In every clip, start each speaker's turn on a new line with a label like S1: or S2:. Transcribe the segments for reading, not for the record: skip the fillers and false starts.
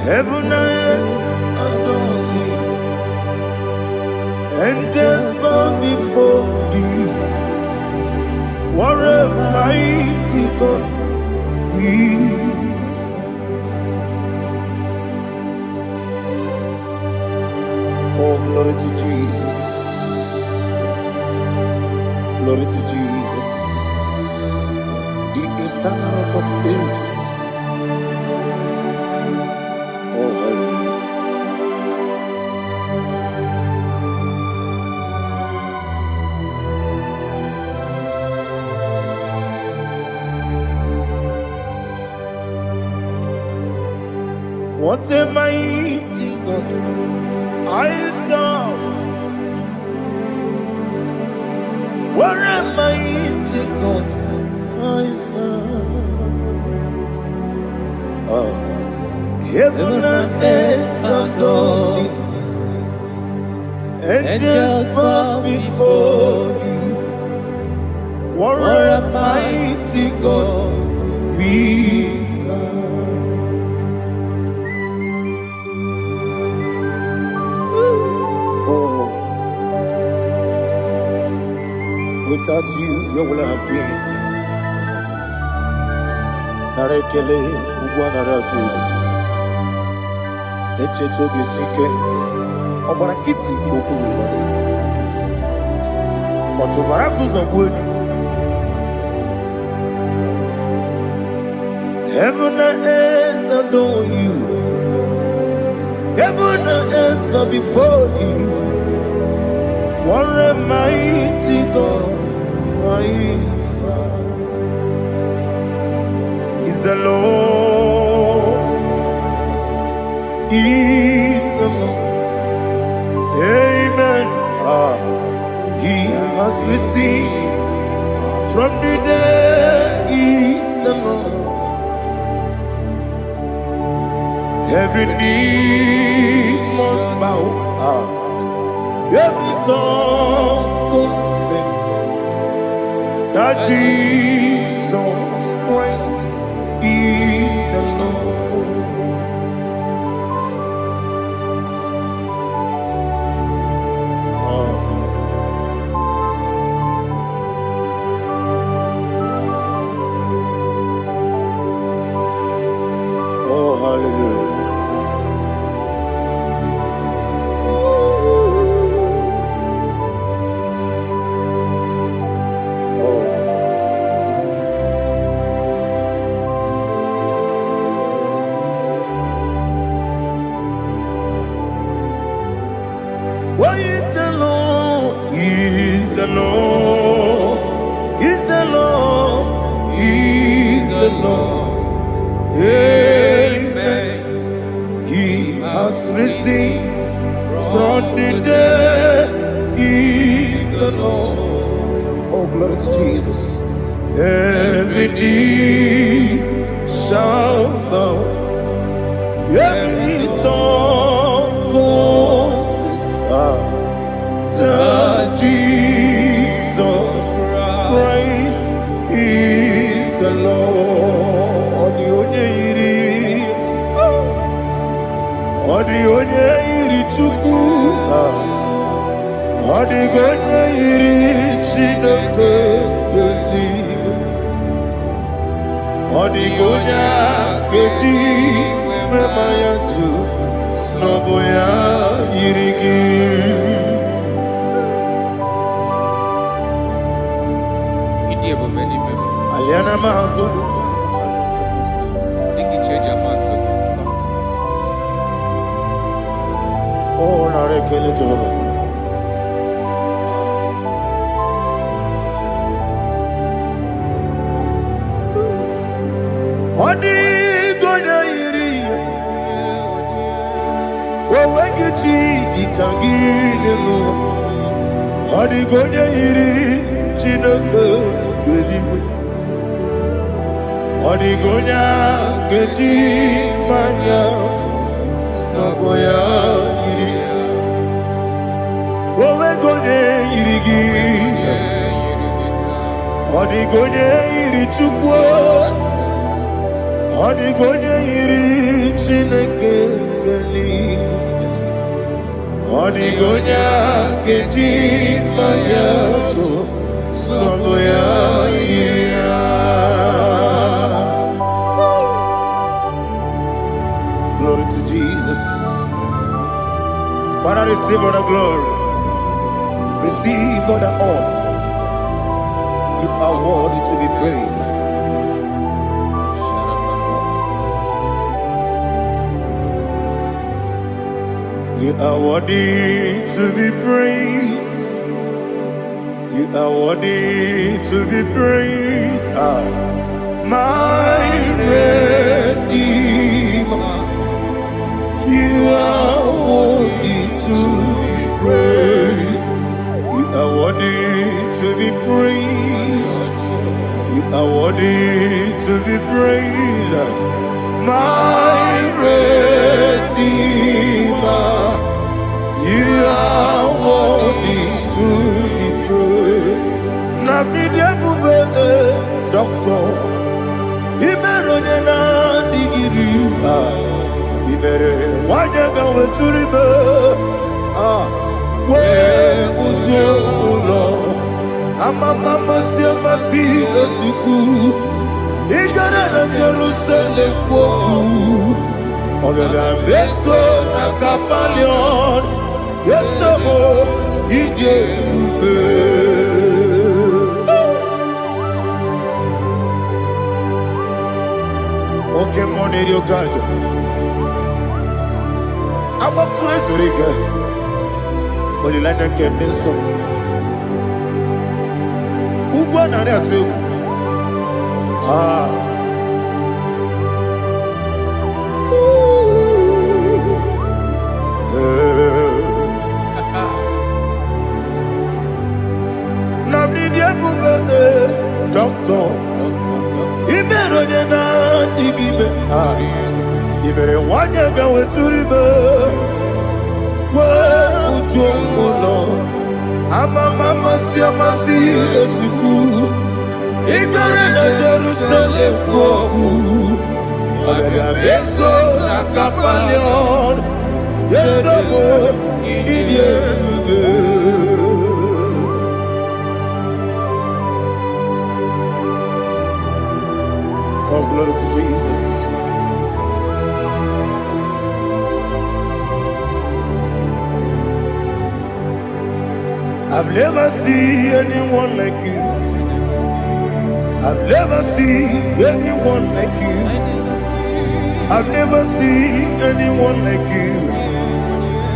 S1: Heaven and earth adore thee. Angels bow before thee. What a mighty God we serve. Oh, glory to Jesus. Glory to Jesus. The eternal rock of ages. Oh, hallelujah. What a mighty God I serve. What a mighty God I serve. Heaven and earth adore it. Angels bow before thee. What a mighty God we serve. Without you, where will I have been? Narekele, Ugwanaratu, Echetoge Sike, Obarakiti, Kokuru, Otobarakus of wood. Heaven and earth adore you. Heaven and earth bow before you. What a mighty God I serve. Is the Lord, is the Lord. Amen. He has received from the dead, is the Lord. Every knee must bow. Every tongue confess that Jesus Christ is the Lord. Oh, hallelujah. What is the Lord? Is the Lord? Is the Lord? Is the Lord? Amen. He has risen from the dead. Is the Lord? Oh, glory to Jesus. Every knee shall bow. Every tongue confess that Jesus Christ is the Lord. Odi iri chuku, odi iri chineke geligo, odi keji memaya tu snoboya irigi. Aliana mahazo. Oh, narekele Jehovah. Odi gonya iri, owegichi dikangile lo. Odi gonya iri chineke geligo. Odi gonya keji manya snoboya iri. Owe gonya irigi. Odi gonya iri chukwu. Odigonya iri Chineke geli. Odigonya keji mayato sogoya ira. Glory to Jesus. Father, receive all the glory. Receive all the honor. You are worthy to be praised. You are worthy to be praised. You are worthy to be praised. My Redeemer. You are worthy to be praised. You are worthy to be praised. You are worthy to be praised. My Redeemer. You are worthy to be praised. Namidia bube doctor. Imeronye na digiri. Ibere wanyaga weturibe. We ujo ulo. Mama siamasi esiku. Igara na Jerusalem woku. Ogada beso na kapalion. Yesamo ije ube. Okay, money yo kajo. I'm a crazy rigger. Only like that can be so. Ugwa na rea tegu. Namni dia bube doctor. Ibero de na digibe. Ibere wanyaga weturibe. We ujongulo. Mama siamasi esiku. Igare na Jerusalem woku. Ogada beso na kapalion. Yesamo idie ube. Oh, glory to Jesus. I've never seen anyone like you. I've never seen anyone like you. I've never seen anyone like you.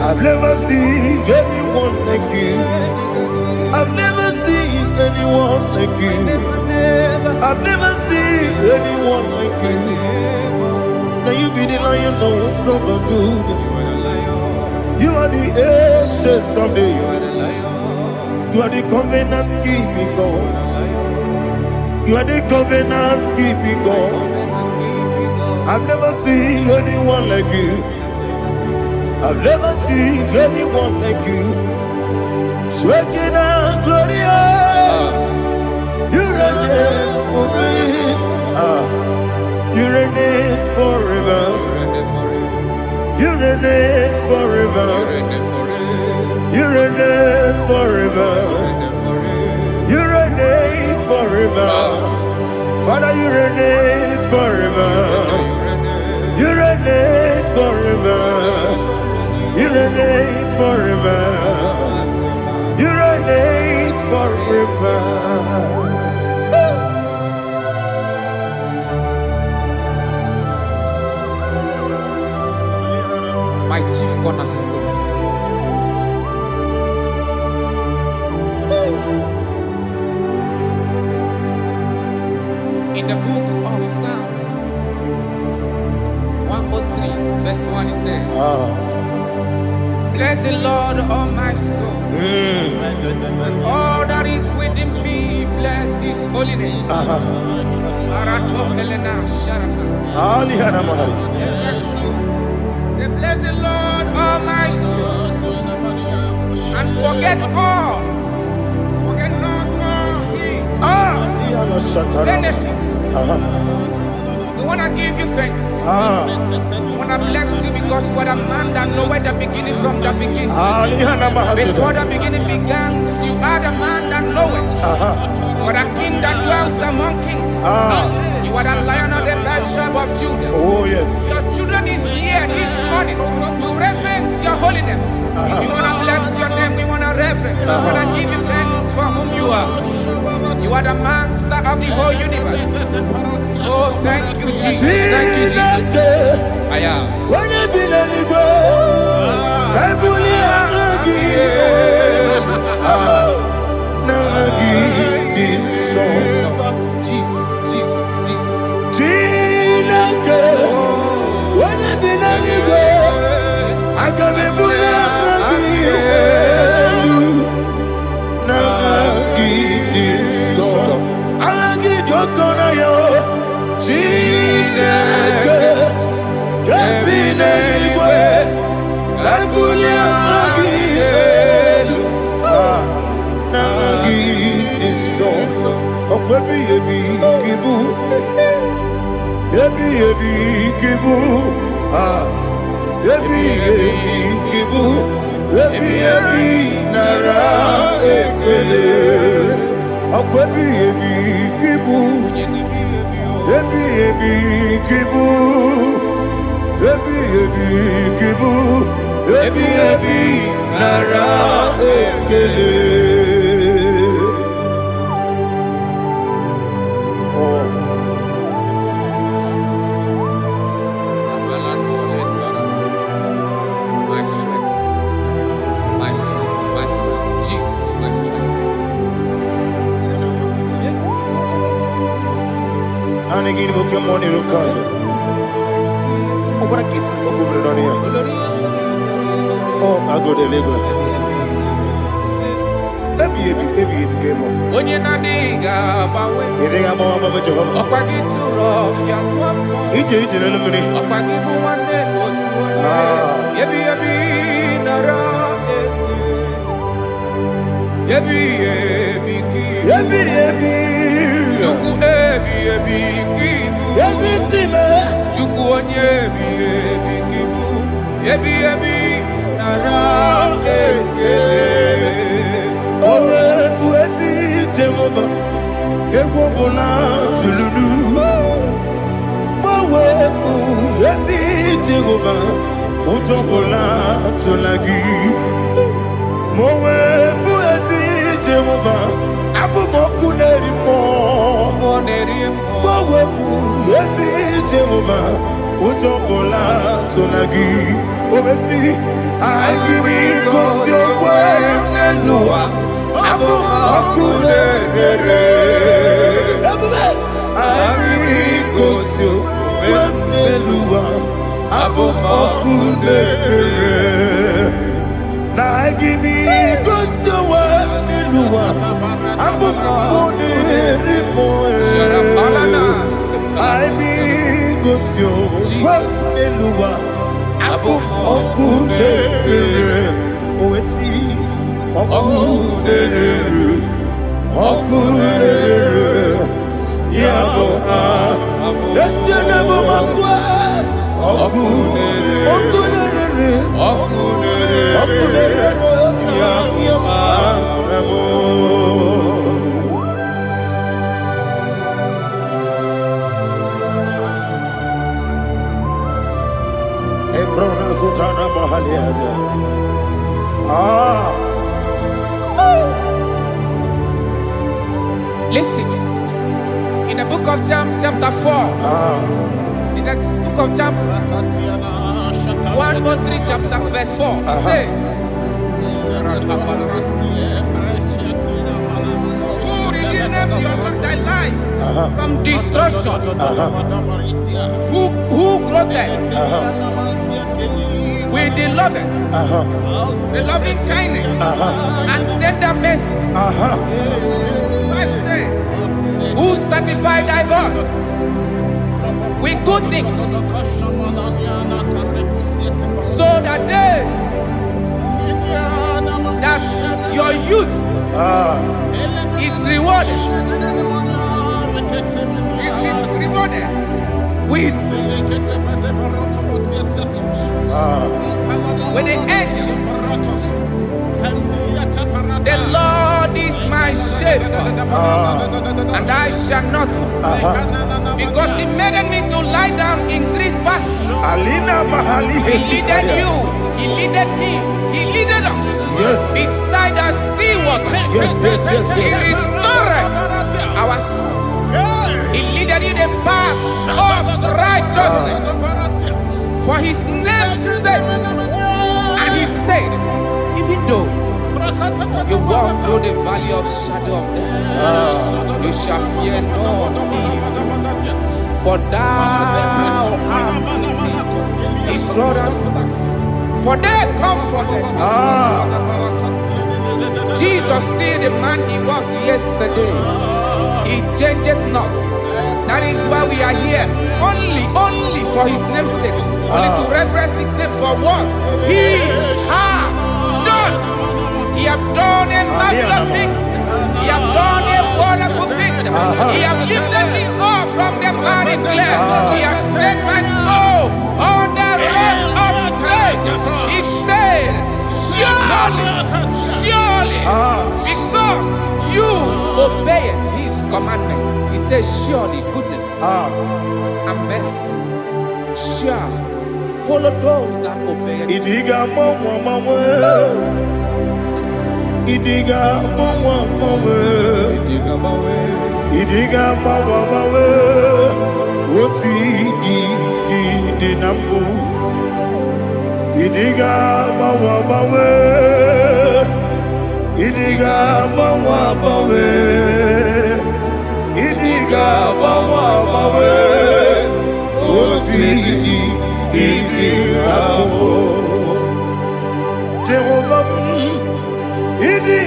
S1: I've never seen anyone like you. I've never seen anyone like you. I've never seen anyone like you. Now you be the Lion from the Judah. You are the ancient of days. You are the covenant keeping God. You are the covenant keeping God. I've never seen anyone like you. I've never seen anyone like you. Shekinah Gloria, you reign forever. You reign forever. You reign forever. You reign forever. You reign forever. Father, you reign forever. You reign forever. You reign forever. You reign forever.
S2: My chief cornerstone. In the book of Psalms 103 verse 1 it says, bless the Lord, all my soul, and all that is within me, bless his holy name. Bless the Lord, all my soul, and forget not all his benefits. The want to give you thanks. I want to bless you because you are a man that knows where the beginning from the beginning. Before the beginning began, you are the man that knows it. You are the king that dwells among kings. You are the lion of the tribe of Judah.
S1: Oh, yes.
S2: Your children is here this morning to reverence your holiness. We want to bless your name. We want to reverence. We want to give you thanks for whom you are. You are the master of the whole universe. Oh, thank you, Jesus. Thank you, Jesus. I am. Jesus, Jesus, Jesus.
S1: I can
S2: Listen, in the book of John, chapter 4, in the book of John, 1:3, chapter verse 4, it says, who redeemed thy life from destruction? Who grew them with the loving kindness and tender mercies? Who sanctify thy voice with good things, so that your youth is rewarded. Is rewarded. with the angels. The Lord is my shepherd, and I shall not want, because He made me to lie down in green pastures. He leaded you, He leaded me, He leaded us beside the still waters. He restored our soul. He leaded you the path of righteousness for His name's sake. And He said, even though you walk through the valley of shadow of death, you shall fear no evil, for thou art with me. His rod and staff, for they comforted. Jesus still the man He was yesterday. He changed not. That is why we are here. Only for His name's sake. Only to reverence His name for what He has done. He has done a marvelous things. He has done a wonderful thing. He has lifted me up from the mighty clay. He has set my soul on the rock of faith. He said, surely, because you obeyed His commandment. He says, surely goodness and mercy shall follow those that obey it.
S1: Idiga mawe, woti di nambu. Idiga mawe, idiga mawe, idiga mawe, woti di nambu. Jehovah, idi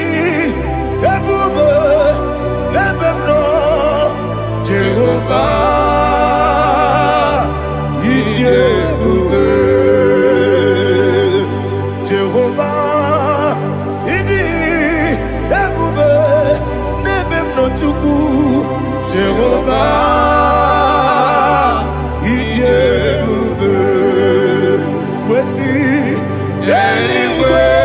S1: ebube lebemno. Jehovah, idi ebube. Jehovah, idi ebube lebemno chuku. Jehovah, idi ebube. Wesi anyway.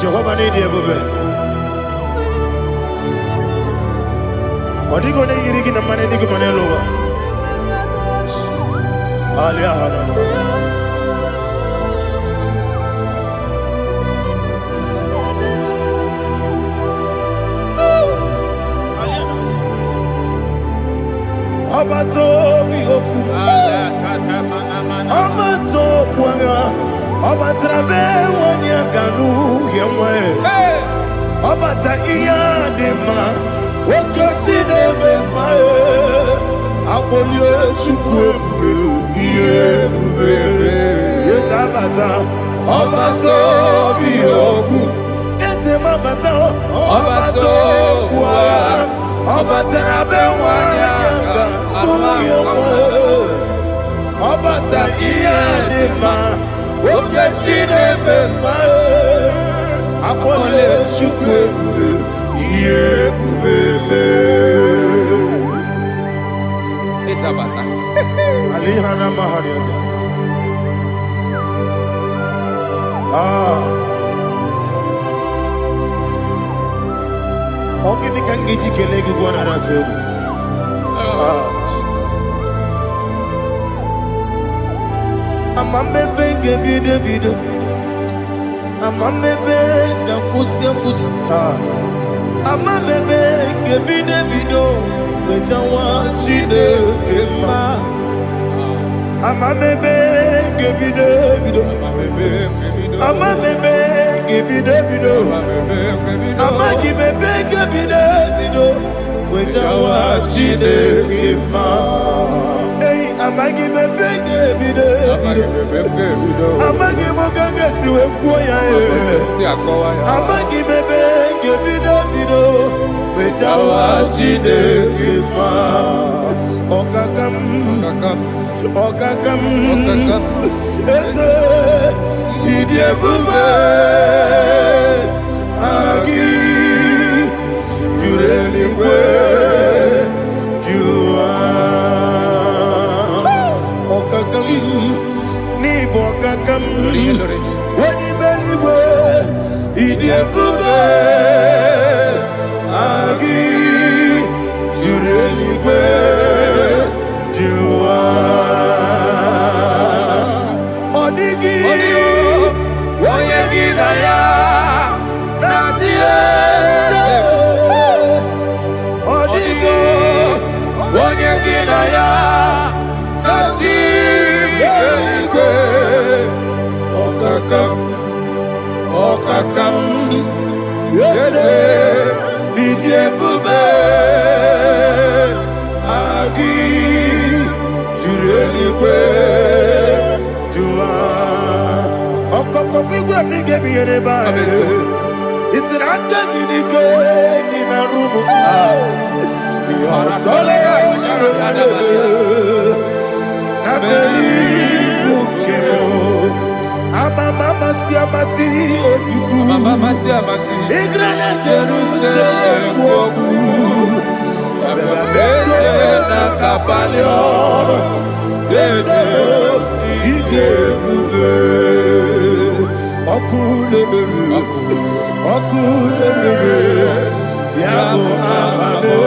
S1: Jehovah need you, baby. Odigo ne yirigi na mane digo mane lowa. Alia hana mo. Abato mi oku. Abato kwanga. Obatrabe wanya ganu yemwe. Obata iya dema. Okoti deme mae. Abolio chukwe iye bubele. Yes abata. Obato biyoku. Ese mabata. Obato kwa. Obatrabe wanya ganu yemwe. Obata iya dema. Oketine bemae, apole chukwe iye kubebe.
S2: Isabata.
S1: Alihana mahariasa. Ogini kangiji kelegi gwana ratobu. Amamebe ngebido, amamebe ngakusia. Amamebe ngebido, wejawa chide kema. Amamebe ngebido, Ama bebe gibi de bido. Ama gibi gibi de bido. Wejawa chide kima. Hey, ama gibi gibi de bido. Ama gibi gaga siwe kuya. Ama gibi gibi de bido. Wejawa chide kima. Okakam. Ese idie bube agi jureli kwe jua okakam ni bokakam wani beli kwe idie bube agi jureli kwe jua odigi oyegi na ya natie odigi oyegi na ya natie okakam yese idie bube agi jureli kwe jua okokoko igura nige mi yereba isiraka ginike ni na rumu ya sole na beli ukeo ama mama si ofiku igra na Jerusalem woku bebe na kapaleon bebe ije bube okulere yabo amamo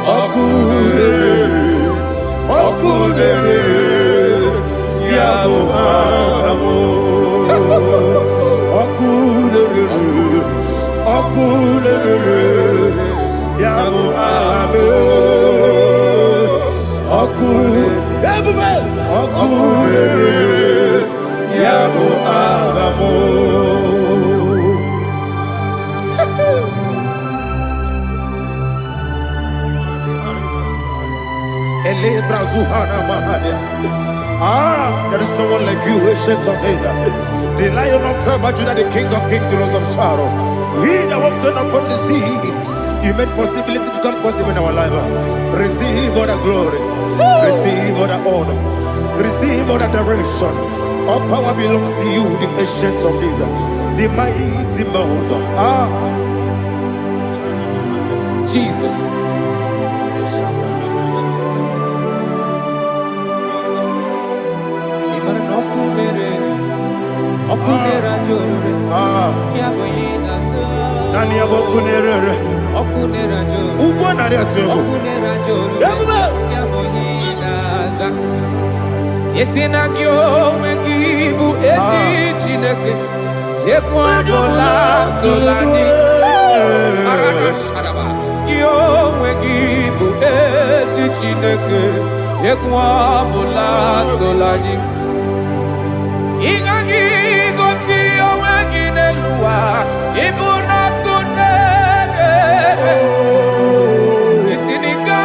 S1: okulere yabo amamo okulere yabo amamo okulere yabo amamo. There is no one like you, ancient of days. The Lion of tribe of Judah, the King of kings, the Rose of Sharon. He that walked upon the sea, He made possibility to come possible in our life. Receive all the glory, receive all the honor, receive all the direction. All power belongs to you, the ancient of days, the mighty mountain. Jesus. Nani abokunere okunera joro ugo nari atwego okunera joro yaboyinaza yesinagyo wekibu esi chineke yekwadola tolani arana sharaba yo wekibu esi chineke yekwadola tolani ingagi gosi oweginelua ibuna kunere isinika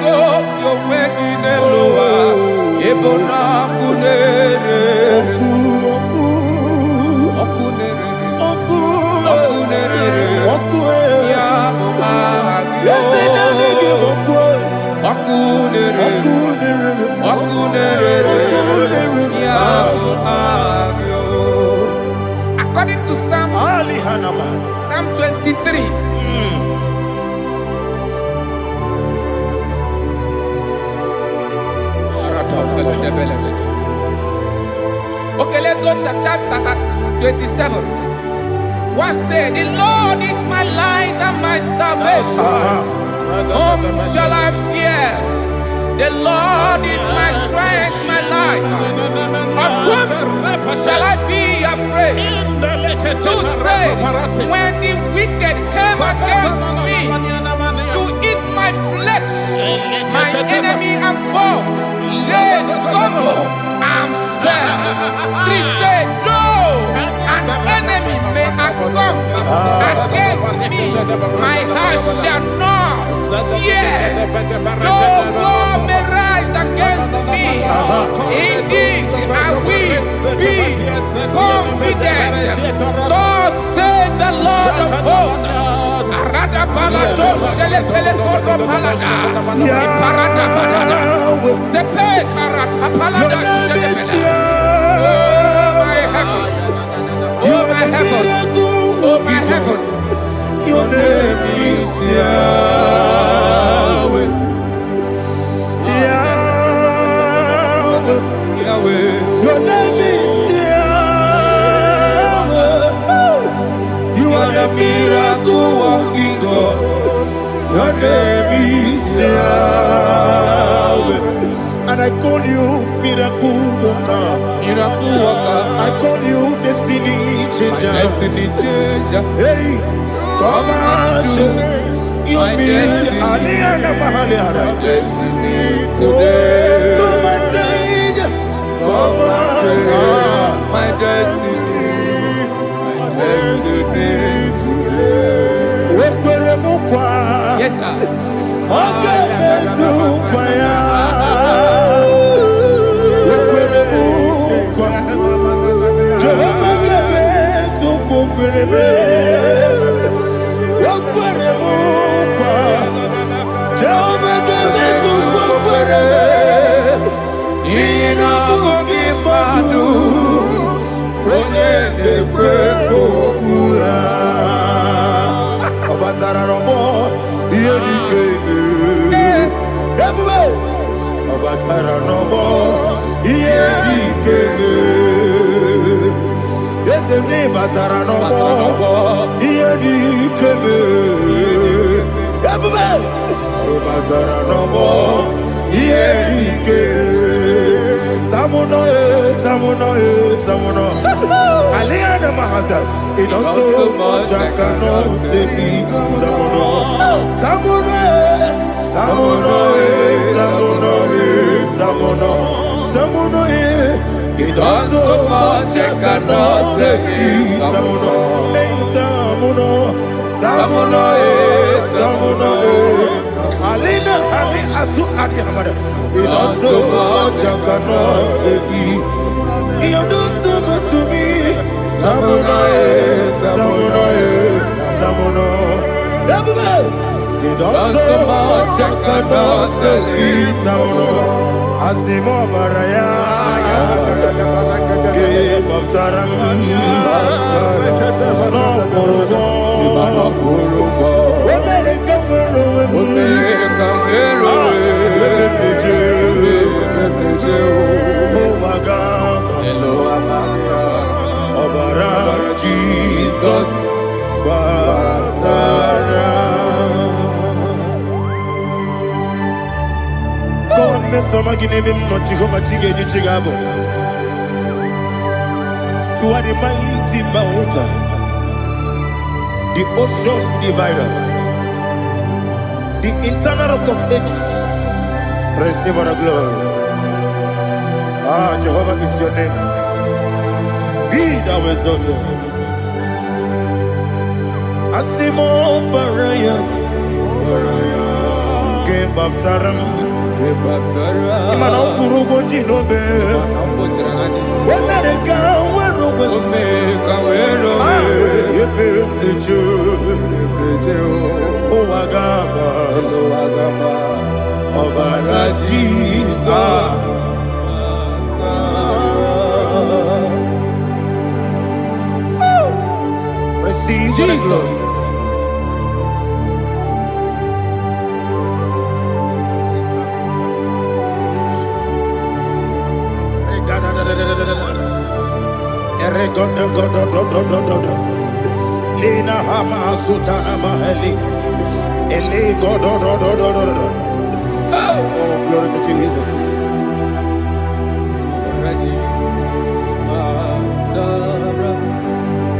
S1: gosi oweginelua ibuna kunere okunere ya bogagyo okunere ya bogagyo. According to Psalm 23. Okay, let's go to chapter 27. What said? The Lord is my light and my salvation. Whom shall I fear? The Lord is my strength, my life. Of whom shall I be afraid? To say, when the wicked came against me to eat my flesh, my enemy and foe, they stumble and fell.
S2: 3 say, though an enemy may come against me, my heart shall not fear. Though war may rise against me, in this I will be confident. Thus says the Lord of hosts. Arada balado shele pele kodo palada. Iparada balada. Sepe karata palada shele pele. Oh my heavens. Oh my heavens. Oh my heavens.
S1: Your name is Yahweh. Yahweh. Yahweh. Your name is Yahweh. You are the miracle working God. Your name is Yahweh. And I call you miracle worker.
S2: Miracle worker.
S1: I call you destiny changer.
S2: Destiny changer.
S1: Hey, come on, you mean Aliana Mahaliana.
S2: Destiny
S1: today. Come and change. Come on,
S2: my destiny. My destiny today. Yes, sir.
S1: Okay, Aliana Mahasa, it also much I cannot say. Tamuno, it also much I cannot say. Tamuno, Alina, Ali Asu Adi Hamada, it also much I cannot say. You do so much to me. Tamuno. You do so much I cannot say. Tamuno. Asimo Baraya. Give up Taram. No Kurubo. Jesus, God, me so magine him no Jehovah Chige Chigabo. You are the mighty mountain, the ocean divider, the internal rock of ages. Receive all the glory. Ah, Jehovah is your name. Be thou exalted. Asimo Baraya, Game of Taram, Imano Kurubo Jinobe, Wanaka, Obara Jesus. Receive Jesus. Lina Hama Sutana Mahali. Ele Godo. Oh, glory to Jesus.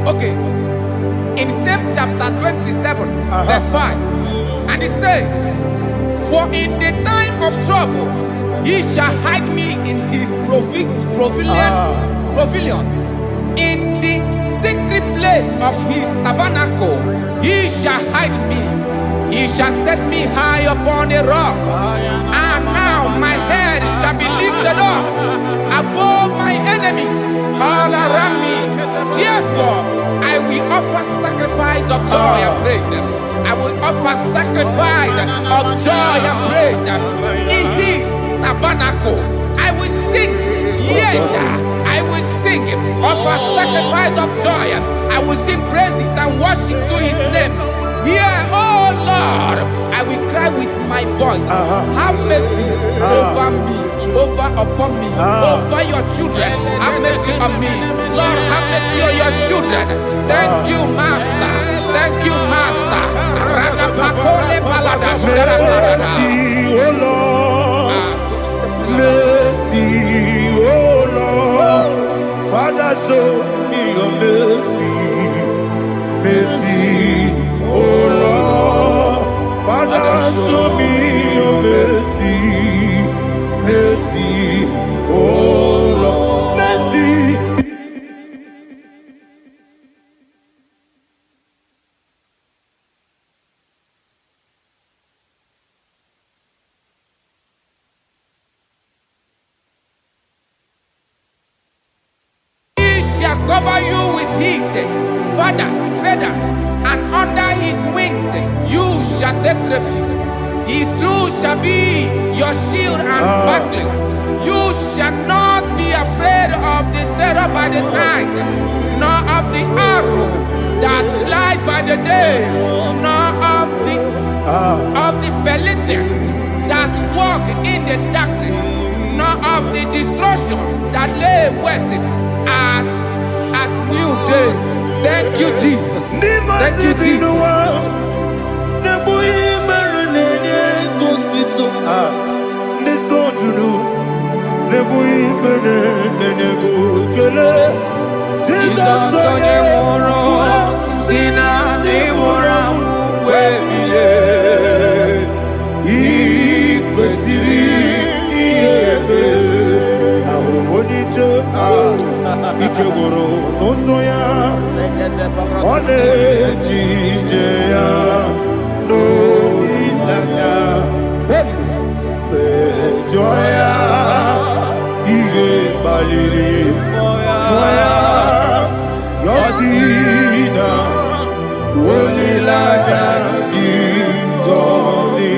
S2: Okay. In same chapter 27, verse 5, and it says, for in the time of trouble, he shall hide me in his pavilion pavilion. In the secret place of his tabernacle, he shall hide me. He shall set me high upon a rock. And now my head shall be lifted up above my enemies all around me. Therefore, I will offer sacrifice of joy and praise. I will offer sacrifice of joy and praise. In his tabernacle, I will sing. Yes, I will sing. Offer sacrifice of joy. I will sing praises and worship to his name. Here, oh Lord, I will cry with my voice. Have mercy over me, upon me, over your children. Have mercy on me. Lord, have mercy on your children. Thank you, Master. Thank you, Master.
S1: Mercy, oh Lord. Mercy, oh Lord. Father, show me your mercy. Mercy, oh Lord. Father, show me your mercy. Mercy, oh Lord. Mercy.
S2: Cover you with his feathers, and under his wings you shall take refuge. His truth shall be your shield and buckler. You shall not be afraid of the terror by the night, nor of the arrow that flies by the day, nor of the pestilence that walk in the darkness, nor of the destruction that lay waste at new day. Thank you, Jesus. Thank you, Jesus.
S1: Ikegoro nosoya one jijeya no ilaya joya ige baliri moya yosina olilaya ingozi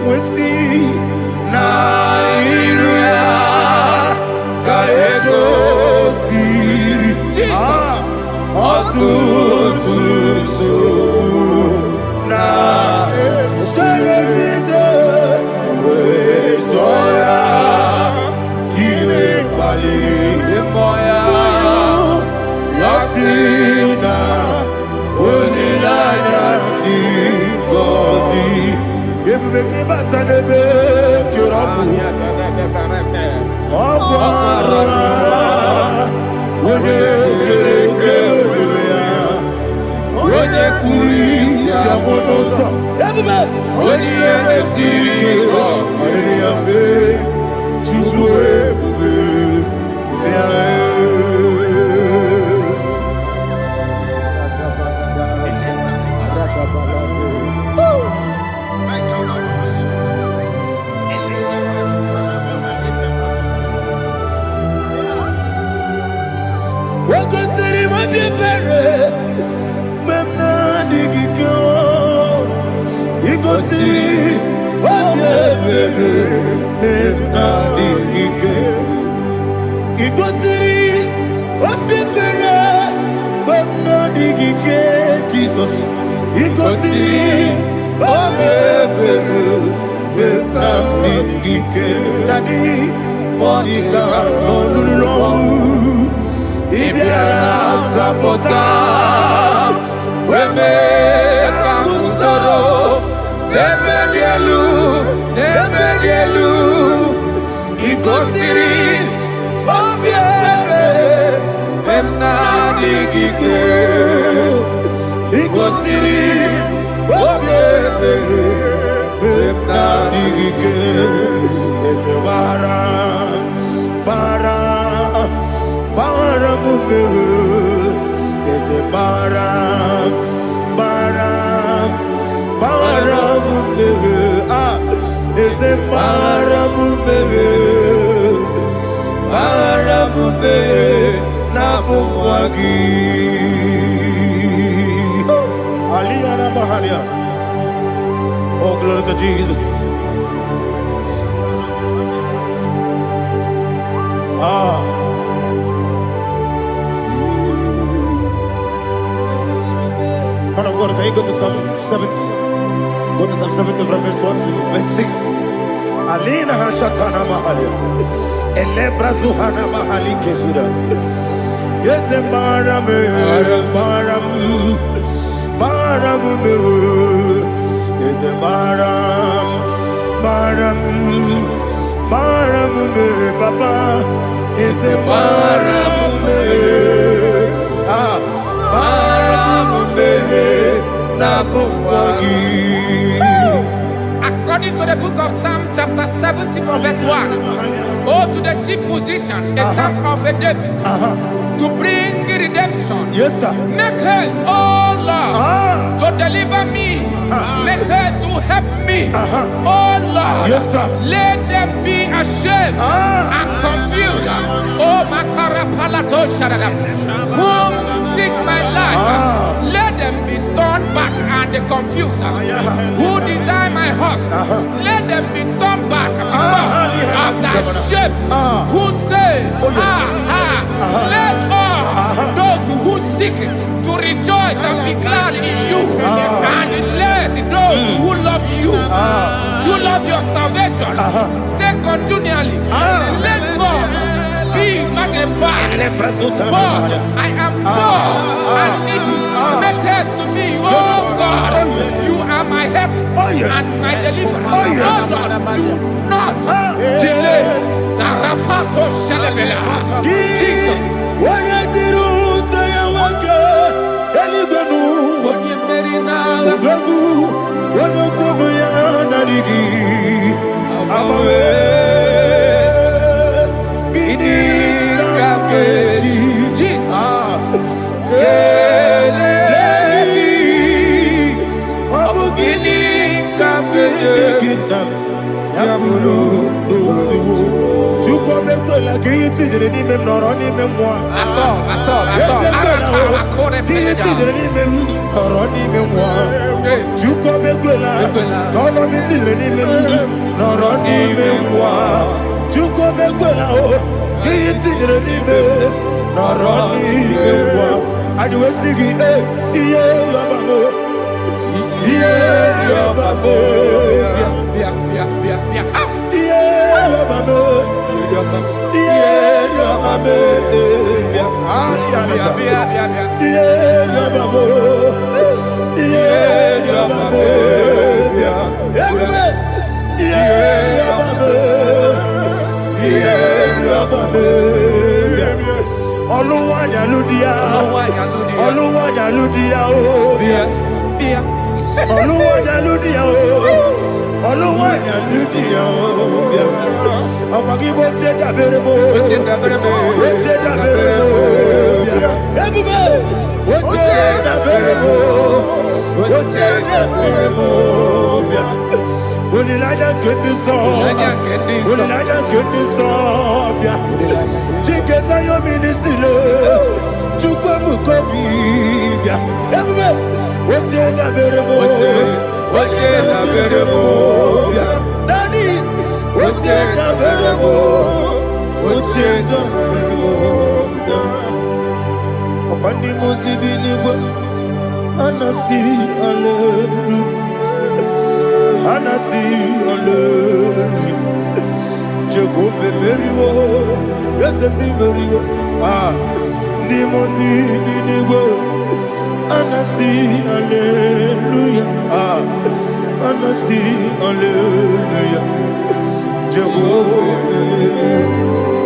S1: wesi na iruya kaego Jesus, Baram, Baram, Baram, ah, is it Baram, Baram, Nabumwagi, Aliana Mahalia. Oh, glory to Jesus. Ah. Man of God, can you go to Psalm 70? Go to Psalm 70 from verse 1 to verse 6. Alina Hashatana Mahalia. Elebra Zuhana Mahali Kesuda. Yes, the Baram, Baram, Baram, yes, the Baram, Baram, Baram, Papa, yes, the Baram, ah, Baram, Nabumwagi.
S2: According to the book of Psalm chapter 70 from verse 1, oh, to the chief musician, a psalm of a David, to bring redemption.
S1: Yes, sir.
S2: Make haste, oh Lord, to deliver me. Make haste to help me. Oh Lord,
S1: yes, sir.
S2: Let them be ashamed and confused. Oh, Makara Palato Shadada, whom seek my life, let them be turned back and confused. Who desire my heart, let them be turned back because of that shape. Who say, let all those who seek to rejoice and be glad in you, and let those who love you, you love your salvation, say continually, let God be magnified. God, I am poor and needy. Make haste to me, oh God. You are my help and my deliverer. Oh Lord, do not delay. Tarapato Shalabela. Jesus.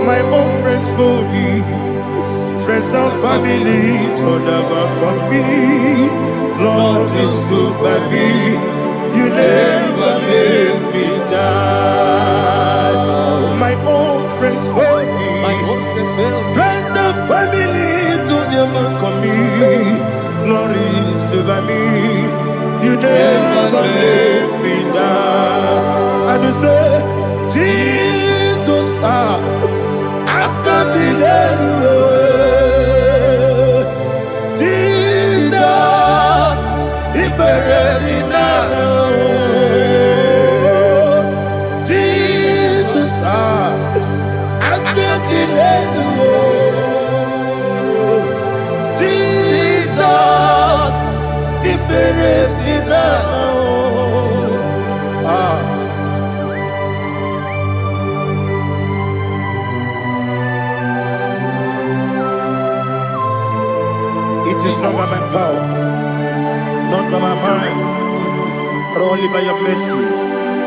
S1: My own friends for me, friends and family to never come me. Lord is good by me, you never let me die. My own friends for me, friends and family to never come me. You never let me down. And you say, Jesus, I can't deny you. Jesus, He buried me now. Jesus, I can't deny you. Jesus, He buried me now. It is not by my power, not by my mind, but only by your mercy.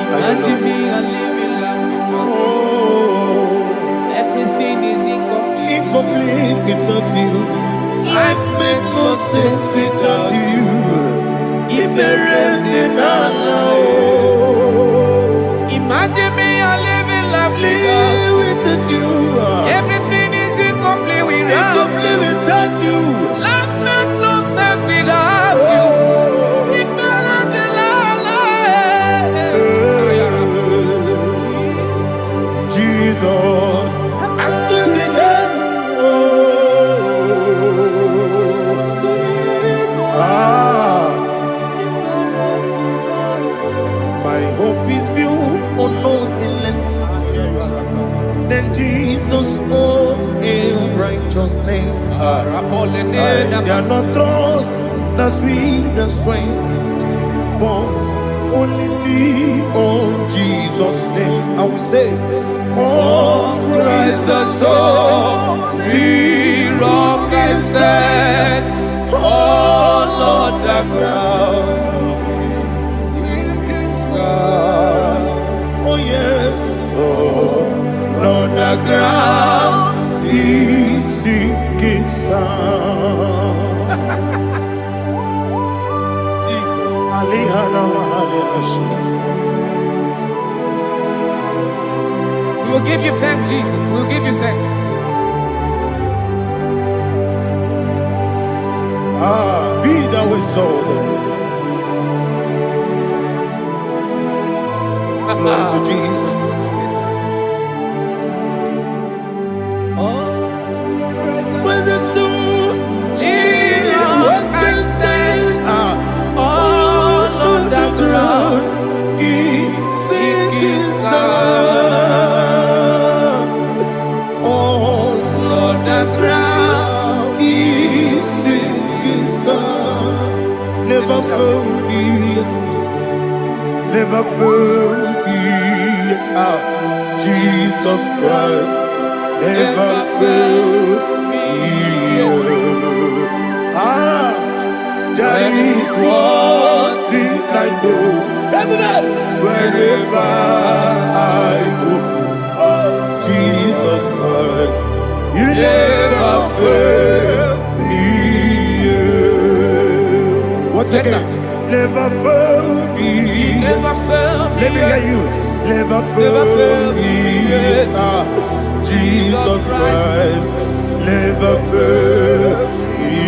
S2: Imagine me a living life without you. Everything is incomplete.
S1: Incomplete without you. Life makes no sense without you.
S2: Imagine me a living life
S1: without you.
S2: Everything is incomplete without
S1: you.
S2: Life makes no sense without you.
S1: Jesus, I couldn't end. My hope is built on nothing less than Jesus' own righteousness. They are not trust the sweetest strength, but only lean on Jesus' name. I will say, oh, Christ the soul, the rock is dead. Oh, Lord, the ground is sinking sun. Oh, yes, oh, Lord, the ground is sinking sun. Jesus,
S2: we will give you thanks, Jesus. We will give you thanks.
S1: Be thou exalted. Glory to Jesus. Where's the soul? What can stand? All on the ground is sinking sun. All on the ground is sinking sun. Never forget, never forget, Jesus Christ. Never fail me. There is one thing I know. Everybody, wherever I go, oh, Jesus Christ, you never fail me. What's the name? Never fail me.
S2: Never fail me.
S1: Let me hear you. Never fail me. Jesus Christ, never fail me.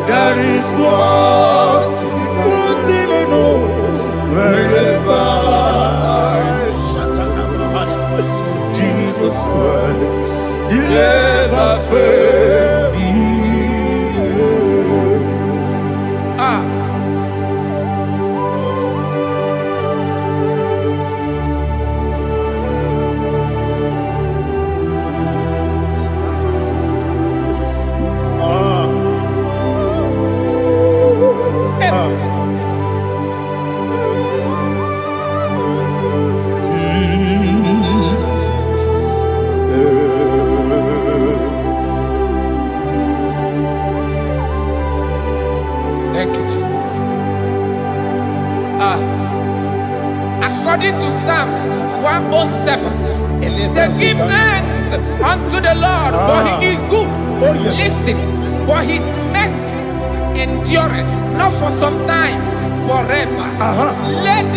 S1: There is one thing I know. Wherever I Jesus Christ, you never fail me.
S2: Thank you, Jesus. According to Psalm 107, they give thanks unto the Lord, for He is good. Listen, for His mercies endureth not for some time, forever. Let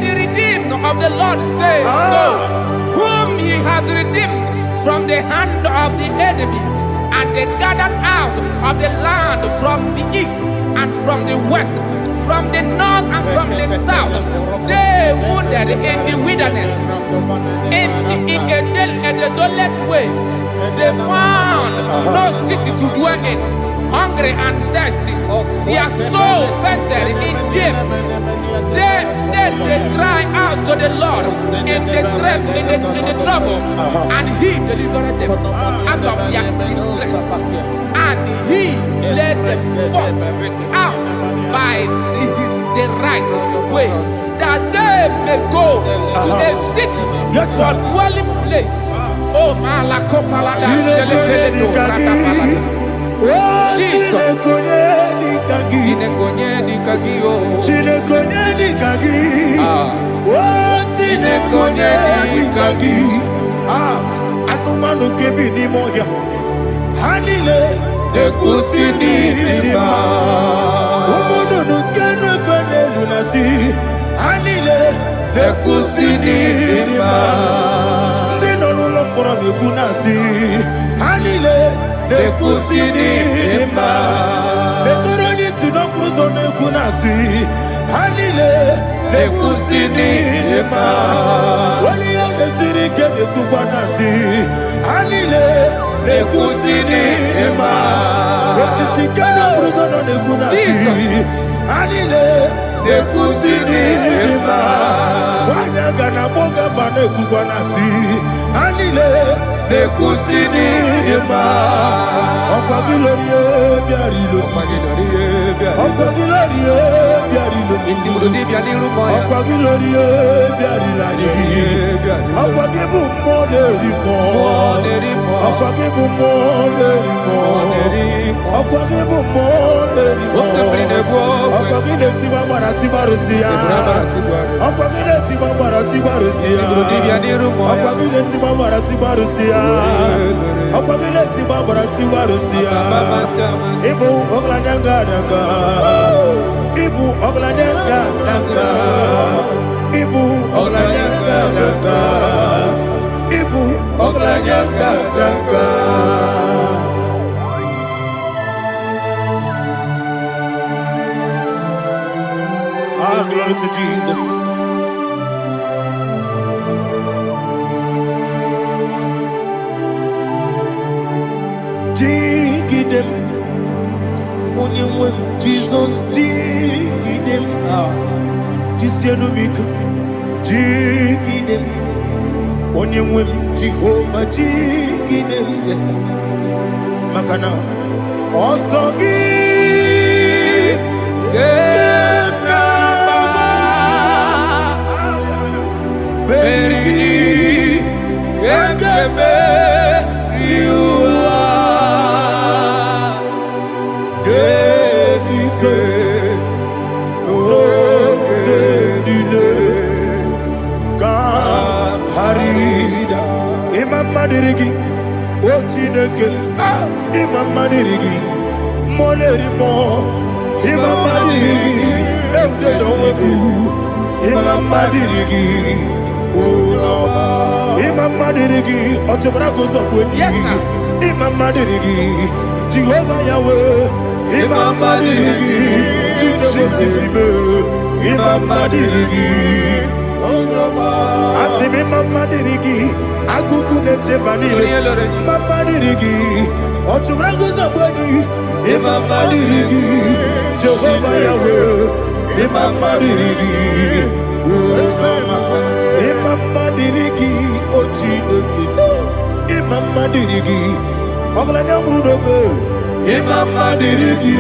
S2: the redeemed of the Lord say so, whom He has redeemed from the hand of the enemy, And they gathered out of the land from the east and from the west, from the north and from the south. They wandered in the wilderness, in a desolate way. They found no city to dwell in, hungry and thirsty. Their soul fainted in deep. They cry out to the Lord in the trouble, and He delivered them out of their distress, and He led them forth out by the right way, that they may go to a city for dwelling place. Oh, Malakopalada, Jesus.
S1: Anumanu kebi ni moya Hanile Nekusini lima Umudu nukene fene lunasi Hanile Nekusini lima Ndino nulambura nukunasi Hanile Nekusini lima Nekurani sinokruzo nekunasi Hanile Nekusini lima Wali yane sirike nekubanasi Hanile Nekusini lima Wesisikana bruzo nekunasi Hanile Nekusini lima Wanyaga na boga vane kubanasi Hanile Nekusini lima Okwa gilorie biarilo Okwa gilorie biarilo Okwa gilorie biarilani Okwa gibu monerimo Okwa gibu monerimo Okwa gibu monerimo Okwa gileti mamara tibarusia Okwa gileti mamara tibarusia Okwa gileti mamara tibarusia Okwa gileti mamara tibarusia Ibu oglanyanga nanga Ibu oglanyanga nanga Ibu oglanyanga nanga Ibu oglanyanga nanga Ah, glory to Jesus. Jigidem, Onyemwem, Jesus, Jigidem, Jisianumika, Jigidem, Onyemwem, Jehovah, Jigidem, yes, Makana, Osogi, Beri, Gekebe, Riua, Genike, Genine, Harida, Imam Madirigi, Ochineke, Imam Madirigi, Molerimo, Imam Madirigi, Eudedobu, Imam Madirigi. Imam Madirigi, Otobrago Zobweni, yes, Imam Madirigi, Jehovah Yahweh, Imam Madirigi, Jehovah Imam Madirigi, Asim Imam Madirigi, Akukune Chebanile, Imam Madirigi, Otobrago Zobweni, Imam Madirigi, Jehovah Yahweh, Imam Madirigi, Imam Madirigi, Ochineke, Imam Madirigi, Oglanya Brudobe, Imam Madirigi,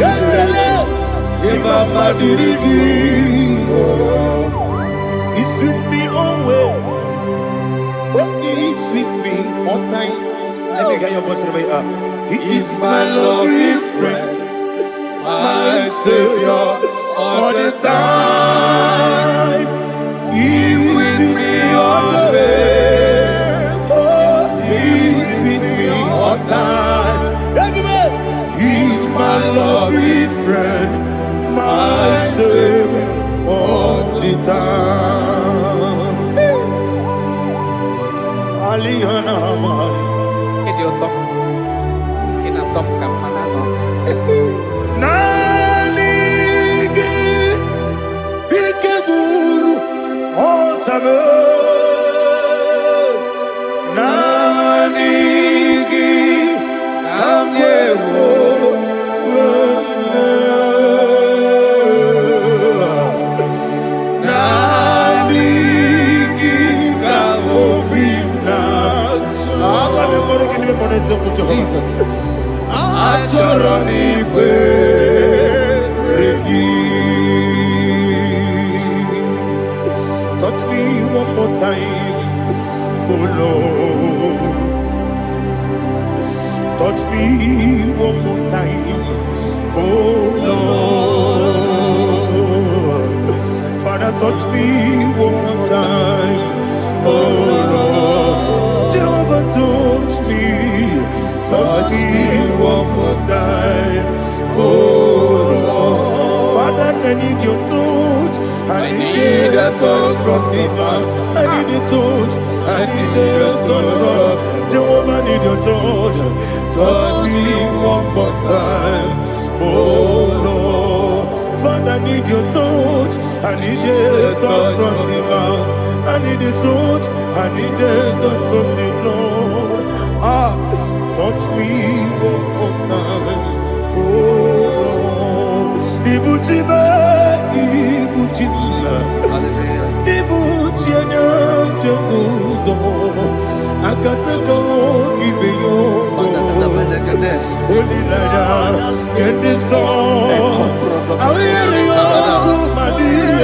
S1: Yesele, Imam Madirigi, He sweet me away, He sweet me all time. Let me hear your voice right now. He is my lovely friend, my Savior, all the time. He with me always. Oh, He's with me all time. Everybody, He's my lovely friend, my Savior all the time. Aliyana Mari. Nanigi Ikeguru Otame Nanigi Kamyewo Jesus. Touch me one more time, oh Lord. Touch me one more time, oh Lord. Father, touch me one more time, oh Lord. Jehovah, touch me. Touch me one more time, oh Lord. Father, I need your touch. I need a touch from the master. I need a touch. I need a touch from Jehovah. I need your touch. Touch me one more time, oh Lord. Father, I need your touch. I need a touch from the master. I need a touch. I need a touch from the Lord. Touch me one more time, oh Lord. Ibuchima, Ibuchima, Ibuchina, Jaguzo, Akatako, Kibeyo, Olilaya, get this song. I hear you, Madia,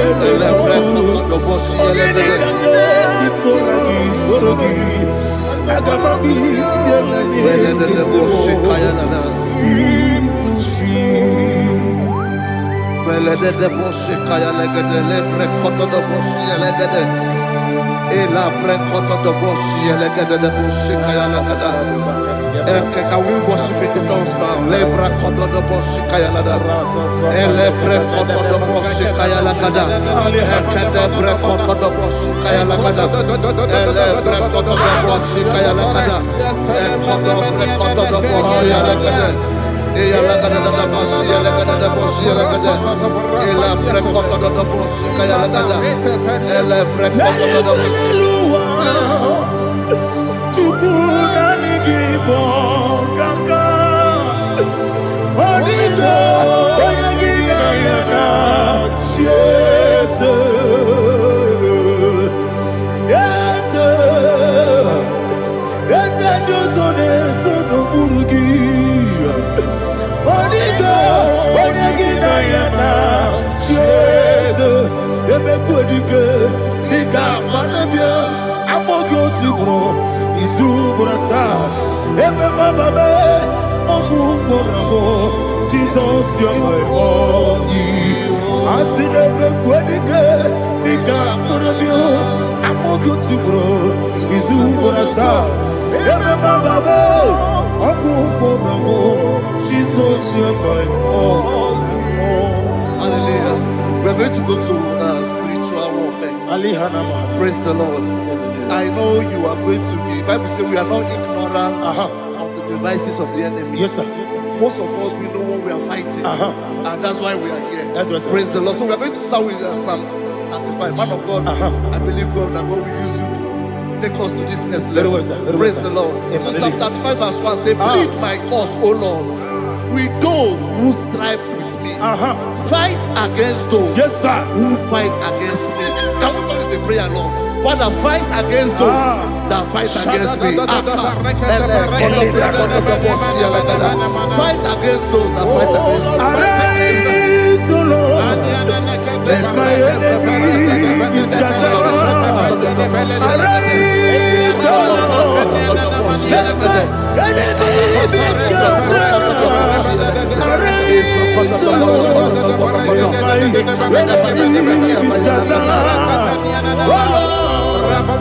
S3: Can we worship in the tongues now? Lebra kodo do boshi kaya lada. Ele pre kodo do boshi kaya lada. Ekede pre kodo do boshi kaya lada. Ele pre kodo do boshi kaya lada. Ekodo pre kodo do boshi lada. Eya lada da boshi lada da boshi lada. Ele pre kodo do boshi kaya lada. Ele pre kodo do boshi.
S1: Jesus, you are my all. I see them quedike, Nika Murabio, I'm more good to grow. Is who for us are. Jesus, you are my all.
S3: Hallelujah. We're going to go to spiritual warfare. Praise the Lord. I know you are going to be. Bible says we are not ignorant of the devices of the enemy.
S1: Yes, sir.
S3: Most of us, we know what we are fighting, and that's why we are here.
S1: That's right,
S3: praise the Lord. So we are going to start with Psalm 35. Man of God, I believe God that God will use you to take us to this next level. Praise the Lord. So Psalm 35 verse 1 say, plead my cause, O Lord, with those who strive with me. Fight against those who fight against me. Can we call it a prayer, Lord? Father, fight against those that fight against me. Fight against those that fight against me.
S1: Arise, O Lord, let my enemy be scattered. Arise, O Lord, let my enemy be scattered. Arise, O Lord, let my enemy be scattered. Oh Lord,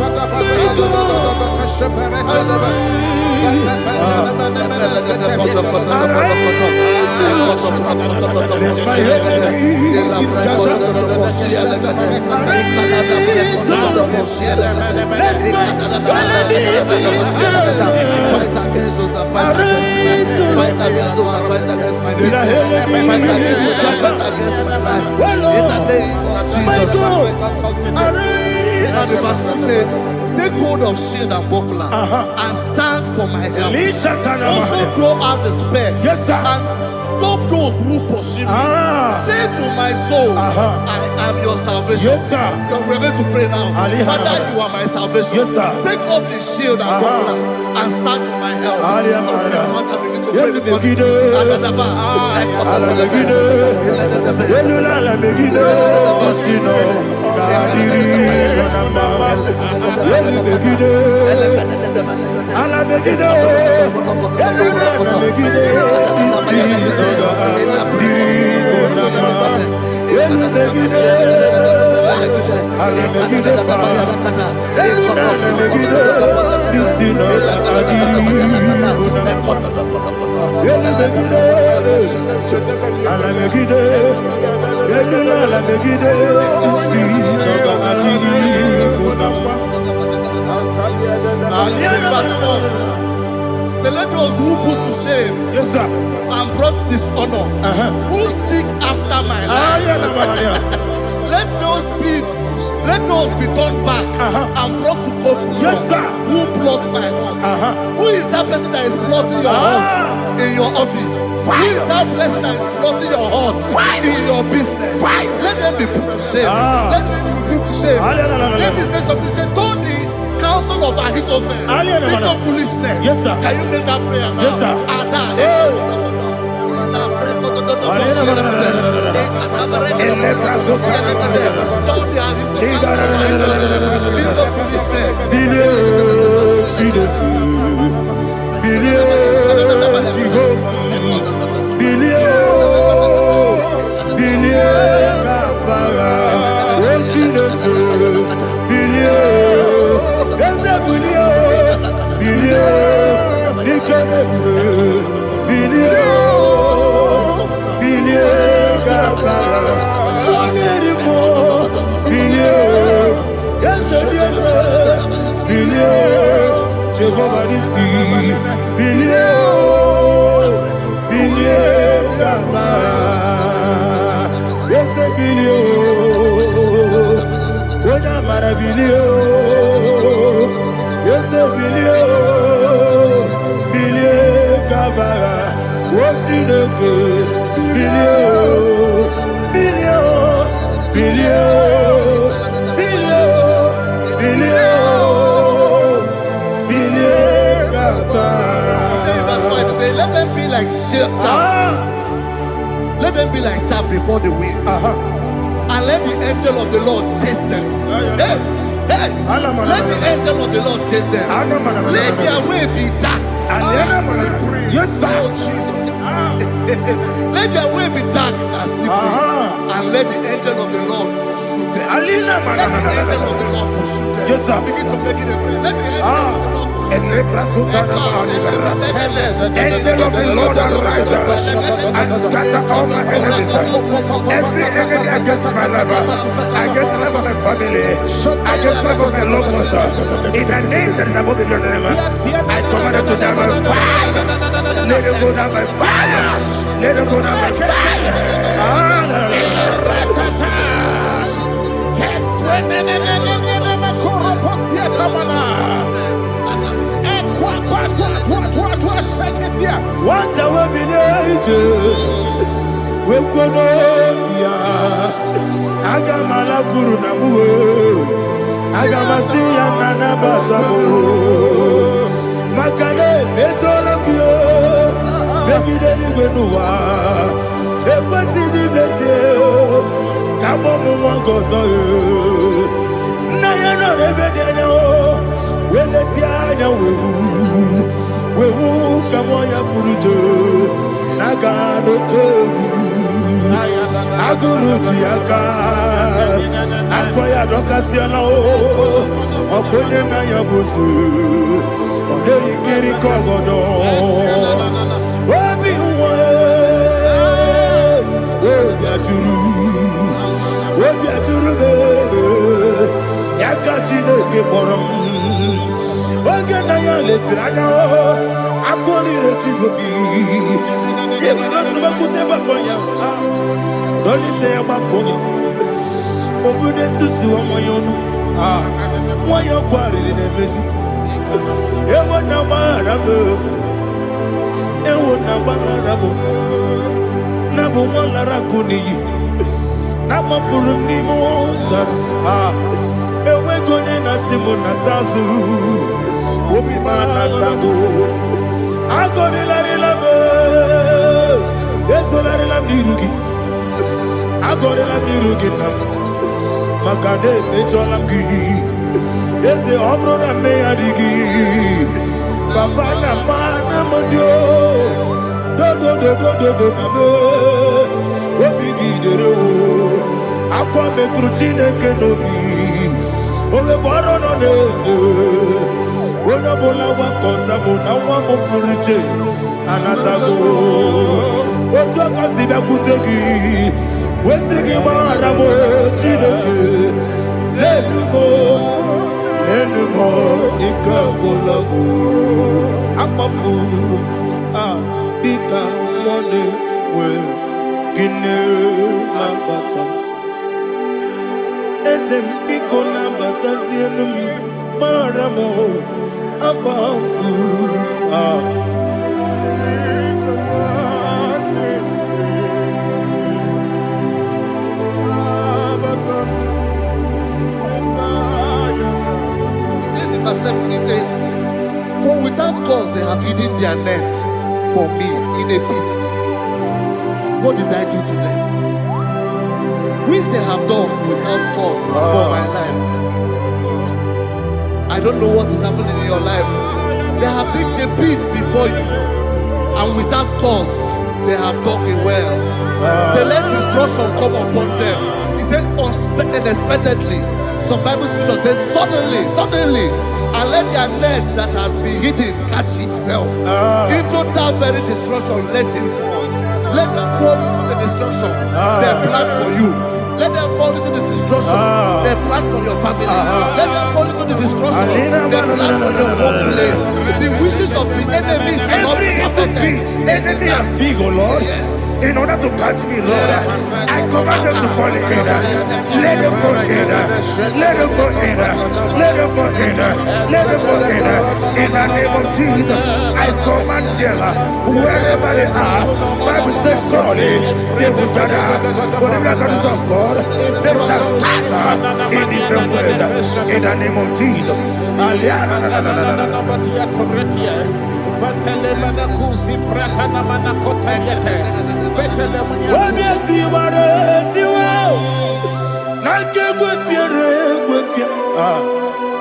S3: Take hold of shield and buckler and stand for my help. Also throw out the spear and stop those who pursue me. Say to my soul, I am your salvation. We're going to pray now. Father, you are my salvation. Take off the shield and buckler and stand for my help. So let those who put to shame and brought dishonor, who seek after my life, let those be turned back and brought to confusion. Who plot my home? Who is that person that is plotting your home in your office? Who is that person that is plotting your heart in your business? Let them be put to shame. Let them be put to shame. Let me say something. Say, don't the counsel of Ahithophel bring of foolishness. Can you make that prayer now? Yes, sir. Let them be like chaff. Let them be like chaff before the wind. And let the angel of the Lord chase them. Let the angel of the Lord chase them. Let their way be dark. Yes, sir. Let their way be dark and slippery. And let the angel of the Lord pursue them. Let the angel of the Lord pursue them. Yes, sir. Begin to make it a prayer. Let the angel of the Lord. Angel of the Lord arise and scatter all my enemies. Every enemy against my life, against the life of my family, against the life of my loved ones. In the name that is above your name, I command it to die by fire. Let it go down by fire. Let it go down by fire. What I will be angels, we could Agamala Guru Namu, Agamasia Nana Batamu, Makane, Etolakio, Begideni Benua, Equasi Blessio, Kabomu Wangozo, Nayana Rebedeno, Wenetiana we will come on your Purujo, Nagano Kogu,
S1: Aguruji aka akwaya dokasiana o okonye na ya buzu ode ikiri kogodo obi nwe obi aturu be yaka Chineke kpọrọ m oge na ya letiranya akorire Chigobi yebara subakute bakonya dolite ya bakonya obude susu omoyonu moyo kwarire nemezi ewo na marabo na bu molara kuniyi na mafuru ni mosa ewe gone na simona tazu obi mana tago agone la relabe esolare la mirugi agone la mirugi na makane mejola ki ese obro na me adigi papa na mana modio do na me obi gidere o akwa metru Chineke nobi ole boro no neze ona bola wa kota mo na wa mo puriche anatago otu akasiba kutegi wesigi mara mo Chineke enumo ikakolago amafu bika one we kine mabata esempiko na batazienu maramo abafu
S3: He says, for without cause they have hidden their net for me in a pit. What did I do to them? Which they have done without cause for my life. I don't know what is happening in your life. They have digged a pit before you, and without cause they have dug a well. Say, let destruction come upon them. He said, unexpectedly. Some Bible scripture says, suddenly, and let their net that has been hidden catch itself. Into that very destruction, let it fall. Let them fall into the destruction they plan for you. Let them fall into the destruction they plan for your family. Let them fall into the destruction they plan for your workplace. The wishes of the enemy shall not be perfected.
S1: Enemy of VIGIL, Lord. Yes. In order to catch me, Lord, I command them to fall in. Let them fall in. Let them fall in. Let them fall in. Let them fall in. In the name of Jesus, I command them wherever they are. Bible says surely they will gather. But the miracles of God, they shall scatter in different ways. In the name of Jesus.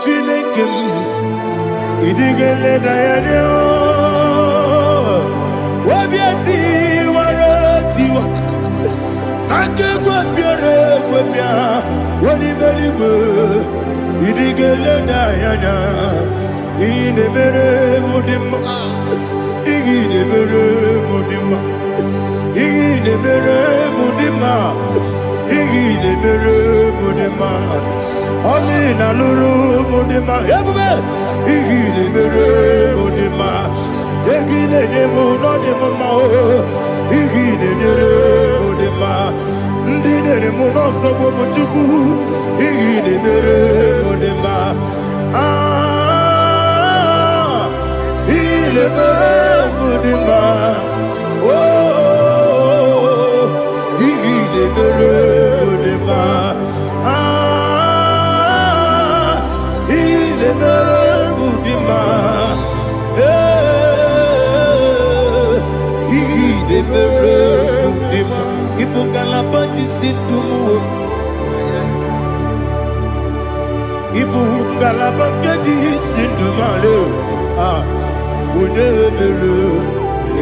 S1: Chineke idigele dayade obiati waratiwa akego piere kwepia woni beligwe idigele dayana ine mere mudima igine mere mudima igine mere mudima igine mere mudima Oli na luru mudima ebube igine mere mudima igine nemo no demo ma igine mere mudima ndine mo no sobo muchuku igine mere mudima ile mere mudima igine mere mudima Ibu galabakaji sindumale unebere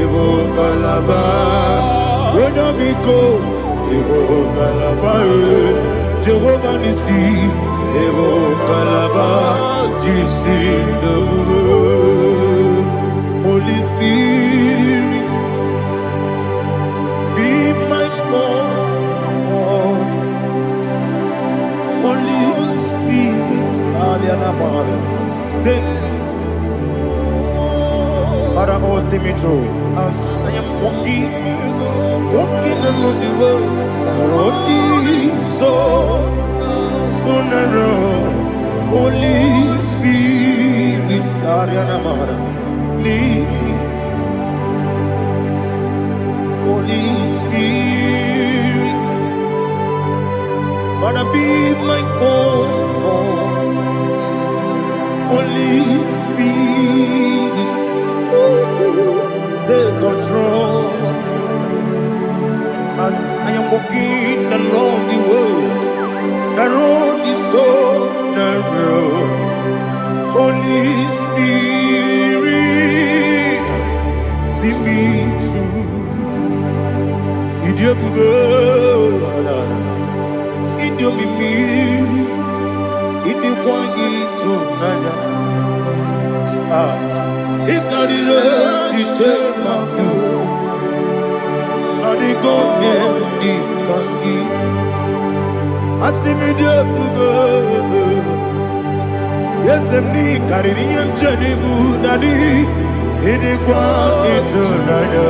S1: Ibu galaba unamiko Ibu galaba Kalaba, Jehovah Nissi, Evo Kalaba, Jisi Dabu. Holy Spirit, be my God. Holy Spirit, take Father, oh, see me through. As I am walking along the road, the road is so narrow. Holy Spirit, lead. Holy Spirit, Father, be my comfort. Holy Spirit, take control. As I am walking along the road is so narrow. Holy Spirit, see me through. Idio mimi, idio ito nana. Ikarire chite madu. Adigo di kangi. Asimi diabube. Yes, emni kariri emjani budadi. Idio ito nana.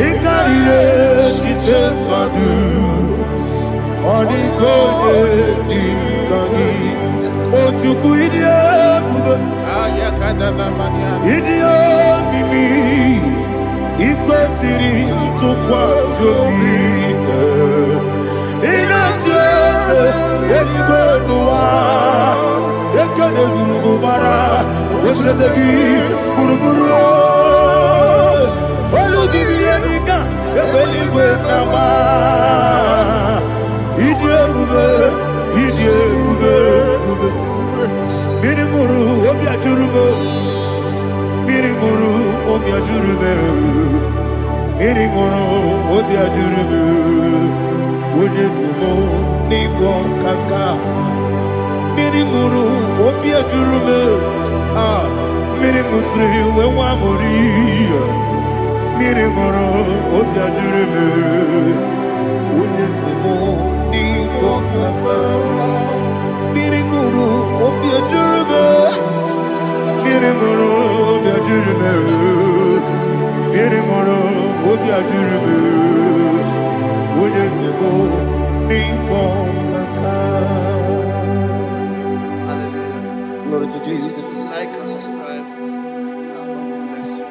S1: Ikarire chite madu. Adigo di kangi. Ochuku idiabube. Idio mimi. Iko siri tukwa shobine. Ina jese yenigwe nuwa. Yekane gurugu bara. Wetezeki buruburu. Olu gibi yenika. Yebeligwe nama. Idie bube. Miringuru obya jurube. Miringuru obya jurube. Miringuru obya jurube. Wonesimo ningo kaka. Miringuru obya jurube. Miringusri wewa mori. Miringuru obya jurube. Wonesimo ningo kaka. Miringuru obya jurube. Miringuru obya jurube. Miringuru obya jurube. Wonesimo ningo kaka.
S3: Hallelujah.
S1: Glory to Jesus.
S3: Like and subscribe. God bless you.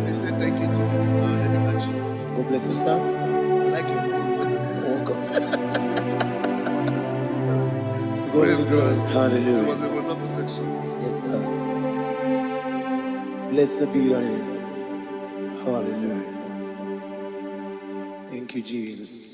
S3: They say thank you to Minister Lady Kachi.
S1: God bless you, sir.
S3: I like you.
S1: Welcome.
S3: Praise God.
S1: Hallelujah.
S3: It was a wonderful section.
S1: Yes, sir. Blessed be your name. Hallelujah. Thank you, Jesus.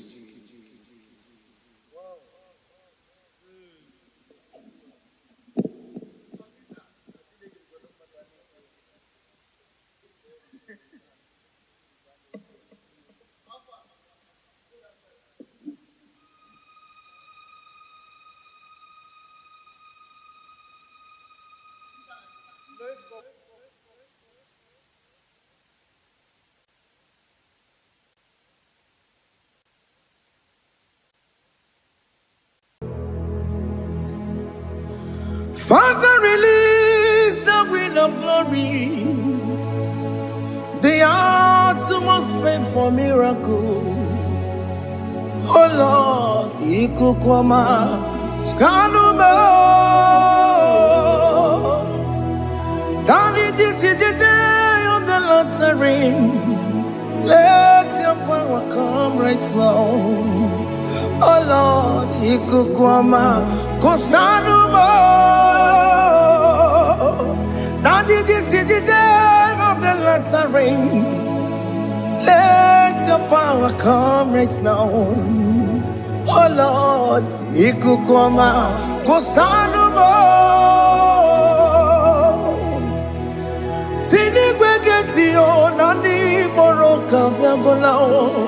S1: Father, release the wind of glory. The hearts must pray for miracle. Oh Lord, Ikukwama, Skanuma. Daddy, this is the day of the lottery. Let your power come right now. Oh Lord, Ikukwama, Kosanuma. Daddy, this is the day of the lottery. Let your power come right now. Oh Lord, Ikukwama, Kosanuma. Sinigwegeti o nani moroka vyangolao.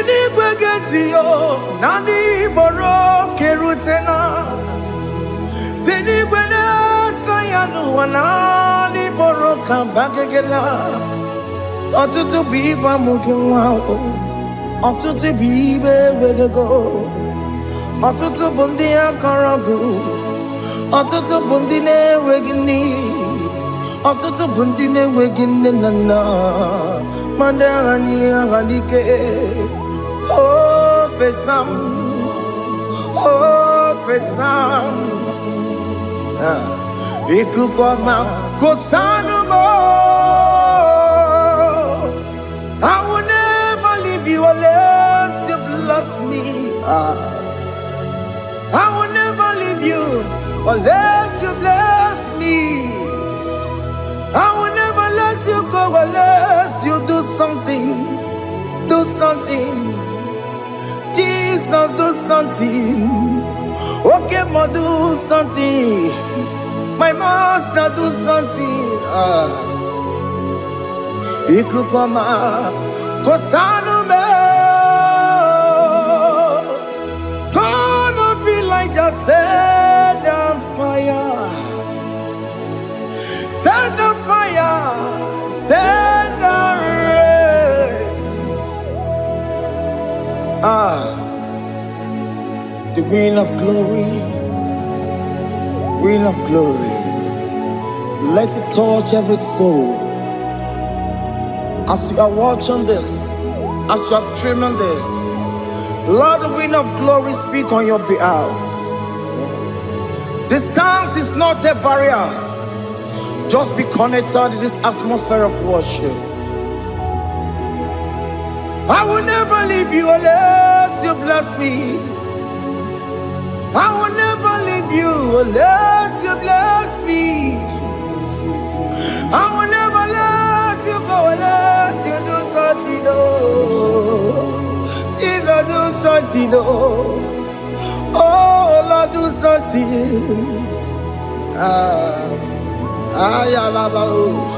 S1: Sinigwe getio nani boro kerutena. Sinigwe na tayanu wanani boro kambagela. Otutu biba mukiwa, otutu bibe wegego, otutu bundi akaragu, otutu bundi ne wegini, otutu bundi ne wegini nana, mandani halike, oh fesam, ikukoma kosanu mo. I will never leave you unless you bless me. I will never leave you unless you bless me. I will never let you go unless you do something. Do something. Jesus, do something. Okay, ma, do something. My master, do something. Ikukoma kosanu me. Gonna feel like just set on fire. Set on fire. Set on rain. The green of glory. Green of glory. Let it touch every soul. As you are watching this, as you are streaming this, Lord, the wind of glory speak on your behalf. Distance is not a barrier. Just be connected to this atmosphere of worship. I will never leave you unless you bless me. I will never leave you unless you bless me. I will never let you go unless you do something. Jesus, do something. Oh, Lord, do something. Ayalabalos.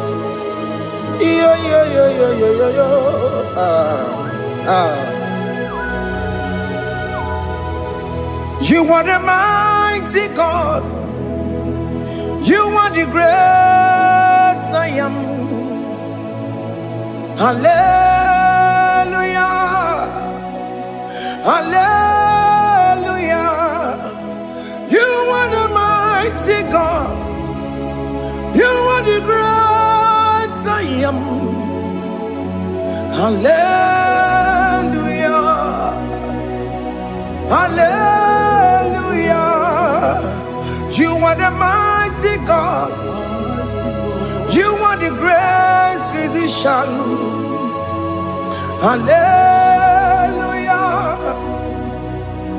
S1: Yo. You are the mighty God. You are the great I am. Hallelujah. Hallelujah. You are the mighty God. You are the great I am. Hallelujah. Hallelujah. You are the mighty God. You are the great physician. Hallelujah.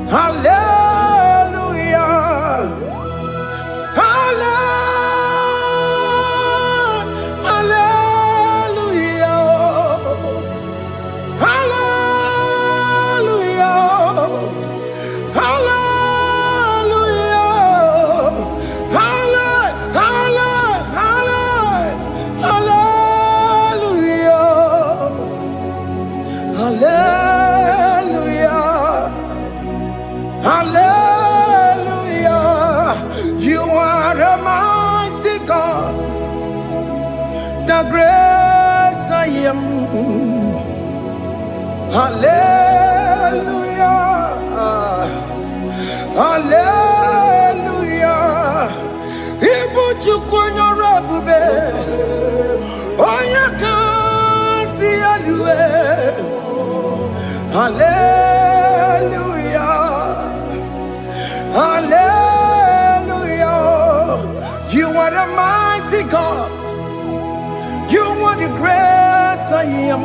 S1: Hallelujah. The great I am. Hallelujah. Hallelujah. Ibuchu kwenye rebube. Oya kasi alue. Hallelujah. Hallelujah. You are the mighty God. You are the great I am.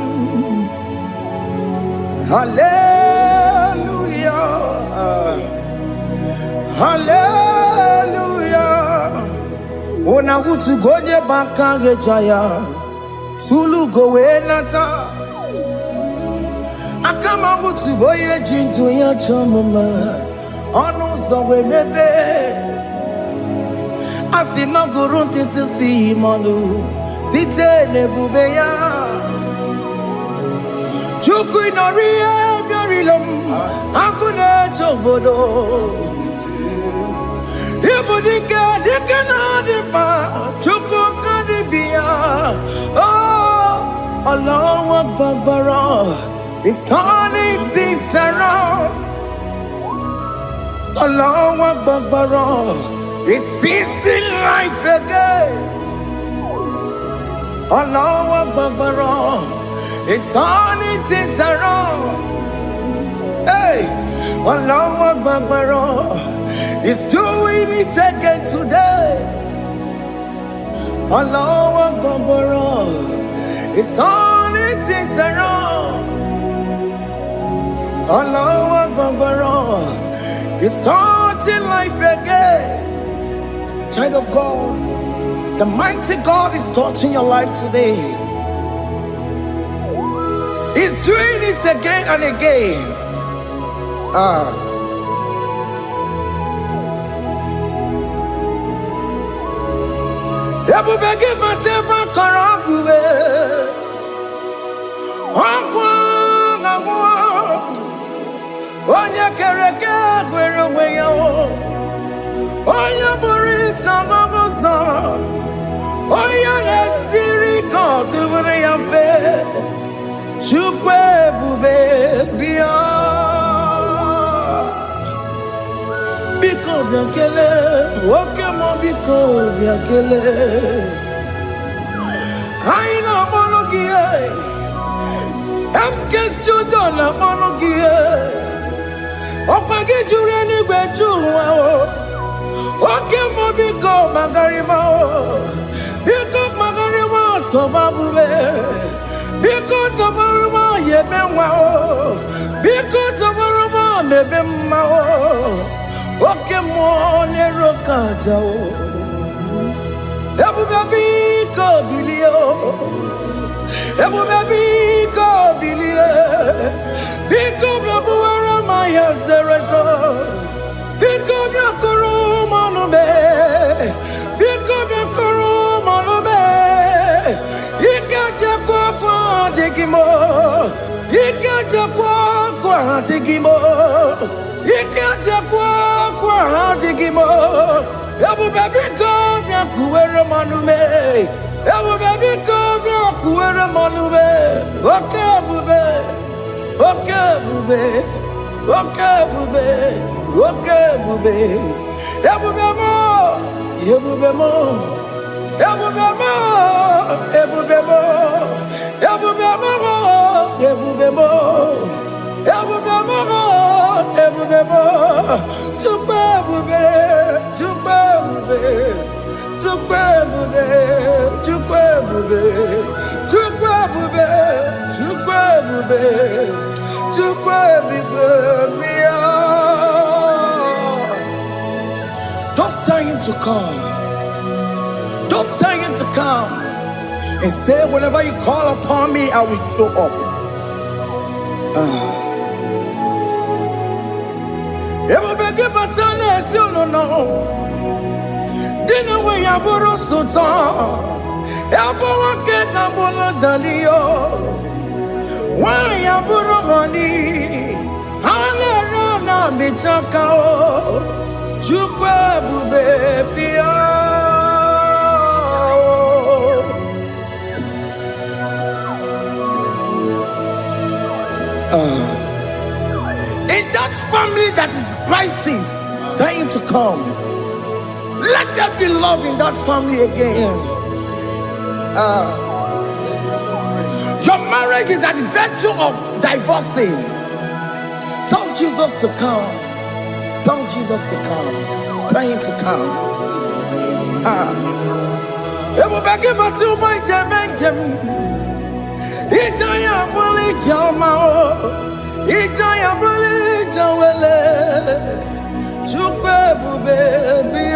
S1: Hallelujah. Hallelujah. Ona utu goje baka gejaya. Tulu gowe nata. Akama utu boye jinto ya chomama. Ono sowe mebe. Asina gurunti tisi manu. Site nebubeya. Chuku inoria ilom akune chobodo ibudike dikena dipa chuko kadibia oh Allah Babara is turning things around. Allah Babara is fixing life again. Allah Babara is turning things around. Hey, Allah Babara is doing it again today. Allah Babara is turning things around. Allah Babara is touching life again. Child of God, the mighty God is touching your life today. He's doing it again and again. Onya kereke gwere weyo Onya boris na mabosa Onya nesiri kotu bure yamfe Chukwe bube biya Biko biakele Oke mo biko biakele Aina mono gie Emske studio na mono gie Opage jure ni gwejuwa o Oke mo biko magariba o Biko magariba toba bube Biko toba yebenwa o Biko toba mebemma o Oke mo nero kaja o Ebu biko bilio Ebu biko bilie Biko bebuara maya zerezo Biko biakoro manube Biko biakoro manube Ikaja kwa digimo Ikaja kwa digimo Ikaja kwa digimo Ebu biko biakuere manube Ebu biko biakuere manube Okay bube Okay bube Okay bube Okay bube Ebubemo Ebubemo Ebubemo Ebubemo Ebubemo Ebubemo Ebubemo Ebubemo Tukwe bube Tukwe bube Tukwe bube Tukwe bube Tukwe bube Tukwe bube Don't tell him to come. Don't tell him to come. And say, whenever you call upon me, I will show up. Everybody but you don't know. Dinner way I borrow so tall. Elbow get a bullet dalio. Why ya buru honey? Hana rana bichaka o. Chukwe bube pia. In that family that is crisis, dying to come, let there be love in that family again. Your marriage is at the verge of divorcing. Tell Jesus to come. Tell Jesus to come. Tell him to come. It will be given to my Jemen. Itaya bully Jamao. Itaya bully Jawele. Chukwe baby.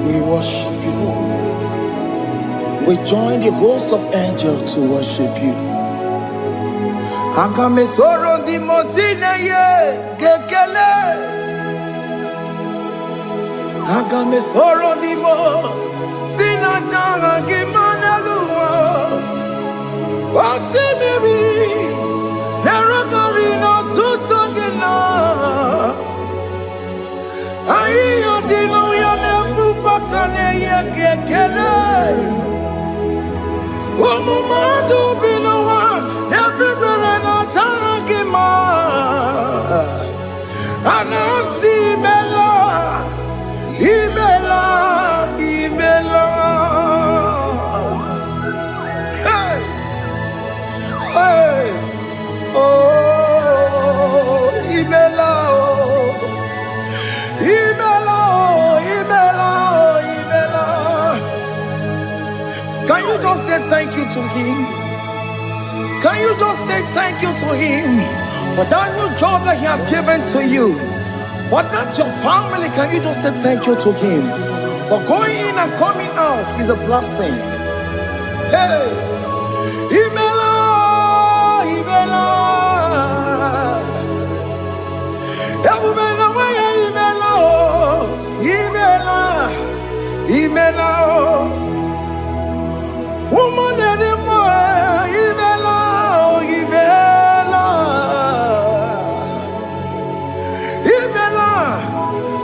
S1: We worship you. We join the host of angels to worship you. Akame soro di mosine ye kekele.
S2: Agame soro di mo, sina changa gimana luwa. Wasimiri, neragari no tutogina. Ayo dino ya nefu pakane ye kekele. Wamumadu binowa, everybody no tangima. Anasi mela. Imela, Imela, hey, hey, oh, Imela, oh, Imela, oh, Imela, oh, Imela. Can you just say thank you to him? Can you just say thank you to him for that new job that he has given to you? For that your family, can you just say thank you to him? For going in and coming out is a blessing. Hey, Imela, Imela, Imela, Imela, Imela, woman anymore, Imela, Imela.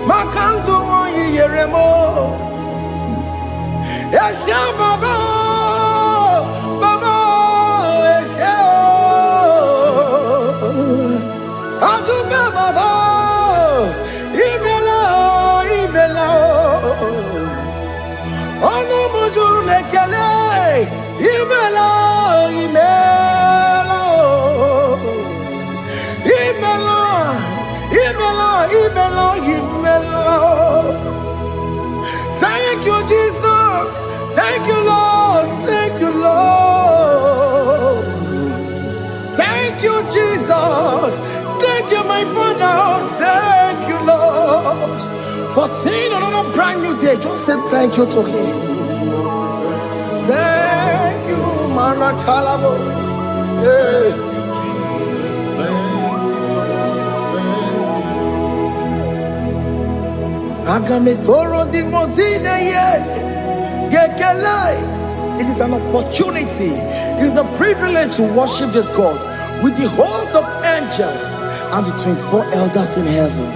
S2: Makandu yeremo, Esha Baba, Baba, Esha, Aduga Baba, Ibela, Ibela, Onu mujuru lekele, Ibela, Ibela, Ibela, Ibela, Ibela, Ibela. Thank you, Jesus. Thank you, Lord. Thank you, Lord. Thank you, Jesus. Thank you, my Father. Thank you, Lord. For seeing another brand new day, just say thank you to him. Thank you, Manatalabo. Yeah. It is an opportunity, it is a privilege to worship this God with the host of angels and the 24 elders in heaven.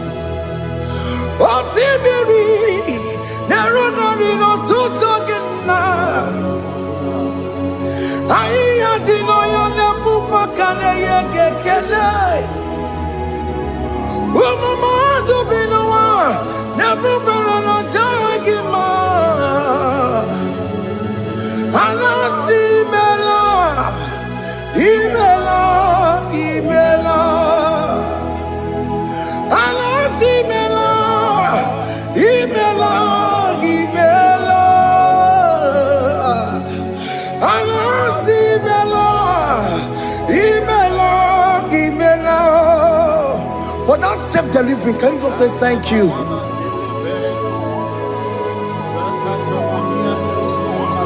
S2: For that self-delivery, can you just say thank you?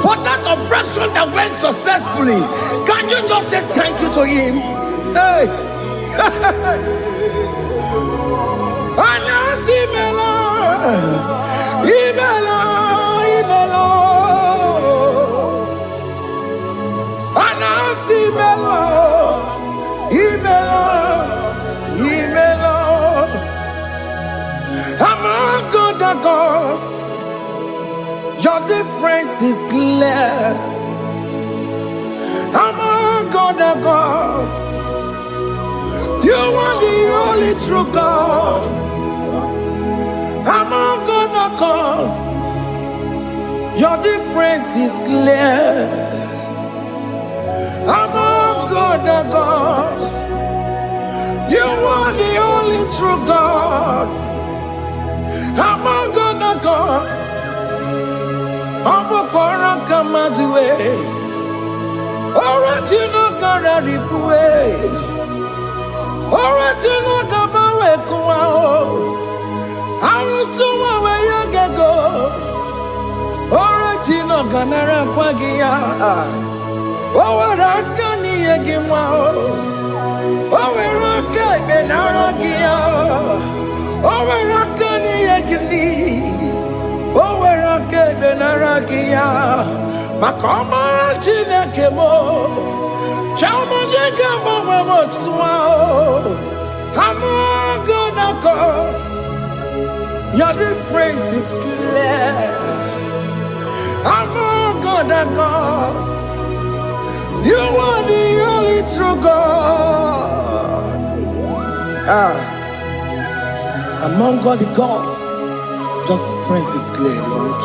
S2: For that operation that went successfully, can you just say thank you to him? Hey! Among other gods, your difference is clear. Among other gods, you are the only true God. Among other gods, your difference is clear. Among other gods, you are the only true God. Among other gods, Abokora Kamadue, Original Kararipue, Original Kabawe Kuao, Arusuma Wayagego, Original Ganara Kwagia, Owarakani Yagimao, Owaraka Benaragia. Owarakani yagini, naragia makoma chineke mo chama nega mama motswao I'm gonna cause your difference is clear. I'm gonna cause you are the only true God. Among all the gods, your difference is clear, Lord.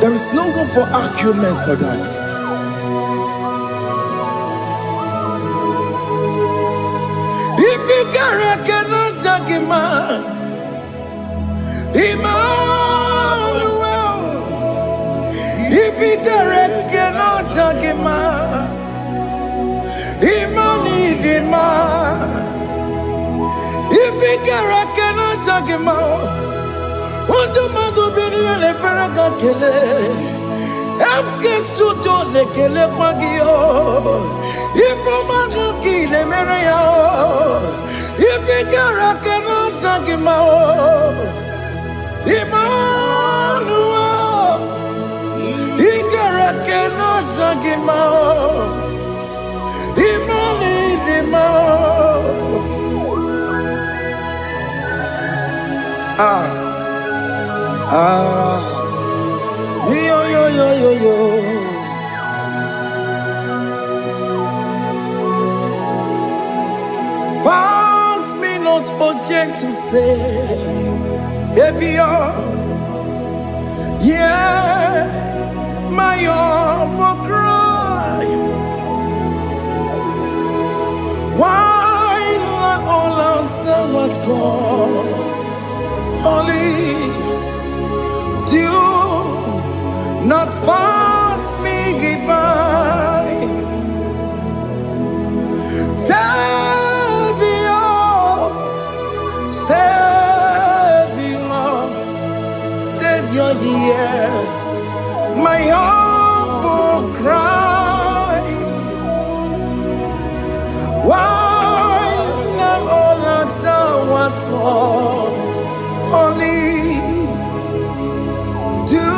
S2: There is no room for argument for that. If you cannot judge him, Emmanuel. If you cannot judge him, Emmanuel. If you cannot judge him, what do you do? Le ferraga kele, am kestu to le kele pagio. If you ki le mereya, if you cannot judge him, Emmanuel, he cannot judge him, yo. Pass me not object to say, if you're, yeah, my will cry. Why let all else than what's gone? Only do not pass me by. Savior, here, my humble cry. Why not all that thou art called? Only do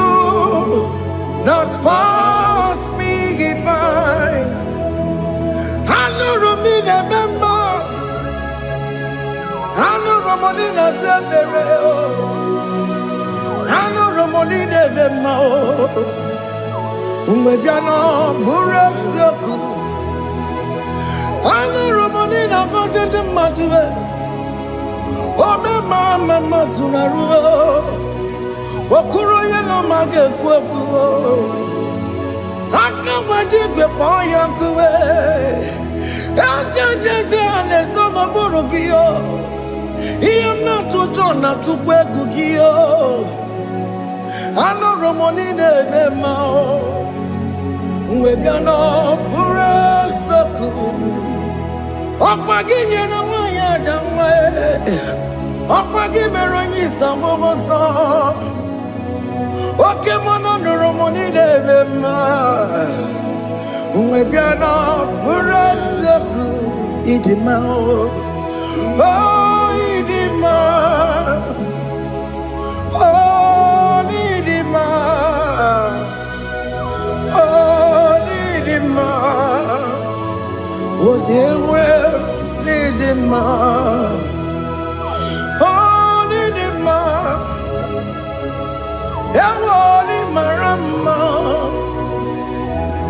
S2: not pass me by. I know Romina member. I know Romonina Zebere. I know Romonina Vemao. Umebiano Burasioku. I know Romonina Vasente Matue. Oh, Mama Sunaru. Okuro yeno mage kweku. Akamajigwe poyankuwe. Asya jese ane sono burugiyo. Iyam na tutona tukwegu giyo. Ano romonine nemao. Uwebiano burasoku. Okwaginye na mwanya jamwe. Okwagimeronyi sambobosa. Okay, mono romoni de ma. Umebiana burasoku idima. Oh idima. Oh idima. Oh idima. Oh dewe idima. Oh idima. Yawoni marama.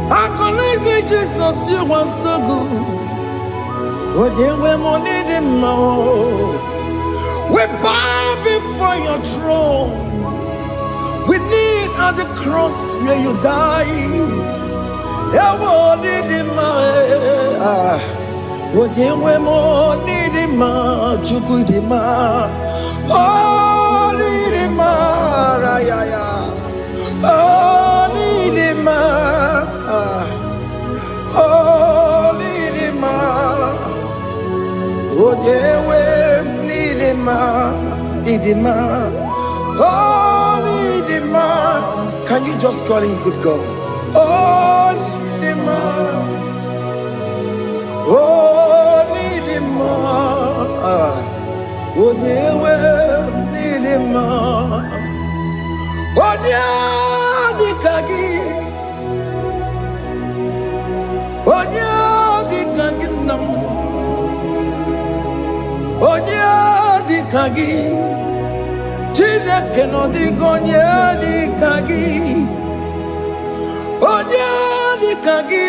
S2: I can say Jesus, you are so good. Oh, dear, we need him more. We bow before your throne. We need at the cross where you died. Yawoni him more. Oh, dear, we need him more. Chukudima. Oh, need him more. Oh, need him more. Oh, need him more. Oh, dewe need him more. Oh, need him more. Can you just call him good God? Oh, need him more. Oh, need him more. Oh, dewe need him more.
S1: Onye dịka gị, onye dịka gị nna m, onye dịka gị, Chineke n'ọdịgo onye dịka gị, onye dịka gị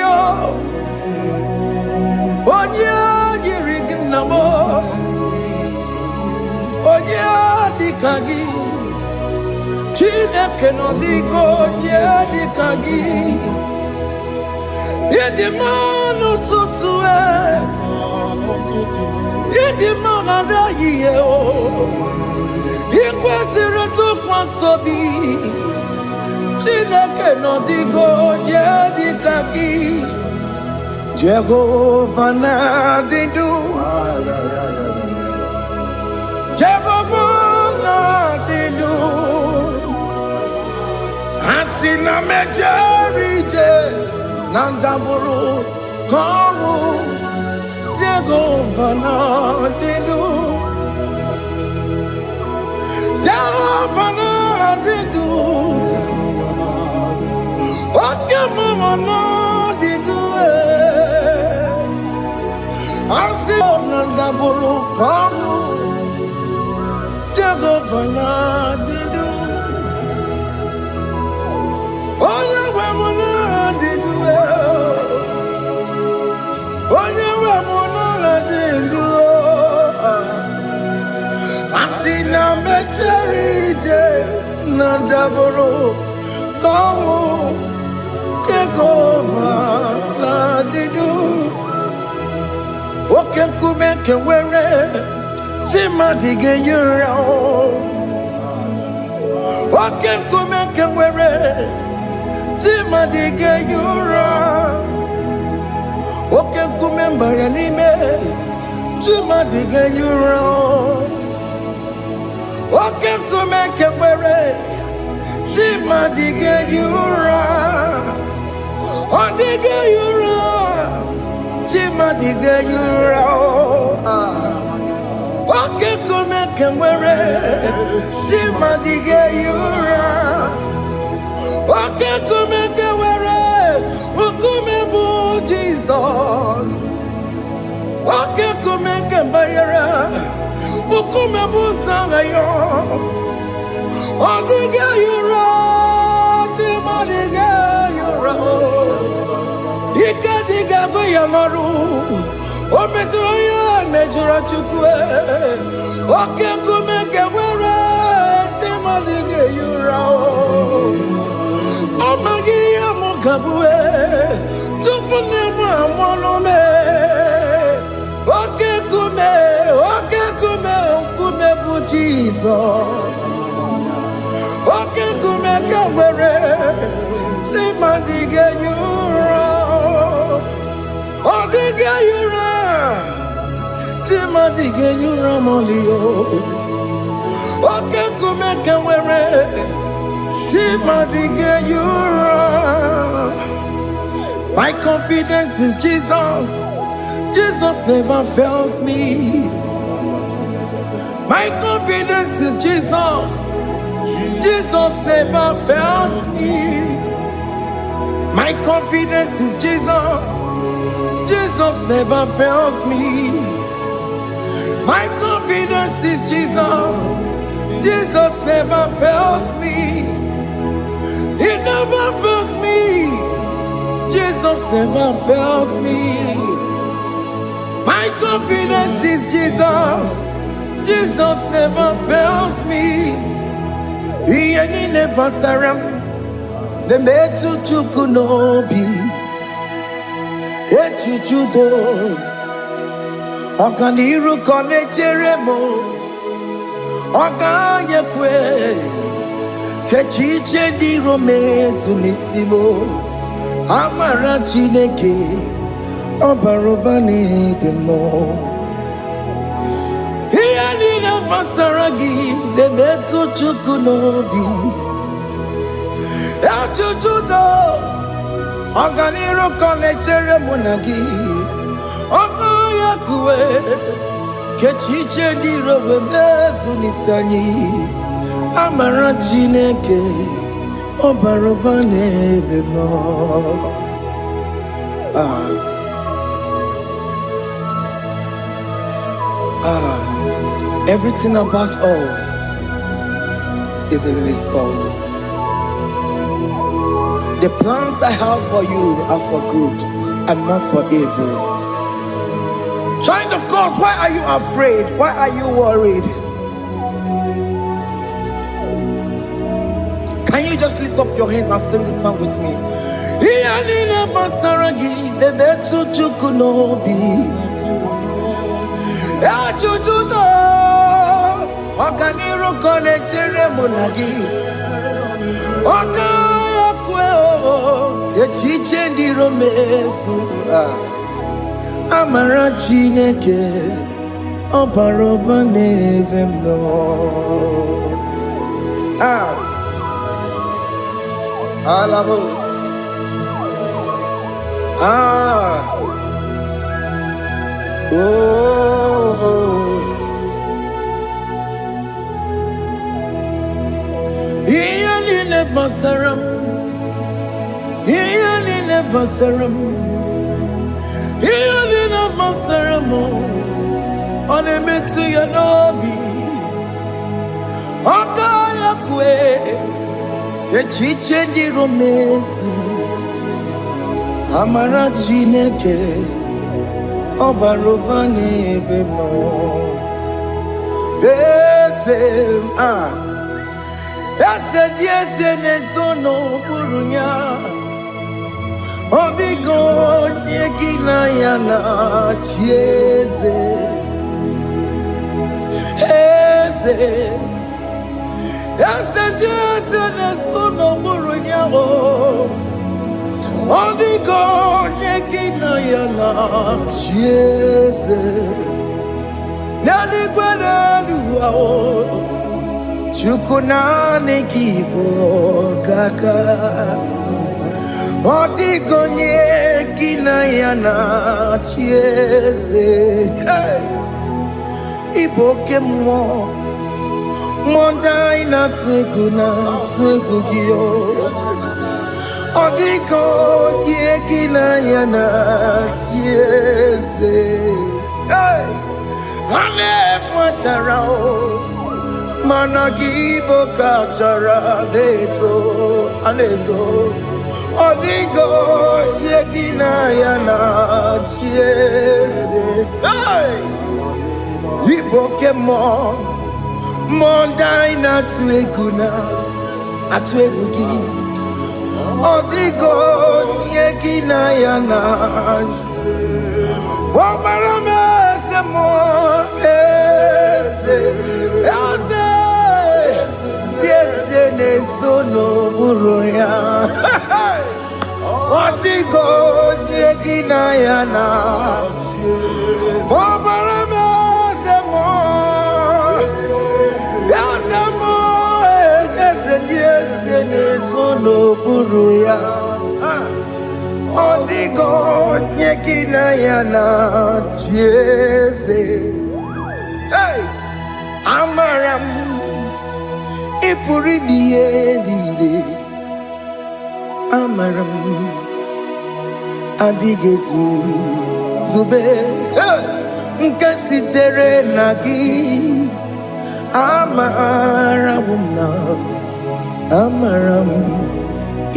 S1: onye yiri gị nna m, onye dịka gị, Chineke n'ọdịgo onye dịka gị. Ịdị mma n'ụtụtụ ịdị mma n'ehihie ị kwesịrị ntụkwasị obi. Chineke n'ọdịgo onye dịka gị. Jehova na-adịdu, Jehova na-adịdu. Asị na mejere ije na ndaburu ka ọnwụ, Jehova na-adịdu, Jehova na-adịdu. Oke mama na-adịdu, asị na ndaburu ka ọnwụ, Jehova na-adịdu. Onye nwe m na-adịdu, onye nwe m na-adịdu. Asị na mechere ije na ndaburu ka ọnwụ, Jehova na-adịdu. Oke nkume nke nwere chi mmadụ ga-eyi ụra, oke nkume nke nwere chi mmadụ ga-eyi ụra, oke nkume mbara n'ime chi mmadụ ga-eyi ụra, oke nkume nke nwere chi mmadụ ga-eyi ụra, ọ dịghị eyi ụra, chi mmadụ ga-eyi ụra. Oke nkume nke nwere chi mmadụ ga-eyi ụra, oke nkume nke nwere nkume bụ Jizọs, oke nkume nke mbanyere nkume bụ Nsọ ya. Ọ dịghị eyi ụra, chi mmadụ ga-eyi ụra. Ike dịghị agụ ya marụ, o metụrụ ya mejọrọ Chukwu. Oke nkume nke nwere chi mmadụ ga-eyi ụra. Ọ maghị ihe m ga-abụ tupu nne m amụrụ m. Oke nkume, oke nkume, nkume bụ Jizọs. Oke nkume nke nwere chi mmadụ ga-eyi ụra. Ọ dịghị eyi ụra, chi mmadụ ga-eyi ụra mọlị. Oke nkume nke nwere chi mmadụ ga-eyi ụra. My confidence is Jesus. Jesus never fails me. My confidence is Jesus. Jesus never fails me. My confidence is Jesus. Jesus never fails me. My confidence is Jesus. Jesus never fails me. He never fails me. Jesus never fails me. My confidence is Jesus. Jesus never fails me. He never saram. The metu chukunobi. Echichudo. Okaniru konecheremo. Okanyekwe. Kechiche di romezu nisimo. Amara Chineke. Obarobani bimo. Iyanina pasaragi de metu chukunobi. Echuchudo. Oganiro konechere monagi. Obayakwe. Kechiche di robe mezu nisani. Amara Chineke Obaroba n'ebe nọ. Everything about us is in His thoughts. The plans I have for you are for good and not for evil. Child of God, why are you afraid? Why are you worried? Can you just lift up your hands and sing this song with me? Amara Chineke Obaroba n'ebe nọ. Alabos. Iyanine basaram. Iyanine basaram. Iyanine basaram. Onemetu yanobi. Okaya kwe. Echiche ndi romesi. Amara Chineke Obaroba n'ebe nọ. Ese diese n'ezono buru ya. Odigo onye gị na ya na-achị eze. Ese diese n'ezono buru ya. Odigo onye gị na ya na-achị eze. N'eluigwe n'elu ahụ, Chukwu naanị gị bụ ọkaka. Odigo onye gị na ya na-achị eze. Ịbụ oke mmụọ, mmụọ ndị anyị na-atụ egwu gị o. Odigo onye gị na ya na-achị eze. Ha na-ekwetara o, mana gị bụ ka chara na-eto. Odigo onye gị na ya na-achị eze. Ịbụ oke mmụọ, mmụọ ndị anyị na-atụ egwu gị. Odigo onye gị na ya na-achị. Ọbara m eze mmụọ, eze dị eze na-eso n'okpuru ya. Odigo onye gị na ya na-achị. Ọbara m eze mmụọ, eze dị eze na-eso n'okpuru ya. Odigo onye gị na ya na-achị eze. Amara m ị pụrụ ime ihe niile. Amara m adịghị zube nke sitere na gị. Amara m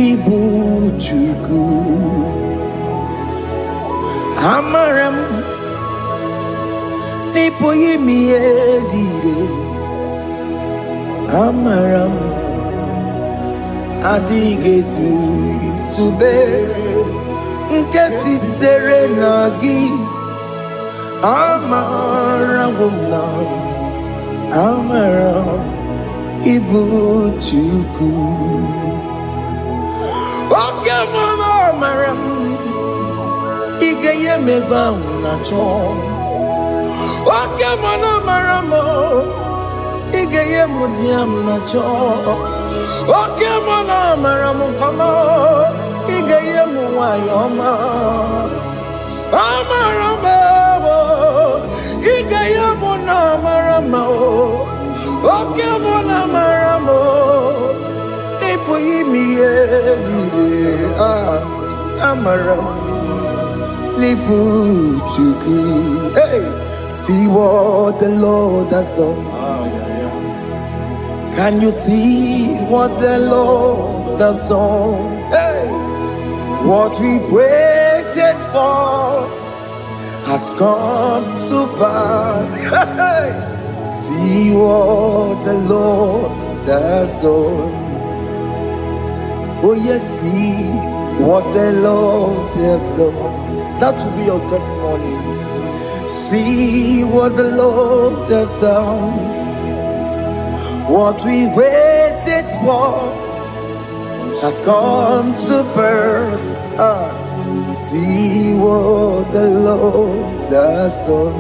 S1: ịbụ Chukwu. Amara m n'ịpụghị ime ihe niile. Amara m adịghị zube nke sitere na gị. Amara m ịbụ Chukwu. Oke mmanụ amara m, ị ga-enye m ebe ahụ na-achọ. Oke mmanụ amara m, ị ga-enye m di ya m na-achọ. Oke mmanụ amara m kama, ị ga-enye m nwanyị ọma. Amara m ị ga-enye m na amara m. Oke mmanụ amara m, amaram lipuchuku. Hey, see what the Lord has done. Can you see what the Lord has done? Hey, what we waited for has come to pass. Hey, see what the Lord has done. Oh yes, see what the Lord has done. That will be your testimony. See what the Lord has done. What we waited for has come to burst. See what the Lord has done.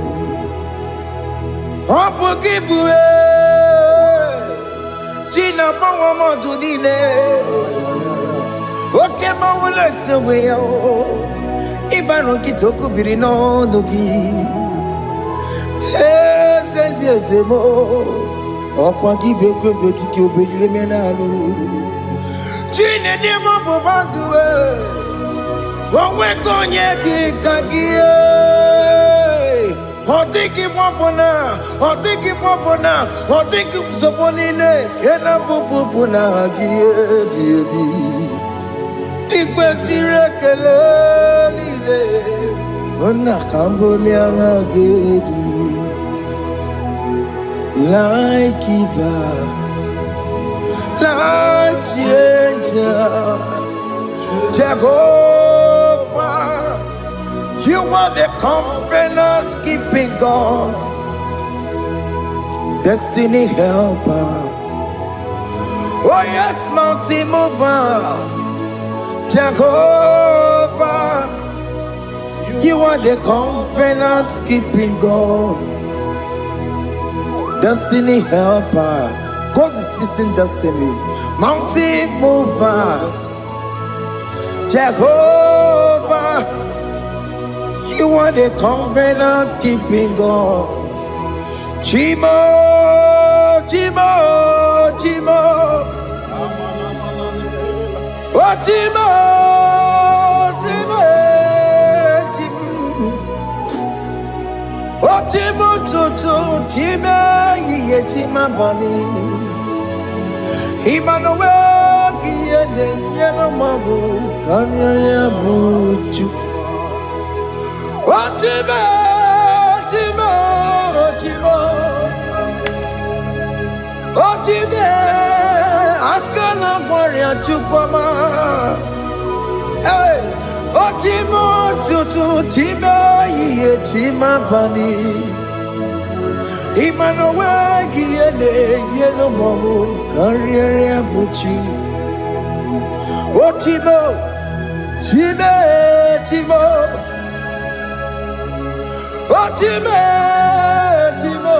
S1: Gina Bawa Dunine. Okay, Mawalex away. Ibano Kitoku Birino Nogi. Yes, and yes, more. Okwa gibe kwebe tiki obejire menalo. Chine de bobo banduwe. Owe konye ki kagie. Otiki popona, otiki popona, otiki soponine. Kena popona gie biebi. Ikwe sirekele lile. Ona kambole angagedu. Life giver, life changer, Jehovah, you are the covenant keeping God, destiny helper. Oh yes, mountain mover, Jehovah, you are the covenant keeping God. Destiny helper, God is fixing destiny. Mountain mover, Jehovah, you are the covenant keeping God. Chimo, Chimo, Chimo, oh Chimo, Chimo, Chimo, oh Chimo, Chimo, Chimo. Chima bani Emmanuel Kiede Yellow Mabu Kanya Buchu Ochima Chima Ochima Ochime Akana Warrior Chukoma Hey Ochimo Chutu Chima Ye Chima bani Emmanuel Kiede Yellow Mabu Kanya Buchu Ochimo Chime Chimo Ochime Chimo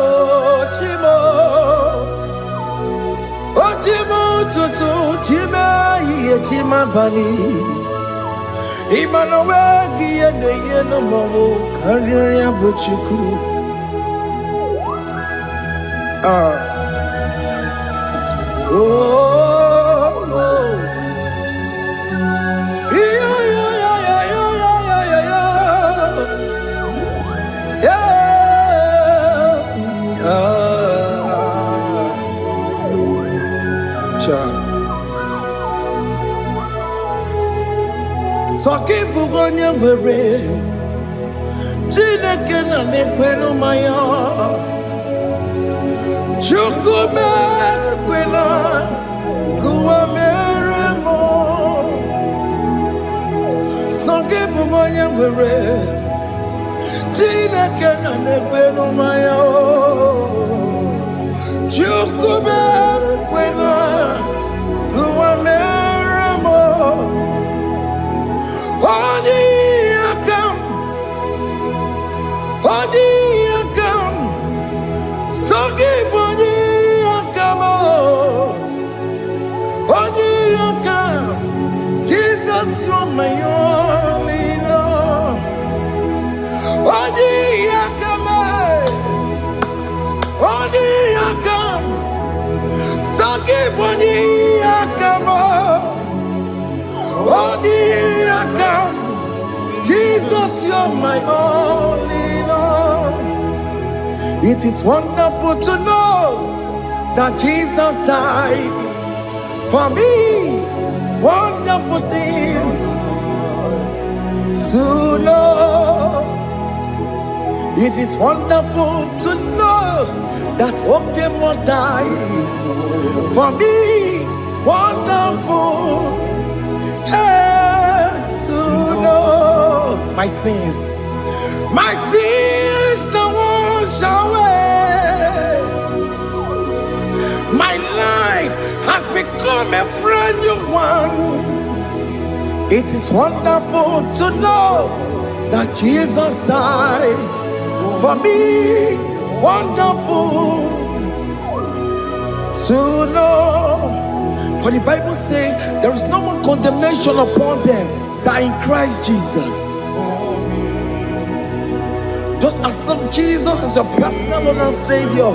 S1: Chimo Ochimo Tutu Chime Ye Chima Bani Emmanuel Kiede Yellow Mabu Kanya Buchu oh, Soki bugonye were Chineke na nekwenu maya Chukume kwena kuwa meremo Soki bugonye were Chineke na nekwenu maya Chukume kwena kuwa meremo Odi akam Soki boni akamo Odi akam Jesus you're my only Lord Odi akam Soki boni akamo Odi akam all, my all in all. It is wonderful to know that Jesus died for me. Wonderful thing to know. It is wonderful to know that Okemo died for me. Wonderful to know my sins are washed away. My life has become a brand new one. It is wonderful to know that Jesus died for me. Wonderful to know. For the Bible says there is no more condemnation upon them that are in Christ Jesus. Just accept Jesus as your personal Lord and Savior.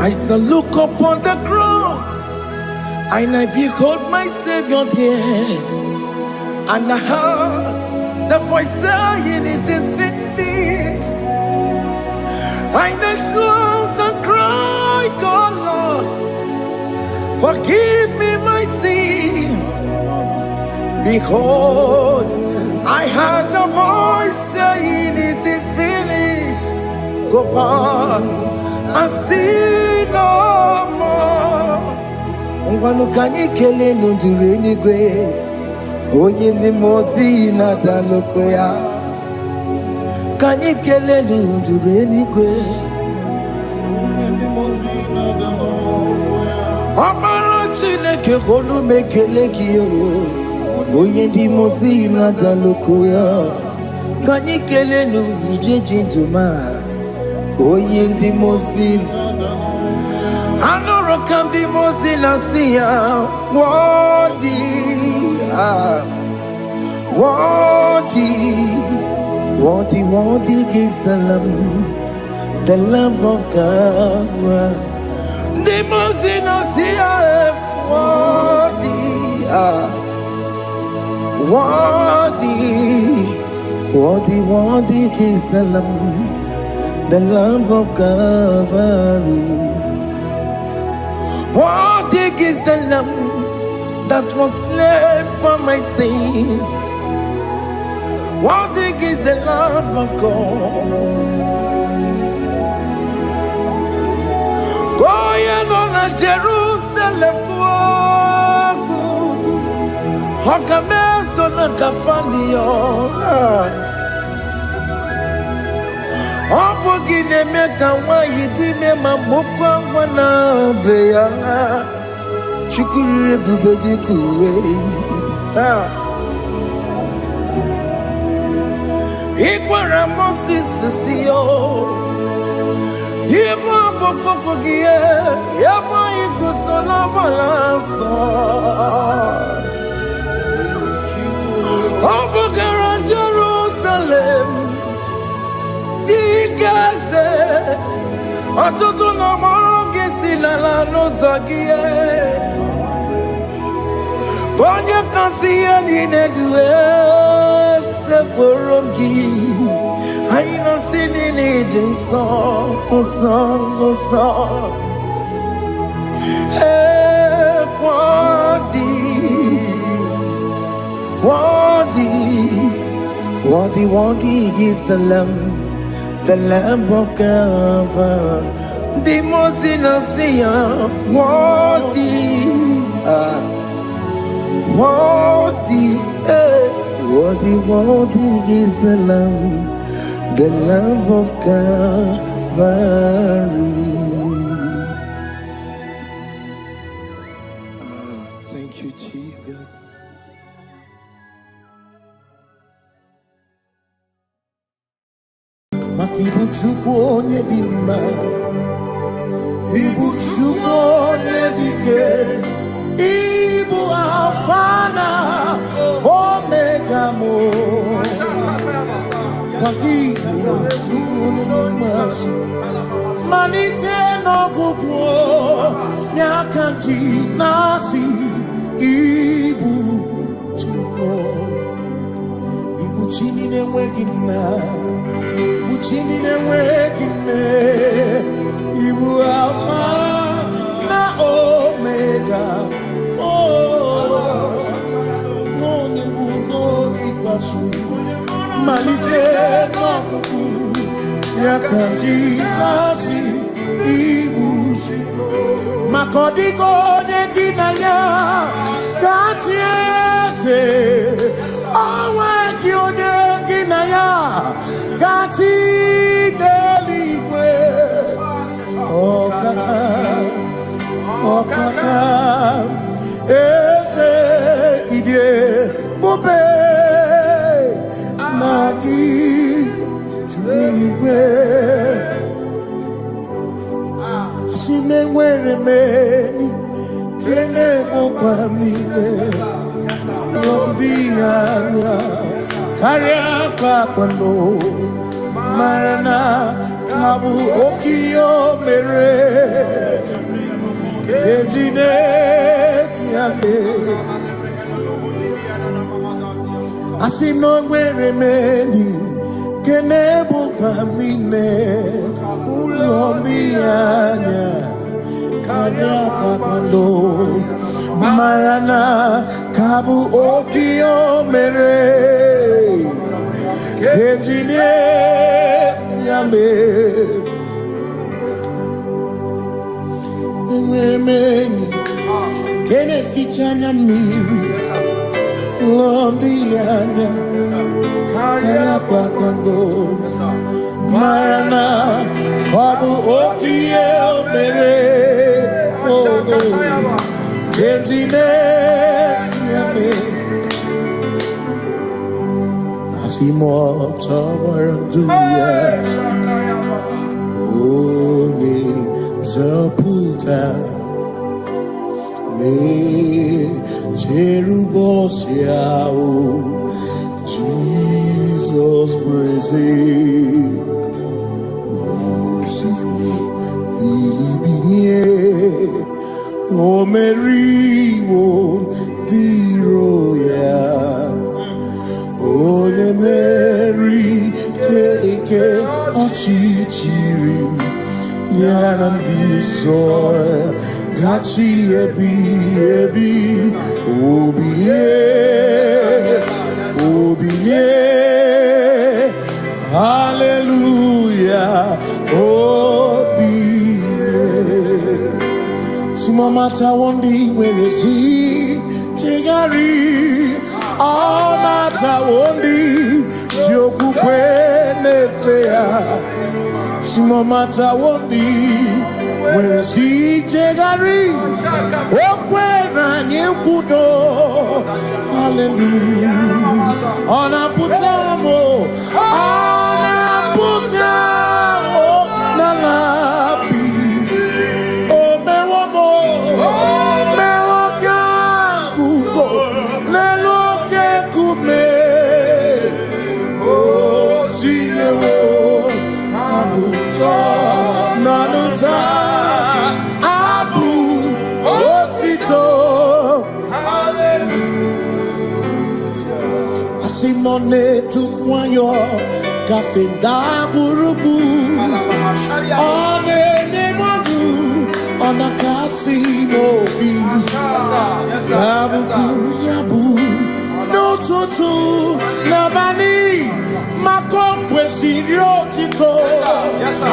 S1: I shall look upon the cross, and I behold my Savior there, and I heard the voice saying, "It is finished." I knelt and cried, "God, Lord, forgive me my sin." Behold, I heard the voice saying, "It is finished. Go back and sin no more." Ngwanu kanyi kele nundure nigwe, oye ni mozi na daloko ya. Kanyi kele nundure nigwe, Amara Chineke holu mekele kiyo, oye ni mozi na daloko ya. Kanyi kele nu ije jintuma, oye ni mozi. Anoro kam di mozi na siya, worthy, worthy is the Lamb of God. The mozi na siya, worthy is the Lamb of Calvary. Worthy is the Lamb that was slain for my sin. Worthy is the Lamb of God. Going on a Jerusalem, Hokameso na kapandio. Opogine meka wa yidime mamukwa wana beya. Shukuru bubedi kuwe. Ikwara Moses siyo. Yema bokopogie. Yema igusola balanso. Opogara Jerusalem. Digaze. Atutu na moronge silala no zagie. Bonye kansiya dinedwe se borongi. Aina sinini dinso, song. Hey, worthy is the Lamb of God. The most innocent, worthy is the Lamb of Calvary. Thank you, Jesus. Makibuchukwu onye dị mma, Ibuchukwu onye dike, Ibu Alpha na Omega mo. malite n'ọgụgụ nyakanti nasi ibu chimo ibu chini n'enweghị nna ibu chini n'enweghị nne ibu alfa na omega onye bụ n'ikpeazụ malite n'ọgụgụ nyakanti nasi ibu maka ọ dịghị onye gị na ya ga-achị eze onwe gị onye gị na ya ga-achị n'eluigwe ọkaka eze idie mube na gị juru eluigwe si na-enwere meni kene bụkwa niile n'obi anya karịa kpakpando mara na ka bụ oke ihe o mere eji na-eti ame asị na o nwere meni kene bụkwa niile ụlọ ndị anya karịa kpakpando mara na ka bụ oke o mere eji na-eti ame enwere m enyi nke na-eficha anya mmiri ụlọ ndị anya karịa kpakpando mara na ọ bụ oke ihe o mere eji na-eti ame asị m ọtọ gbara ndụ ya onye zọpụta na-echere ụbọchị ahụ Jizọs breze Ilibinye o meriwo dịro ya onye meri keke ọchịchịrị ya na ndị nsọ gachi ebi obilie hallelujah Simomata wondi werezi tegari Amata wondi joku kwenefea Simomata wondi werezi tegari Okwera nyekudo Hallelujah Ona putamo nalabi Simone tumwayo kafenda burubu One nemodu Ona kasi mobi Yabu No tutu Nabani Makompwe sirio tito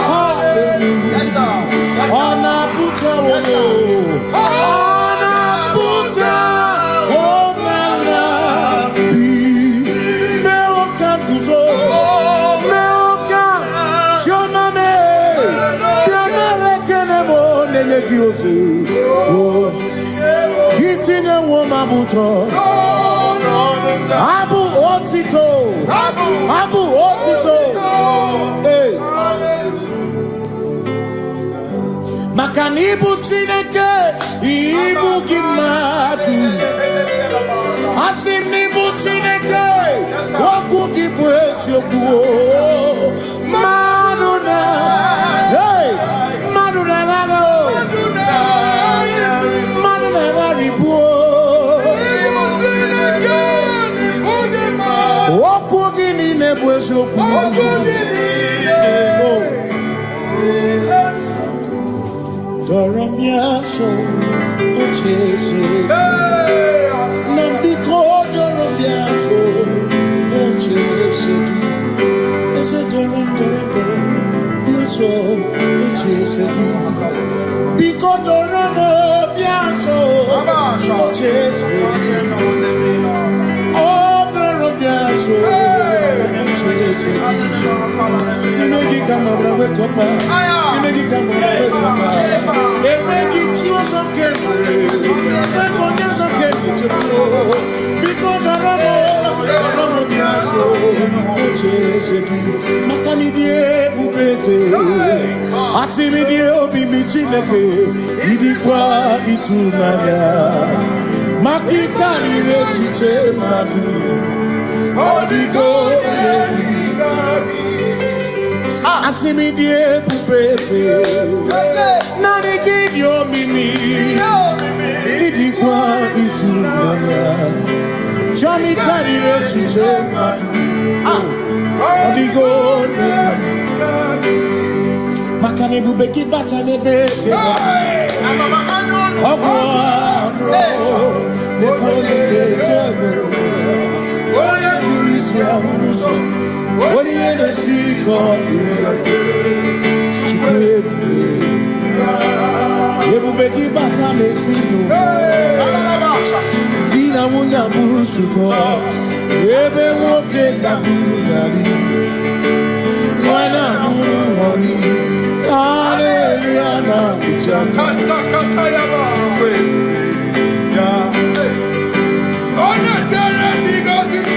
S1: Hallelujah Ona puta wono Ona puta Itinye woma buto Abu otito Maka na ibu Chineke ibu gị mmadụ Asị m na ibu Chineke okwu gị bụ eziokwu mmadụ na Doramiaso, ochese. Nambiko doramiaso, ochese. Ese doram, biaso, ochese. Biko doramiaso, ochese. Oh, doramiaso, ochese. Nimegi kama brawe kopa. Nimegi kama brawe kopa. Emegi tio so kende. Nego nyaso kende chebo. Biko doramo biaso. Ocheseki. Makani die bubeze. Asimi die obi michineke. Idikwa itumanya. Makikari rechiche madu. Odigo Asimi die pupete Nani gidio mimi Idikwa itumanya Chami karire chiche madu Odigo Makane bubeki bata nebeke Ogwano Nekone kekebe Ore kurisia uruso Ori ene siriko Chikwebu Ebubeki bata mesinu Dina muna musuto Ebe woke kabunali Mwana munu honi Hallelujah na kuchaka
S2: Kasakata yaba Ona tere because it's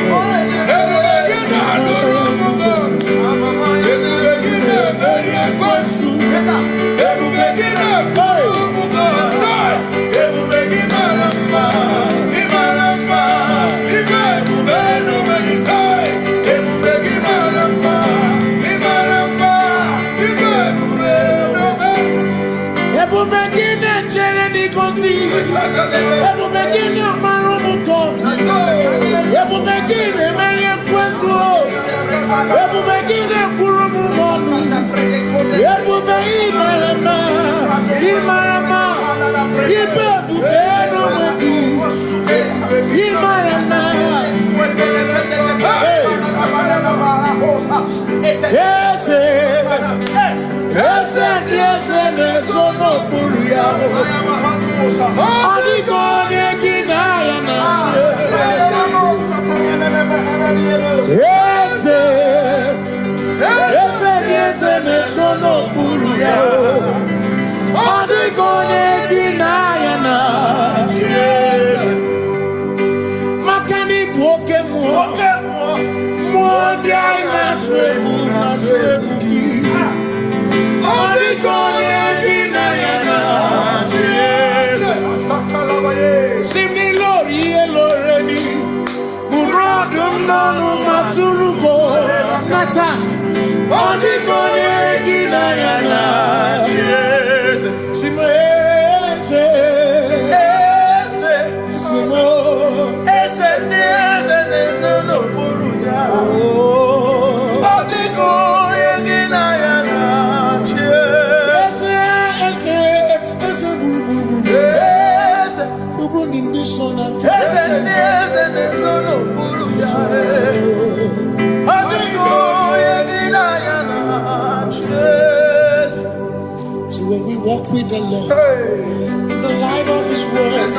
S1: when we walk with the Lord in the light of His word,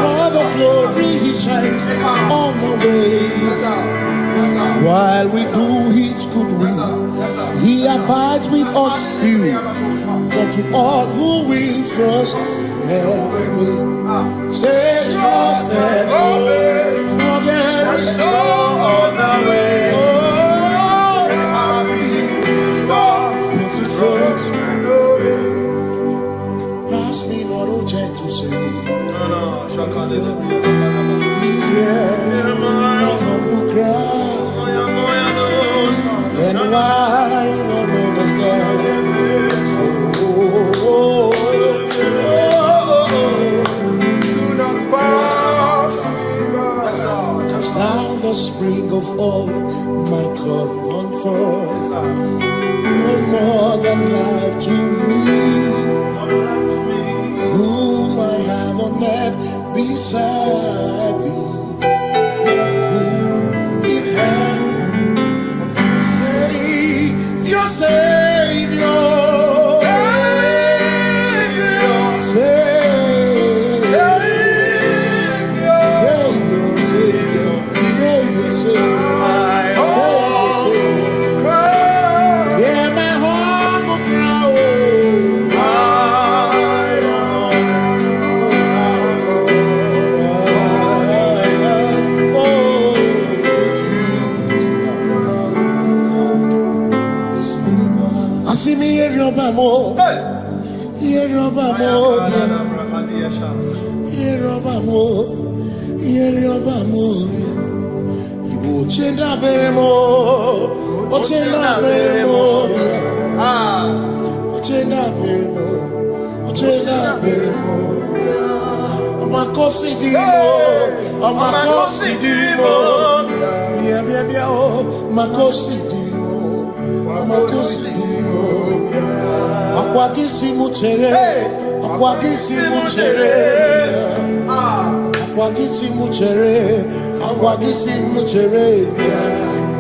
S1: for the glory He shines on the way. While we do His good will, He abides with us still. But to all who will trust and obey, say trust and obey, for there is no other way. He's here, my humble cry, and why not understand? Do not pass. Just now the spring of all my God. You're more than life to me. Whom I have on earth beside thee. In heaven, Savior, Savior.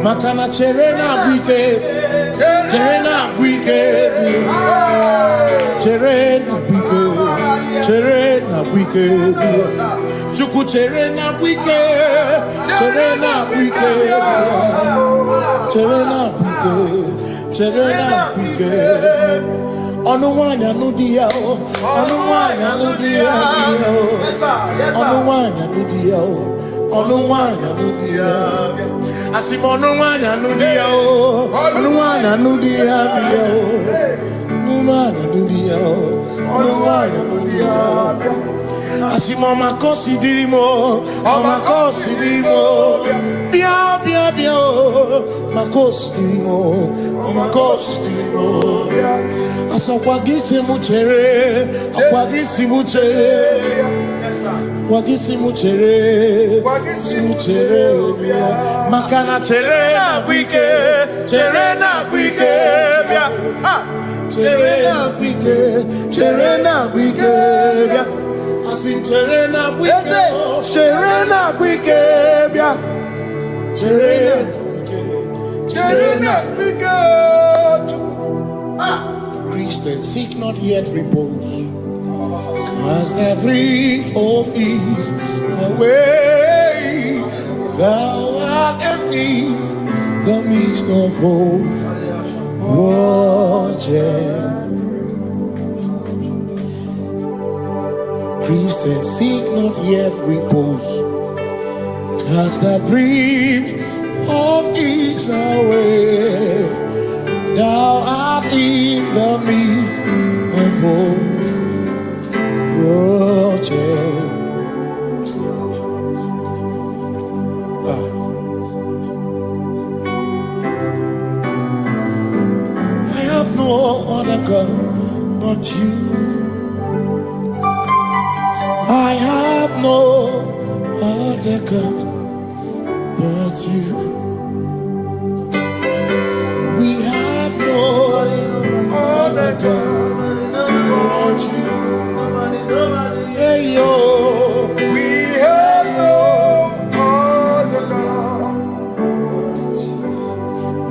S1: Makana cherena bwike, cherena bwike, cherena bwike, cherena bwike, chuku cherena bwike, cherena bwike, cherena bwike, cherena bwike. Onuwanya nudia, onuwanya nudia, onuwanya nudia, onuwanya nudia. Asimonuwanya nudia, onuwanya nudia, onuwanya nudia, onuwanya nudia. Asimoma kosi dirimo, makosi dirimo, bia bia bia, makosi dirimo, makosi dirimo. Asakwagisi muchere, akwagisi muchere, akwagisi muchere, muchere bia. Makana chere na bwike, chere na bwike bia. Chere na bwike, chere na bwike bia. Asim chere na bwike, chere na bwike bia. Chere na bwike, chere na bwike. Christians seek not yet repose, cause the brief of ease away. Thou art amidst the midst of hope, watching. Christians seek not yet repose, cast the brief of ease away. Thou art in the midst of hope, watching. I have no other God but you. I have no other God but you. We have no other God but you. Hey yo, we have no other God.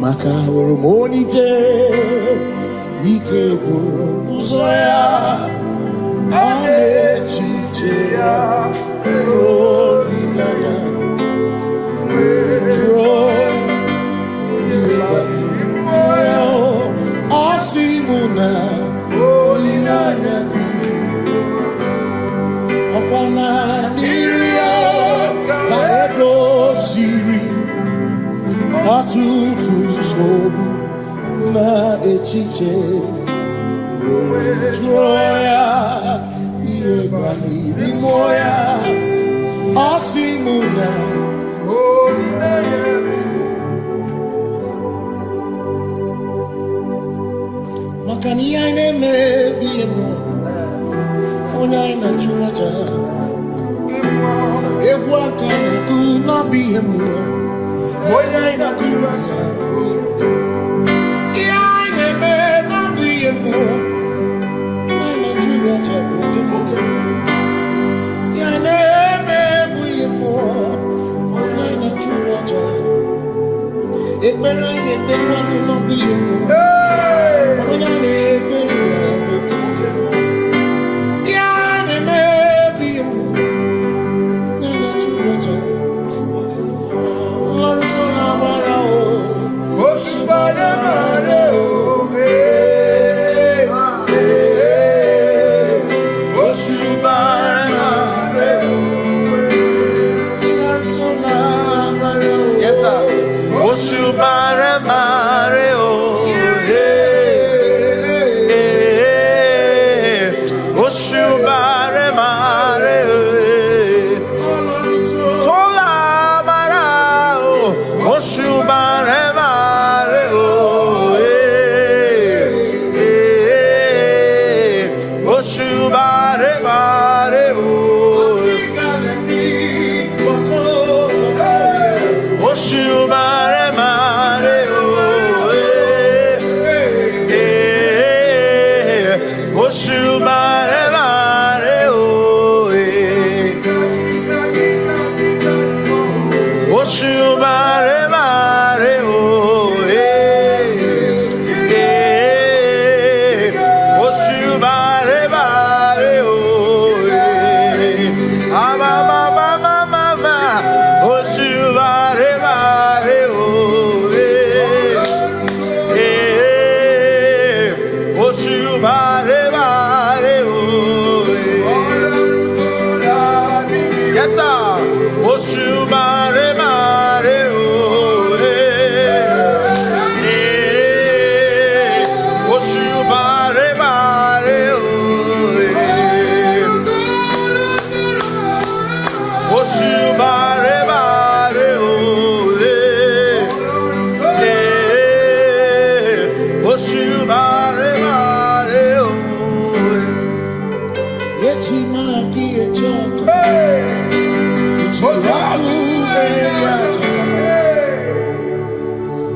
S1: Makahuru monite, ikeburu muzoya. Alechichea, holy nana, joy, Osimuna, holy nana, Opana Niria, Kaedo Siri, Atutu Sobu, Na Echiche, Joya. Moya, Osimuna, holy name. Makani ane me biemo, onaina churaja. Ewa kana kuna biemo, onaina churaja.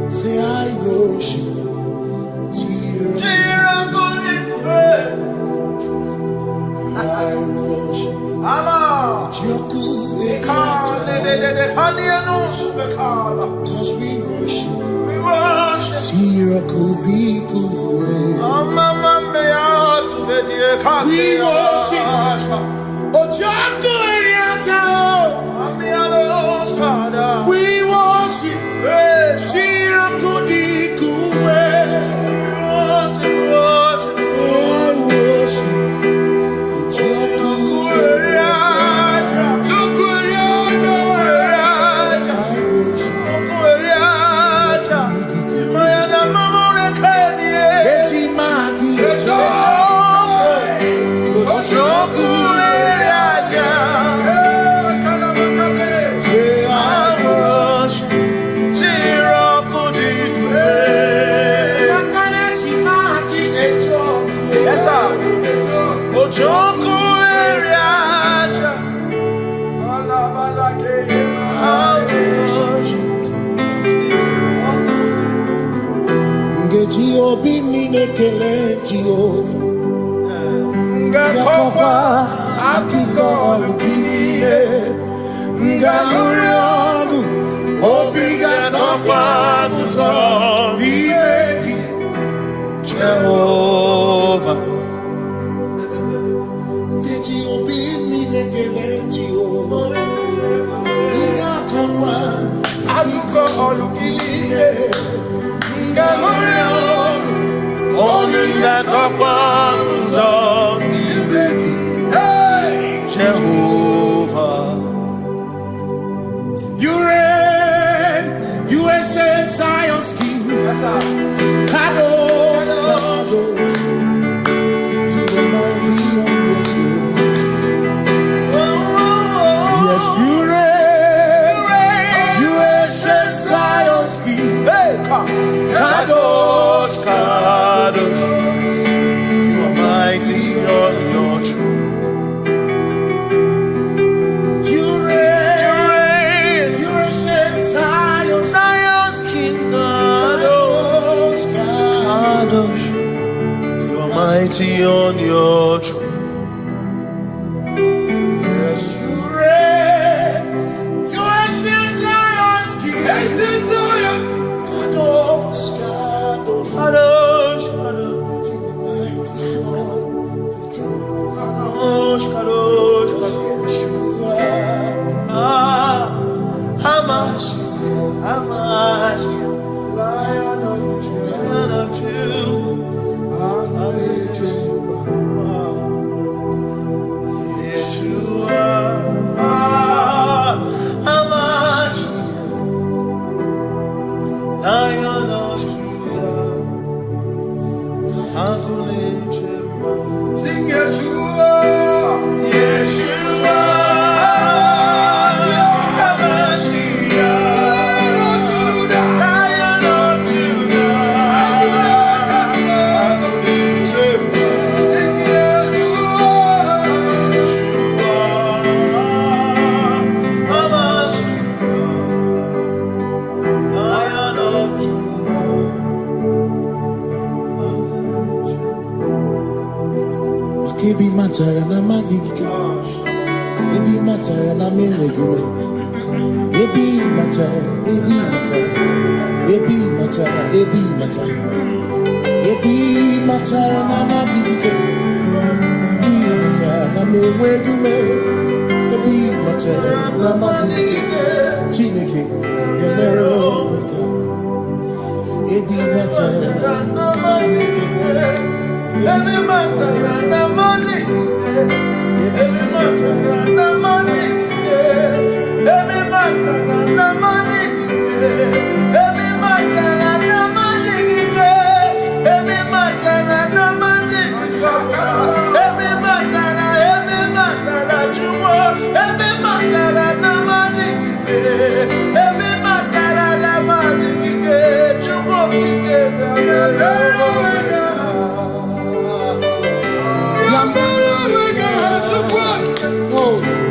S1: Say I worship. I worship. Cause we worship. We worship. Ojaku Eriata. We worship. Shiraku Dikuwe. I worship. Obi minekele Jehovah Ngakokwa akiko alukile Ngamuriagu Obi gatokwa buto Bimeki Jehovah Ngeji obi minekele Jehovah Ngakokwa akiko alukile Ngamuriagu Only that's a promise of Jehovah. You reign, you ancient Zion's king. Kadosh, Kadosh, to the mighty of your throne. Yes, you reign, you ancient Zion's king. Kadosh, Kadosh, you are mighty on your throne. You reign, you ancient Zion's king. Kadosh, Kadosh, you are mighty on your throne. Yes, you reign, you ancient Zion's king. Ancient Zion. Kadosh, Kadosh, Kadosh, Kadosh, you are mighty on your throne. Kadosh, Kadosh, Kadosh, Hamashiach, Lion of Yeshua, Hamashiach, Lion of Sing Yeshua, Yeshua, Hamashiach, Lion of Judah, sing Yeshua, Hamashiach, Lion of Ebi matara na magigike, ebi matara na menwegume, ebi matara, ebi matara, ebi matara, ebi matara, ebi matara na magigike, ebi matara na menwegume, ebi matara na magigike, Chineke yemero weka, ebi matara na magigike. Every matter na money, every matter na money, every matter na money, every matter na money, every matter na money, every matter na jumo, every matter na money, every matter na money, jumo Oh.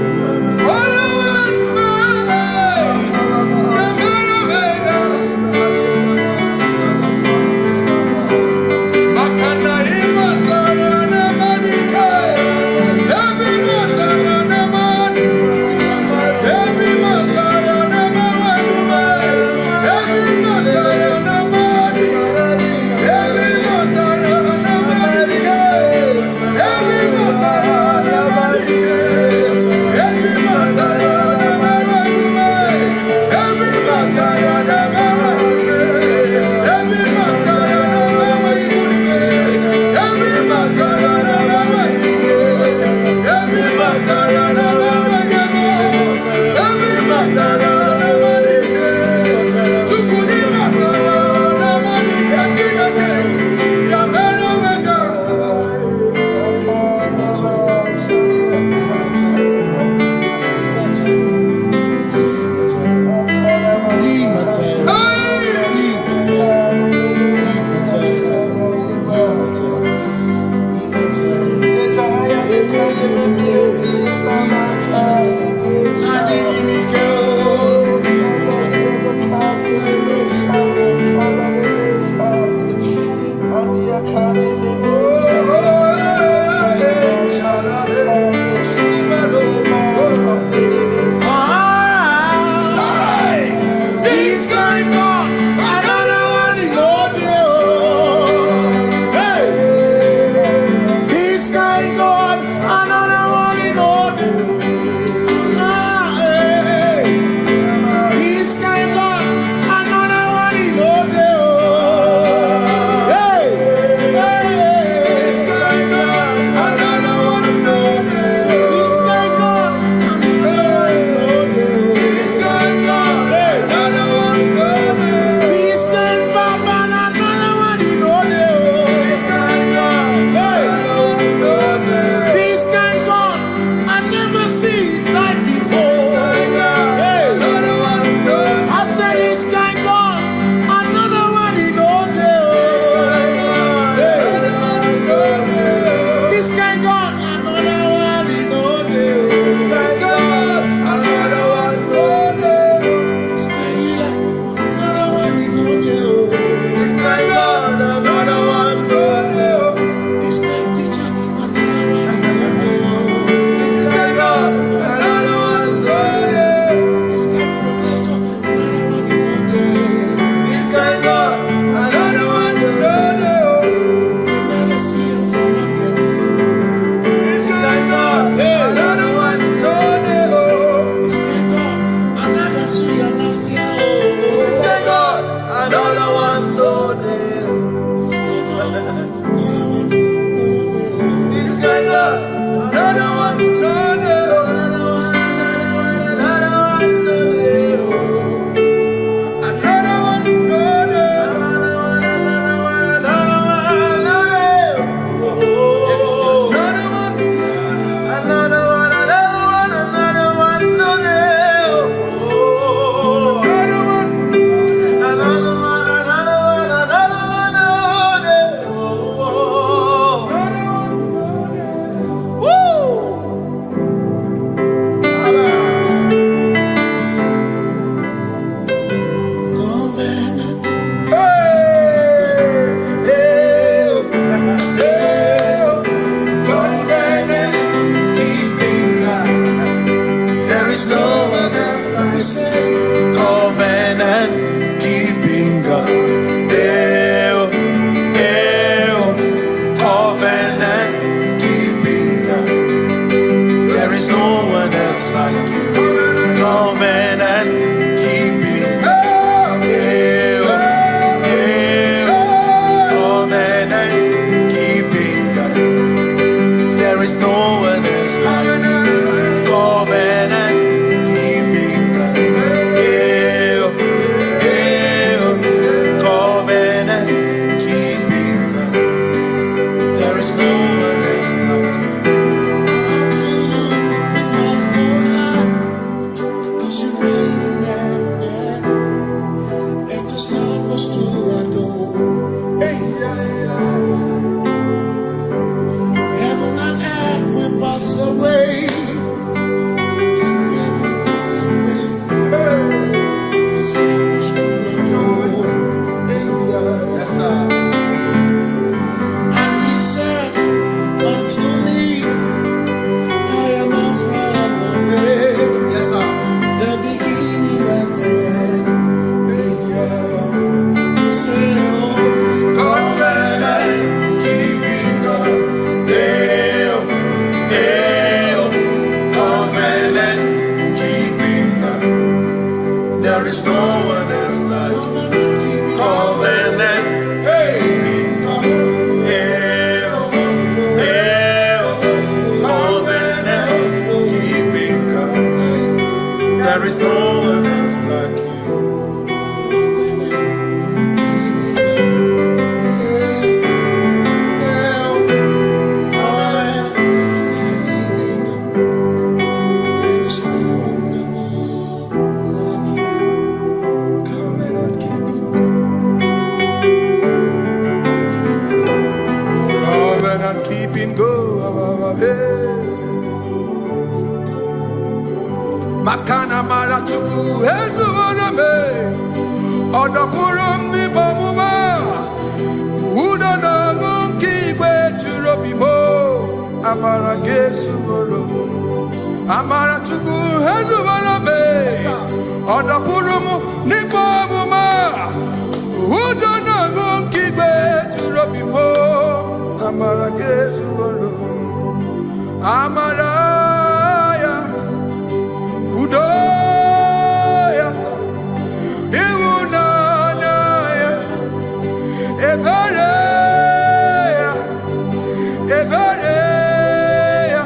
S1: is no one else like you. Say, covenant keeping God. Covenant keeping God. There is no one else like you. Covenant keeping God. Covenant keeping God. There is no one else like you. Covenant keeping God. Covenant keeping God. There is no one else like you. Come to you with my whole heart, 'cause you reign in heaven, and just help us to adore. Hey, yeah, yeah. Heaven and earth will pass away. Forever pass away. Just help us to adore. Hey, yeah. Yes, sir. And he said unto me, I am Alpha and Omega. Yes, sir. The beginning and the end. Say, oh, covenant keeping God. Covenant keeping God. There is no one else like you. Covenant keeping God. Covenant keeping God. There is no one else like you. Covenant keeping God. Makana mara chuku hezu waname. Odapurum ni bamuma. Uda na ngonki kwe churobimo. Amara gesu worum. Amara chuku hezu waname. Odapurum ni bamuma. Uda na ngonki kwe churobimo. Amara gesu worum. Amaraya. Udoya. Iwunanaya. Ebereya. Ebereya.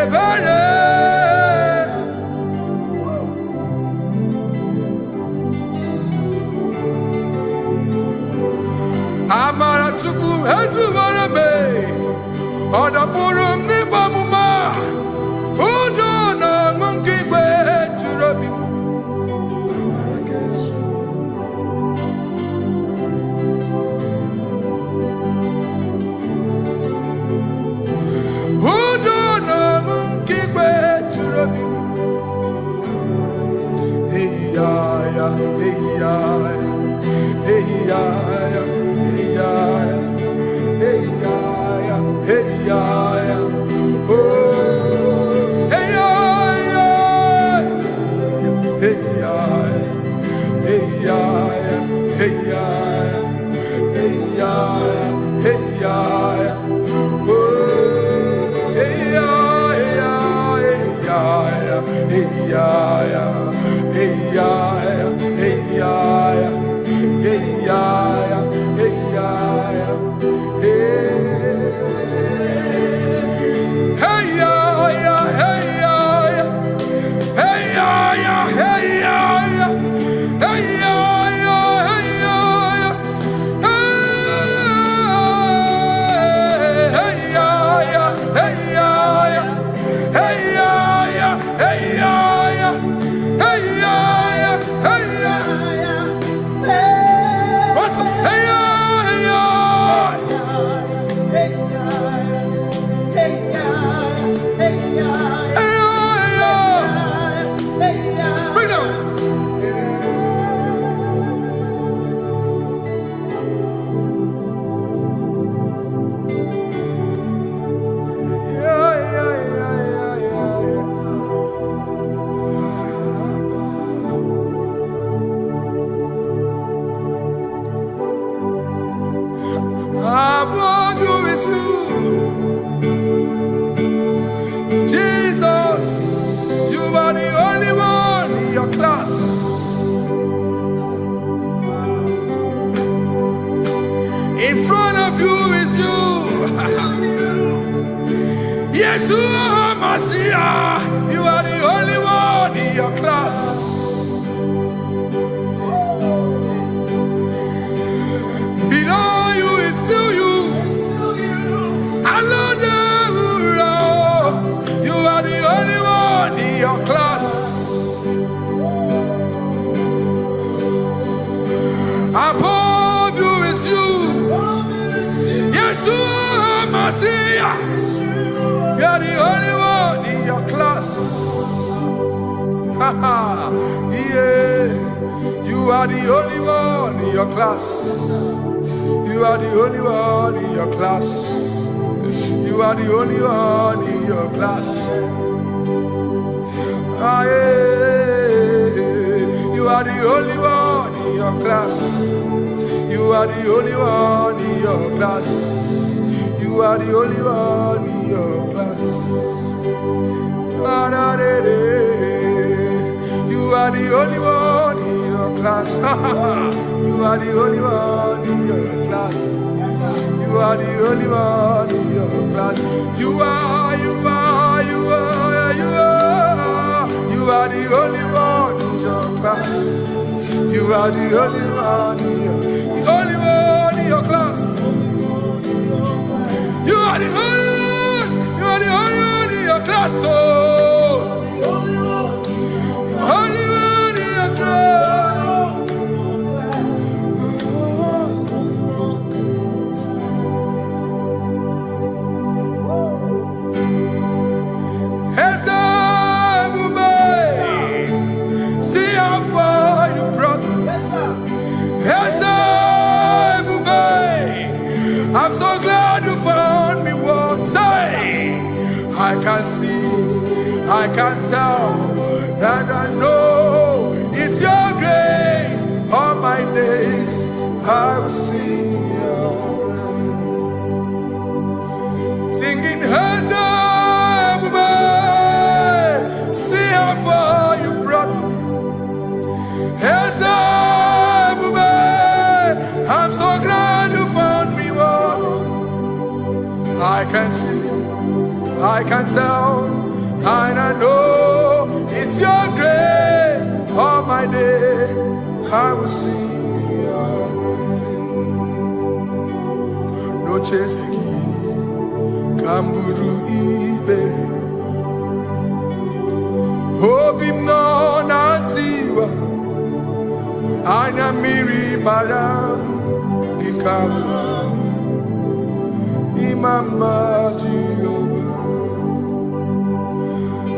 S1: Ebereya. Amara chuku hezu warame. Odapurum ni bamuma. Udo na ngonki kwe churobi. Amara gesu. Udo na ngonki kwe churobi. Hey ya ya, hey ya ya, hey ya ya, hey ya ya, hey ya ya, hey ya ya. Oh, hey ya ya, hey ya ya, hey ya ya, hey ya ya, hey ya ya, hey ya ya. Oh, hey ya ya, hey ya ya, hey ya ya, hey ya ya, hey ya ya, hey ya ya, hey ya ya, hey. Hey ya ya, hey ya ya, hey ya ya, hey ya ya, hey ya ya, hey ya ya, hey ya ya, hey ya ya, hey ya ya, hey ya ya, hey ya ya, hey ya ya.
S2: are the only one in your class. In front of you is you. Yeshua Mashiach, you are the only one in your class. Below you is still you. You are the only one in your class. Above you is you. Yeshua Mashiach. You are the only one in your class. Yeah. You are the only one in your class. You are the only one in your class. You are the only one in your class. Ah, yeah. You are the only one in your class. You are the only one in your class. You are the only one in your class. Ah, da, da, da. You are the only one in your class. You are the only one in your class. You are the only one in your class. You are the only one in your class. You are the only one in your class. You are the only one in your class. Oh, only one in your class. See how far you brought me. I'm so glad you found me once. I can see, I can tell, and I know it's your grace. All my days I will sing your grace. Singing hands up, see how far you brought me. Hands up, I'm so glad you found me one. I can see, I can tell, and I know it's your grace. All my day I will sing your grace. No chasing, Kamburu Iberi. Hope him no nantiwa. Anya miri baram gikama imama Jehovah.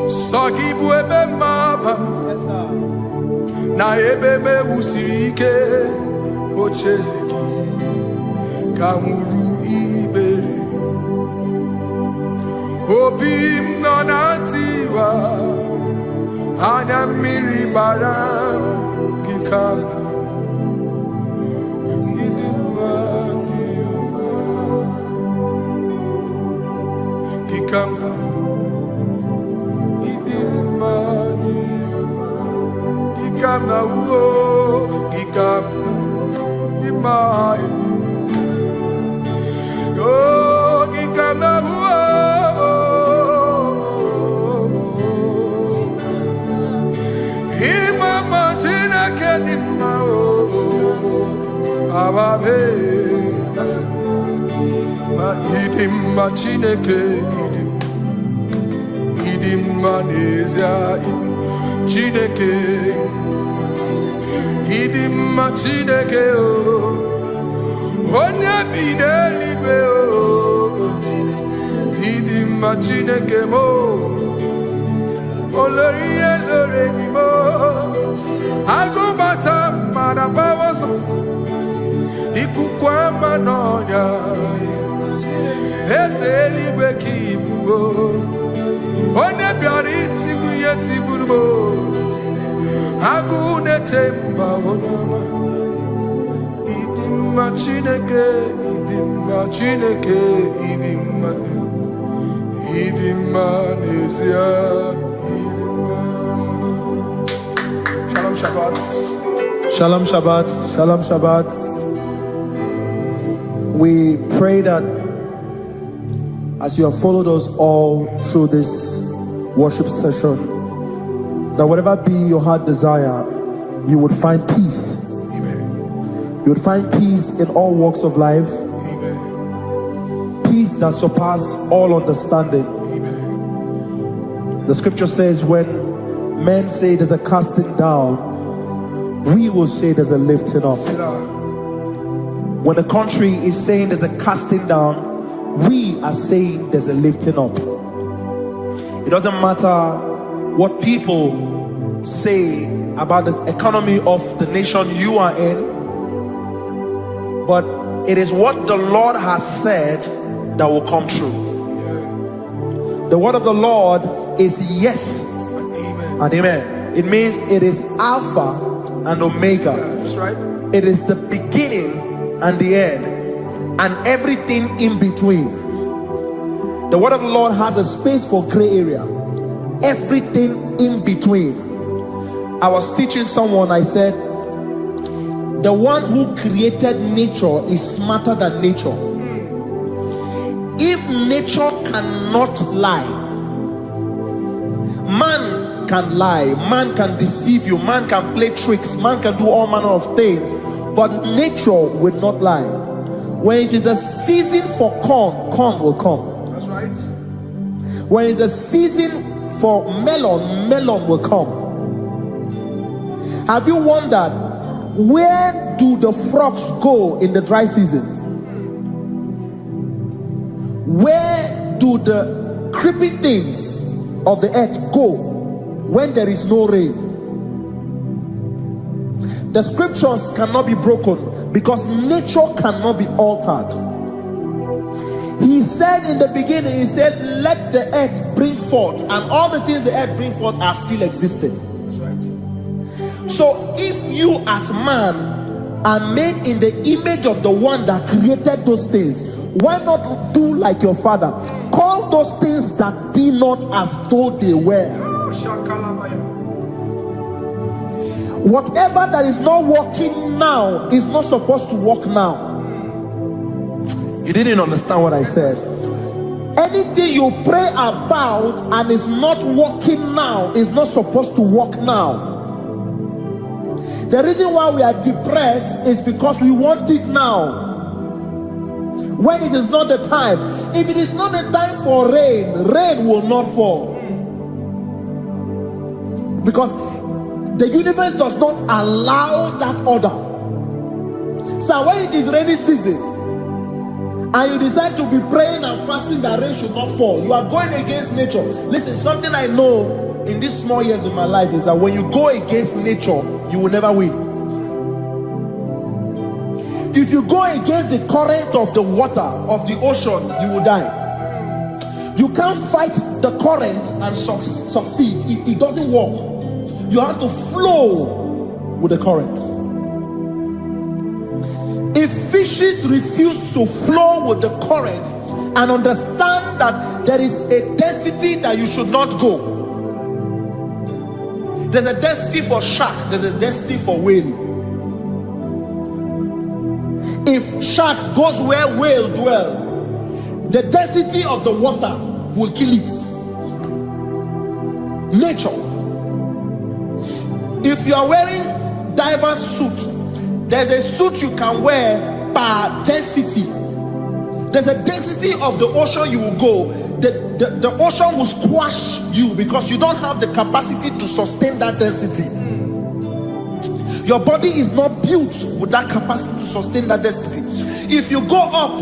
S2: Sogi buebe maba na ebebe usirike ochezegi kamuru ibere. Obim no nantiwa anya miri baram gikama. Chineke idim manezia Chineke idim Chineke o onye bidelibe o idim Chineke mo oloriye lore ni mo agubata marabawoso ikukwa manonya Ezeligwe kibuo One biari tigu yeti burbo Agune temba onama Idimma Chineke Idimma Nezia Idimma
S1: Shabbat. Shalom Shabbat. Shalom Shabbat. We pray that as you have followed us all through this worship session, that whatever be your heart desire, you would find peace. Amen. You would find peace in all walks of life. Amen. Peace that surpasses all understanding. Amen. The scripture says when men say there's a casting down, we will say there's a lifting up. When the country is saying there's a casting down, we are saying there's a lifting up. It doesn't matter what people say about the economy of the nation you are in, but it is what the Lord has said that will come true. The word of the Lord is yes and amen. It means it is Alpha and Omega. That's right. It is the beginning and the end, and everything in between. The word of the Lord has a space for gray area. Everything in between. I was teaching someone, I said, the one who created nature is smarter than nature. If nature cannot lie, man can lie, man can deceive you, man can play tricks, man can do all manner of things, but nature will not lie. When it is a season for corn, corn will come. That's right. When it's a season for melon, melon will come. Have you wondered, where do the frogs go in the dry season? Where do the creepy things of the earth go when there is no rain? The scriptures cannot be broken because nature cannot be altered. He said in the beginning, he said, let the earth bring forth, and all the things the earth bring forth are still existing. That's right. So if you as man are made in the image of the one that created those things, why not do like your father? Call those things that be not as though they were. Whatever that is not working now is not supposed to work now. You didn't understand what I said. Anything you pray about and is not working now is not supposed to work now. The reason why we are depressed is because we want it now, when it is not the time. If it is not the time for rain, rain will not fall, because the universe does not allow that order. So when it is rainy season and you decide to be praying and fasting that rain should not fall, you are going against nature. Listen, something I know in these small years of my life is that when you go against nature, you will never win. If you go against the current of the water of the ocean, you will die. You can't fight the current and succeed. It doesn't work. You have to flow with the current. If fishes refuse to flow with the current and understand that there is a density that you should not go, there's a density for shark, there's a density for whale. If shark goes where whale dwell, the density of the water will kill it. Nature. If you are wearing diver's suit, there's a suit you can wear per density. There's a density of the ocean you will go. The ocean will squash you because you don't have the capacity to sustain that density. Your body is not built with that capacity to sustain that density. If you go up,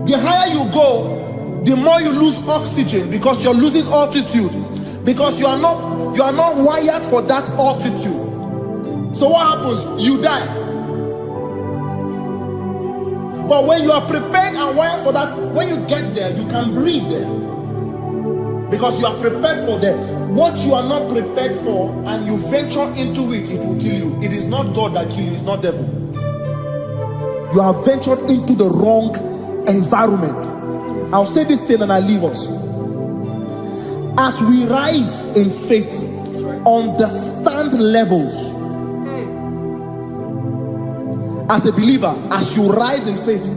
S1: the higher you go, the more you lose oxygen because you're losing altitude, because you are not wired for that altitude. So what happens? You die. But when you are prepared and wired for that, when you get there, you can breathe there, because you are prepared for that. What you are not prepared for and you venture into it, it will kill you. It is not God that kills you, it's not devil. You have ventured into the wrong environment. I'll say this thing and I leave us. As we rise in faith, understand levels. As a believer, as you rise in faith,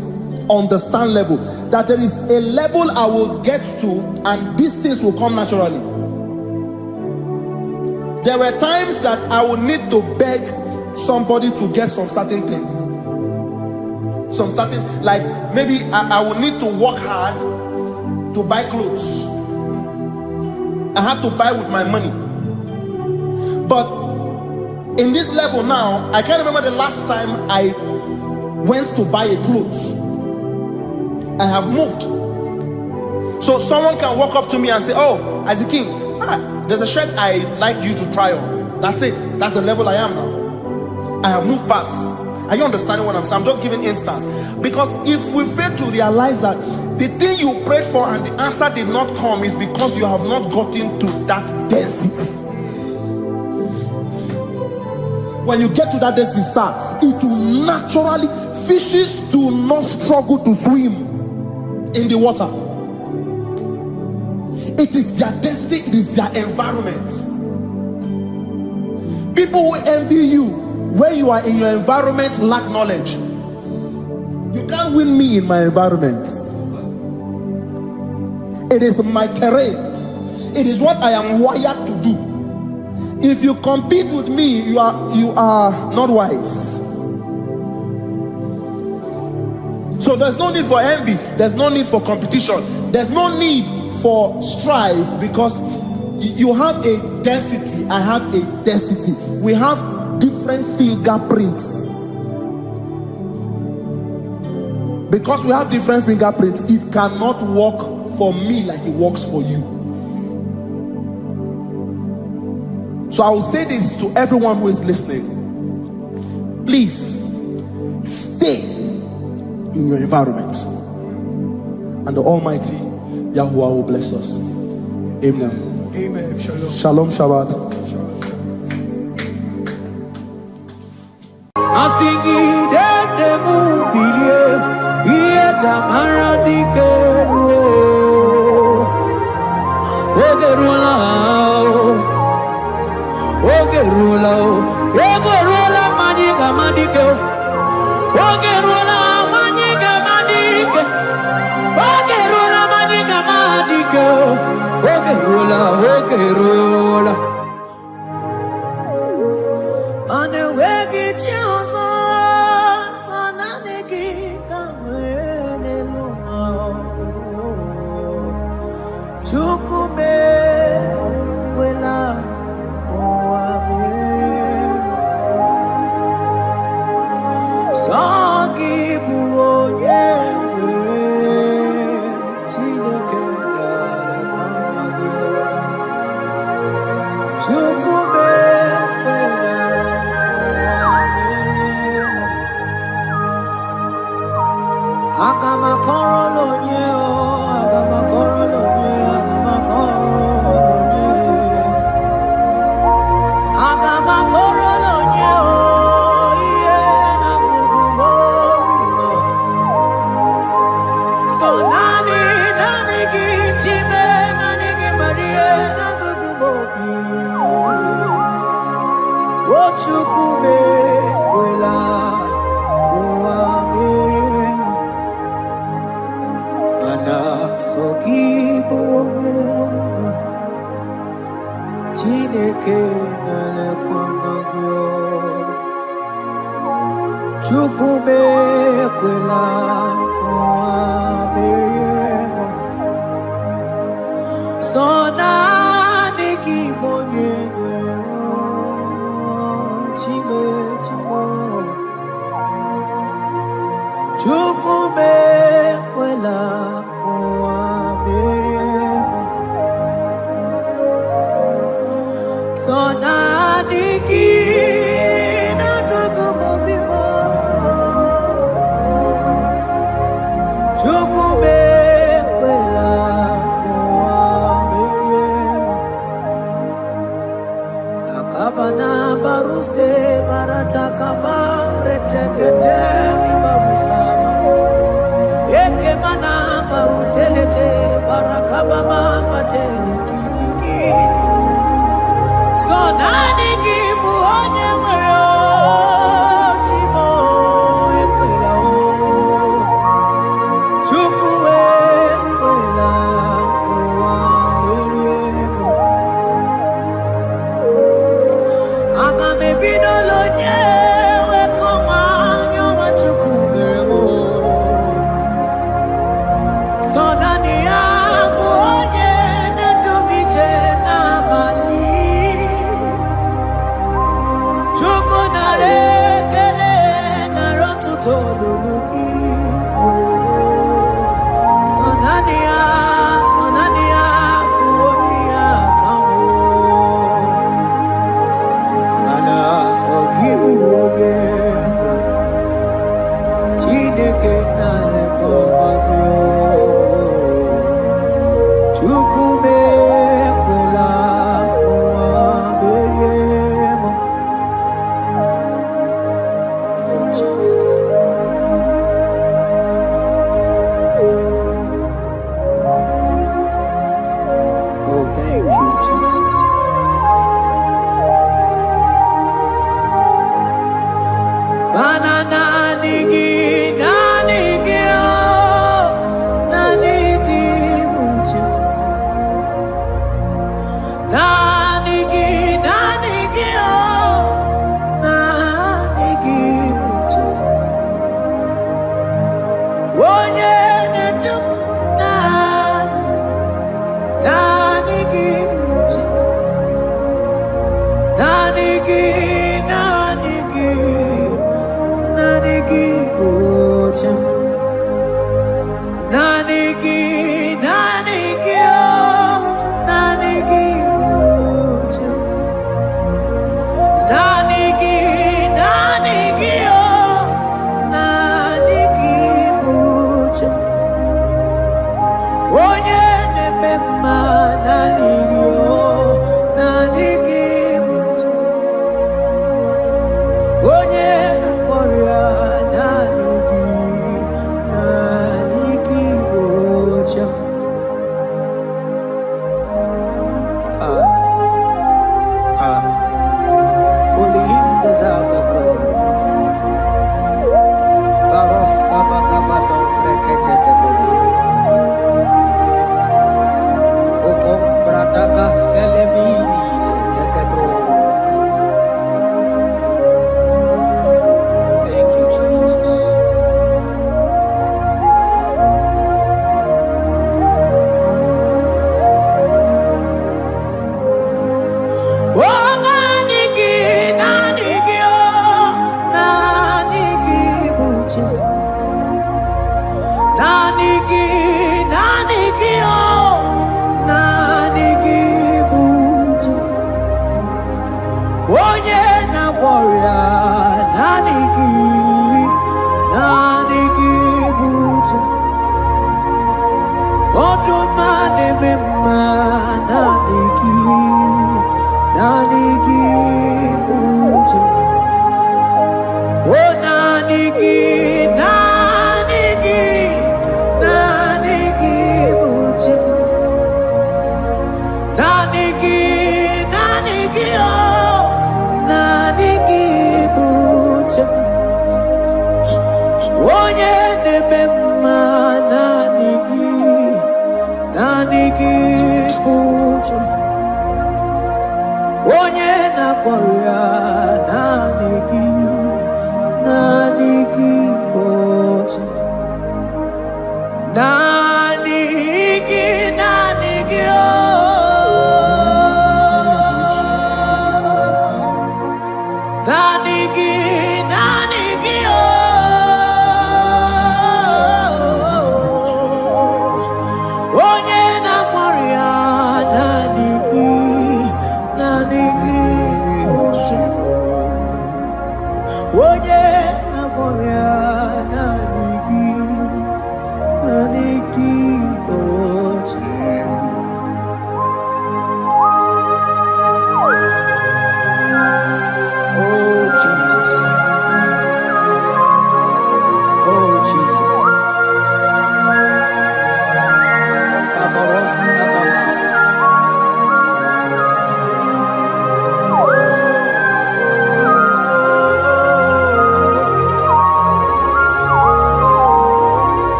S1: understand level. That there is a level I will get to, and these things will come naturally. There were times that I would need to beg somebody to get some certain things. Some certain, like maybe I would need to work hard to buy clothes. I have to buy with my money. But in this level now, I can't remember the last time I went to buy a clothes. I have moved. So someone can walk up to me and say, oh, as a king, there's a shirt I like you to try on. That's it. That's the level I am now. I have moved past. Are you understanding what I'm saying? I'm just giving instance. Because if we fail to realize that the thing you prayed for and the answer did not come is because you have not gotten to that density. When you get to that density, sir, it will naturally, fishes do not struggle to swim in the water. It is their density, it is their environment. People who envy you when you are in your environment lack knowledge. You can't win me in my environment. It is my terrain. It is what I am wired to do. If you compete with me, you are not wise. So there's no need for envy. There's no need for competition. There's no need for strife, because you have a density. I have a density. We have different fingerprints. Because we have different fingerprints, it cannot work for me like it works for you. So I will say this to everyone who is listening. Please stay in your environment, and the Almighty Yahuwah will bless us. Amen.
S2: Amen. Shalom.
S1: Shalom Shabbat.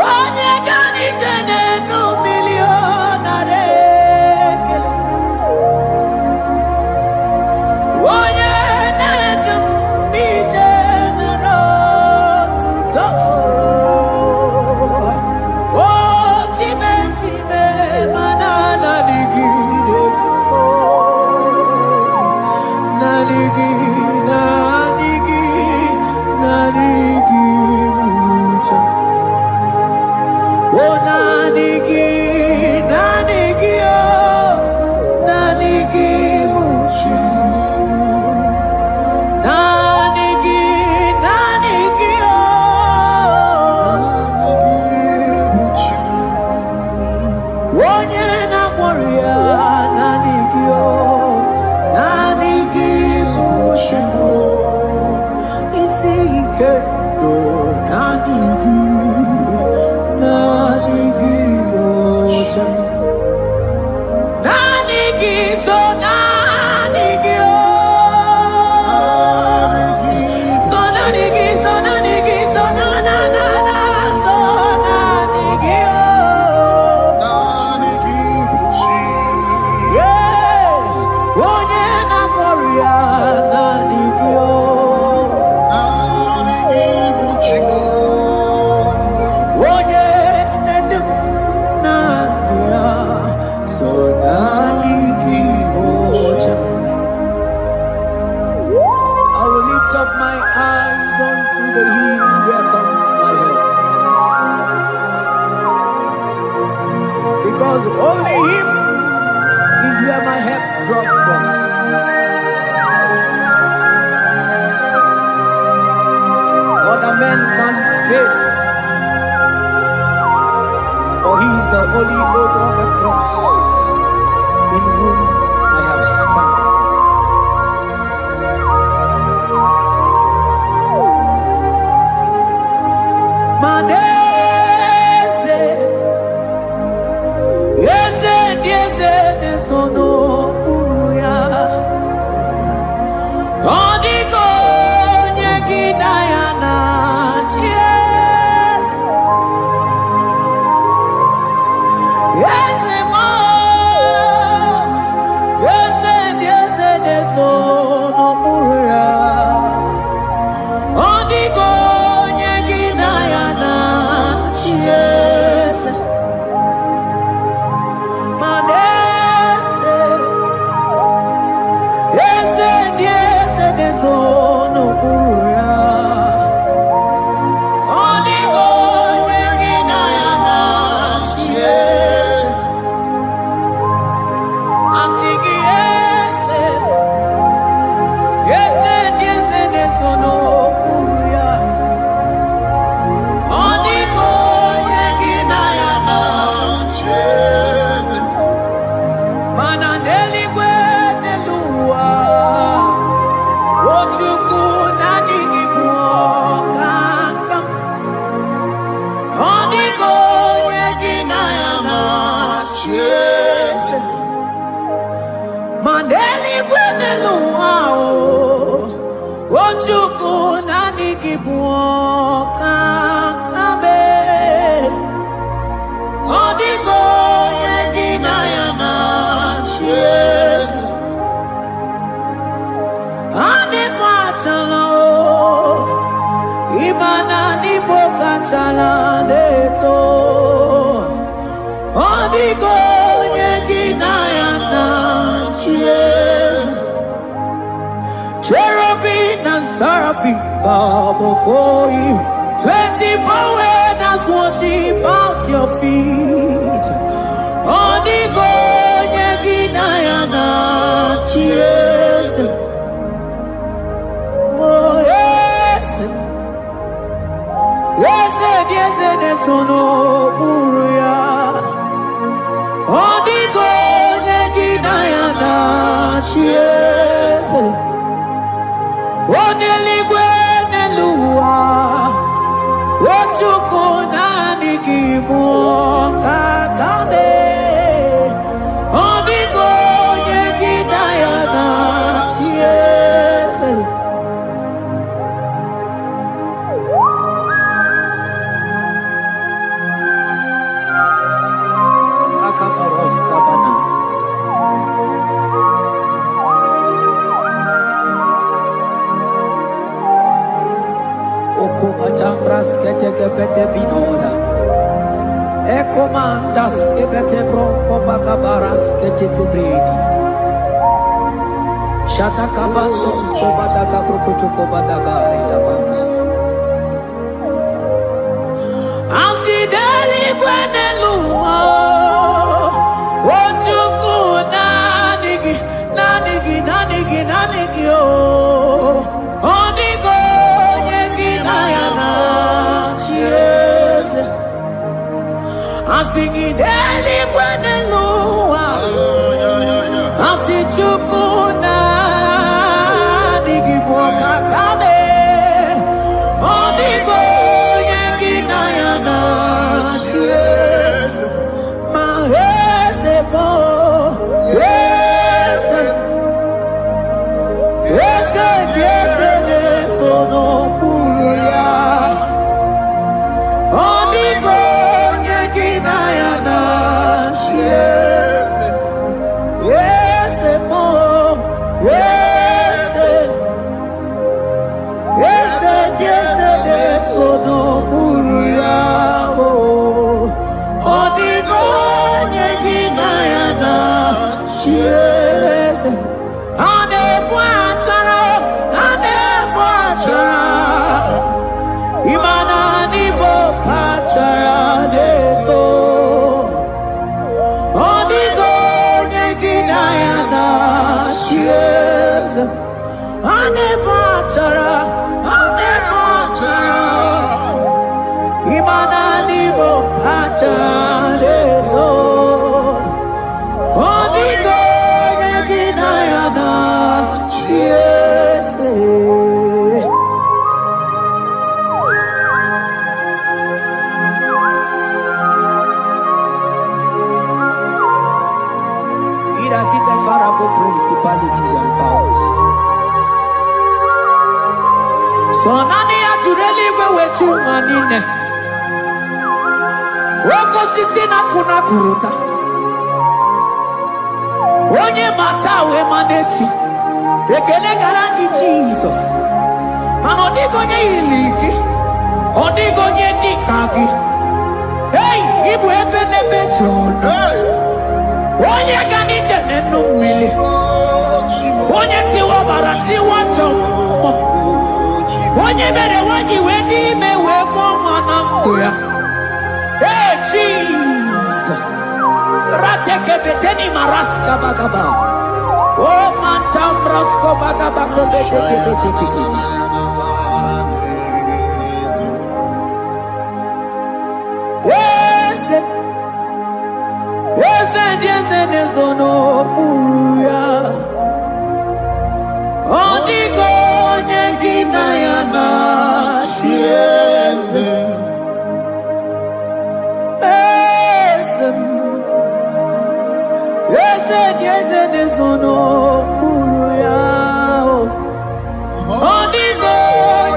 S2: onye gani jene no millionare kele onye nedum mi jene no tuto o time manana digide nanigi mucha oh nanigi oh nanigi mucha nanigi oh onye na warrior nanigi oh nanigi mucha isi ike do nanigi mucha nanigi so nanigi oh so nanigi so nanigi so na na na na so nanigi oh nanigi muchi yeah onye na warrior nanigi oh nanigi muchi onye nedum na ya so nanigi mucha. I will lift up my eyes unto the hill where comes my help, because only Him is where my help draws from. Other men can fail, for He is the only hope of the cross, in whom I have stand. Manese, yese nesono uya. Odiko nyegidaya na chies. Yese mo, yese nesono uya. Odiko nyegidaya na chies. Manese, yese nesono uya. Odiko nyegidaya na chies. Asigi yese nesono uya. Odiko nyegidaya na chies. Mananeli nelua ochuku nanigi buokaka odiko nyegidaya na chies. Maneli nelua ochuku nanigi buokaka be odiko nyegidaya na chies. Ane pachalo imana ni boka chala deto odiko nyegidaya na chies. Cherubim and seraphim bow before you, 24 elders worship at your feet. Odiko nyegidaya na chies. Oh yes, yes nesono uya. Odiko nyegidaya na chies. Oneligwe nelua ochuku nanigi buokaka. Odiko nyegidaya na chies. Lord. Ekomandas kebete bronco bagabaras ketibrini. Shata kabandos kobadaga brukutu kobadaga ila mama. Asideli kwenelua. Ojuku nanigi oh. Onigo nyegi nayana chiese. Asigideli kwenelua. Asijuku nanigi boka kame. Onigo nyegi nayana chiese. Mahese mo. Principalities and powers. So nani atureli wetu manine. Woko sisi na kuna kuruta. Onye matawe maneti. Ekele garangi Jesus. Manodigo nye iligi. Odigo nye nikagi. Hey, ibu ebele bejono. Onye gani jene numili. Onye tiwa barati wajomo. Onye bere waji wedi mewe mwana mbuya. Hey Jesus. Rateke beteni maraska bagaba. Oh mantam rasko bagaba kobeteke betekikiti. Sono buya Odigo nyegi nayana chiese Ese sono buya Odigo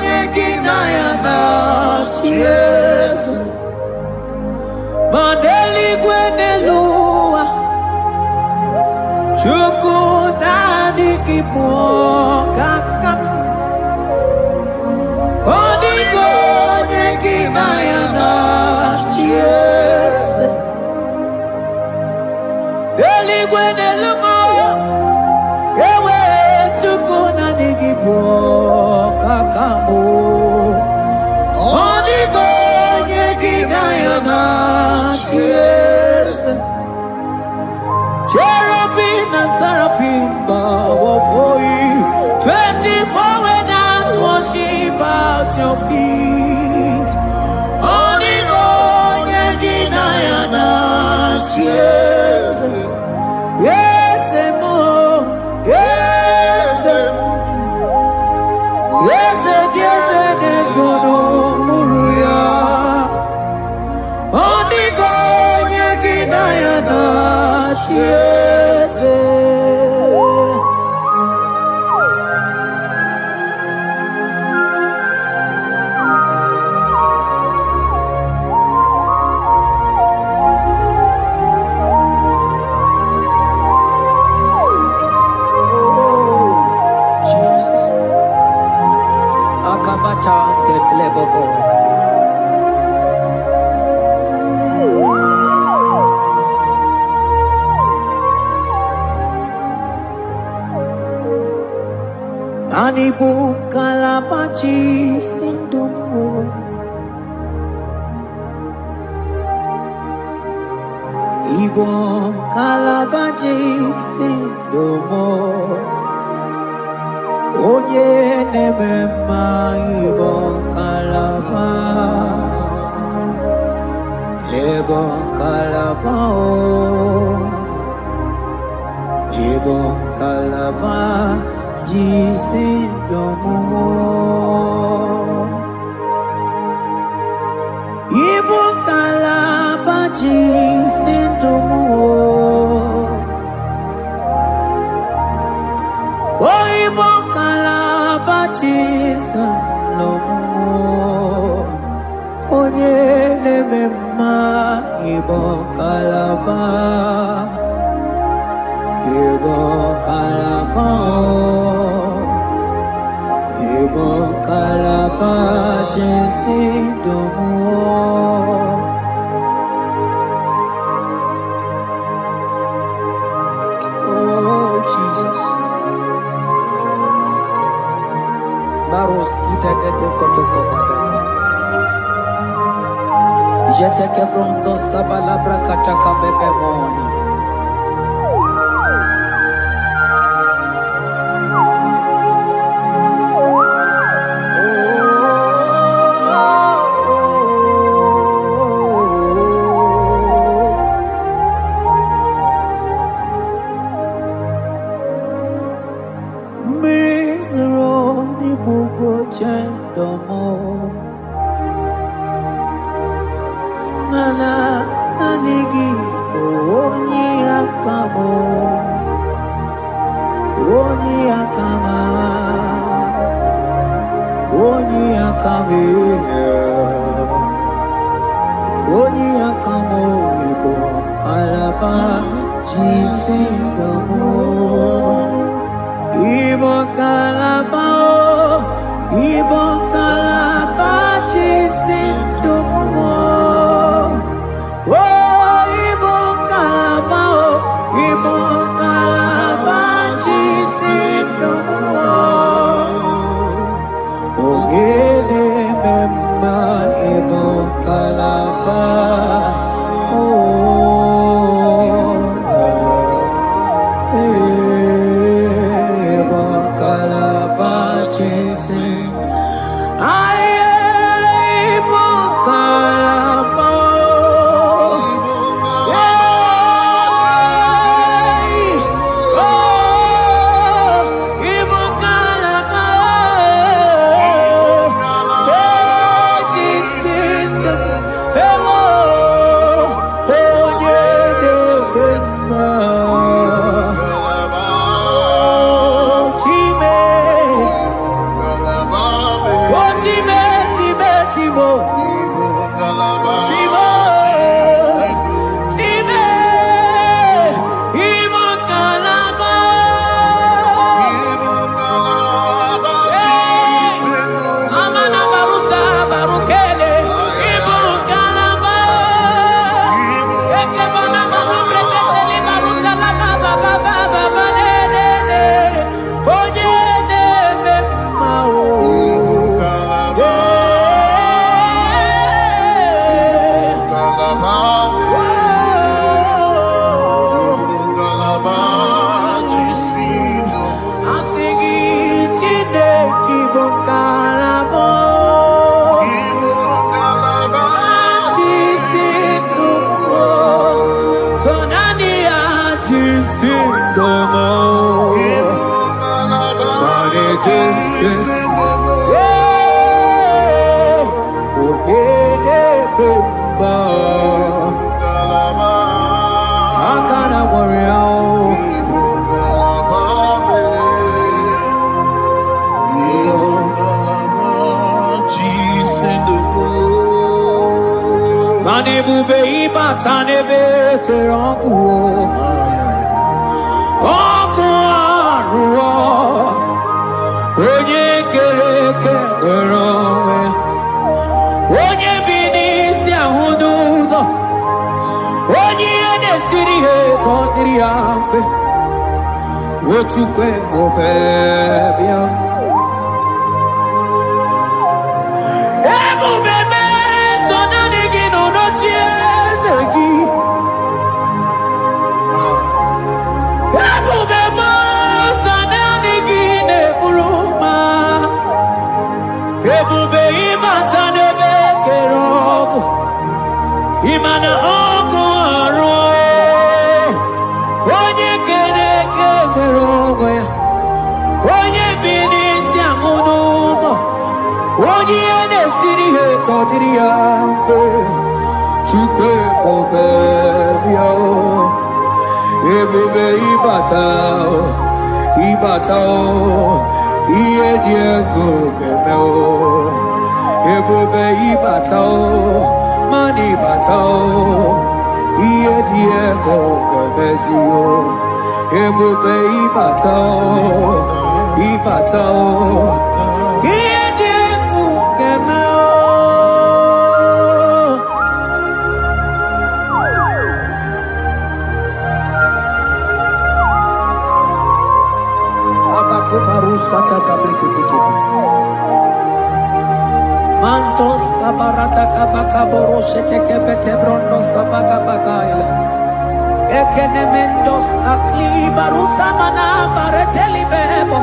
S2: nyegi nayana chiese Mandeli gwenelua Chukudani kipokakam Odigo nyeki nayana chiese Deligwe nelumo Ewe chukudani kipokakam Odigo nyeki nayana chiese Cherubim and seraphim bow for you. 24 elders worship at your feet. Onigo nyegi nayana chiese. Yes, mo. Yes, no muruya. Onigo nyegi nayana chiese.
S4: Manibu kalabachi sindumo. Ibo kalabachi sindumo. Onye nemema ibo kalaba. Ibo kalaba Ibo kalaba jisindomo. Ibo kalaba jisindomo. Oh, Ibo kalaba jisindomo. Onye nemema Ibo kalaba. Ibo kalaba, Ibo kalaba, jisindomo. Oh Jesus, Baros kita kedokotoko badaka. Jete kebrondo sabalabra kataka bebe moni. Mana nanigi oni akamo oni akama oni akame oni akamo ibo kalaba jisindomo. Ibo kalaba Ibo kalaba jisindomo. Oh, Ibo kalaba jisindomo. Ogele memba Ibo kalaba. Ibo kalaba jisin. Ebube ibatanebe kerongu oku aruo onye kere keronwe onye binisi ahuduzo onye edesiri he kondiri afe otukwe mobebia Imana ọkụ arụ onye kere eke nwere onwe ya onye bi n'isi ahụ n'ụzọ onye ihe na-esiri ihe ka ọ dịrị ya mfe Chukwu ebube bịa ebube ịbata ihe dị ego ga-eme ebube ịbata mana ịbata ihe dị ego ga-emezi ebube ịbata ihe dị ego ga-eme Abakubarusata kabriketekebi Mantos kabarata kabakaborosete kebete brondo sabaga bagaila Ekenemendos akli barusa mana bareteli bebo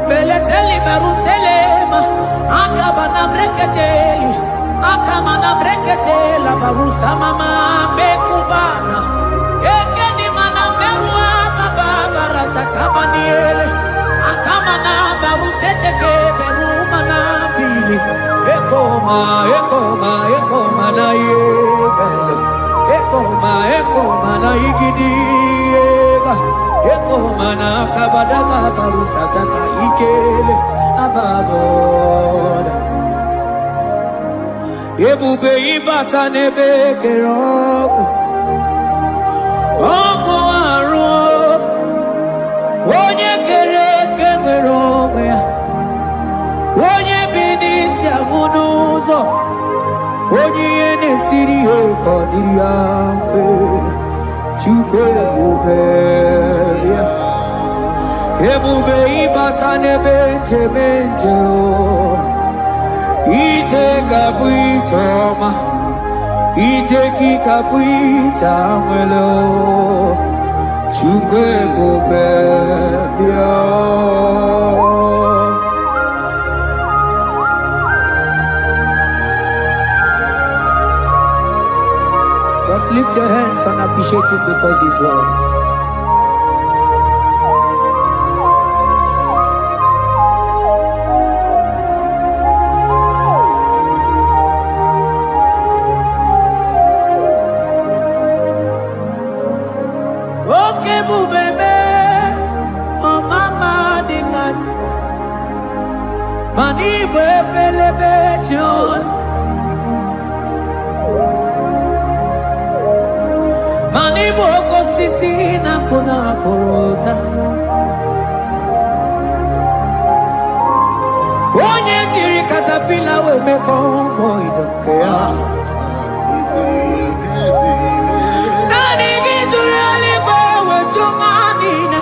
S4: Beleteli baruselema Akabana breketeli Akamana breketela barusa mama bekubana Ekeni mana berua baba barata kabaniele Akamana barusete keberumana bili Ekoma na yegele Ekoma na igidiyega Ekoma na kabadaga barusata ka ikele ababoda Ebube ibata nebe kerobu Oko aru onye kere eke nwere onwe ya onye bi n'isi ahụ n'ụzọ onye ihe na-esiri ihe ka ọ dịrị ya mfe Chukwu ebube bịa ebube ịbata n'ebe nchebe nje ije ga-abụ ije ọma ije gị ga-abụ ije nwere Chukwu ebube bịa Just lift your hands and appreciate him because he's worthy. Okay, bubebe, oh mama dikat, mani bebelebe John. Mani boko sisi na kuna korota Onye jiri katapila we me convoy dokea Nani gijuri aliko we chumanina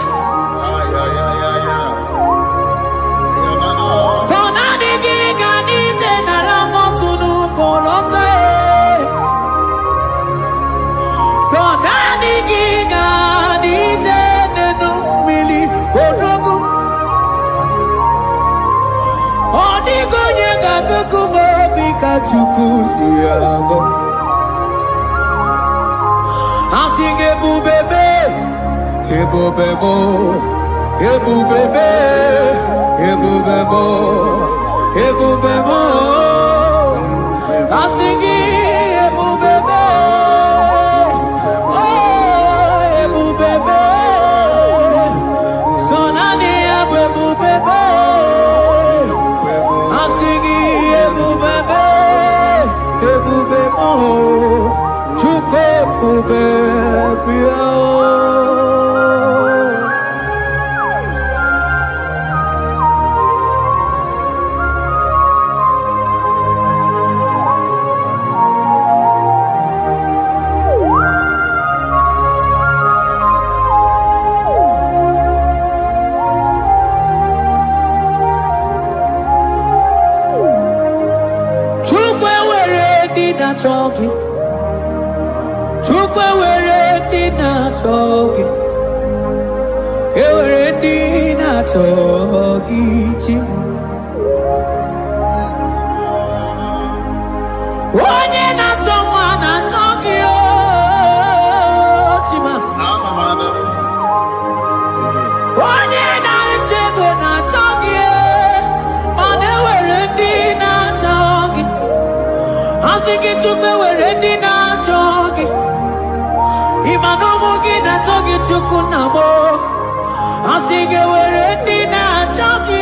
S4: So nani giga nite na la motunu kolota So nani giga nite nenu mili odogu Odigo nyega kukumo bika chukuzi yango Asige bubebe Ebubebo Ebubebe Ebubebo Ebubebo Asige ebubebe na-achọghị Chukwu ewere ndị na-achọghị ewere ndị na-achọghị chi onye na-achọ nwa na-achọghị chukunamo asige were ndi na choki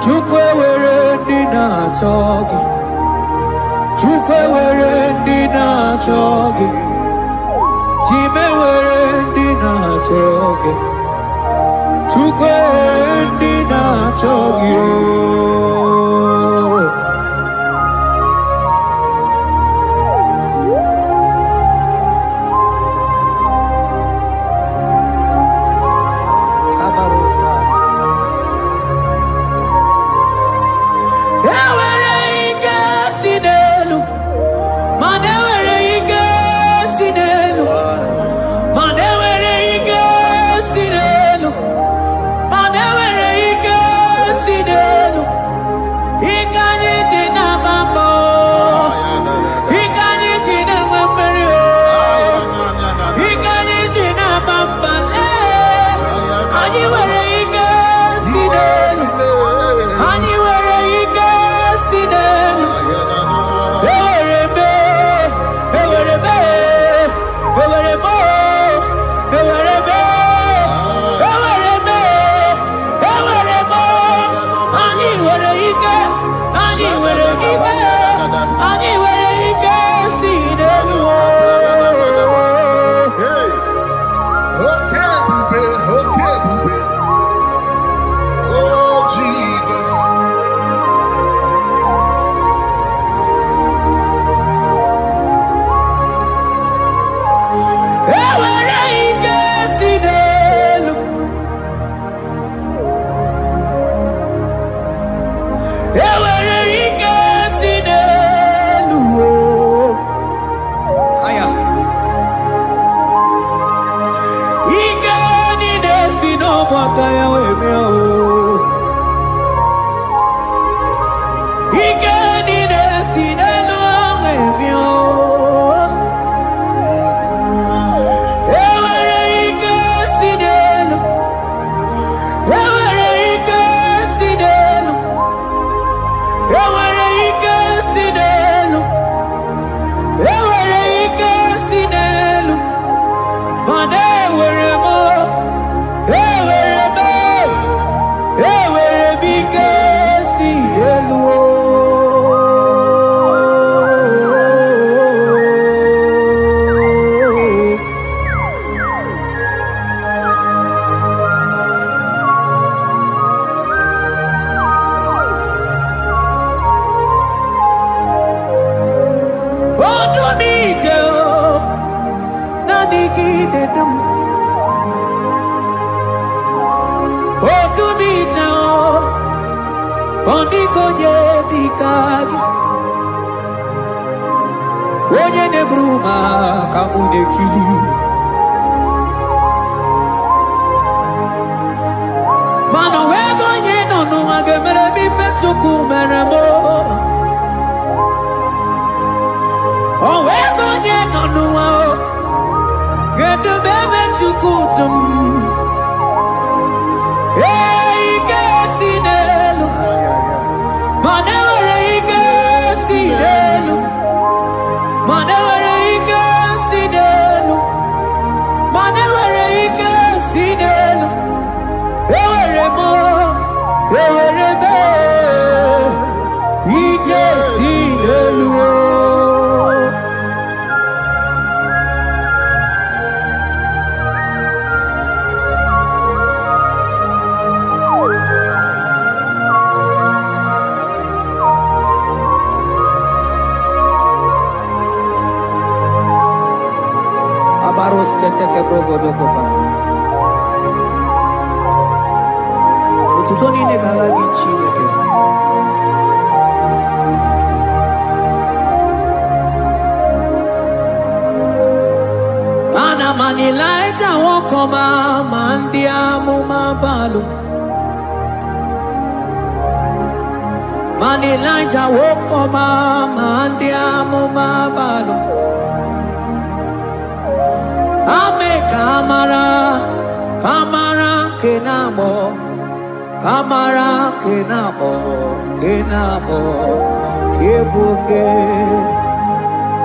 S4: chukwe were ndi na choki chukwe were ndi na choki chime were ndi na choki chukwe ndi na choki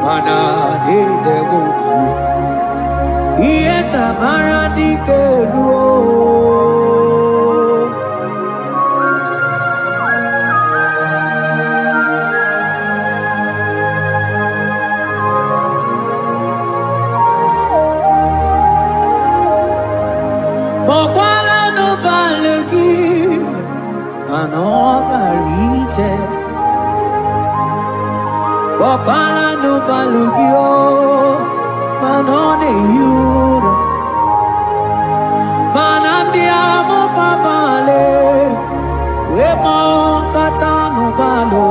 S4: mana de debo iye tamara di kelu mokwala no balegi ano barite mokwala no balugio manone yuro manandiamo babale wemo katano balo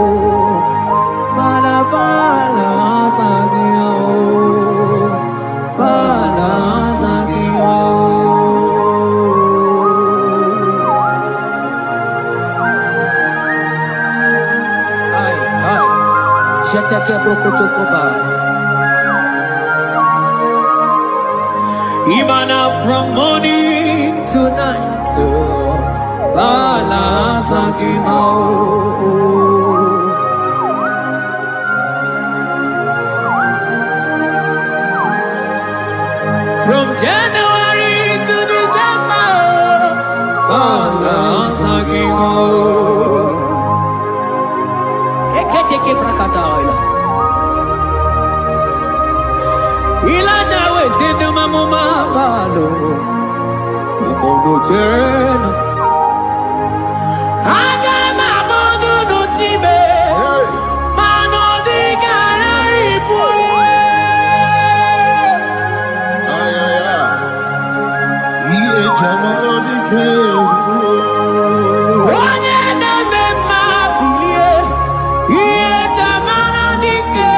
S4: manabala sagio bala sagio ai jete que brokotokoba Imana from morning to night, balasagimo. From January to December, balasagimo. Eketeke brakadaila. Ilaja wezinu mamuma balo Umono jena Aga mamono no time Mano di gararipu
S3: Ay, ay, ay. Iye jamaro di kewu.
S4: Onye neme mabilie Iye tamana dike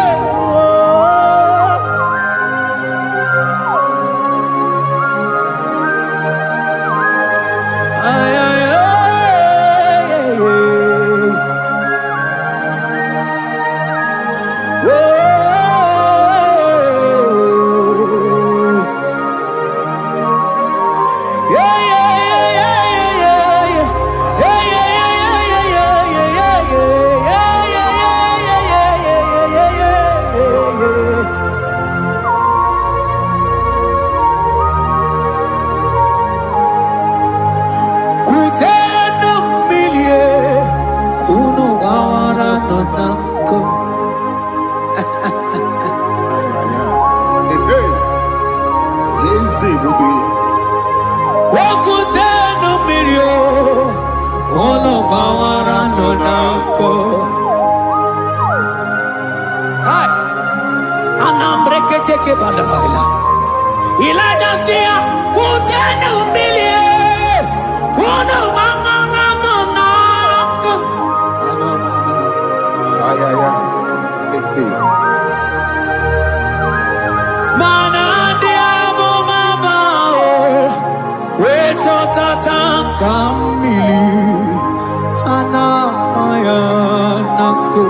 S4: Ay, ay, ay, ay, ay. Kutendo milie kuno gawara nonanko Wakutendo milio kuno gawara nonanko Hai anambre keteke balaila Ilaja sia kutendo milie kuno gawara nonanko
S3: Ay, ay, ay.
S4: Manandiamo mabao Weto tatankamili Anamayanaku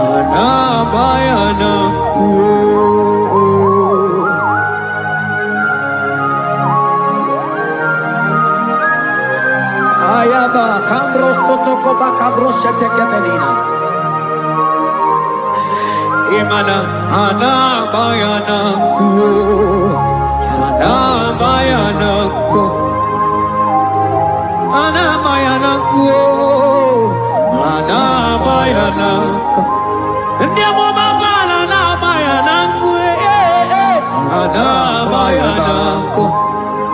S4: Anamayanaku Ayaba kambro sotokoba kambro sheteke benina Imana anamayanaku Anamayanaku Anamayanaku Anamayanaku Ndiamo mabala anamayanaku Anamayanaku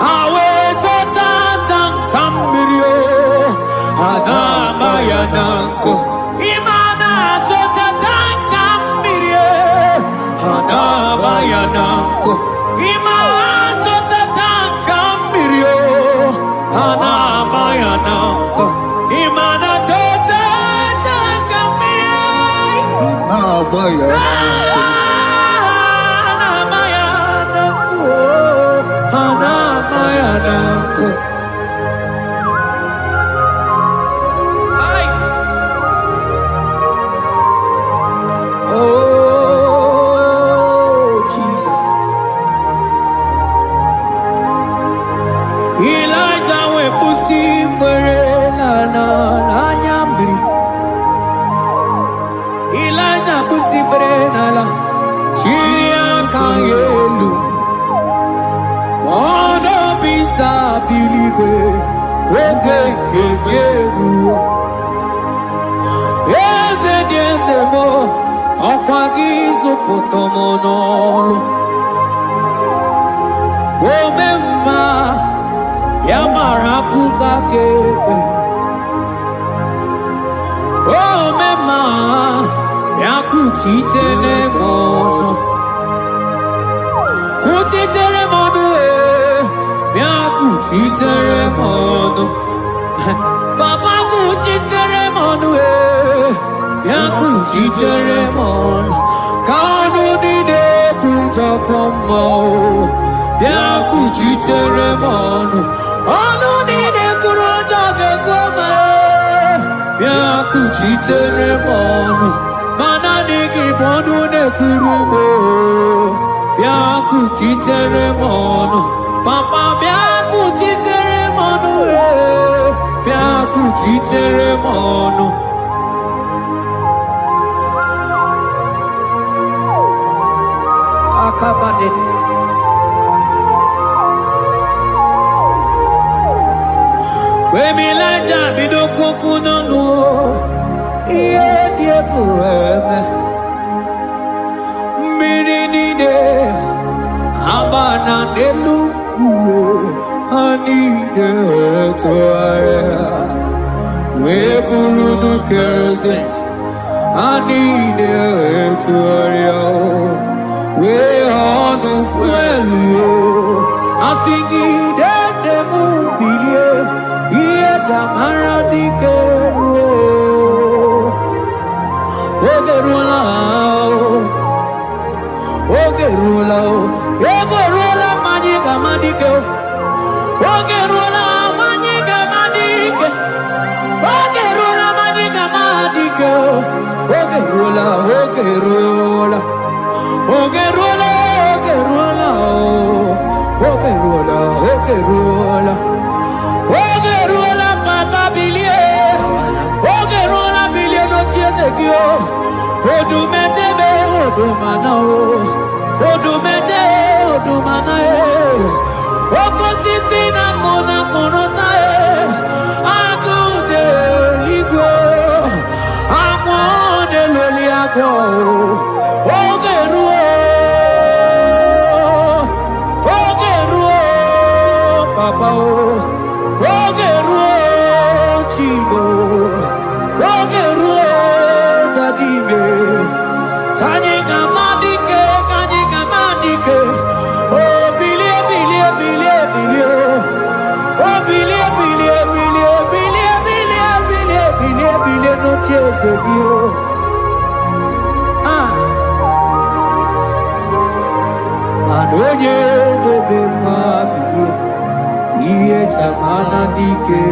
S4: Awe totatan kambirio Anamayanaku Imana totatan kambirio Anamayanaku Imana totatan kambirio Anamayanaku Imana totatan kambirio Anamayanaku Anamayanaku Ay Oh Jesus Elijah we pusi mwere la nyambri Elijah pusi mwere la Olisa biligwe oge kegeru eze dị eze mo ọkwa gị zụpụta m n'ọlụ ome mma ya mara akụkọ kebe ome mma ya kuchitere m ọnụ kuchitere m ọnụ ya kuchitere m ọnụ papa kuchitere m ọnụ ya kuchitere m ọnụ ka ọnụ niile kwujọkọ mma ya kuchitere m ọnụ ọnụ niile kwuru ụjọ ga-ekwe ma ya kuchitere m ọnụ mana adịghị bụ ọnụ na-ekwuru m ya kuchitere m ọnụ papa bịa kuchitere m ọnụ bịa kuchitere m ọnụ akabade wemilaja bido kwokwu n'ọnụ ihe dị egwu eme mmiri niile abana n'elu kwuo ha niile tụgharịa wee bụrụ n'ukeze ha niile tụgharịa wee ọnụ fuelu asị gị dede m bilie ihe jamara dike ruo oge ruola oge ruola ego ruola mmanya ga-ama dike oge ruola mmanya ga-ama dike oge ruola mmanya ga-ama dike oge ruola oge ruola oge ruola oge ruola oge ruola oge ruola oge ruola papa bilie oge ruola bilie n'ochi eze gị odumedebe odumana odumede odumana okosisi na kona konota agụde igwe agwọ na-eloli agwọ oge ruo papa oge ruo chigo oge ruo dadime kanye gamadike oh bilie bilie bilie bilie oh bilie bilie bilie bilie bilie bilie bilie bilie no cheze bio Adonye debe ma bilie iye chamana dike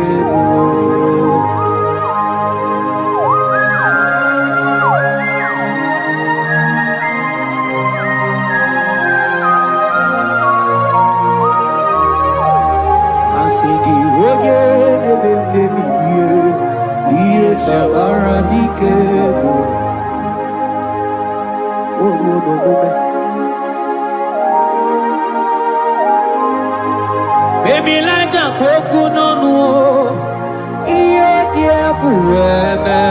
S4: Chabara dike Baby laja koku nonu iye die kueme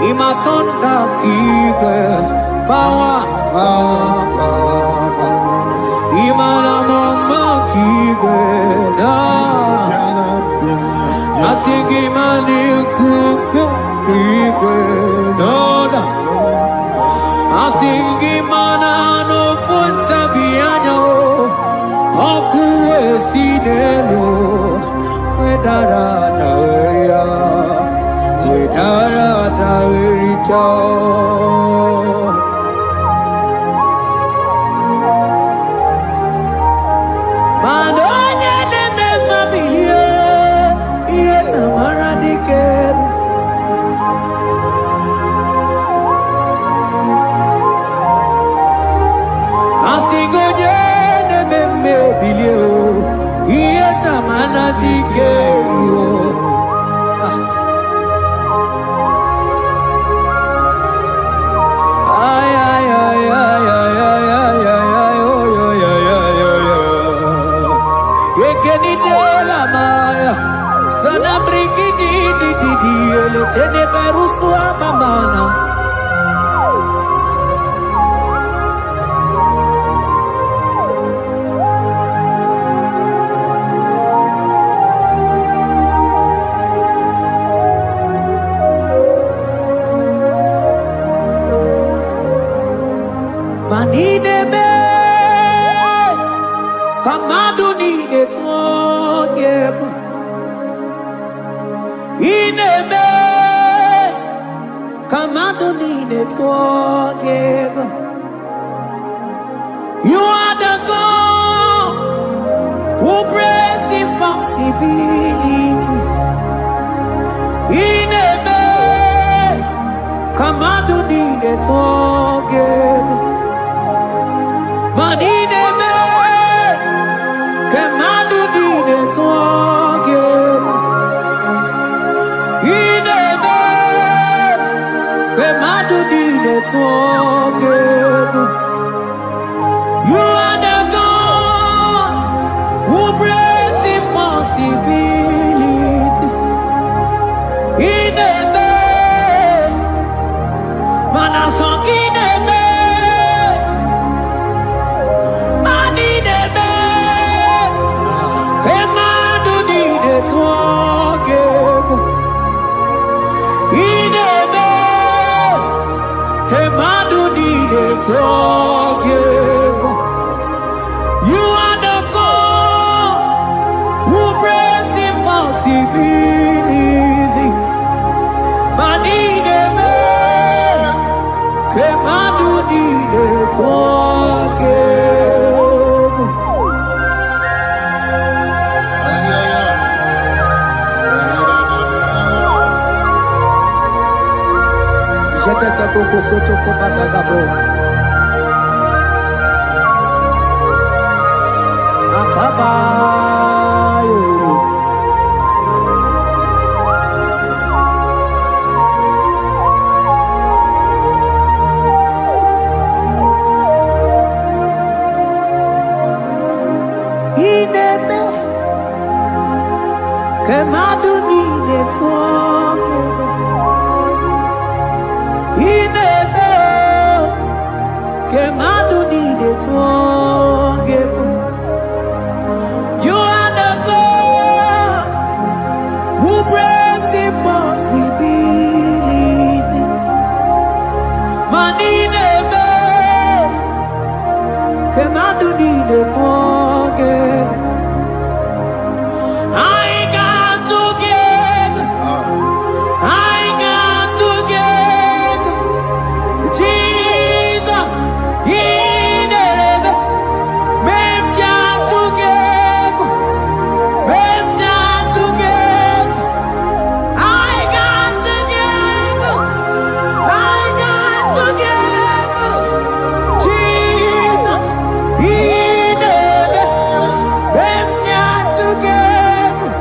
S4: imatonda kike bawa imana mama kike da asigi mani kuku kike da asigi mana no funta bianyo oku esinelo wedara daweria Madonye neme mabiye iye tamara dikeru asigonye neme mebiye iye tamara dikeru Manidebe, kamadu nide tuogeku. Inebe, kamadu nide tuogeku. You are the God who breaks impossibilities. Inebe, kamadu nide tuogeku. Manidebe, kamadu nide tuogeku. Inebe, kamadu nide tuogeku. You are the God who breaks impossibility. Inebe, manasong inebe. Manidebe, kamadu nide tuogeku. Inebe, kamadu nide tuogeku. You are the God who breaks impossibilities. Manidebe, kamadu nide tuogeku. Jeteke boko soto ko badagabo. Akabayo. Inebe, kamadu nide tuogeku. Inebe, kamadu nide tuogeku. You are the God who breaks impossibilities. Manidebe, kamadu nide tuogeku. I got together. I got together. Jesus, Inebe, memja together. Memja together. I got together. I got together. Jesus, Inebe, memja together.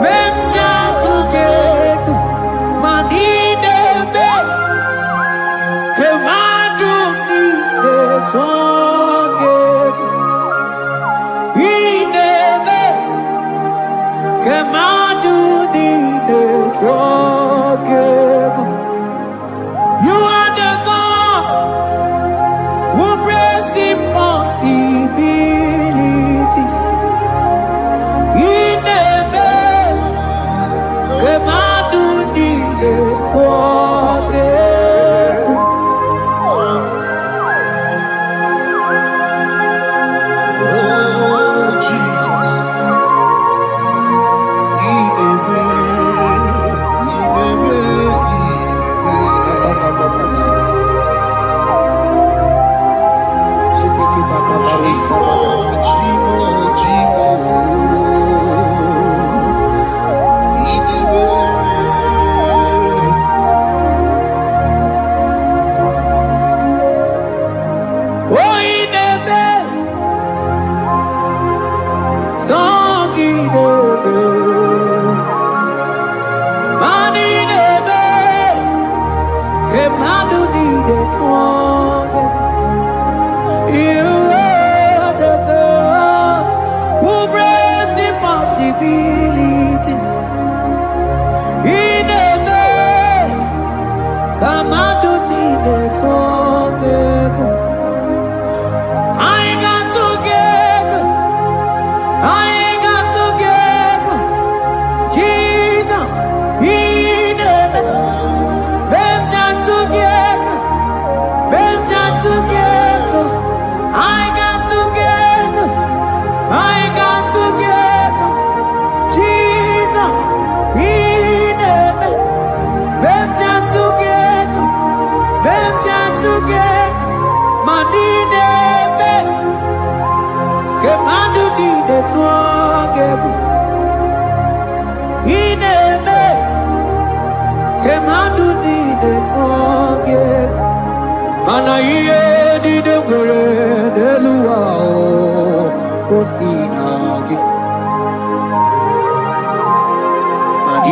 S4: Memja together. Manidebe, kamadu nide tuogeku. Inebe, kamadu nide tuogeku. You are the God who breaks impossibilities. Inebe, kamadu nide tuogeku.
S3: Oh, Jesus.
S4: Oh, Inebe, song Inebe, Manidebe, kamadu nide tuogeku. You are the God who breaks impossibilities. Inebe, Aninebe Kemandu di de tuangegu Inebe Kemandu di de tuangegu Mana iye di de gure de luao Osinagi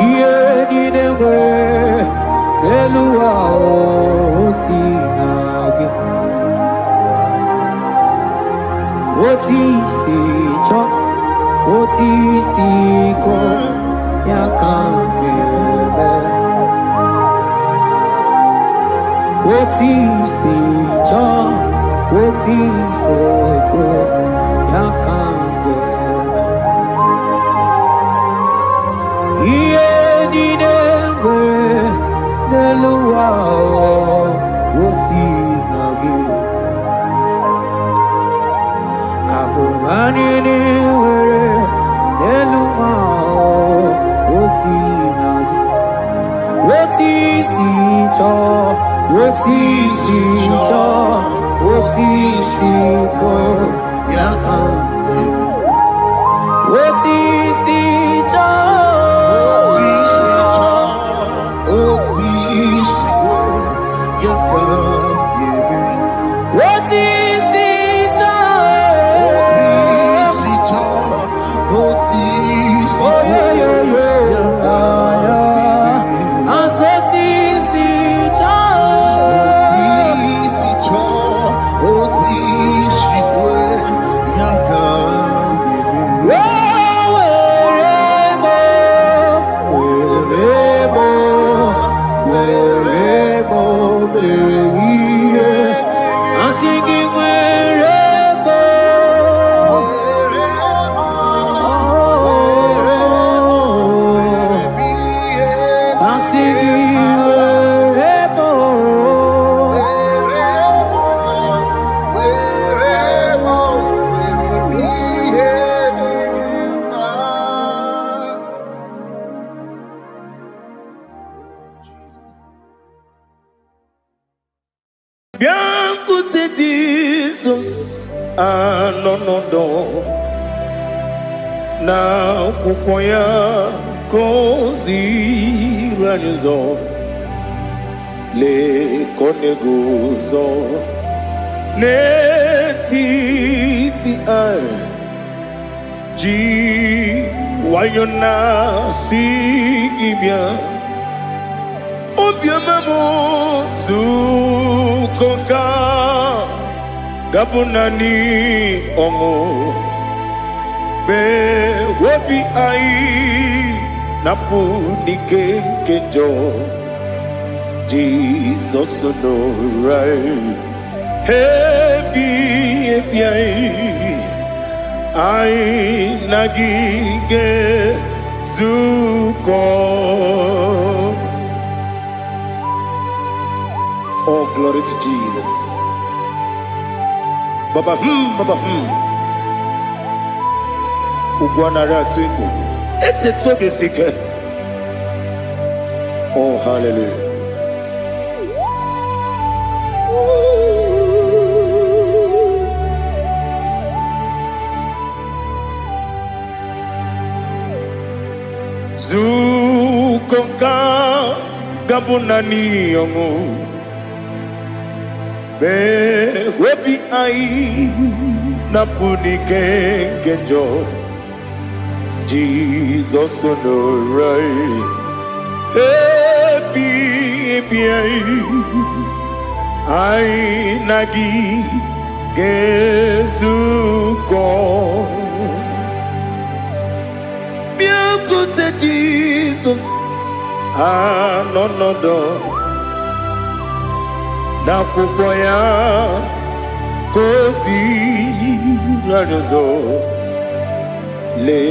S4: Iye di de gure de luao Osinagi Oti si cho, oti si ko, ya kambebe. Oti si cho, oti si ko, ya kambebe. Iye di dengwe, neluao, osinagi. Manini were neluma osinagi woti si cho woti si ko yakambe woti si cho woti si ko yakambe woti
S1: Biancote Jesus anonodo na kukwaya kozi ranizo le koneguzo netiti ai ji wayona sigibia obiamamo zukoka gabunani omo be wobi ai napunike kenjo Jesus no right hebi ai nagige zuko. Oh, glory to Jesus. Baba Ugwanara twingu. Ete toge sike. Oh, hallelujah. Zukonka gabunani yongu. Be webi ai napunike kenjo Jesus no right happy ai nagi gezuko biakote Jesus anonodo na kukwaya kozi ranizo le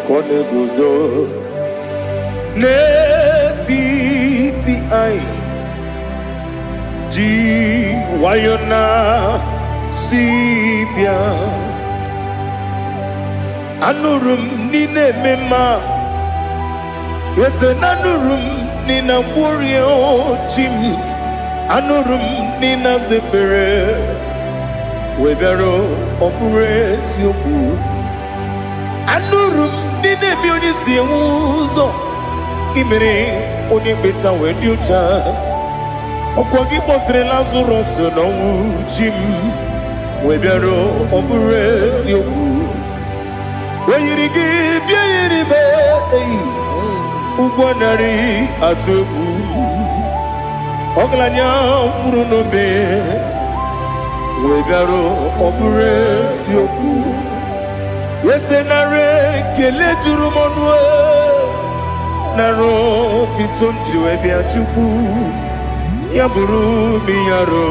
S1: koneguzo netiti ai ji wayona sibia anurum nine mema yese nanurum nina burio chim anurum nina zepere webero opres yoku anurum nine mi oni si uzo imere oni beta weducha okwagi potre Lazarus no jim webero opres yoku weyirigi biayiribe ugwanari atubu oglanya murunobe wegaro opres yoku yesenare kele turumonwe naro titondri webia chuku yaburu miyaro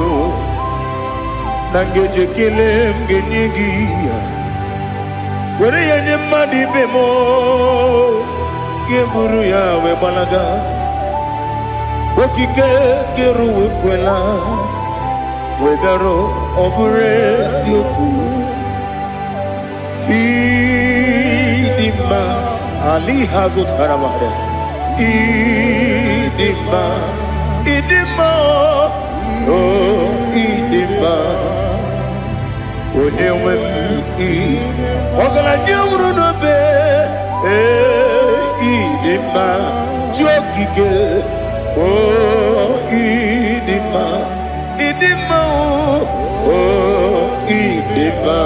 S1: nangeje kele mgenigi were yenye madi bemo yeburu ya webalaga okike keru wekwela wegaro opres yoku Idima Ali Hazut Haramade Idima Oh Idima Onewem Ogala nyumru no be Idima Jokike Oh Idima Oh Idima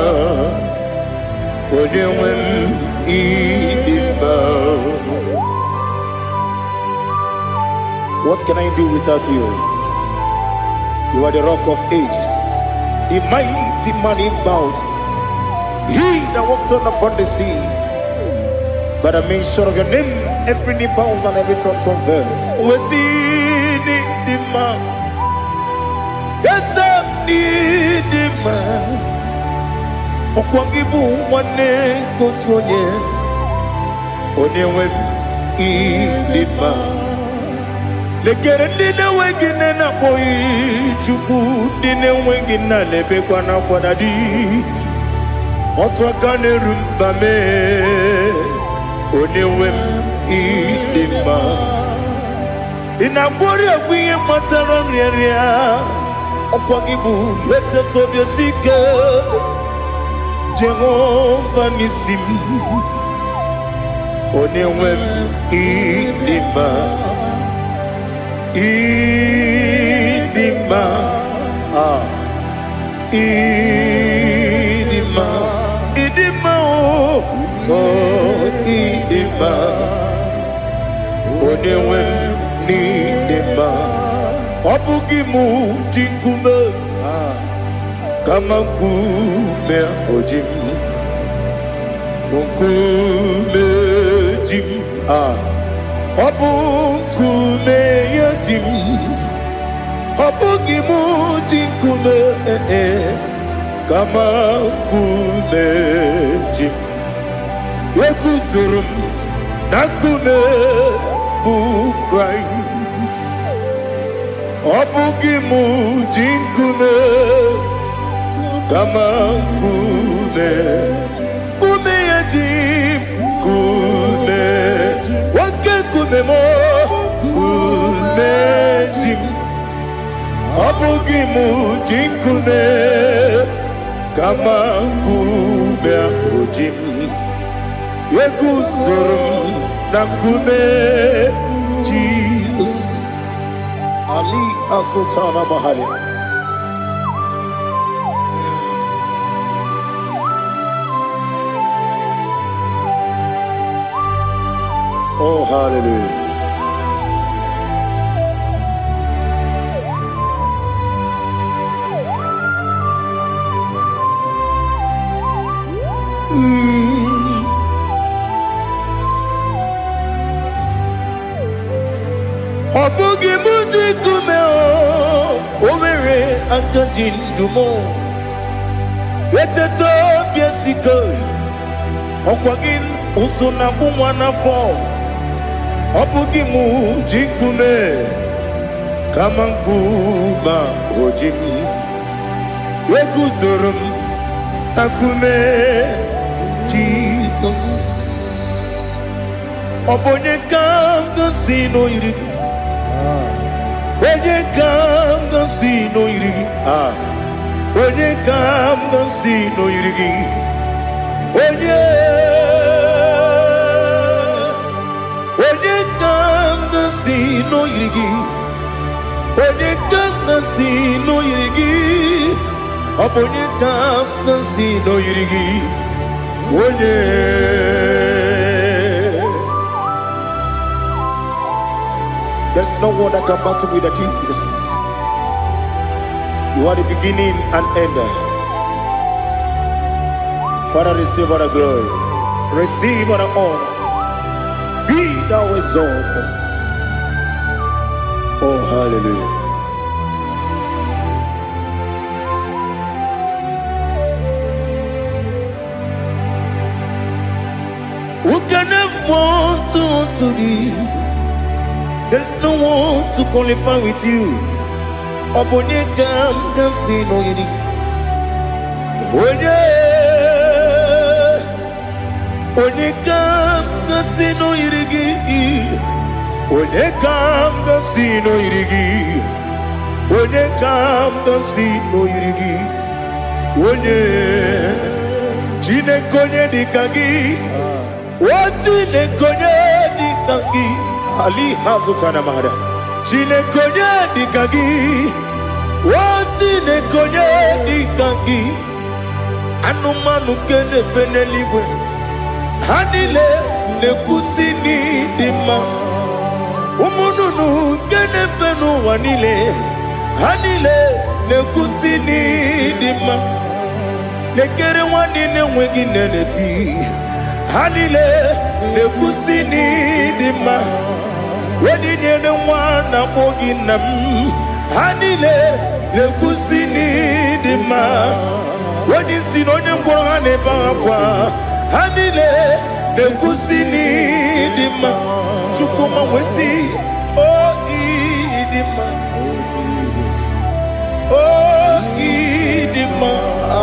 S1: What can I do without you? You are the rock of ages, the mighty man in bound, he that walked on upon the sea. By the mention of your name, every knee bows and every tongue converse. We see the man. Yes, I need the man. Okwangibu wane kotonye Onyewe idima Lekere nine wengine na boyi Chuku nine wengine lebe kwa na kwa dadi Otwakane rumbame Onyewe idima Inabori akwiye matara mreria Okwangibu yete tobye sike Jehovah Nisim Onewem Idima Idima Idima Idima Oh Idima Onewem Idima Obugimu Jinkume Kama kume ojim Kume jim Obu kume yajim Obu gimu jim kume Kama kume jim Yekusurum nakume bukrai Obu gimu jim kume Kama kume yajim kume wake kume mo kume jim abugi mujim kume kama kume ojim yekusurum na kume Jesus Ali Asultana Mahali. Oh, hallelujah. Obugi muji kume overe ankanjin dumo Yeteto biesiko Okwagin usuna bumwana fo Obugi muji kume Kamankuba ojim Yekuzurum akume Jesus Obonye kanga sino irigi Onye kanga sino irigi onye ka m ga-esi n'oyiri gị onye ka m ga-esi n'oyiri gị onye ka m ga-esi n'oyiri gị ọ bụ onye ka m ga-esi n'oyiri gị onye there's no one that can battle with Jesus. You are the beginning and end. Father, receive all the glory. Receive all the honor. Be thou exalted. Oh, hallelujah. Who can have one to thee? There's no one to qualify with you. Onye ka m ga-esi n'oyiri onye ka m ga-esi n'oyiri gị onye ka m ga-esi n'oyiri gị onye ka m ga-esi n'oyiri gị onye Chineke onye dị ka gị Chineke onye dị ka gị Ali hazụtara mara Chineke onye dị ka gị Chineke onye dị ka gị anụmanụ nke na-efe n'eluigwe ha niile na-ekwusi n'ịdị mma ụmụ nnụnụ nke na-efe n'ụwa niile ha niile na-ekwusi n'ịdị mma lekere nwanne na-enweghị nne n'eti ha niile na-ekwusi n'ịdị mma wedinyere nwa na-akpọ gị nna m ha niile na-ekwusi n'ịdị mma wedisi na onye mkpọrọ ha na-ebe akwa ha niile na-ekwusi n'ịdị mma Chukwuma wesi o ịdị mma o ịdị mma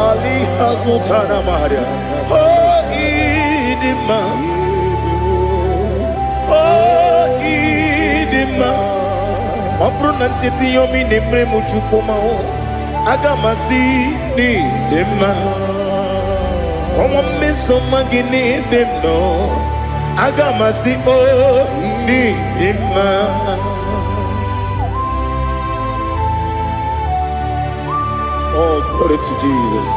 S1: Ali hazụtara Maria o ịdị mma o ịdị mma ọ bụrụ na ncheta ihe omi na-emere m Chukwuma aga m asị n'ịdị mma ọnwa mmeso mma gị n'ebe m nọ aga m asị o n'ịdị mma oh glory to Jesus.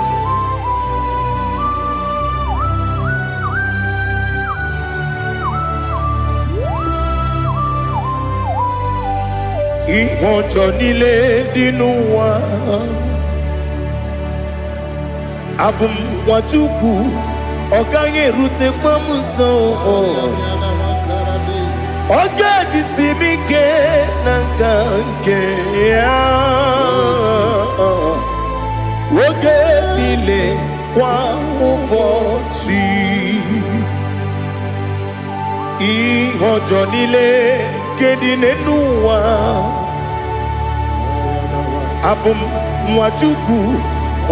S1: Ihe ọjọọ niile dị n'ụwa abụ m Nwachukwu ọ gaghị erutekwa m nso ọ ga-ejisi m ike na nka nke ya oge niile kwa ụbọchị ihe ọjọọ niile nke dị n'ụwa abụ m Nwachukwu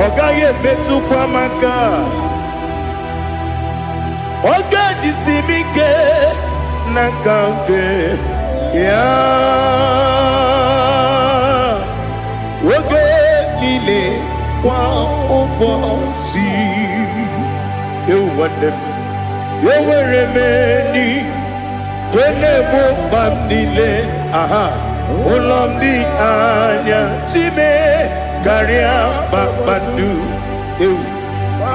S1: ọ gaghị emetụkwa m aka ọ ga-ejisi m ike na nka nke ya oge niile kwa ụbọchị nwanne m enwere m enyi nke na-egbo mkpa m niile ụlọ m dị anya chime karịa kpakpando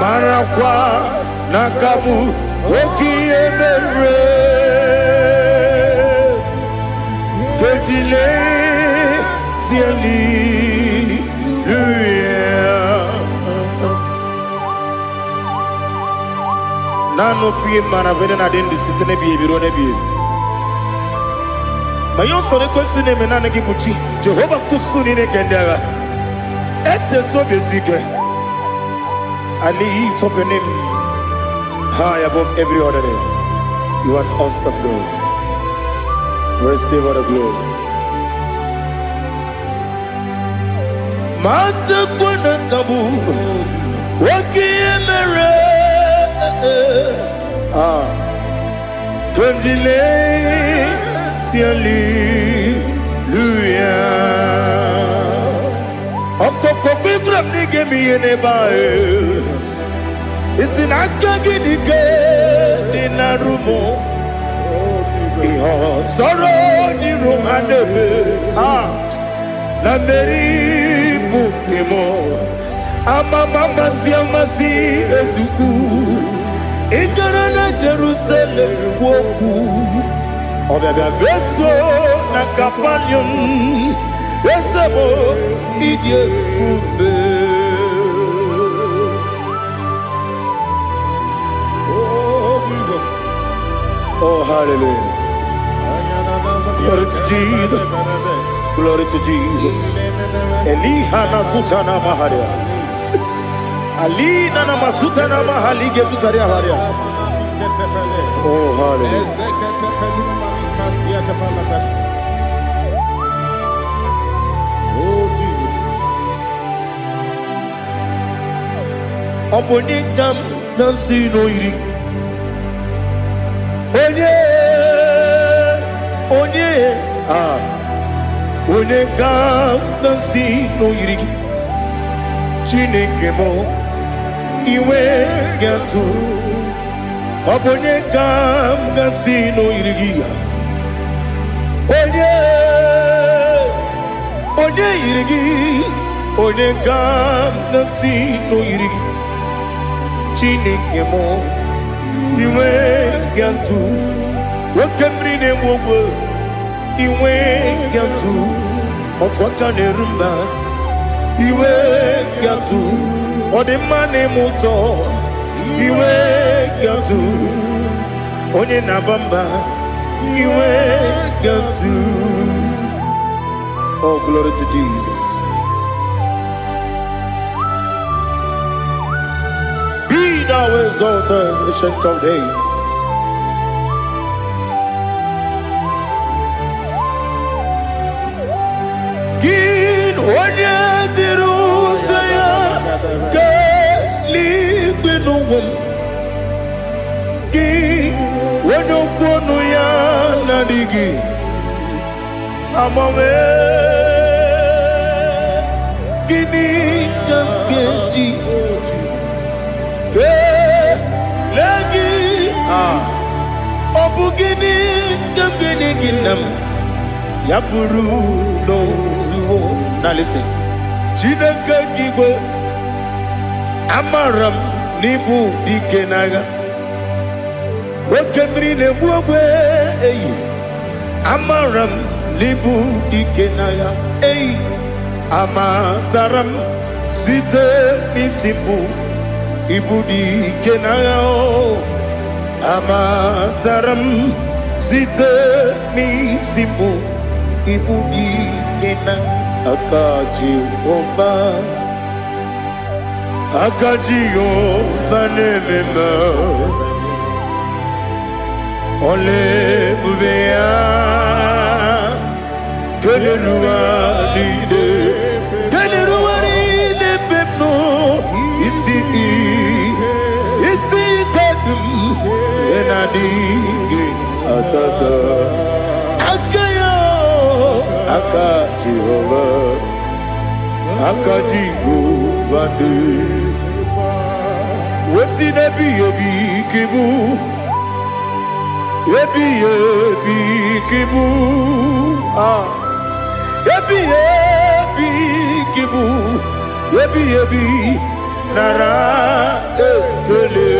S1: marakwa n'aka m oke ihe mere kejile tieli nano fie mana vene na den disite ne bi ebiro ne bi ma yo sore kwesi ne me na ne gibuchi Jehova kusuni ne kendaga ete to besike I lift up your name high above every other name. You are awesome God. Receive all the glory. Mata kuna kabu wakiemere Konjile tiali luya Okoko Umigram ni gemi ene bae. Isinaka gidike dinarumo. Iho soro ni romanebe. La meri bukemo. Amama siamasi ezuku. Ikarana Jerusalem woku. Obebe beso na kapanion. Esemo idie ube. Oh Jesus. Oh hallelujah. Glory to Jesus. Glory to Jesus. Elihana sutana maharia. Alina na masutana mahali gesutaria haria. Oh hallelujah. Obonigam dansi no iri. Onye Onegam dansi no iri. Chineke mo iwe gantu. Obonegam dansi no iri. Onye iri. Onegam dansi no iri. Chineke mo iwe gantu. Wakemri ne mwogo iwe gantu. Otwaka ne rumba iwe gantu. Odemane moto iwe gantu. Onye nabamba iwe gantu. Oh glory to Jesus. Thou exalted, ancient of days. Gin onye tirutaya ke ligbinugum. Gin onye kwonu ya nadigi amame. Gini kamgeji. Obugini gambini ginam yapuru no zuo. Now listen. Chineke kigwe amaram nibu dikenaga. Wakemri ne buogwe eyi amaram nibu dikenaga eyi amataram site nisimbu ibu dikenaga o. Amataram site mi simbu ibudi kena akaji ova nemema ole bubea keleruwa lide pepno isi kadum enadinge atata akayo aka Jehova de wesi nebi ebi kibu ebi kibu ebi kibu ebi nara ekele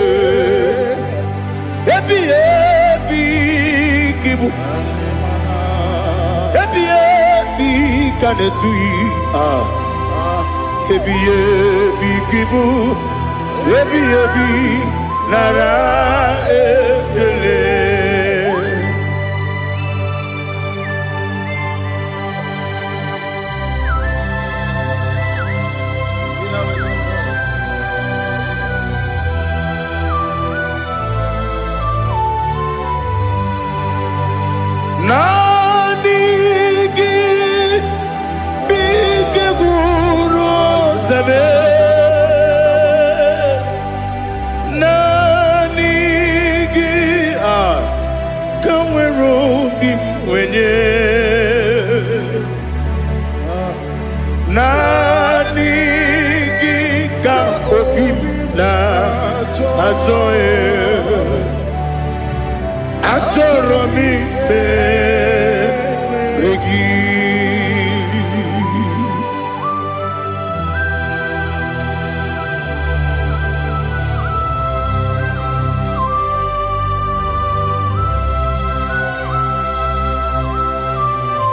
S1: ebi kibu ebi kanetui ebi kibu ebi nara ekele. Nanigi bike guru zabe nanigi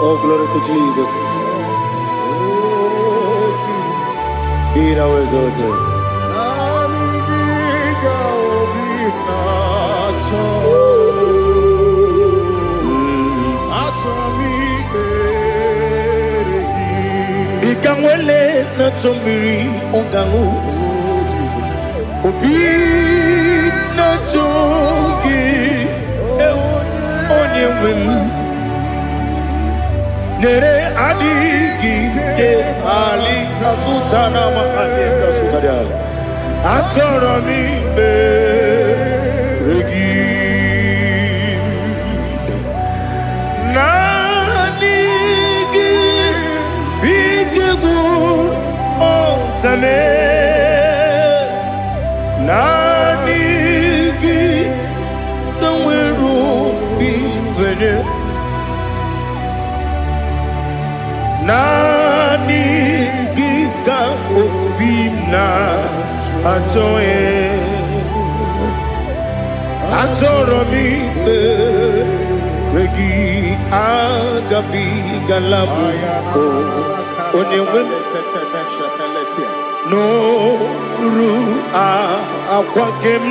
S1: Oh, glory to Jesus. Be thou exalted. Ikangwele na chombiri ongangu. Obi na chogi onye wim. Nere adigi ke ali asutana makane kasutaria. Atoro mi be regi. Nanigi bige gur otame. Nanigi kamweru bimvene. Nani giga obina atoe atoro mi regi agabi galabu onyewe no ru akwakem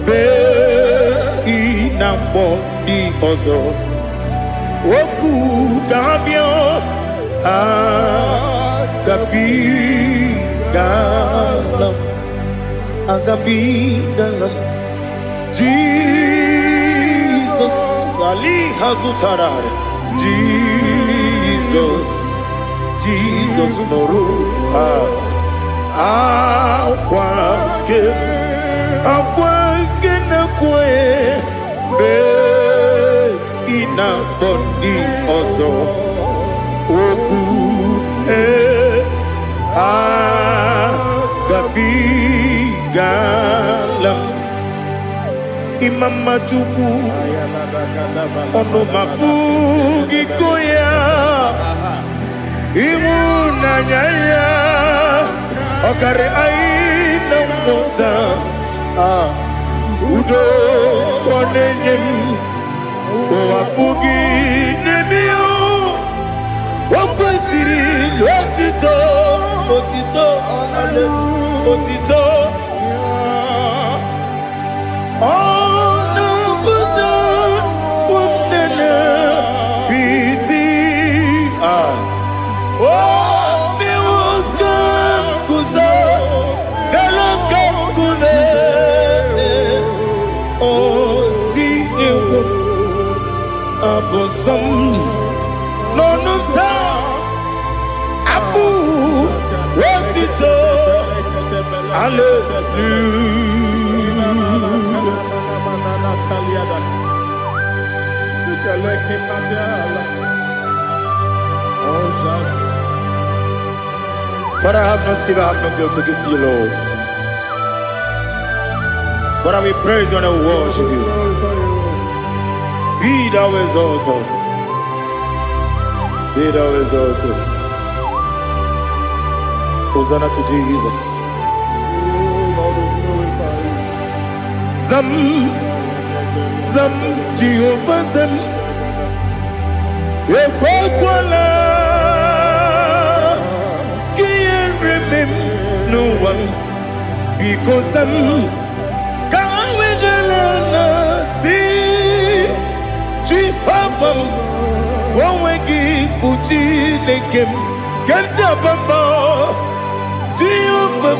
S1: be inambo di ozo Oku gabio agabi galam Jesus Ali Hazutarare Jesus Moru akwake na kwe be ina bondi ozo oku gabi galam imama chuku ono mapugi koya imuna nyaya okare aina mota udo konenyem Wapugi nemio Wakwesiri Otito ale Otito Ono buto Umnene Piti Miwakam kuza Galakam kune Abosam Nonuta Abu Wotito Father, I have no sin, I have no guilt to give to you, Lord. But we praise you and I worship you. Be thou exalted. Be thou exalted. Hosanna to Jesus. Zam Jehovah Zam Ekwakwala Can't remember no one because Zam Kawedalana see Jehovah Wawegi Buchi Nekem Kenta Bamba Jehovah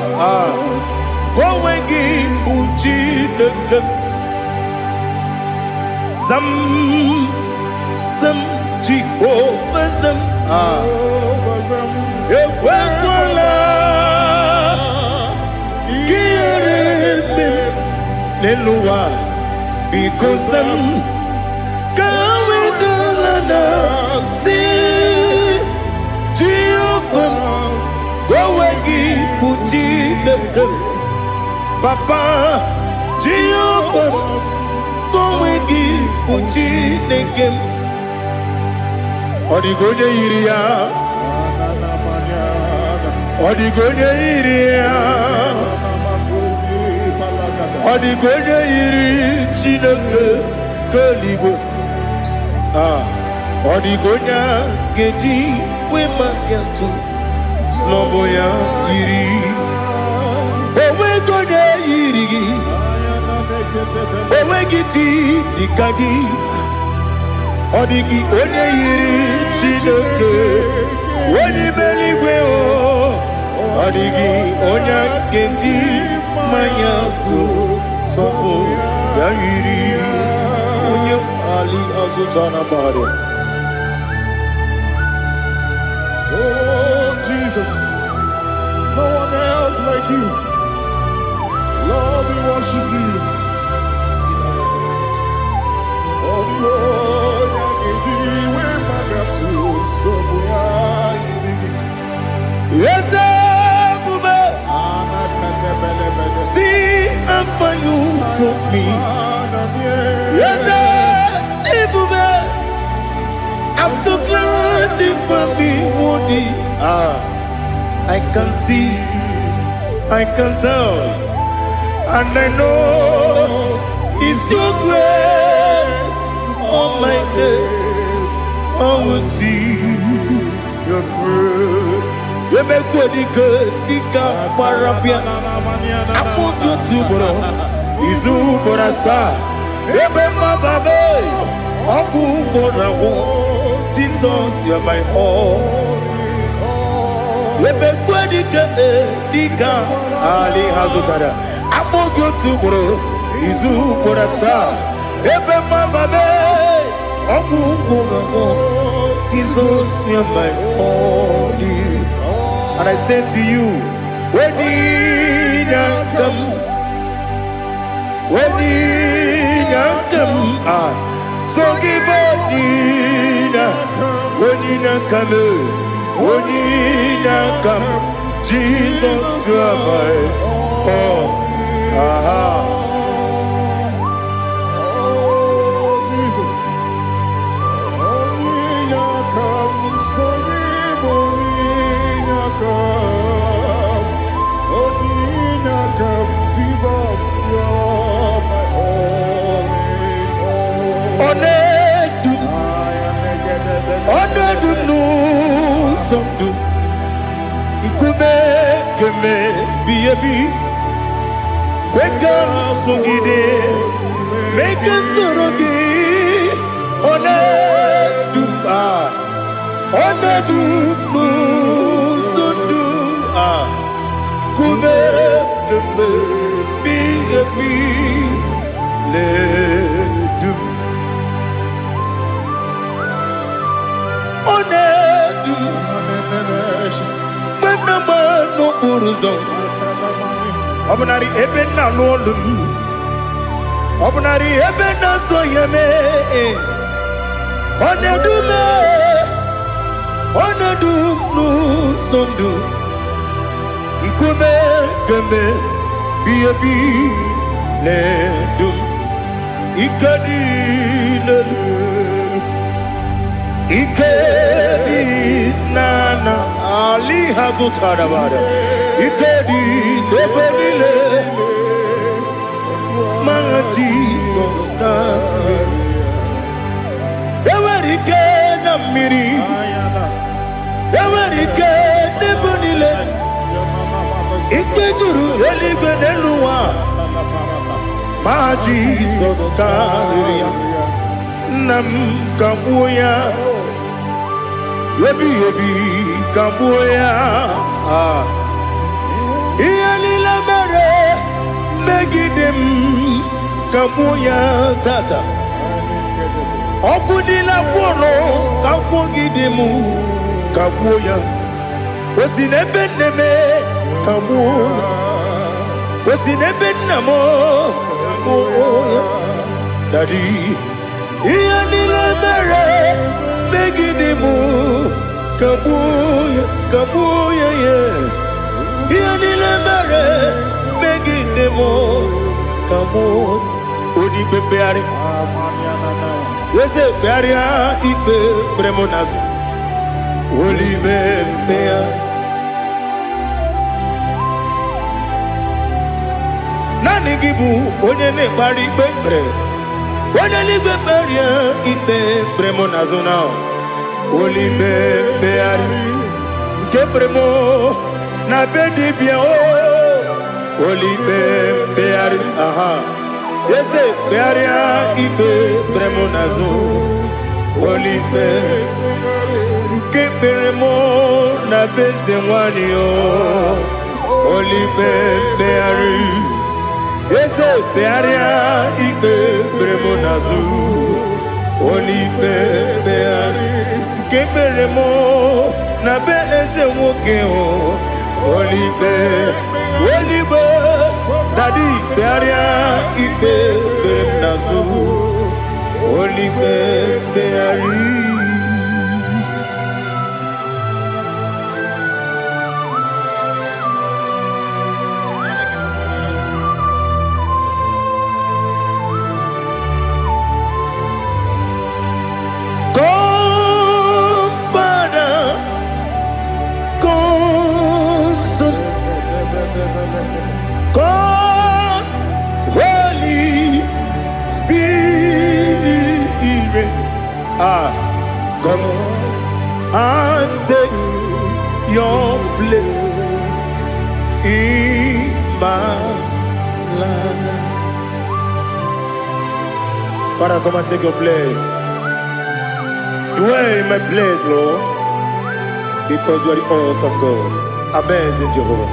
S1: Wawegi Buchi Nekem Zam Jehovah Zam Ekwakwala Kiyaremem Neluwa because Zam Kawedalana see Jehovah Wawegi Buchi Papa, Jehovah, Kowegi, Uchi, Nekem, Odigonya Iria, Odigonya Iria, Odigonya Iri, Chineke, Kaligo, Odigonya, Geji, Wemakiatu, Sloboya, Iri, Owegonya Iri, Owegiti, Dikagi, Odigi, Onye Iri, Chineke, Oni Meligwe, Odigi, Onya, Genji, Mayato, Sopo, Yayiri, Onye Ali Azutana Bade.
S3: Oh, Jesus, no one else like you. Lord, we worship you. Oh, Lord,
S1: yes, Bube. See how far you brought me. Yes, Bube. I'm so glad you found me, Woody. I can see, I can tell, and I know it's your grace on my day. I will see your grace. You make what you could, Dika Parapia. I want you to bro. Izu Borasa. Ebe Mababe. Abu Borawo. Jesus, you're my all. You make what you could, Dika Ali Hazutada. I want you to bro. Izu Borasa. Ebe Mababe. Jesus, you're my only. And I say to you, when you come, so give up, when you come, Jesus, you're my all. Onedu no somdu Nkube keme biyebi Kwekam sungide Meke sorogi Onedu Onedu no somdu Kube keme biyebi Ledu Onedu Menama no buruzo Obunari ebe na lolum Obunari ebe na soyeme Onedu me Onedu no sondu Nkume kembe Biyebi ledum Ikadi lelu Ikedi nana Ali Hazutara Bada Ikedi nebenile Ma Jesus na Ewerike na miri Ewerike nebenile Ikejuru eligwe neluwa Ma Jesus kariya Nam kabuya Yebi kabuya Iyalila mere Megidem kabuya tata Okudila kworo kabugidemu kabuya Osinebendeme kabuya Osinebenamo kabuya Daddy Iyalila mere Megidemu kabuya yeah Iyalila mere megidemo kamo odi bebeari yese bearia ibe bremonas oli bebea nani gibu onye ne bari bebre onye ni beberia ibe bremonas na oli bebeari kebremo na bedi bien oli bebeari aha yese bearia ibe bremonazo oli be kebremo na bezewani oli bebeari yese bearia ibe bremonazo oli bebeari kebremo na bezewoke oli be Daddy, Bearia, Ibe, Bernazu, Olibe, Beari. Come, Father, come, Son, come, Holy Spirit, come and take your place in my life. Father, come and take your place. Dwell in my place, Lord, because you are the awesome God. Amazing Jehovah.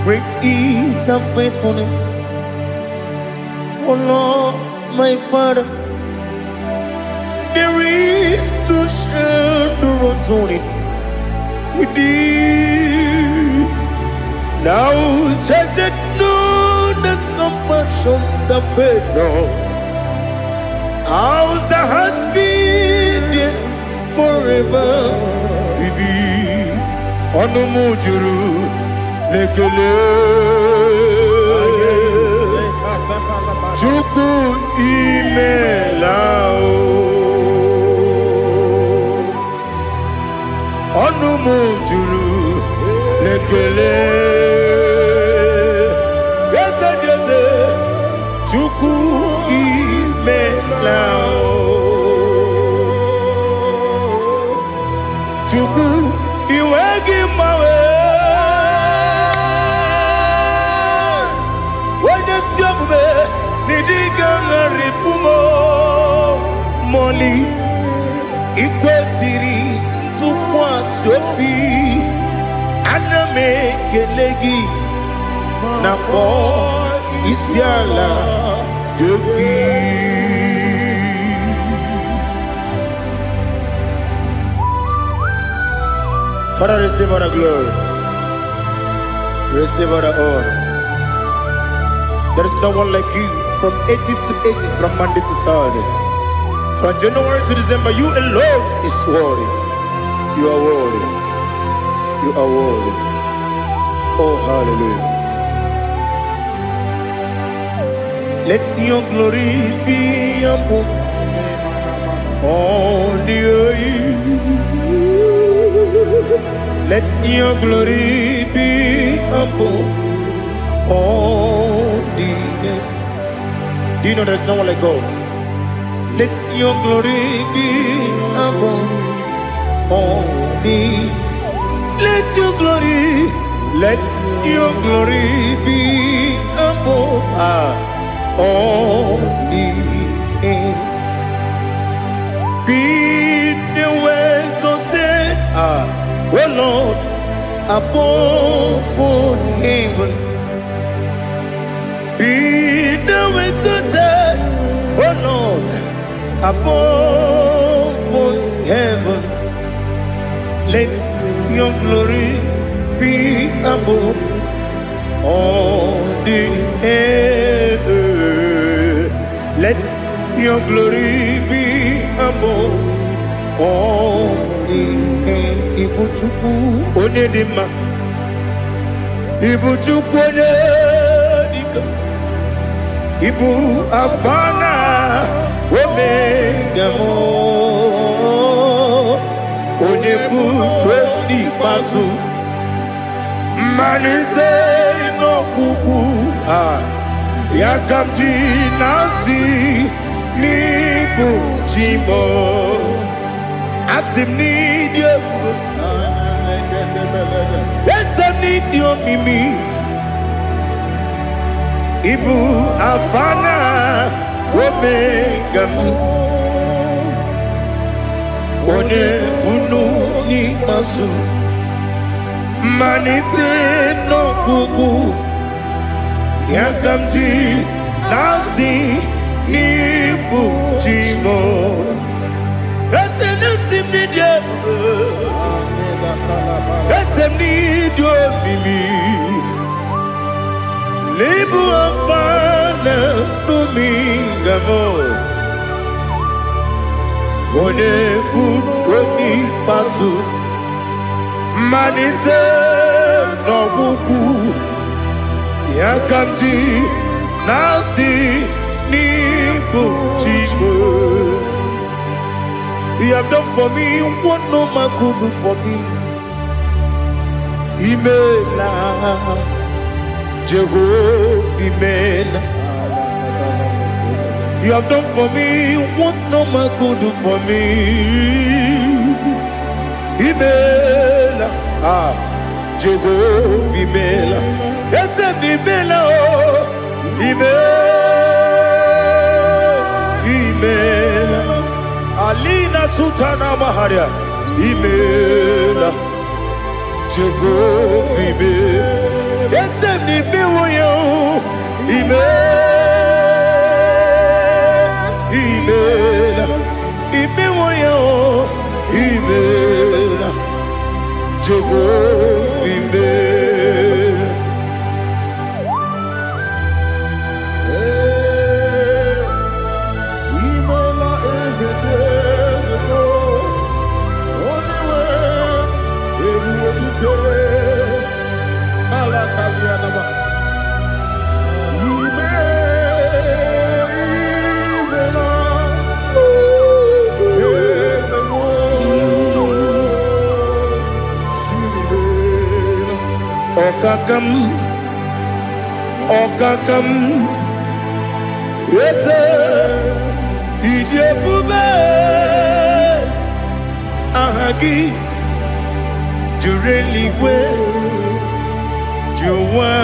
S1: Great is thy faithfulness, O Lord, my Father. There is no shadow of turning with thee. Now judged know that compassion that faith not. Ours that has been there forever with thee. Onomujuru lekele Chuku imelao Onumujuru lekele Yese yese Chuku imelao Chuku iwegi mawe Nidiga ripumo moli ikwesiri tukwa sopi aname kelegi na po isiala yoki. Father, receive all the glory, receive all the honor. There is no one like you. From ages to ages, from Monday to Saturday, from January to December, you alone is worthy. You are worthy. You are worthy. Oh, hallelujah. Let your glory be above all the earth. Let your glory be above all the earth. Do you know there's no one like God? Let your glory be above all the. Let your glory be above all the earth. Be the exalted, oh Lord, above all heaven. Be the exalted, oh Lord, above all heaven. Let your glory be above all the earth. Let your glory be above all the earth. Ibuchuku onedima Ibu chukwenye dika, Ibu afana omega mo, Onebu kwendi pasu, Manite no kuku, Yakamji nasi, Nibu chimo, Asim need you. Yes, I need you, Mimi. Ibu afana omega one bunu ni masu manite no kuku yakamji nasi ni bujimo. Yes, I need you. Yes, I need you, Mimi. Libu afana dominga mo, One buni pasu, Manite no buku, Yakamji nasi ni bujimo. You have done for me what no man could do for me. Imela, Jehovah, Imela. You have done for me what no man could do for me. Imela, Jehovah, Imela. Yes, Imela, Imela. Alina Sutana Maharia, Imela, Jehovah, Imela. Yes, Imela, Imela, Imela, Imela, Jehovah, Imela. Okakam, yes, Idiabube, Ahagi, Jureliwe, Juwa,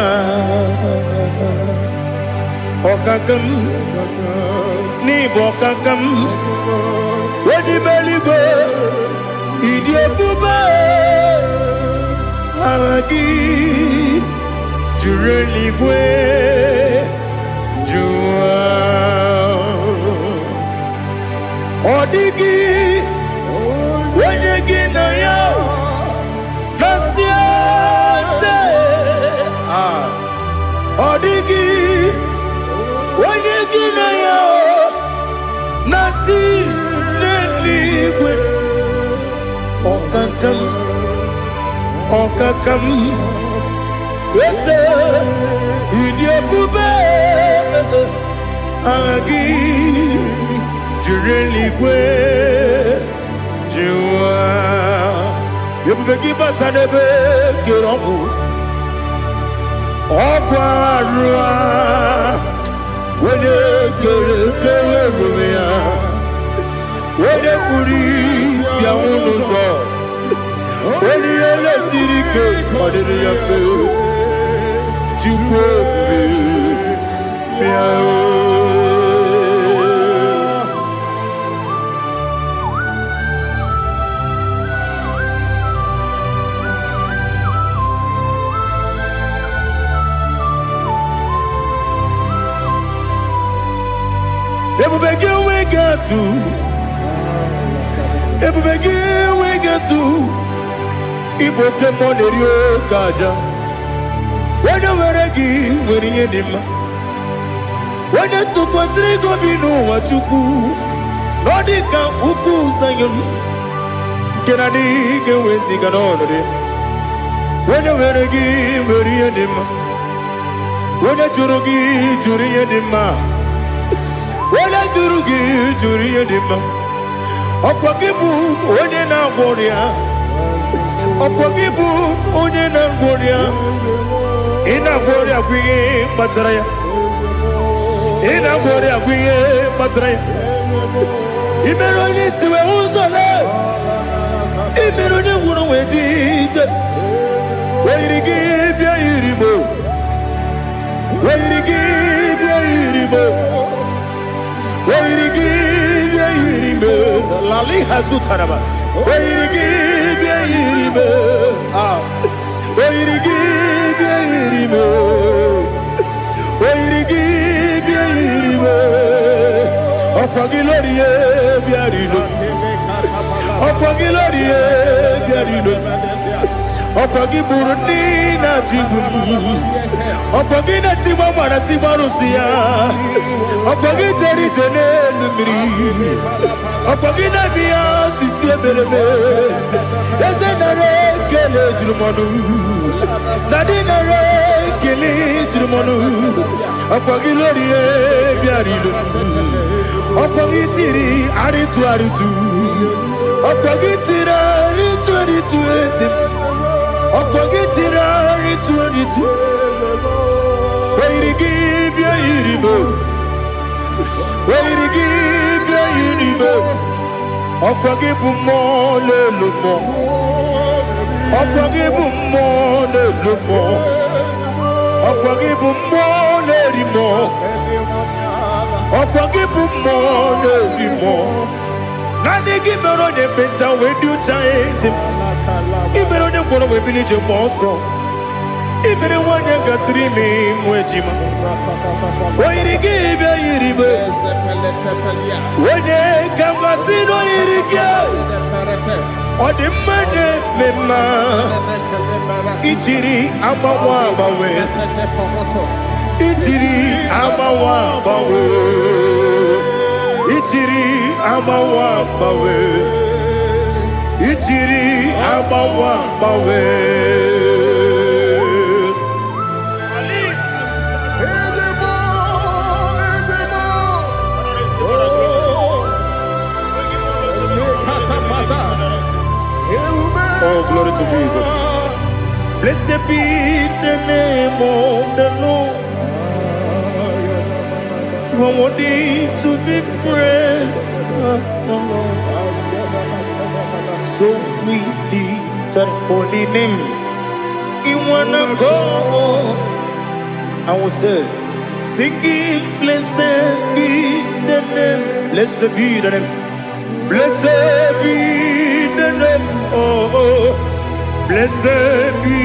S1: Okakam, Nibokakam, Wadibeliwe, Idiabube, Ahagi. Jureliwe, Jua, Odigi, Wenyegina ya, Nasia se, Odigi, Wenyegina ya, Nati neligwe, Okakam, Okakam. Yes, Idiabube, Agi, Jureliwe, Jua, Yabubeki Batanebe, Kiromu, Okwarua, Wene Kerumea, Wene Kuris, Yamunuzo, Wene Ele Sirike, Kodere Yafe. Ebubegi we get to Ibo Temonerio Kaja. When you were a gay, when you did when you took was Rigo Bino, what you cool, Nodica, Uku, Sayon, Kennedy, get with the When you were give him, when you jury him, when I jury him, Opagibu, when you now warrior, Opagibu, when you now warrior, in a warrior, we Matraya, in a warrior, we Matraya. Imeroni siwe uzole, Imeroni wunu wejije. Wairigibia iribo, Wairigibia iribo, Wairigibia iribo. Lali hasutaraba. Wairigibia iribo, Wairigibia iribo, Wairigibia iribo. Okwagilorie biarino, Okwagilorie biarino. Okwagi Burundi na Jibu, Okwagi na Timama na Timarusia, Okwagi Jerry Jenelumri, Okwagi na Bia Sisi Berebe, Ezenare Kele Jumanu, Nadinare Kele Jumanu, Okwagi Lorie Biarino, Okwagi Tiri Aritu Aritu, Okwagi Tira Aritu Aritu Esim. Opagitira ritu Wairigibia iribo Wairigibia iribo Opagibu mo lelumo Opagibu mo lelumo Opagibu mo lerimo Opagibu mo lerimo Nani gimero ne benta wedu chaizim Ibero ne kono we bilije monso. Ibere wanya gatrimi mwejima. Wairigi be iribe. Wene kamasino irigia. Ode mane mema. Itiri amawa bawe. Itiri amawa bawe. Itiri amawa bawe. Itiri amawa bawe. Oh, glory to Jesus. Blessed be the name of the Lord. You are worthy to be praised, the Lord. So we lift that holy name. You wanna go? I will say, singing, blessed be the name. Blessed be the name. Blessed be the name. Oh, blessed be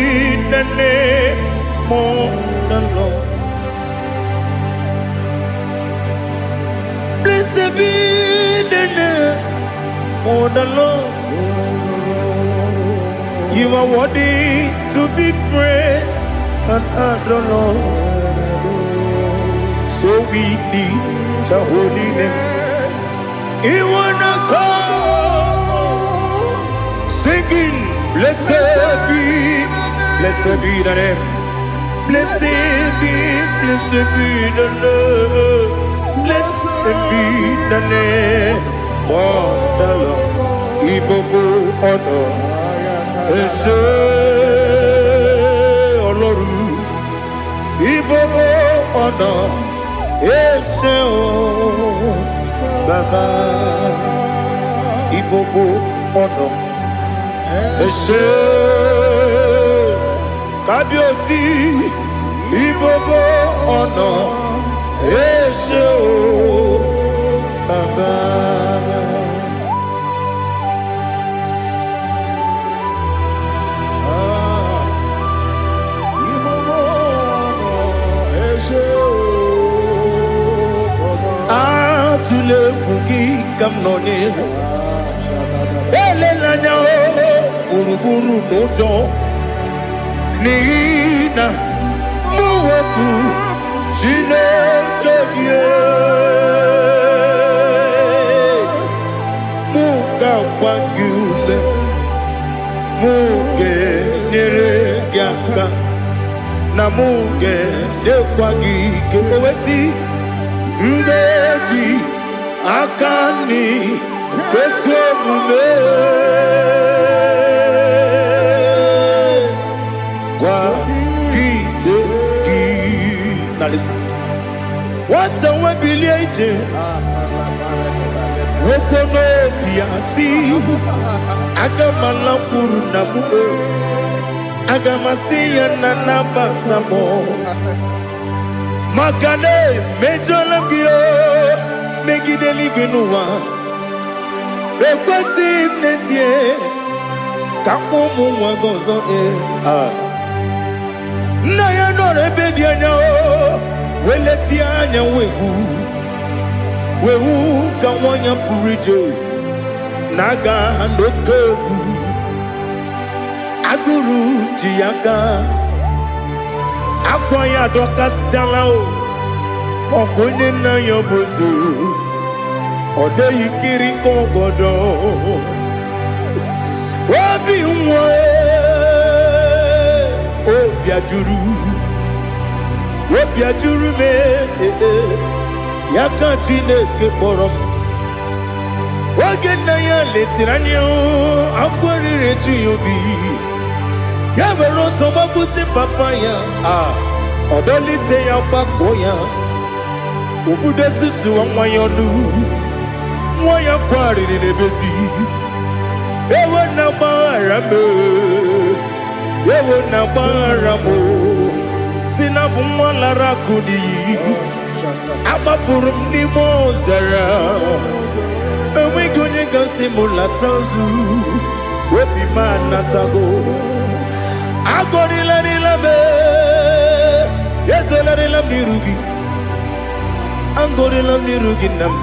S1: the name of the Lord. Blessed be the name of the Lord. You are worthy to be praised and adored. So we lift your holy name. You wanna go singing, blessed be the name. Blessed be the Lord. Blessed be the name of the Lord. Ibogo honor. Ese Oloru, Ibobo ono, Ese o Baba, Ibobo ono, Ese Kabiosi, Ibobo ono, Ese o Baba. Tule kuki kamnoni ele lanya uruburu nojo nina muwebu jile kebie muka wangule muge neregiaka na muge dekwagi ke owesi ngeji akani kweso mume kwa gidegi. Now listen. What's a webiliate? Wokono biasi agamala kuruna mume agamasi ya nanabatamo makane mejolambio megideli benua ekwesi nesie kakomu wagozo na ya nore bedianya weleti anya wehu kawanya purije naga ndokogu aguru jiyaka akwaya dokas jalao okunye na yobozu odo yikiri kogodo obi nwa obi ajuru me yaka Chineke kpọrọ m oge nna ya letiri anya akwarịrị eju ya obi ya were ọsọ gbapute papa ya ọdọlite ya gbakọ ya obodo susuwa nwa ya ọnụ nwa ya kwarịrị n'ebezi ewe na gbaghara m ewe na gbaghara m si na bụ nwa lara akụ n'iyi agbafuru m n'ime ọzara enweghị onye gasị m lata ozu obi m anatago agọrịlarịla m ezelarịla m n'iru gị agọrịla m n'iru gị nna m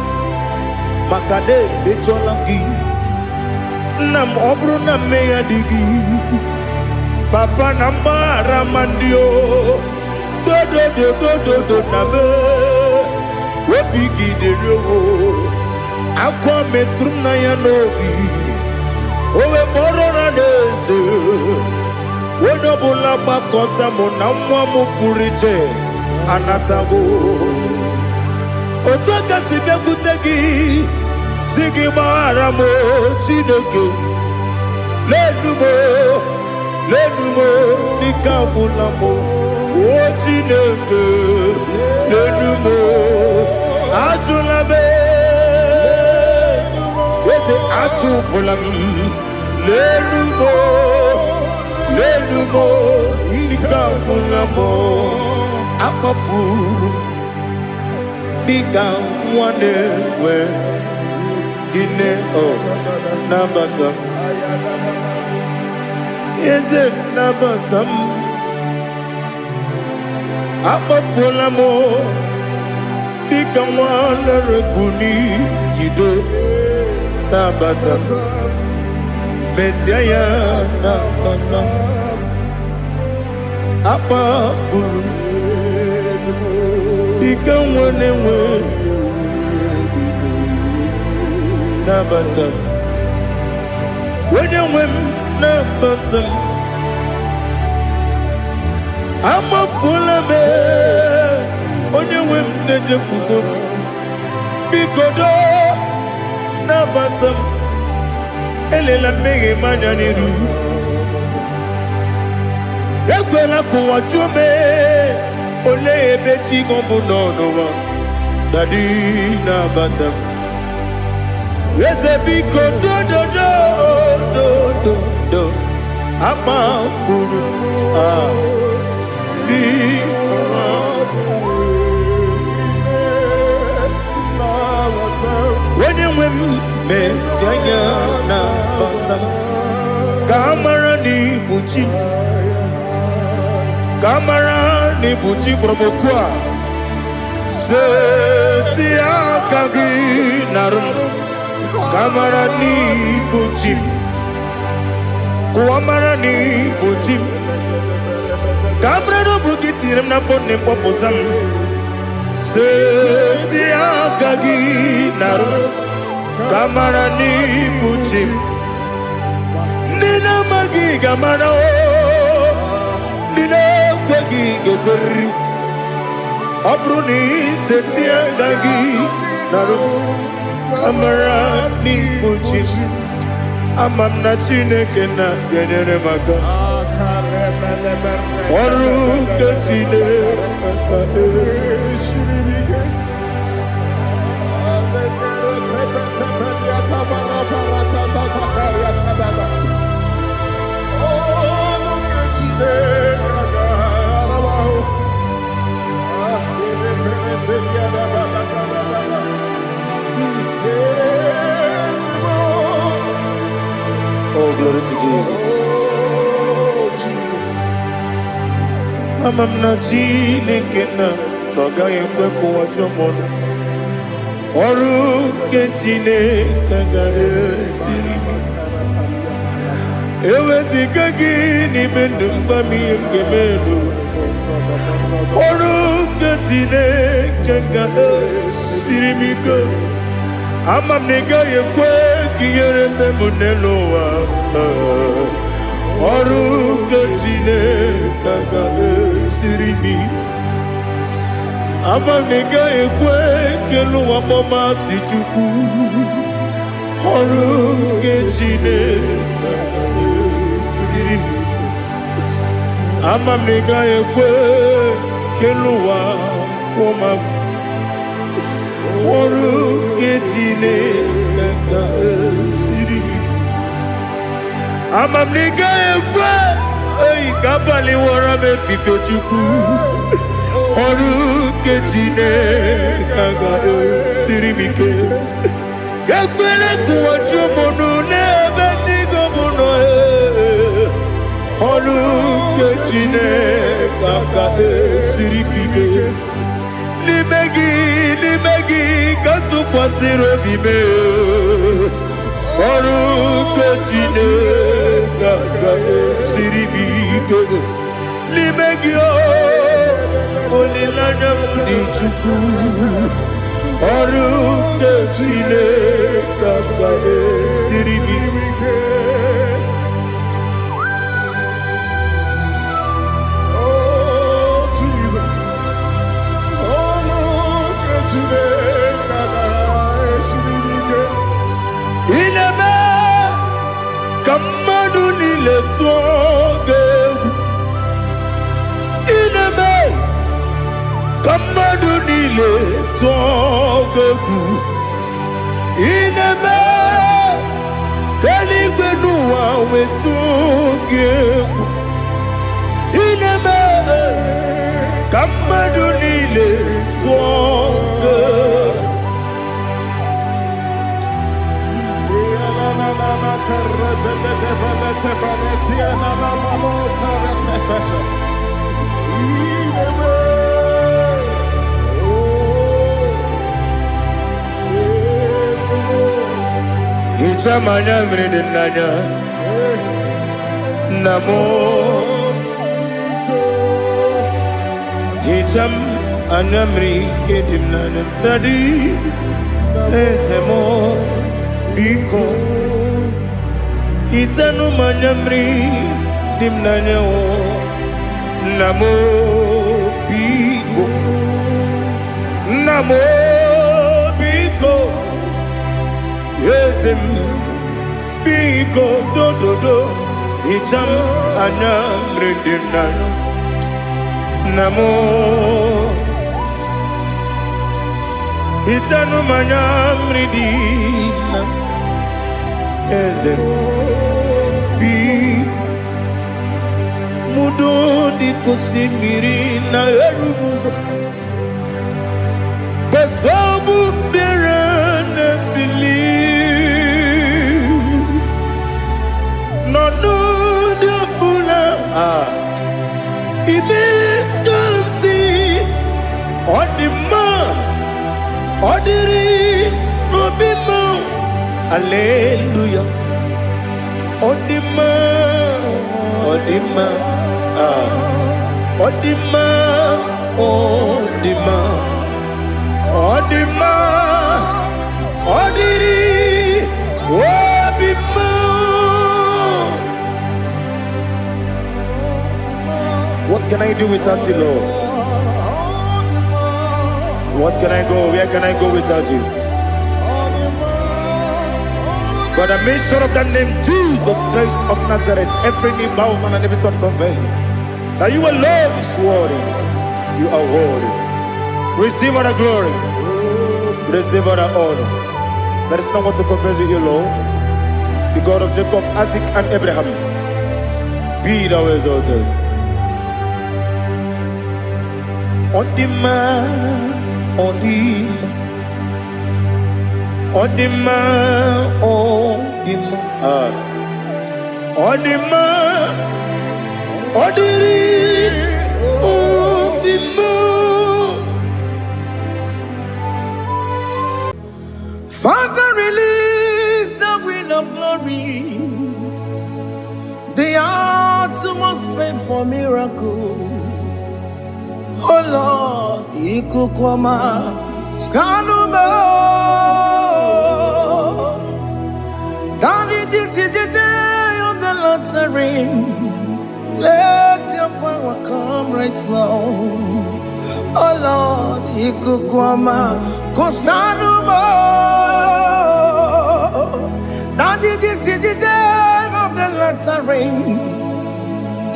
S1: maka na emechọla m gị nna m ọ bụrụ na mmehie dị gị papa na mgbaghara ma ndị o dodododododo na me obi gị dere akwa metụrụ na ya n'obi owe kpọrọ na n'eze onye ọbụla gbakọta mụ na nwa m pụrụ iche anatago otu aka si bịakwute gị si gị gbaghara m Chineke lenumo dịka agwụla m o Chineke lenumo ajụla m eze atụpụla m lenumo dịka agwụla m akpafuru dịka nwa na-enwe gịnị nabata eze nabata m akpafuola m dịka nwa na-erekuni yido nabata mesia ya nabata akpafuru dịka nwa na-enwe nabata onye nwe m nabata m amafuola m onye nwe m na-ejefugo m biko do nabata m elela mmehie m anya n'iru ekwela ka ụwa jụọ m olee ebe chi gọ bụ n'ụwa dadi nabata m eze biko do amafuru onye nwe m mesi anya na bata ka amara n'ibu chi ka amara n'ibu chi kpọrọmokwu a seti aka gị narụ ka amara n'ibu chi kuamara n'ibu chi ka amara n'obu gị tiri m n'afọ na mkpọpụta m seti aka gị narụ ka amara n'ibu chi ndị na-amaghị giga mana nile kwa giga kweri abru ni setia gagi naru amara ni kuchi amam na Chineke na genyere maka oru ke Chineke shiribike Oh, glory to Jesus. Amam na Chineke na gaghị ekwe ka ụwa jọọ m ọrụ nke Chineke ga-esiri m eweziga gị n'ime ndụ mgbam ihe m ga-eme n'ụwa ọrụ nke Chineke ga-esiri m ike ama m na ị gaghị ekwe ka ihere eme m n'elu ụwa ọrụ nke Chineke ga-esiri m ama m na ị gaghị ekwe ka elu ụwa gbamasị Chukwu ọrụ nke Chineke ga-esiri m ama m na ị gaghị ekwe ka elu ụwa kwụma m ọrụ nke Chineke ga-esiri m ama m na ị gaghị ekwe ka abalị wara m efife Chukwu ọrụ nke Chineke ga-esiri m ike ekwere ka ụwa jụọ m n'ebe Chigo m nọ ọrụ nke Chineke ga-esiri m ike n'ime gị ka tụkwasịrị obi m ọrụ nke Chineke ga-esiri m ike n'ime gị olileanya m dị Chukwu ọrụ nke Chineke ga-esiri m ike mmadụ niile tụọ gị egwu ineme ka mmadụ niile tụọ gị egwu ineme ka eluigwe n'ụwa wee tụọ gị egwu ineme ka mmadụ niile tụọ gị Hicham anyamri dị n'anya namo hicham anyamri nke dị n'anya dadi eze mo biko itanu manyamri dim nanya o namo biko yesem biko do itam anyamri dim nanya namo itanu manyamri dim yesem biko mudo di kusimiri na erumuzo basabu birane believe no de bula ime kansi odima odiri obima hallelujah odima odima odiri obima can I do without you, Lord? What can I go? Where can I go without you? But the mention of that name, Jesus Christ of Nazareth, every knee bows and every thought conveys that you alone is worthy. You are worthy. Receive all the glory. Receive all the honor. There is no one to compare with you, Lord. The God of Jacob, Isaac, and Abraham. Be thou exalted. On the man, on the man. On the man, on the man, on the man, on the man.
S4: Father, release the wind of glory. The hearts must pray for miracle. Oh Lord, Ikukwama, Skanuba. Daddy, this is the day of the Lord's ring. Let your power come right now. Oh Lord, Ikukwama, Kosanuma. Daddy, this is the day of the Lord's ring.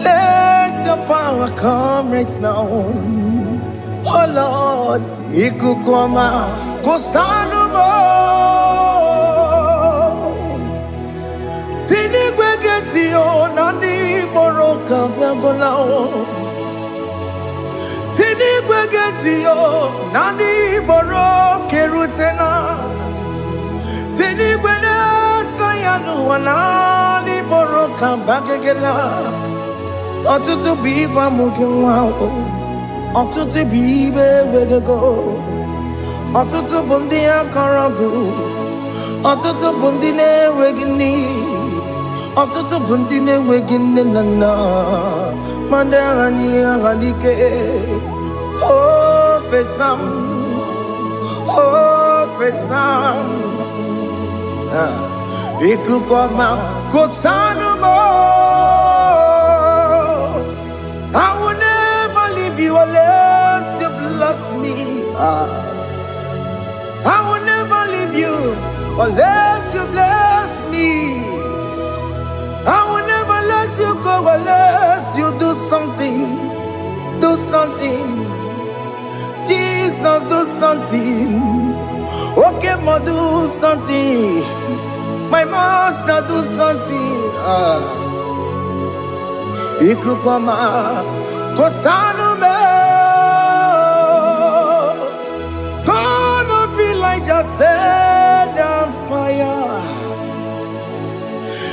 S4: Let your power come right now. Oh Lord, Ikukwama, Kosanuma. Sinigwegetio nani boroka vyagolao. Sinigwegetio nani boroke rutena. Sinigwena tayanu wanani boroka bagegela. Otutu biba mukiwao. Otutu bibe wegego. Otutu bundi akaragu. Otutu bundi ne wegini. Otutu bundi ne wegini nana. Mandangani halike. Oh fesam. Oh fesam. Ikukwama kosanumo. I will never leave you unless you bless me. I will never leave you unless you bless me. I will never let you go unless you do something. Do something. Jesus, do something. Okay, ma, do something. My master, do something. Ikukwama, Kosanume. Gonna feel like just set on fire.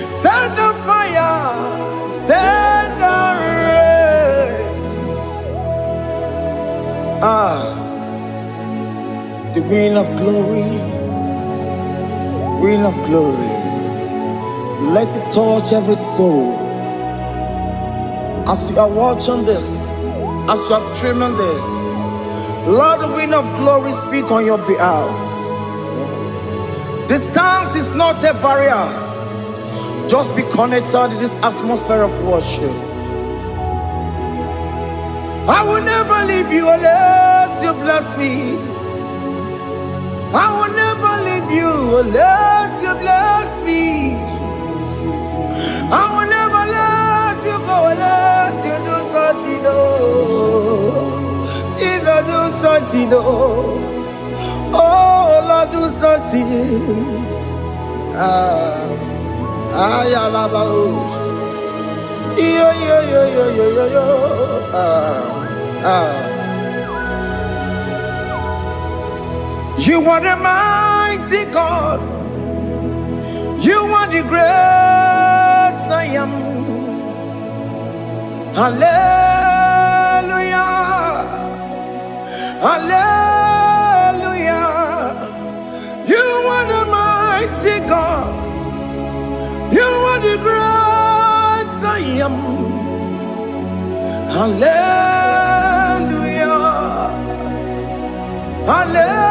S4: Set on fire. Set on rain. The wind of glory. Wind of glory. Let it touch every soul. As you are watching this, as you are streaming this, Lord, the wind of glory speak on your behalf. Distance is not a barrier. Just be connected to this atmosphere of worship. I will never leave you unless you bless me. I will never leave you unless you bless me. I will never let you go unless you do something. Jesus, do something. Oh, Lord, do something. Ayalabalush. Yo. You are the mighty God. You are the great I am. Hallelujah. Hallelujah. You are the mighty God. You are the great I am. Hallelujah. Hallelujah.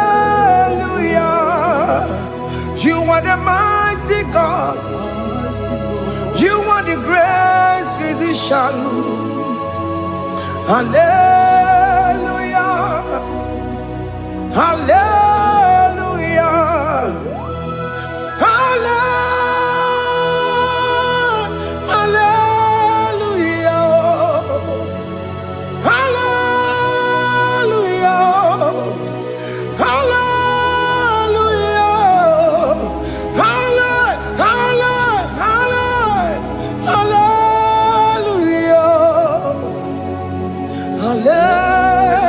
S4: You are the mighty God. You are the great physician. Hallelujah. Hallelujah. Hallelujah. Hallelujah.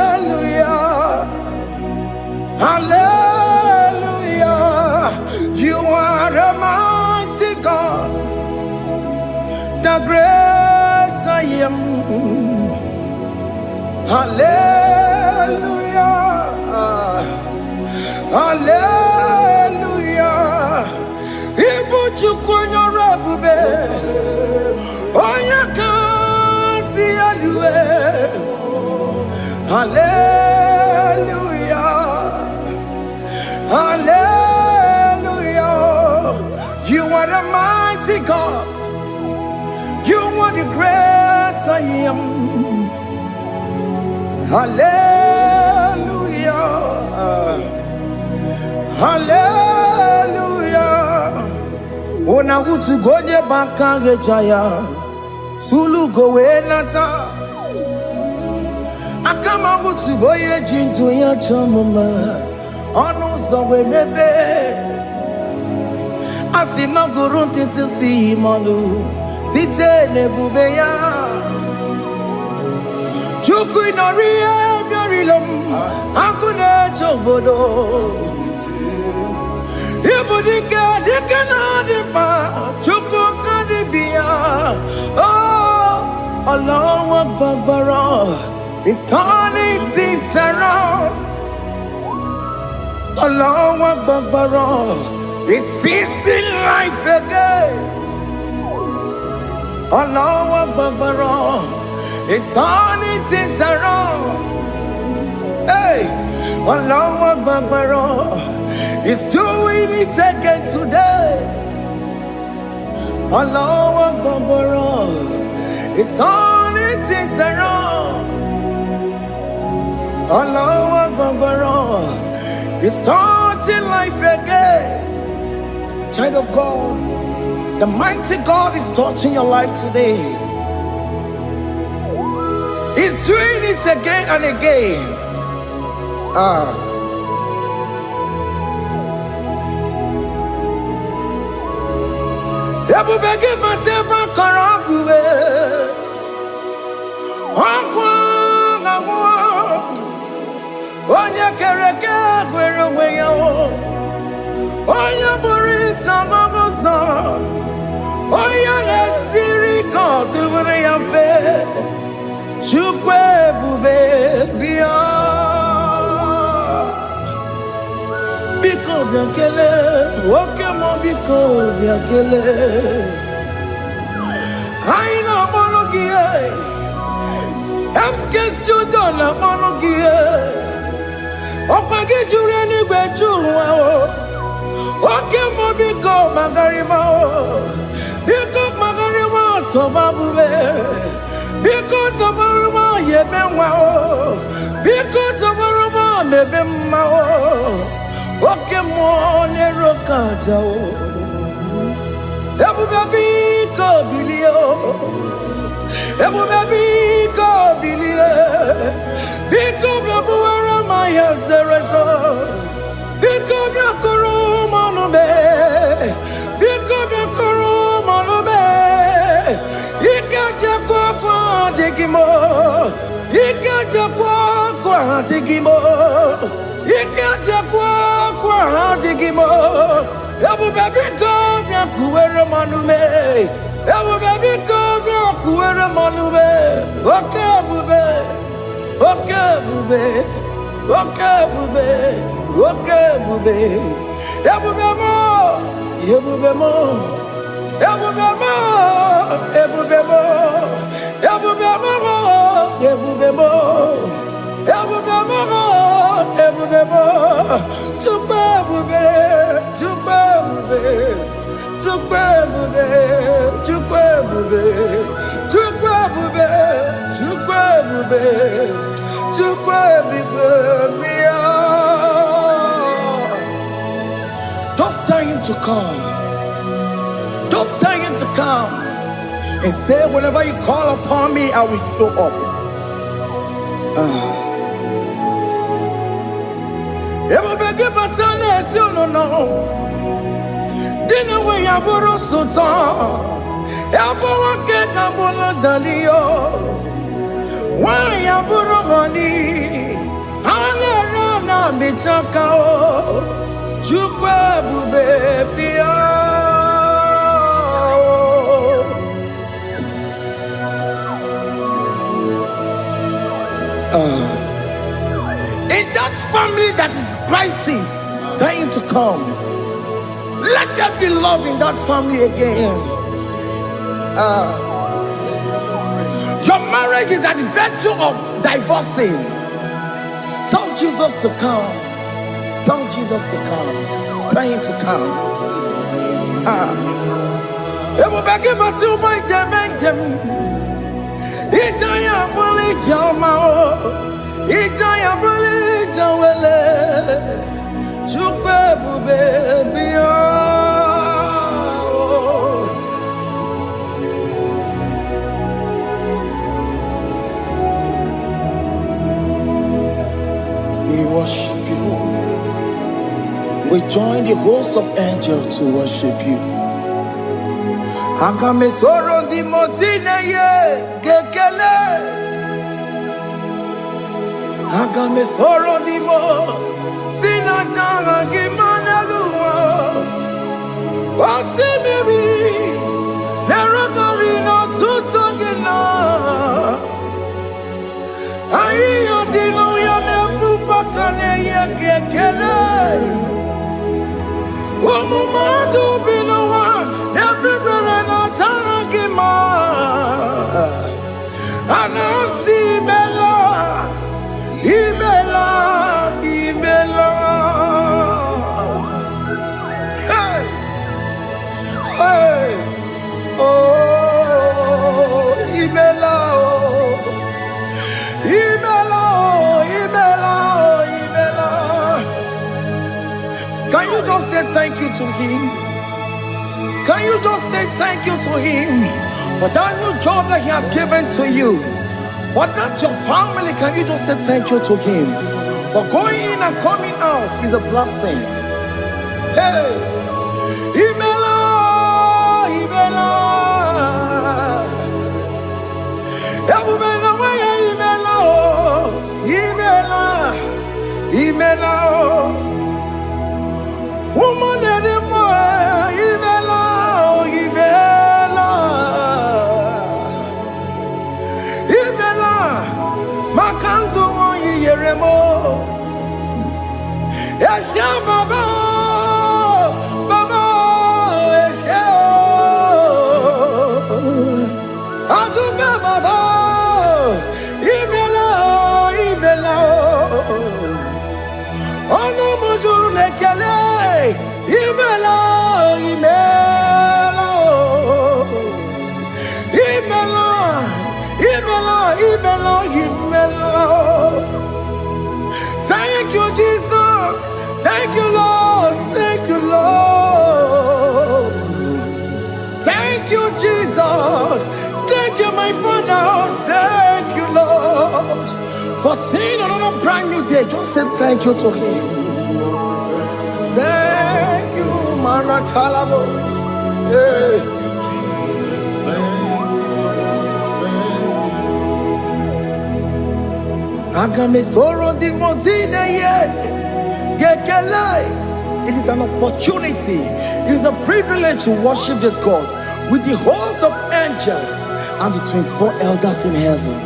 S4: Hallelujah. Hallelujah. You are a mighty God, the great I am. Hallelujah. Hallelujah. Ibu chukwonya rabube. Onya kasi alue. Hallelujah. Hallelujah. You are the mighty God. You are the great I am. Hallelujah. Hallelujah. Ona utu goje bakage jaya. Sulu gowe nata. Akama utu boye jintu ya chomoma. Onu sowe mebe. Asina gurunti tisi malu. Site nebube ya. Chuku inorie garilom. Akune chobodo. Ibudike dikena dipa. Chuku kadibia. Oh, Allah Akbar. It's turning things around. Allah Akbar. It's feasting life again. Allah Akbar. It's turning things around. Hey, Allah Akbar. It's doing it again today. Allah Akbar. It's turning things around. Allah Akbar. It's touching life again. Child of God, the mighty God is touching your life today. He's doing it again and again. Ebubege mateba karagube. Onya kereke gwerewe yo. Onya burisa magosa. Onya nesiri kotubure ya fe. Chukwe bube bia. Biko biakele. Oke mo biko biakele. Aina monogie. Emskes judo na monogie. Opage jure ni gbejuwa o. Oke mo biko magarima o. Biko magarima tobabube. Biko tobaruma yebenwa o. Biko tobaruma mebemma o. Oke mo nero kaja o. Ebube biko bilio. Ebube biko bilie. Biko bebuara maya zerezo. Biko biakuru manube. Biko biakuru manube. Ikaja kwa digimo. Ikaja kwa digimo. Ikaja kwa digimo. Ebube biko biakuere manube. Ebube biko biakuere manube. Okay bube. Okay bube. Okay bube. Okay bube. Ebube mo. Ebube mo. Ebube mo. Ebube mo. Ebube mo. Ebube mo. Ebube mo. Ebube mo. Tukwe bube. Tukwe bube. Tukwe bube. Tukwe bube. Tukwe bube. Tukwe bube. Don't tell him to come. Don't tell him to come. And say, whenever you call upon me, I will show up. Dinner way I borrow so tall. Elbow get a bola dalio. Why I borrow honey? Anna Michakao. Chukwa baby. In that family that is crisis, dying to come, let there be love in that family again. Your marriage is at the verge of divorcing. Tell Jesus to come. Tell Jesus to come. Tell him to come. It will be given to my Jemen. Itaya buli jama, itaya buli jawele, chukwe bube biya. We worship you. We join the host of angels to worship you. Akame soro di mosine ye kekele. Akame soro di mo sina janga kimana luwa. Wasimiri nerogari no tutogina. Ayo dino ya nefu pakane ye kekele. Umumadu binowa everybody no tangima. Anasi mela, imela, imela. Hey, hey, oh, imela, oh, imela, oh, imela, oh, imela. Can you just say thank you to him? Can you just say thank you to him for that new job that he has given to you? For that your family, can you just say thank you to him? For going in and coming out is a blessing. Hey, Imela, Imela, Imela, Imela, Imela. Woman anymore, Ibela, Ibela, Ibela, Makanto Yeremo, Esha Baba, Baba, Esha, Aduba Baba, Ibela, Ibela, Ono Mujur Lekele. Imela, Imela, Imela, Imela, Imela, Imela. Thank you, Jesus. Thank you, Lord. Thank you, Lord. Thank you, Jesus. Thank you, my Father. Thank you, Lord. For seeing another brand new day, just say thank you to him. Thank you, Manatalabo. Yeah. It is an opportunity, it is a privilege to worship this God with the host of angels and the 24 elders in heaven.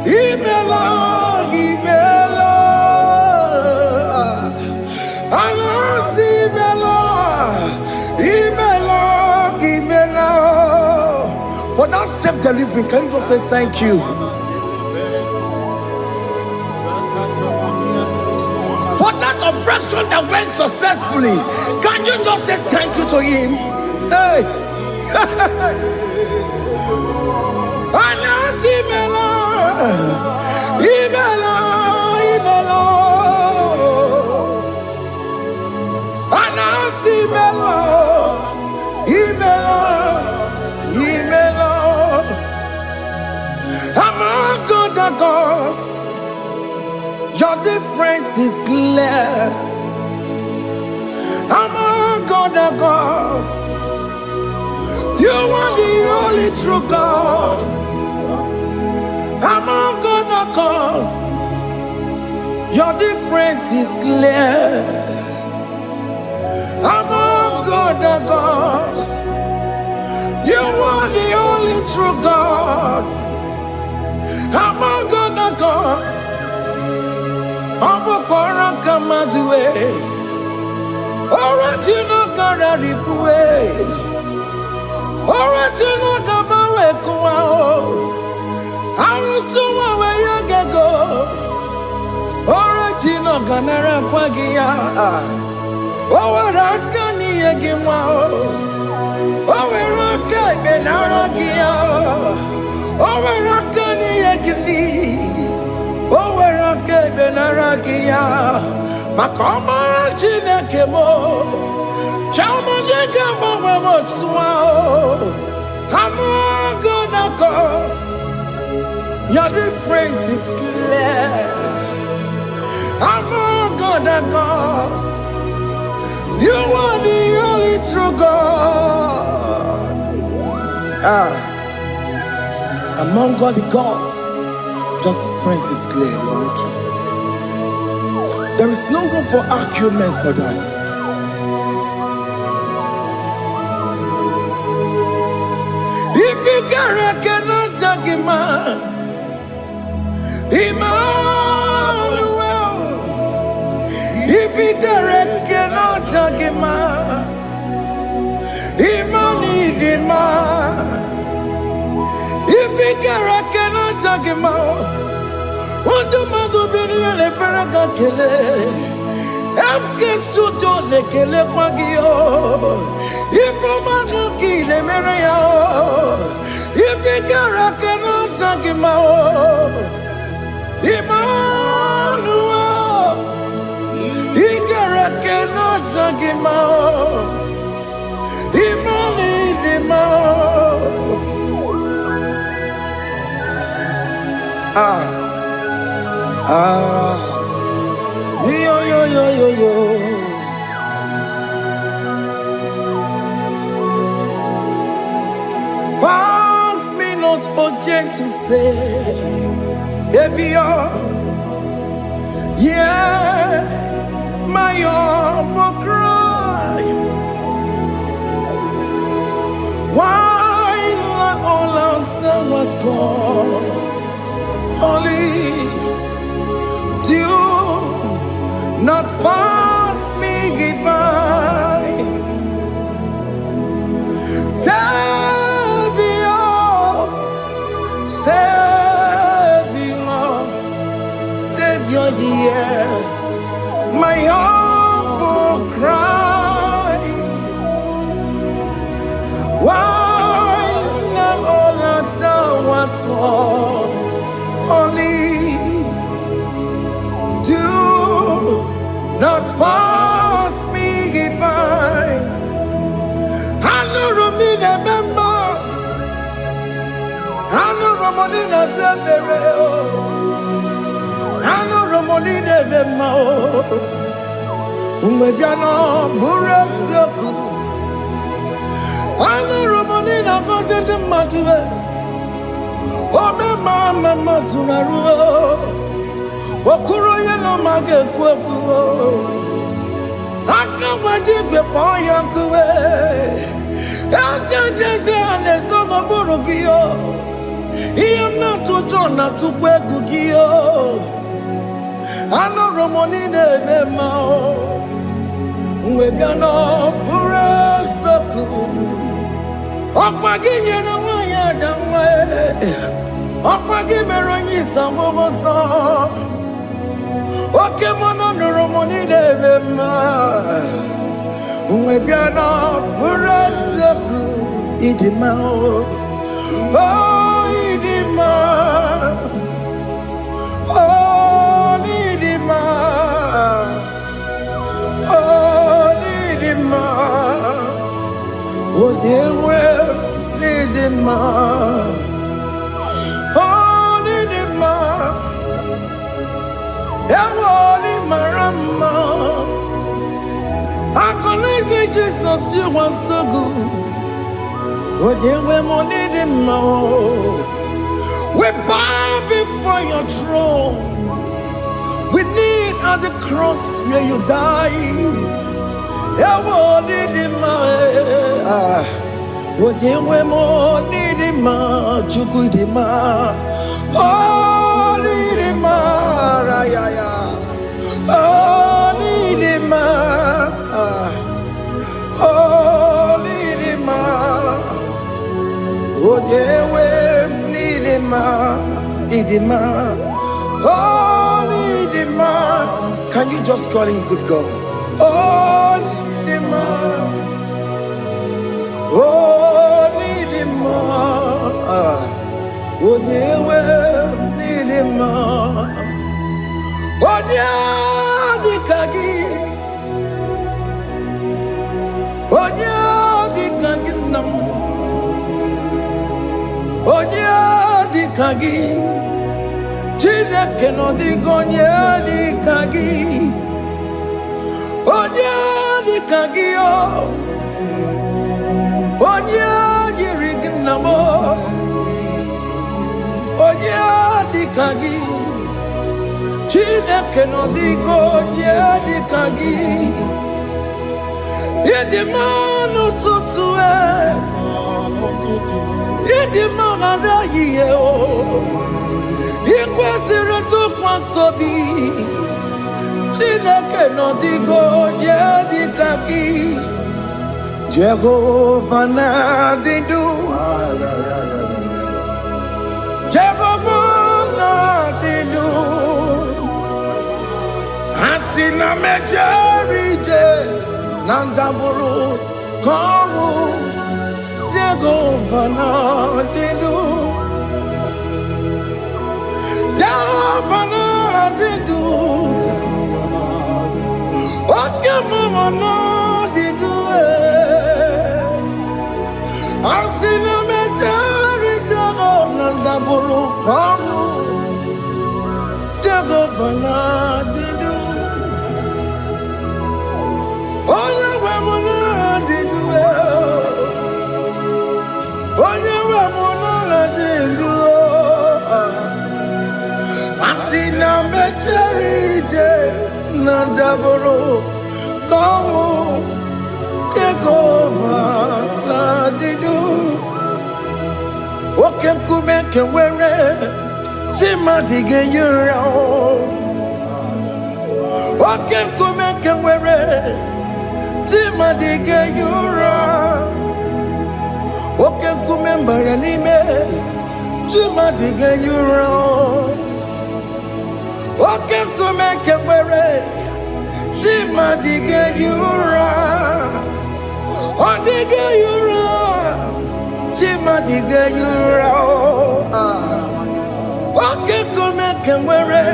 S4: Imela,
S1: For that self-delivery, can you just say thank you? For that operation that went successfully, can you just say thank you to him? Hey! Among other gods, your difference is clear. Among other gods, you are the only true God. Among other gods, your difference is clear. Among other gods, you are the only true God. Among other gods, Abukora Kamadue, Original Kararipue, Original Kabawe Kuao, Arusuma Wayagago, Original Ganara Pagia, Owarakani Yagimao, Owaraka Benaragia, Owarakani Yagini. Owerake benaragia, makoma chinekemo, chama negamo wemotswao. Among other gods, your difference is clear. Among other gods, you are the only true God. Among all the gods, your difference is clear, Lord. There is no room for argument for that. If you cannot judge him, Emmanuel. If you cannot judge him, Emmanuel. If you cannot judge him, what do you do? Le Ferraga Kele, Amkes to do le Kele Pagio, if a man kill a Maria, if he cannot take him out, Emmanuel, he cannot take him out, Yo. Pass me not, oh gentle Savior. Yeah, my humble cry. Why not all else than what's gone? Only do not pass me goodbye, Savior, yeah, my humble cry. Why not all that thou art called? Only do not pass me goodbye. I know Romina member, I know Romonina Zembere, I know Romonina member, Umebiano Burasioku, I know Romonina Vazet Matue, oh, Mama Sunaru. Okuro yeno mage kwekuo aka wajigwe poya kuwe Asante aneso maburugio Iyamna tujona tukwegugio Ano romoni nene mao Uwebiano pure soku Okwa ginye na wanya
S4: Jangwe, Opagi Meroni Samosa, Okemona Romoni Devema, Umepiana, Burasaku, Idimao, oh, Idima, oh, Idima, oh, Idima, oh, dear, Idima. Marama, I can Jesus, you are so good. But you were more needing more. We bow before your throne. We need at the cross where you died. You were needing more. But you were more needing more. You could more. Oh, needing more. Oh, Nidima, oh, Nidima, oh, Dewe, Nidima, Nidima, oh, Nidima. Can you just call him good God? Oh, Nidima, oh, Nidima, oh, Dewe, Nidima. Onya dikagi nam, onya dikagi, chile keno digonya dikagi, onya dikagi o, onya yirignamo, onya dikagi. Chineke no digo nyedi kagi Yedi manu tutue Yedi magada yiye o Ikwesire tukwa sobi Chineke no digo nyedi kagi Jehovah na didu Jehovah na didu Asina mejerije Nandaburu Komu Jehovah na didu Jehovah na didu Okemama na didu Asina mejerije Nandaburu Komu Jehovah na didu Asina mecherije Nandaboro Kamu Jehovah la didu Oke kumeke were Chima dige yura Oke kumeke were Chima dige yura Oke kumembara nime Chima dige yura Oke kumeke were Chima dige yura Odige yura Chima dige yura Oke kumeke were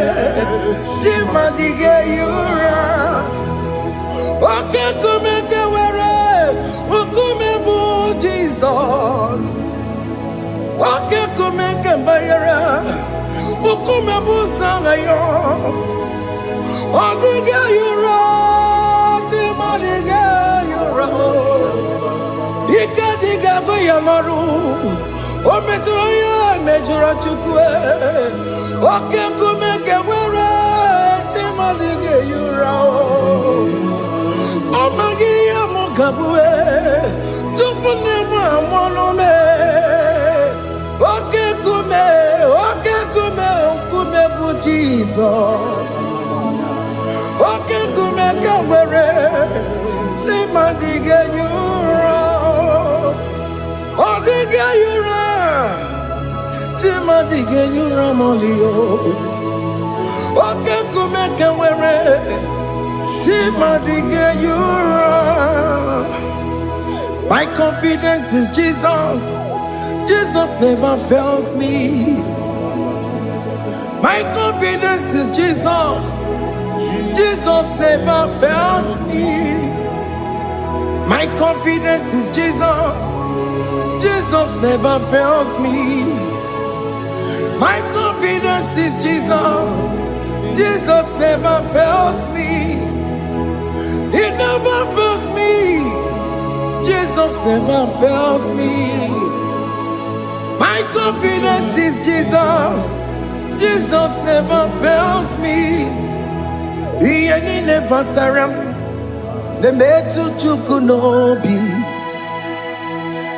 S4: Chima dige yura Oke kumeke were Ukumebu Jesus Oke kumeke bayara Ukumebu sangayo Odige yura Chima dige yura Ika diga goyamaru Ometro ya mejura chukwe Oke kumeke were Chima dige yura Omagi ya mukabue Tupune mwamonome Oke kume bu Jesus Oke kume kawere Chima dige yura Odige yura Chimadigenyu Ramolio. Okay, kumeke were. Chimadigenyu Ram. My confidence is Jesus. Jesus never fails me. My confidence is Jesus. Jesus never fails me. My confidence is Jesus. Jesus never fails me. My confidence is Jesus. Jesus never fails me. He never fails me. Jesus never fails me. My confidence is Jesus. Jesus never fails me. He ain't never saram. The metu chukunobi.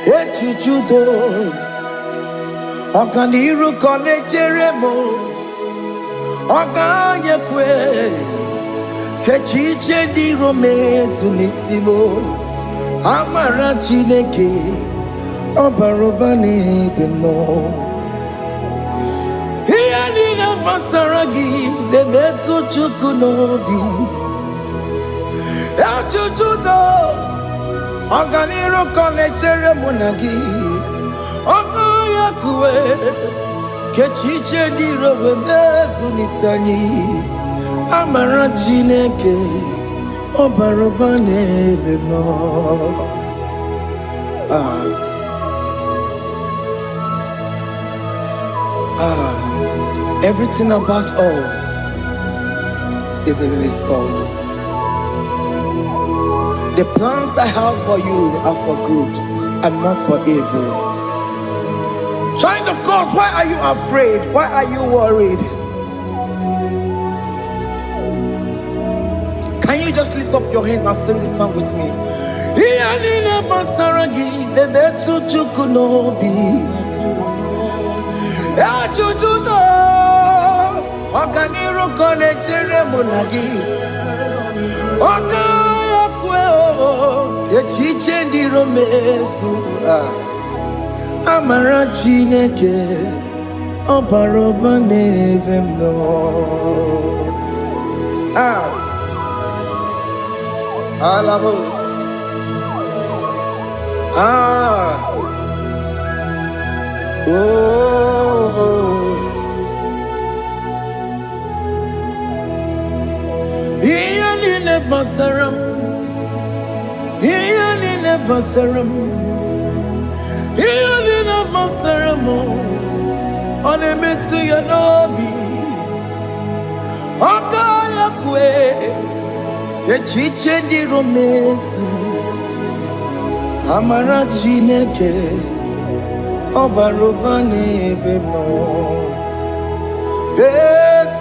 S4: Echuchudo. Okaniru konecheremo. Okanyekwe. Kechiche di rome sunisimo. Amara chineke. Obarobani bimo. Hiyanina pasaragi de betu chukunobi. Echuchudo Oganiro konechere monagi. Obayakwe Kechiche di robe bezu nisani. Amara chineke Obarobani bimo. Everything about us is in His thoughts. The plans I have for you are for good and not for evil. Child of God, why are you afraid? Why are you worried? Can you just lift up your hands and sing this song with me? Echuchudo Okaniro konechere monagi. Okayakwe Kechiche di romesu. Amara chineke Obarobane vemno. Alabos. Iyanine basaram. Iyanine basaram. Iyanine basaram. Onemetu yanobi. Okayakwe. Kechiche di romesu. Amara chineke Obarobane vemo. Yes,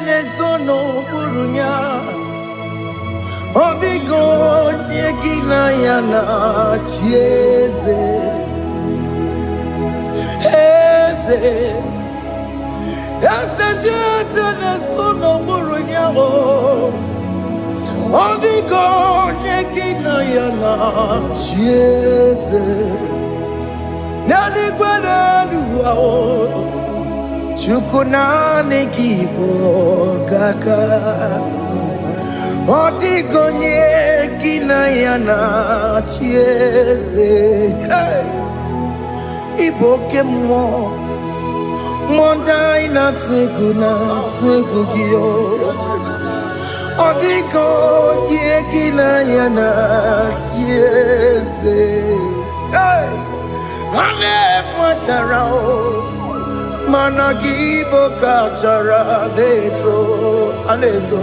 S4: nesono burunya. Odigo nyegina yana chieze. Yes, nesono burunya. Odigo nyegina yana chieze. Nani gwanaluwa Chukunane kibo kaka. Odigo nyegina yana chieze. Iboke mo Monda ina twegu giyo. Odigo nyegina yana chieze. Ane pacharao Managibo kachara aneto.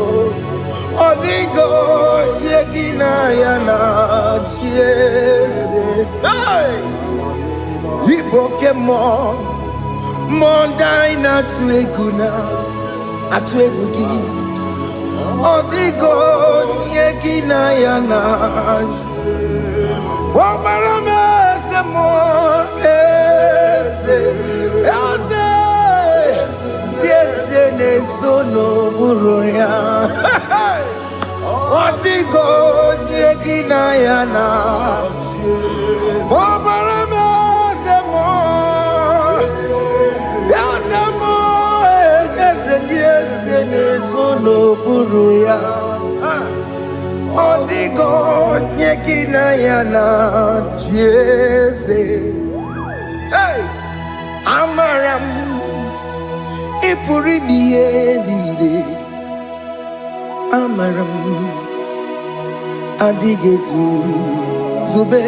S4: Odigo yegina yana chieze. Iboke mo Monda ina tweguna atwegugi. Odigo yegina yana Wabarame semo Ese nesono buroya. Odigo nyegina yana. Wabarame
S1: Nayana Jese. Hey, Amaram Ipuri Dide Amaram Adigesu Zube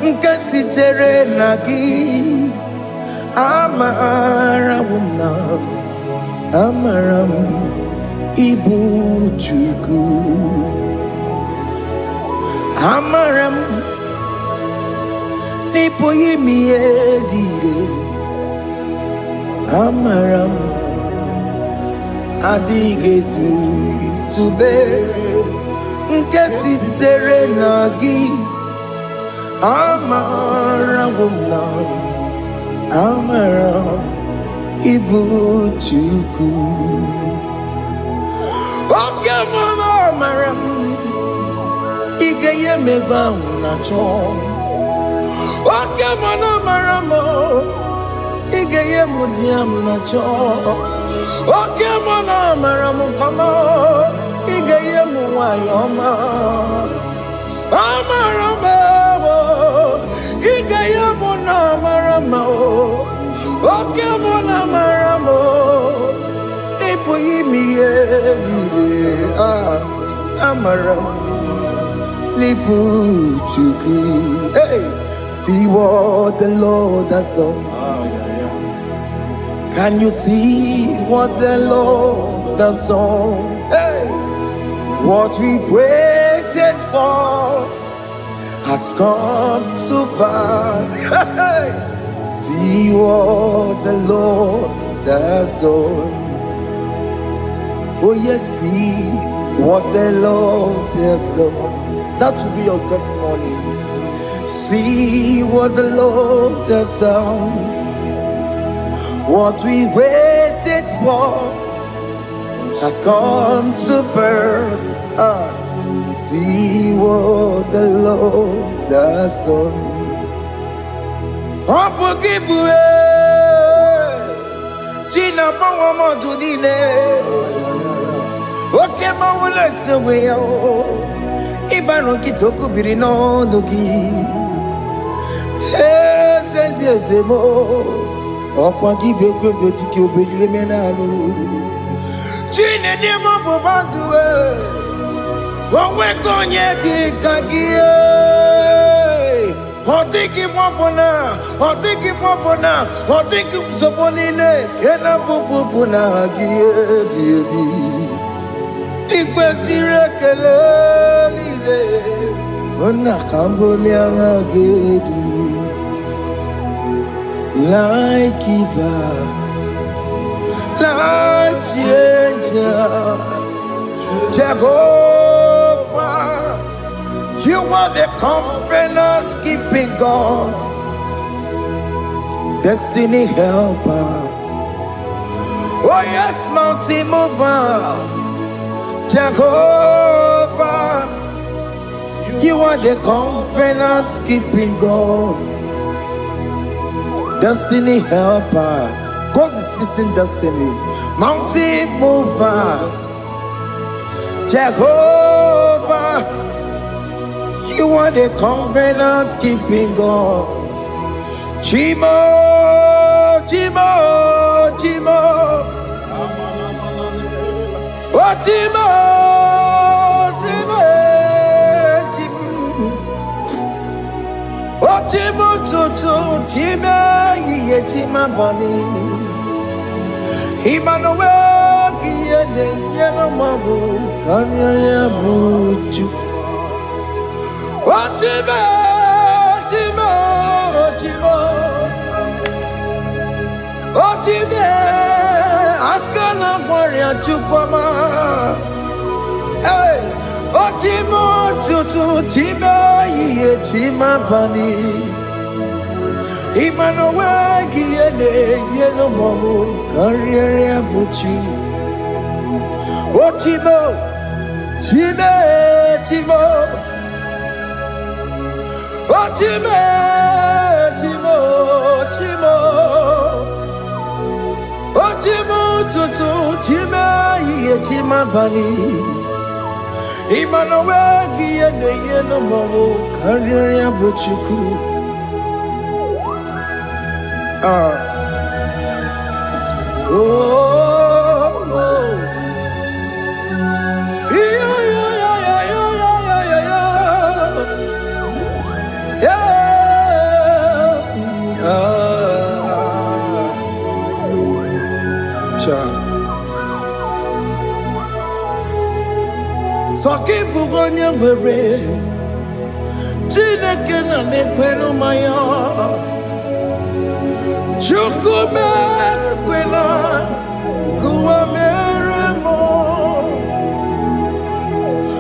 S1: Nkasitere Nagi Amaramuna Amaram Ibu Chuku Amaram Nipo Yimi Edide Amaram Adigesu Zube Nkasitere Nagi Amaramuna Amaram Ibu Chuku Okemana Amaram Igeye Meba Nacho Okemana Maramo Igeye Mudiam Nacho Okemana Maramo Kama Igeye Muayoma Amaramo Igeye Muna Maramo Okemana Maramo Nipo Yimi Edide Amaram Nipo Chuku. Hey, see what the Lord has done. Can you see what the Lord has done? Hey, what we waited for has come to pass. Hey, see what the Lord has done. Oh yes, see what the Lord has done. That will be your testimony. See what the Lord has done. What we waited for has come to pass. See what the Lord has done. Gina Pawamo Dunine. Okay, my legs away. Ibano Kitoku Birino Nugi. Yes, and yes, more. Okwa give you good beauty, but remenano. Gina never Bobandu. Oh, we're going yet, Kagia. Oh, take him Wapona. Oh, take him Wapona. Oh, take him Soponine. Kena Pupuna, baby. Ikwesire kelele ona kambolia gedu like giver like changer Jehovah, you are the covenant keeping God, destiny helper. Oh yes, mountain mover. Jehovah, you are the covenant keeping God, destiny helper. God is fixing destiny, mountain mover. Jehovah, you are the covenant keeping God. Chimo, Chimo, Chimo. Oh, Timo, Timo, Timo. Oh, Timo, Tutu, Timo, Yetima Bani. Emmanuel, Yede, Yanomabu, Kanya Buchu. Oh, Timo, Timo, Timo. Oh, Timo. Akana warrior chukoma. Hey, Otimo tutu tima ye tima bani. Emmanuel giyene yeno momo karriere buchi. Otimo time timo. Otimo timo timo. Otimo tutu tima ye tima bani.
S4: Imanowe Giene Yeno Momo Karya Buchiku. Soki bugonye were Chineke na nekwenu maya Chukume kwena Kuwa mere mo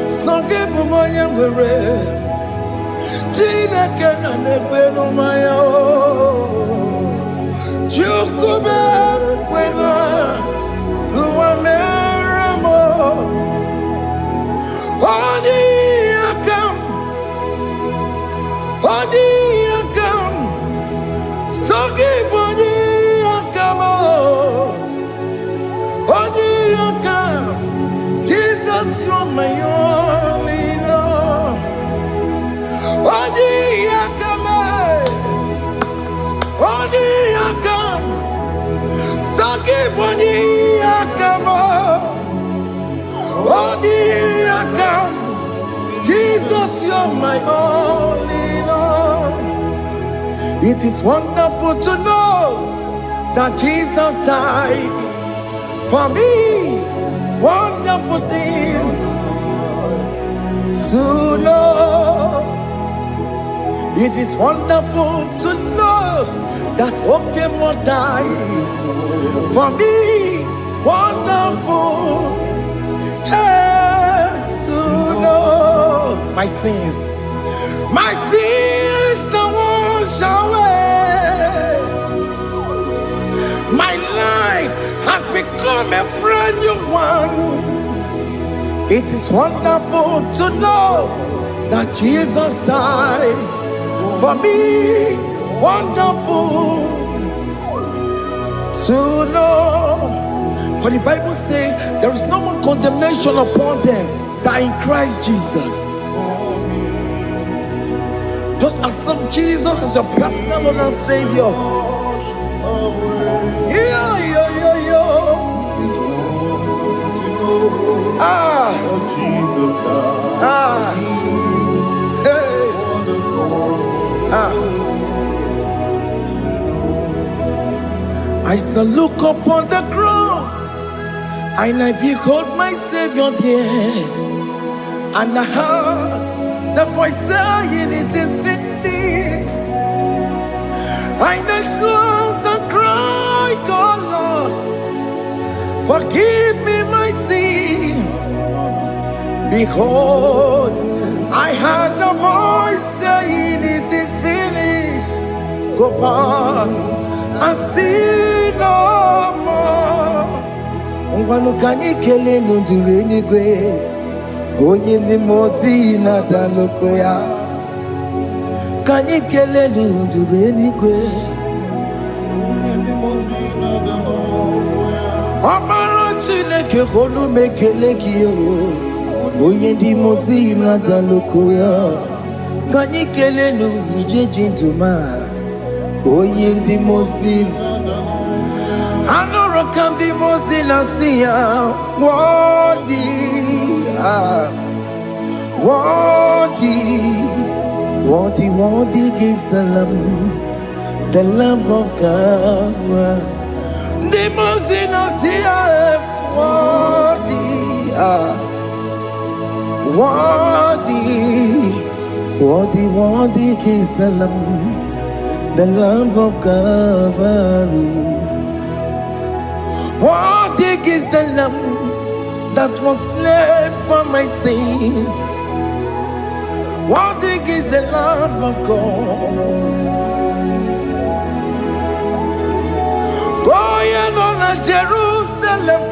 S4: Soki bugonye were Chineke na nekwenu maya Chukume kwena Kuwa mere mo Odi akam, soki bodi akamo. Odi akam, Jesus you're my only Lord. Odi akam, soki bodi akamo. Odi akam. Jesus, you're my only Lord. It is wonderful to know that Jesus died for me. Wonderful thing to know. It is wonderful to know that Okemo died for me. Wonderful to know my sins are washed away. My life has become a brand new one. It is wonderful to know that Jesus died for me. Wonderful to know. For the Bible says there is no more condemnation upon them that are in Christ Jesus. Just accept Jesus as your personal Lord and Savior. I shall look upon the cross and I behold my Savior there, and I heard the voice saying it is finished. I knelt and cried, God Lord, forgive me my sin. Behold, I heard the voice saying it is finished. Go back and sin no more. Ungwanu kanyi kele nundure nigwe, onye ndi mozi na daloko ya. Kanyi kele nundure nigwe, Amara Chineke kolu mekele kiyo, onye ndi mozi na daloko ya. Kanyi kele nundure jinduma, onye ndi mozi. Anoro kandi mozi na siya, worthy, worthy, worthy is the Lamb of God. The mozi na siya, worthy is the Lamb of Calvary. Worthy is the Lamb that was slain for my sin. Worthy is the Lamb of God. Going on a Jerusalem,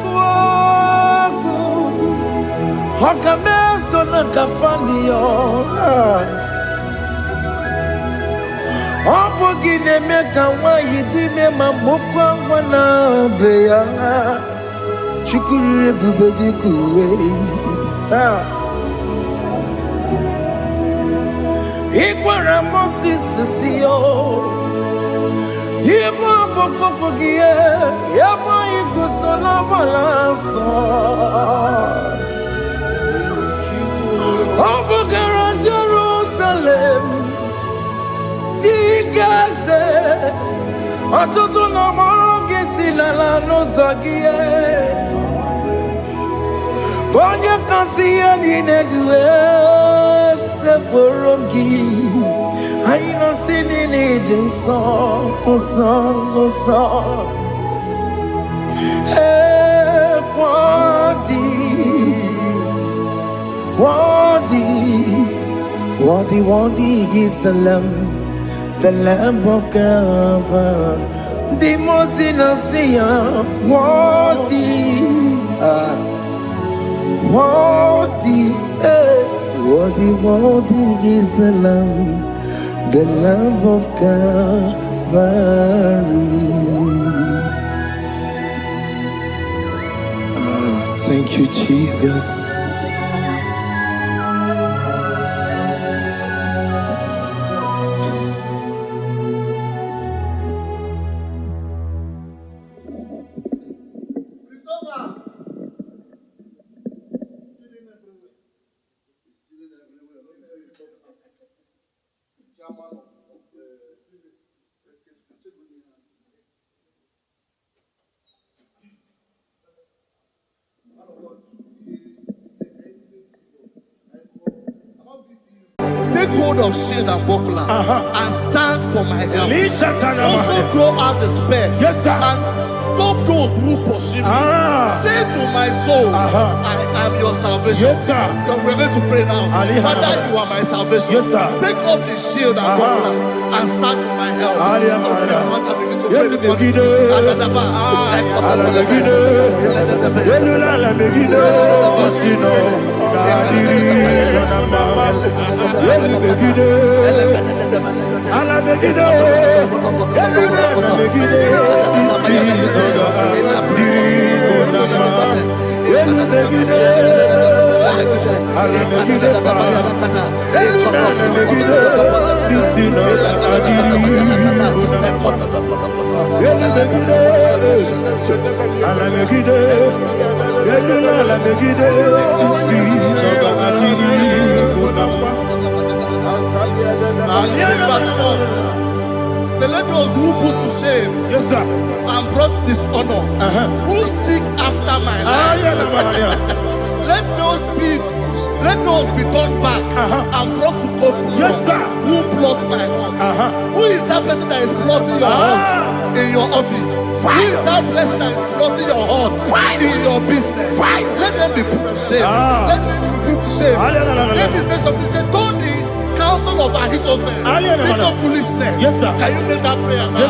S4: Hokames on a Capandio. Opogine meka wa yidime mamukwa wana beya. Chukuri bubedi kuwe. Ikwara Moses siyo. Yibo popogie. Yabo ikusola balansa. Obugara Jerusalem. Digaze. Atutu na moge silala no zagie. Bonye kansiya dinedwe seporongi. Aina sinini jinson osan. Hey, Wadi is the Lamb of God. The most innocent, Wadi is the Lamb of Calvary. Thank you, Jesus.
S3: Take hold of shield and buckler and stand for my help. Also throw out the spear and stop those who pursue me. Say to my soul, I am your salvation. We're going to pray now. Father, you are my salvation. Take off the shield and buckler and stand for my help. So let those who put to shame and brought dishonor, who seek after my life, let those be turned back and brought to court for who plot my hurt. Who is that person that is plotting your hurt in your office? Who is that person that is plotting your hurt in your business? Let them be put to shame. Let them be put to shame. Let me say something. Say, don't the counsel of Ahithophel, bit of foolishness. Can you make that prayer now?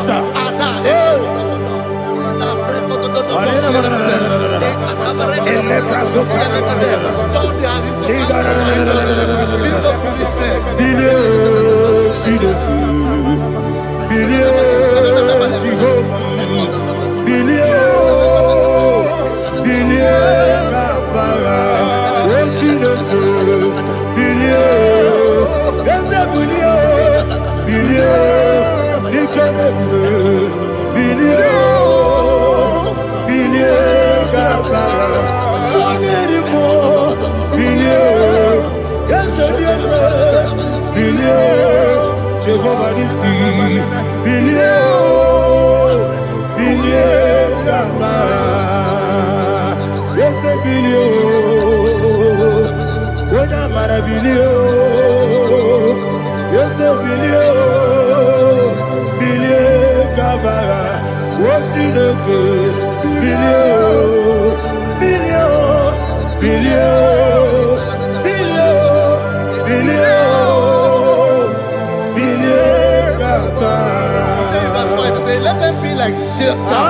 S3: Let them be like shelter.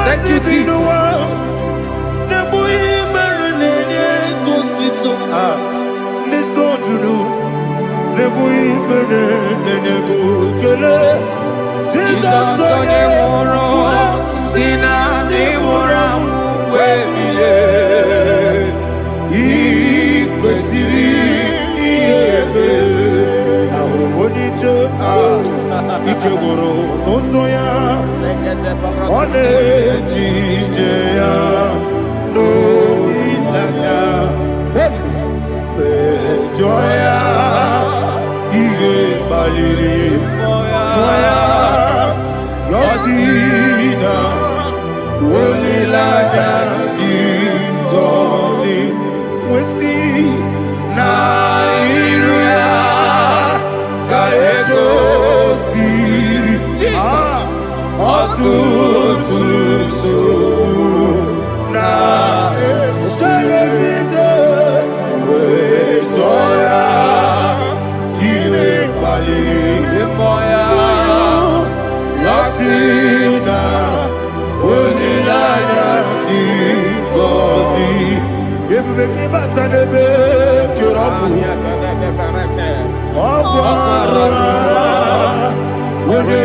S3: Thank you, Jesus.
S1: Ikeboro nosoya One Jijaya No Ilaya Joya Iye Baliri Moya Yosina Olilaya Ingozi Wesi Na Iruya Kaego Siri Otutu So Na Ejete Wejoya Ile Baliri Moya Yosina Olilaya Ingozi Ebubeke Batanebe Kirabu Ogwara Ode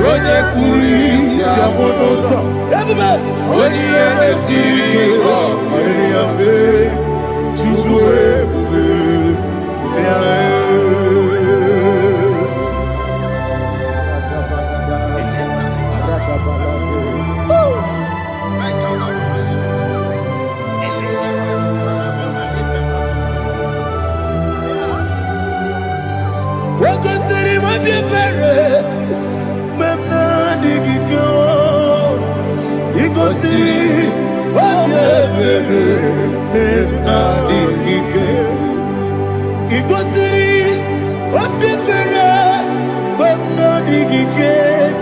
S1: Ode Kuri Siamonosa Ebube Ode Ede Siri Ode Yabe Chubu Ebube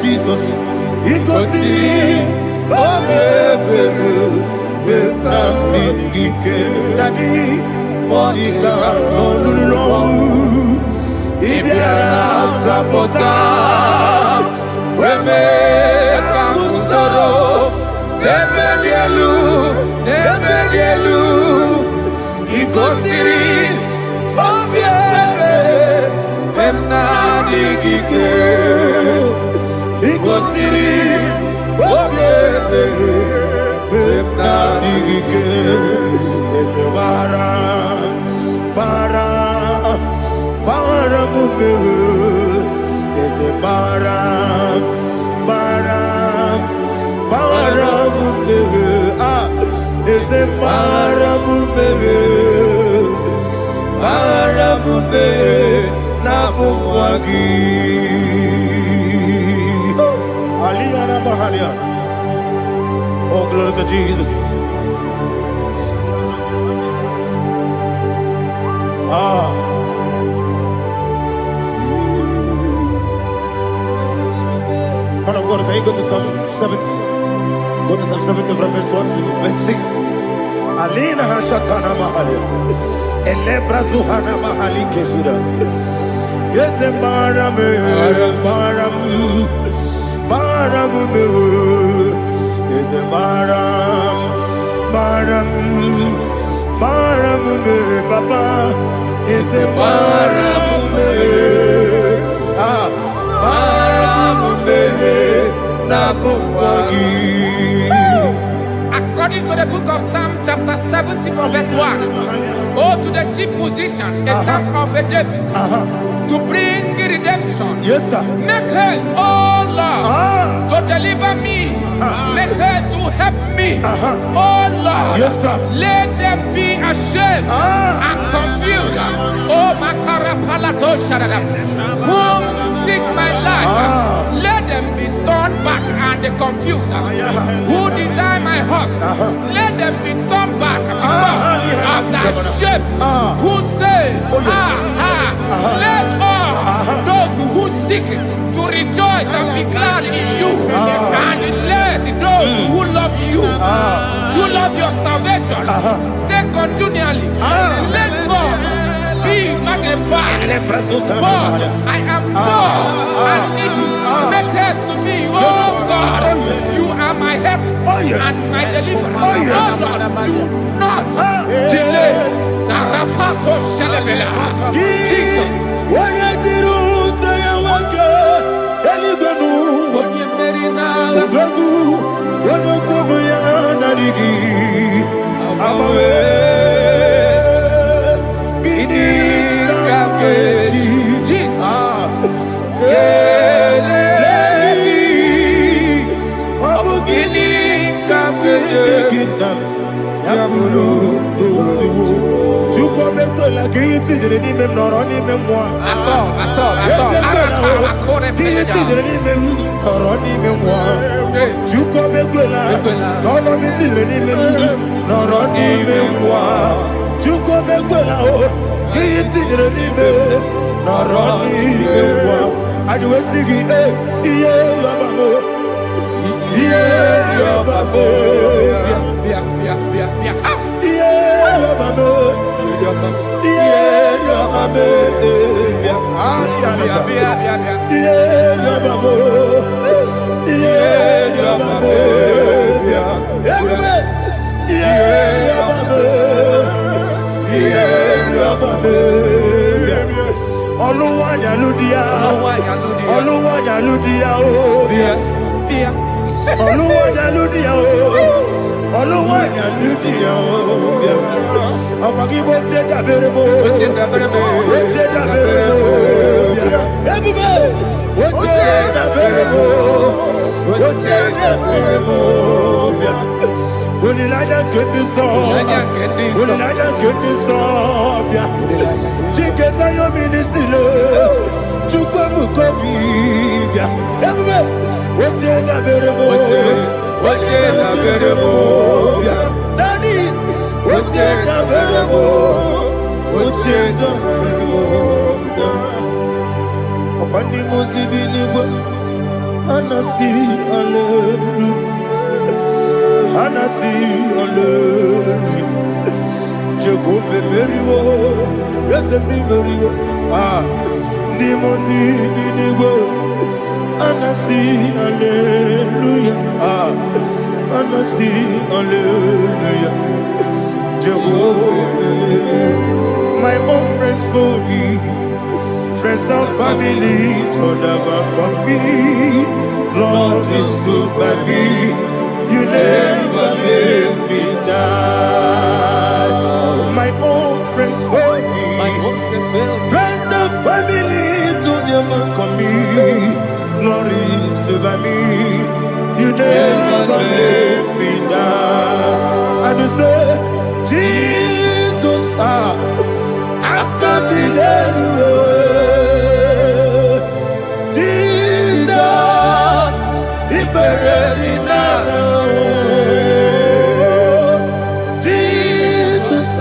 S1: Jesus, oh, glory to Jesus. Man of God, can you go to Psalm 70? Go to Psalm 70 from verse 1 to verse 6. Alina Hashatana Mahalia. Elebra Zuhana Mahali Keshira. Yes, the Baram, yes, the Baram, Papa, yes, the Baram,
S2: According to the book of Psalm chapter 70 from verse 1, oh, to the chief musician, a son of a David, to bring redemption.
S1: yes, sir.
S2: Make haste, oh Lord, to deliver me. Make haste to help me. Oh Lord,
S1: Yes, sir.
S2: let them be ashamed and confused. Oh Makara Palato Shadada, whom seek my life, let them be turned back and confused. Who desire my heart, let them be turned back because of that shame. Who say, let all those who seek to rejoice and be glad in you, and let those who love you, who love your salvation, say continually, let God be magnified. God, I am poor and needy. Make haste to me, oh God. You are my help and my deliverer. Oh Lord, do not delay. Jesus.
S1: tidere n'ime m nọrọ n'ime mmụọ. Ihe tidere n'ime m nọrọ n'ime mmụọ. Chukwu ekwela ka ọnọdụ tidere n'ime m nọrọ n'ime mmụọ. Chukwu ekwela ka ihe tidere n'ime nọrọ n'ime mmụọ. Adịwe si gị ihe yọba m. Ihe yọba m. My own friends for me, friends and family told never come me. Lord is good by me, you never let me die. My own friends for me, friends and family told never come me. Lord is good by me, you never let me die. And you say, Jesus, I can't believe you. Jesus, He buried me now. Jesus, I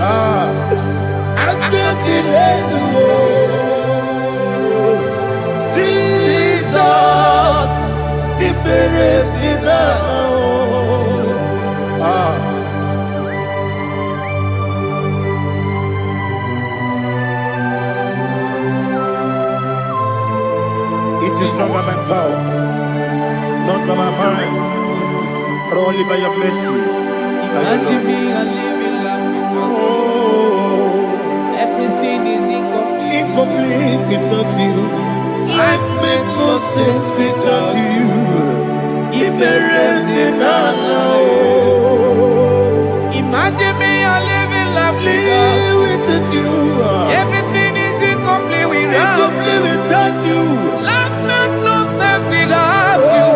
S1: can't believe you. Jesus, He buried me now. It is not by my power, not by my mind, but only by your mercy.
S2: Imagine me a living life without you. Everything is incomplete.
S1: Incomplete without you. Life makes no sense without you.
S2: Imagine me a living life
S1: without you.
S2: Everything is incomplete
S1: without you.
S2: Life makes no sense without you.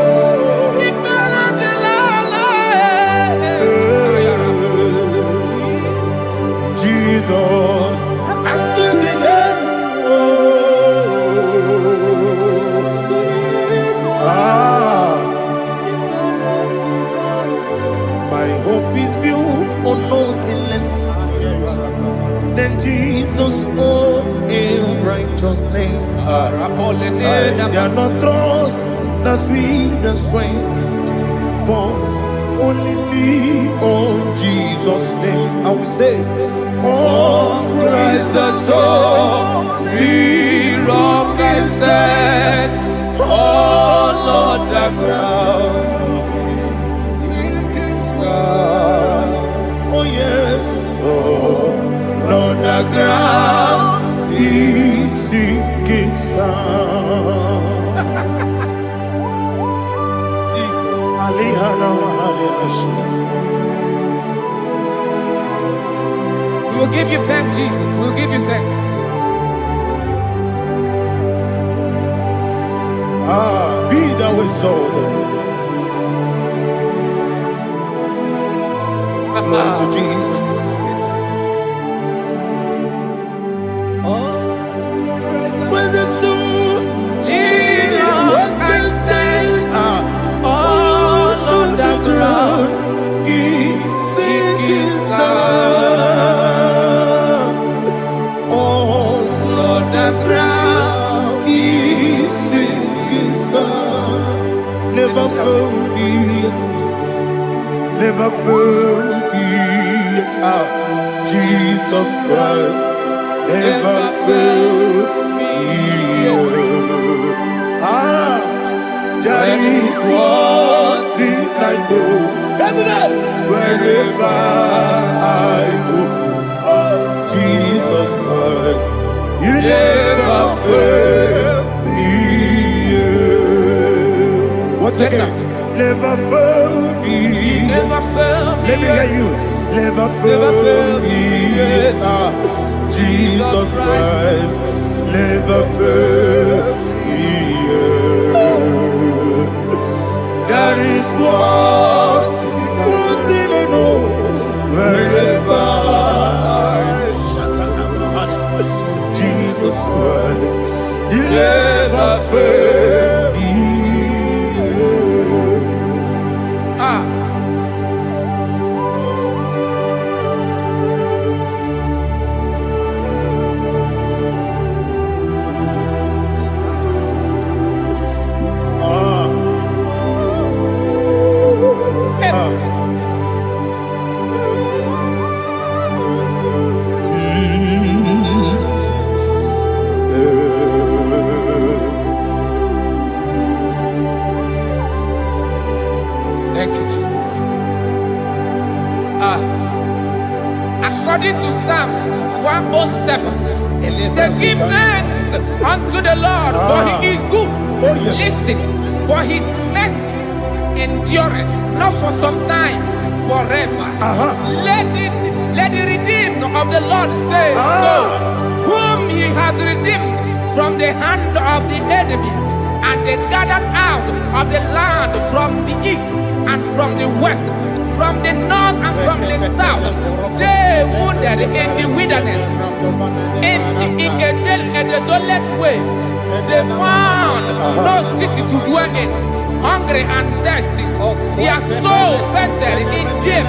S1: Jesus, I give me that. My hope is built on nothing less than Jesus' own righteousness. They are not trust, that's sweet, the strength, but only me on Jesus' name. I will say, on Christ the solid rock I stand. Oh Lord, the ground is sinking sand. Oh yes, oh Lord, the ground is sinking sand. Jesus,
S2: We will give you thanks, Jesus. We will give you thanks.
S1: Be thou exalted. Glory to Jesus. never failed me yet. Jesus Christ never failed me yet. There is one thing I know, wherever I go, Jesus Christ, you never fail me yet. Once again, never fail me.
S2: Never fail me.
S1: Let me hear you. Never fail me yet. Jesus Christ, never fail me yet. There is one thing I know, wherever Jesus Christ, you never fail me.
S2: Thank you, Jesus. According to Psalm 107, say, give thanks unto the Lord, for he is good. Listen, for his mercies endureth, not for some time, forever. Let the redeemed of the Lord say so, whom he has redeemed from the hand of the enemy, and they gathered out of the land from the east and from the west, from the north and from the south. They wandered in the wilderness, in a desolate way. They found no city to dwell in, hungry and thirsty. Their soul fettered in them.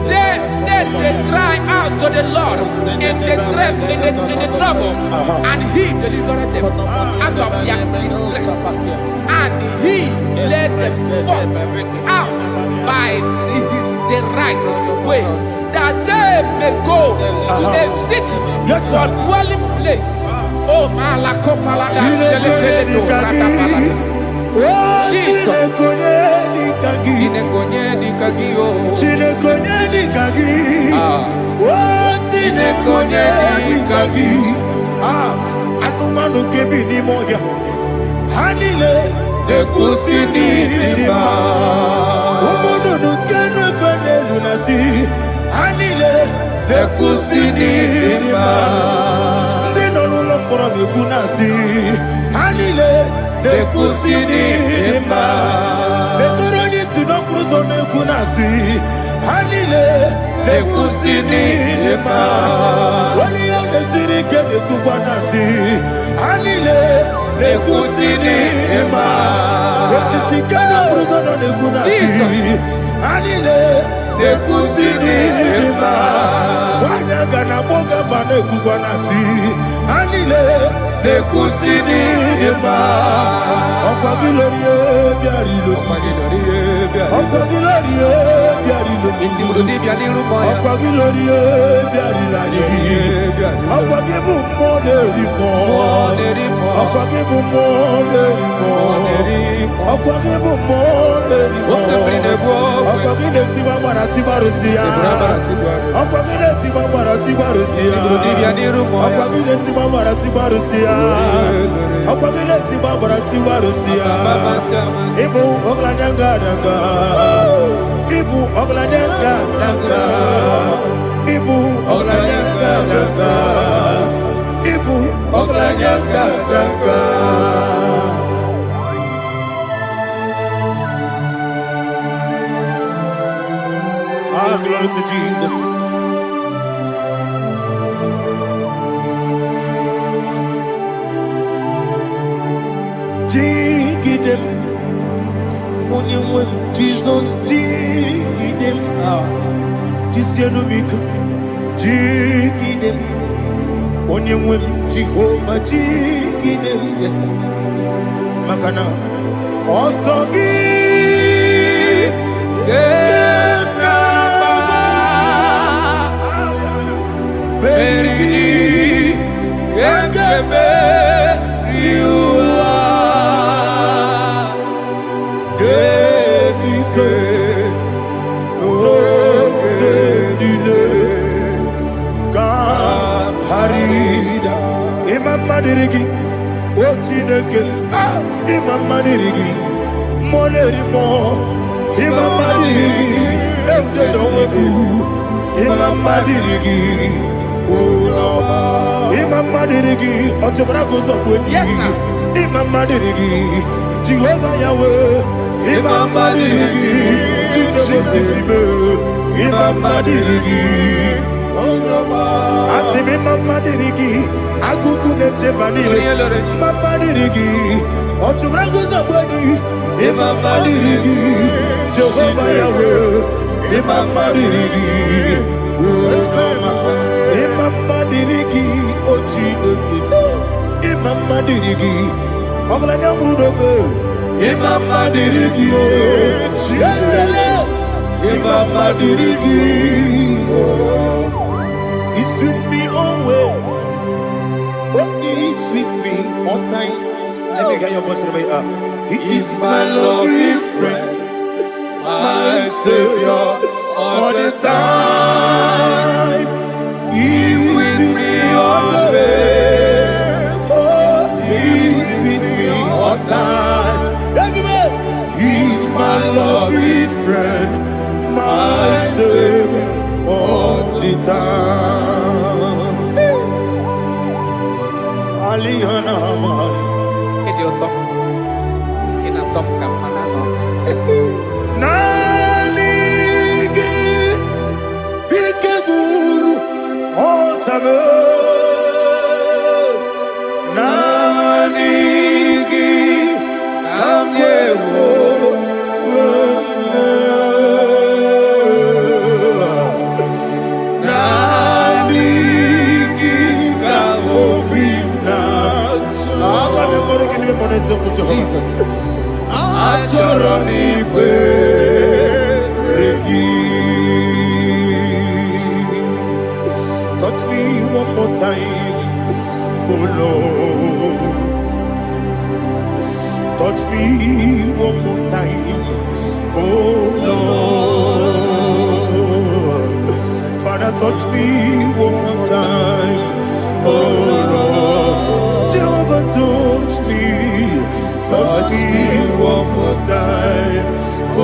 S2: They cry out to the Lord in the trouble, and he delivered them out of their distress. And he led them forth out by the right way, that they may go to a city for dwelling place. Oh, Malakopalada, Jesus.
S1: Anumanu kebi ni moya. Hanile ekusini dima. Omono no kenu fene lunasi. Hanile ekusini dima. Ndino lulopora mekunasi. Hanile ekusini dima. Ekoroni sinokruzo mekunasi. Hanile ekusini dima. Wani yone sirike mekubwanasi. Hanile ekusini dima. Wasisikana bruzo no mekunasi. Hanile ekusini dima. Wanyaga na boga vane kubwanasi. Hanile ekusini dima. Okwa gilorie biarilo. Okwa gilorie biarilo.
S2: Intimudi bianilu moya.
S1: Okwa gilorie biarilani. Okwa gibu moderimo. Okwa gibu moderimo. Okwa gibu moderimo. Okwa gile tiba mara tiba rusia. Okwa gile tiba mara tiba rusia. Okwa gile tiba mara tiba rusia. Okwa gile tiba mara tiba rusia. Ibu oglanyanga danga. Ibu oglanyanga danga. Ibu oglanyanga danga. Ibu oglanyanga danga. Glory to Jesus. Jigidem, Jesus, jigidem, Jisianomika, jigidem, Onyemwem, Jehovah, jigidem, yes, Makana, Osogi, Dirigi, Ochineke, Imama Dirigi, Molerimo, Imama Dirigi, Eudedowebu, Imama Dirigi, Imama Dirigi, Otobragos of Wendy, Imama Dirigi, Jehovah Yahweh, Imama Dirigi, Jehovah Imama Dirigi, Asimi Mama Dirigi, Akukunete Manile, Mama Dirigi, Otubragoza Boni, Imama Dirigi, Jehovah Yahweh, Imama Dirigi, Imama Dirigi, Ochineke, Imama Dirigi, Oglanya Mudobe, Imama Dirigi, Imama Dirigi, He sweet me always. Oh, He sweet me all time. Let me hear your voice wherever you are. He is my loving friend, my Savior all the time. He is with me always. Oh, He is with me all time. Everybody, He is my loving friend, my Savior all the time. Alihana Mari.
S2: Idiotom. Inatom kamanano.
S1: Nanigi Ikeguru Otame. Nanigi Kamyewo. Jesus. Touch me one more time, oh Lord. Touch me one more time, oh Lord. Father, touch me one more time, oh Lord. Jehovah, touch me. Touch me one more time, oh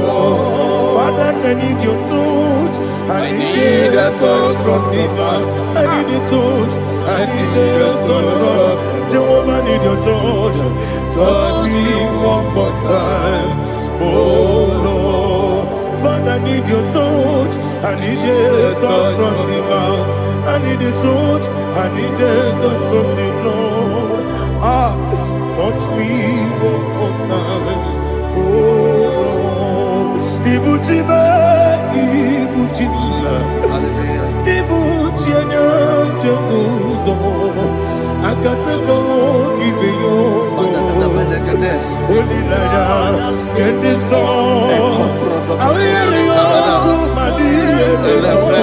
S1: Lord. Father, I need your touch. I need a touch from the past. I need a touch. I need a touch from Jehovah. I need your touch. Touch me one more time, oh Lord. Father, I need your touch. I need a touch from the past. I need a touch. I need a touch from the Lord. Touch me one more time, oh Lord. Ibuchima, Ibuchima, Ibuchianyam Jaguzo. Akataka Kibeyo, Holy Lada, get this song. I will hear you, Madia,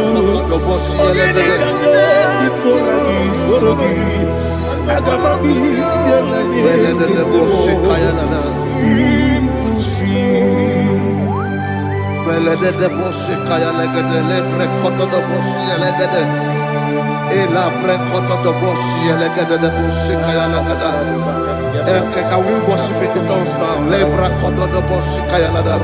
S3: Can we worship in the tongues now? Lebra kodo do boshi kaya lada.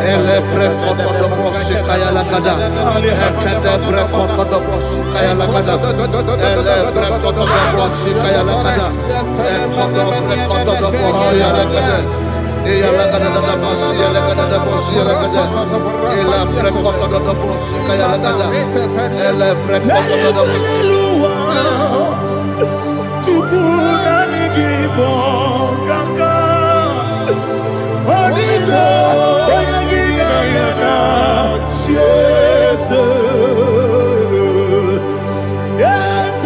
S3: Ele pre kodo do boshi kaya lada. Ekede pre kodo do boshi kaya lada. Ele pre kodo do boshi kaya lada. Ekodo pre kodo do boshi lada. Eya lada da boshi lada da boshi lada. Ele pre kodo do boshi kaya lada. Ele pre kodo do boshi.
S1: Kaka Odito Oyagina Yana Jesus Yes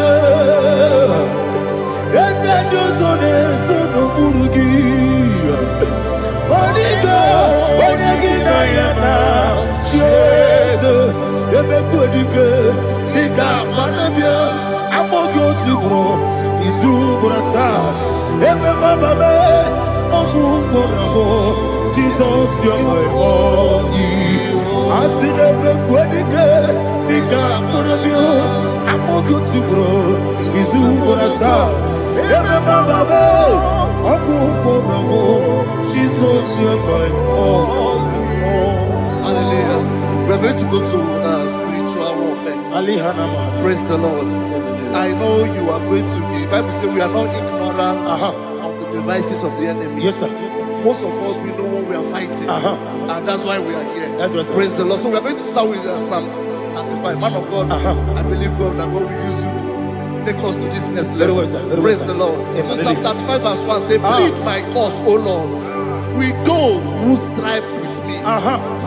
S1: Yes Dozone Sono Burugi Odito Oyagina Yana Izuburasa, Ebe Bababe, Oguboramo, Jesus, you're my only. Asinebe Kwadike, Nika Murabio, Amogutubro, Izuburasa, Ebe Bababe, Oguboramo, Jesus, you're my only.
S3: Hallelujah. We're going to go to spiritual warfare. Praise the Lord. I know you are going to be. Bible says we are not ignorant of the devices of the enemy.
S1: Yes, sir.
S3: Most of us, we know what we are fighting. And that's why we are here.
S1: That's right, sir.
S3: Praise the Lord. So we are going to start with Psalm 35. Man of God, I believe God that God will use you to take us to this next level.
S1: Well, sir.
S3: Praise the Lord. So Psalm 35 verse 1 says, plead my cause, O Lord, with those who strive with me.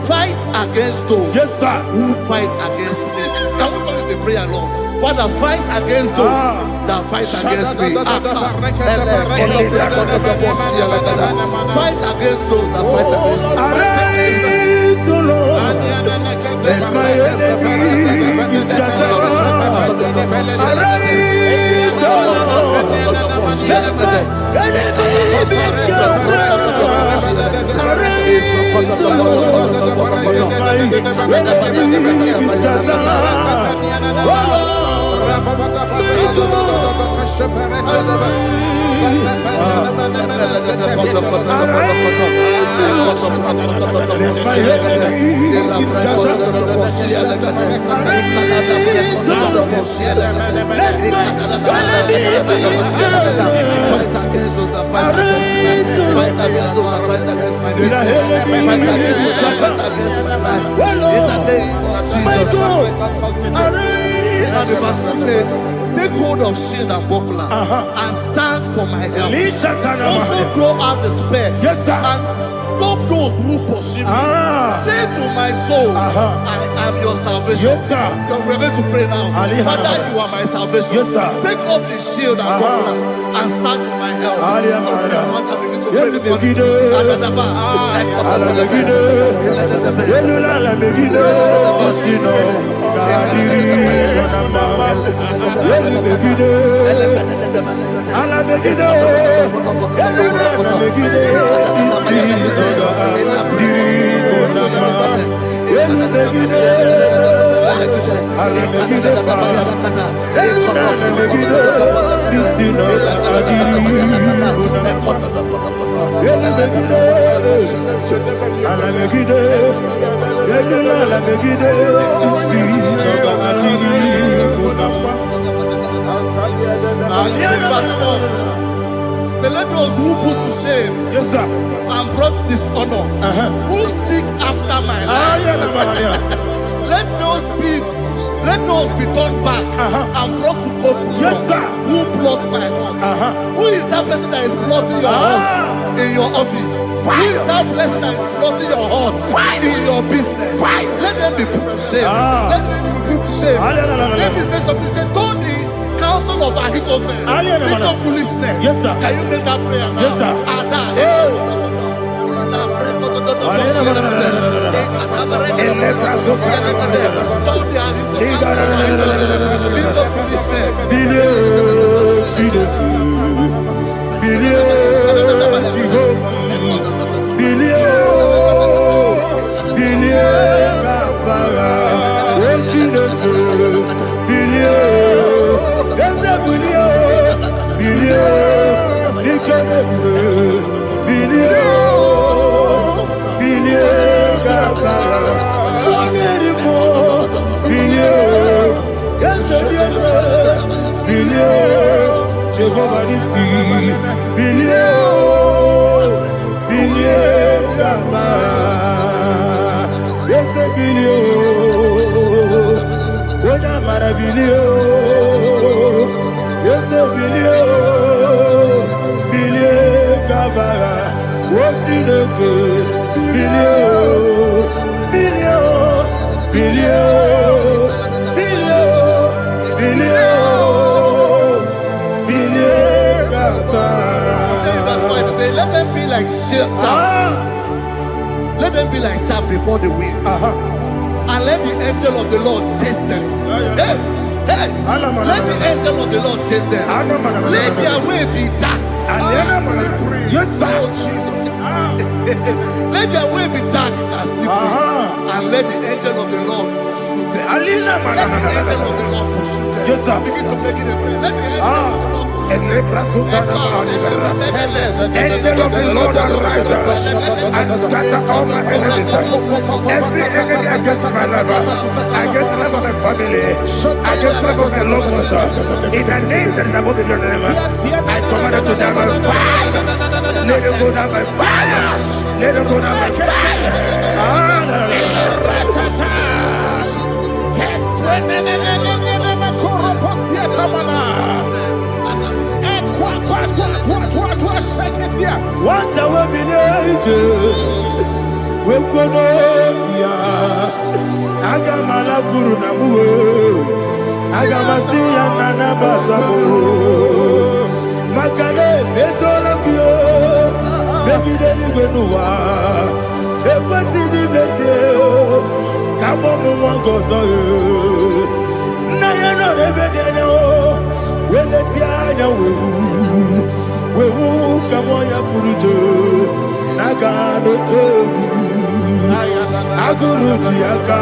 S3: Fight against those who fight against me. Can we call it a prayer, Lord? Father, fight against those that fight against me. Fight against those that fight against me.
S1: Arise, O Lord, let my enemy be scattered. Arise, O Lord, let my enemy be scattered. Arise, O Lord, let my enemy be scattered. Oh Lord,
S3: Now the verse 2 says, take hold of shield and buckler and stand for my help. Also throw out the spear and stop those who pursue me. Say to my soul, I am your salvation. We're going to pray now. Father, you are my salvation. Take up the shield and buckler and stand for my help. So let those who put to shame and brought dishonor, who seek after my life, let those be turned back and brought to confusion. Who plot my heart? Who is that person that is plotting your heart in your office? Who is that person that is plotting your heart in your business? Let them be put to shame. Let them be put to shame. Let me say something. Say, don't the counsel of Ahithophel become foolishness. Can you make that prayer now? Let them be like let them be like chaff before the wind, and let the angel of the Lord chase them. Hey, Hey, let the angel of the Lord taste them. Let their way be dark.
S1: Yes, sir.
S3: Oh, Jesus. Let their way be dark as slippery. And let the angel of the Lord pursue them. Let the angel of the Lord pursue them.
S1: Yes, sir.
S3: Begin to make it a prayer. Let the angel of the Lord pursue them.
S1: Angel of the Lord arise and scatter all my enemies. Every enemy against my life, against the life of my family, against the life of my loved ones. In the name that is above the name, I command it to them by fire. Let it go down by fire. Let it go down by fire. What I will be we could Agamala Guru Namu Agamasi and Nabatamu Makale Betolakio Begideni Benua Equasi Blessio Kabomu Wangozo Nayana Rebedeno Weletiana Wewu Kamoya Purujo Nagano Togu Aguru Diaka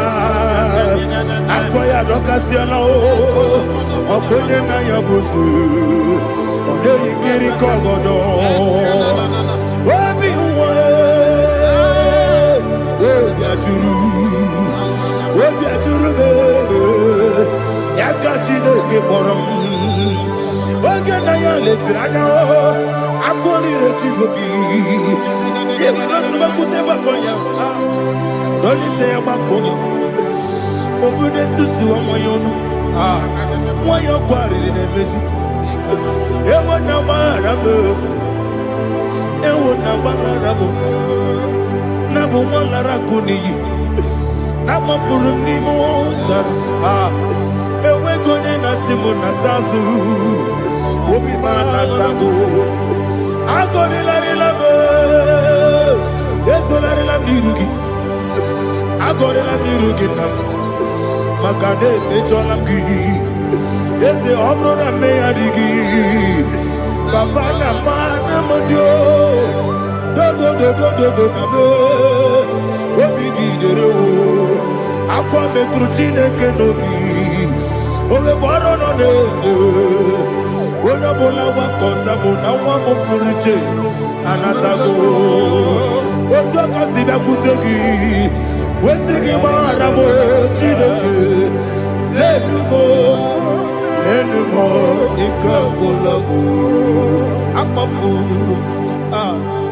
S1: Akoya Dokasiano Opone na Yabusu Ode Ikiri Kogodo Obi Uwe Obi Aturu Yakachino Keporom Oge na ya letirana Akori Rechigobi Yemina Subakute Babonya Dolite ya makonyo Obude susu wa mwayono Mwayo kwari nemezi Ewa na marabo Ewa na marabo Nabu mwalara kuniyi Nama furu ni moza Ewe kone nasimu natazu Obi mana tabu Akoni lari labe Yeso lari lam nirugi Agora la mirugina Makade mejola ki Ese obro na me adigi Papa na mana modio Do na me Obigi dero Aqua me trutine kenobi Ove boro no nese Ona bola wakota mona wamo purije Anatago Ojo kasiba kutegi Wesigi maramo chineke Lenumo Nikakolamu Akmafuru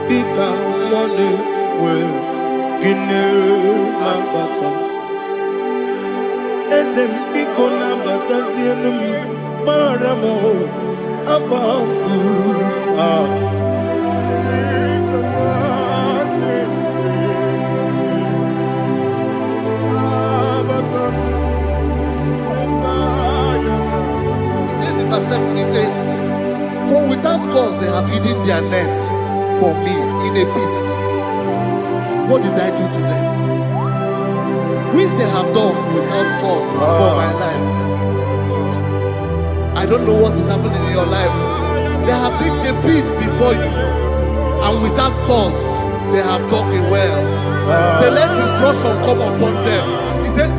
S1: Bika Wane We Gine Lambata Ezem Biko Lambata Zienum Maramo Abafuru
S3: He says, for without cause they have hidden their net for me in a pit. What did I do to them? Which they have done without cause for my life. I don't know what is happening in your life. They have digged a pit before you, and without cause they have dug a well. Say, let destruction come upon them. He said,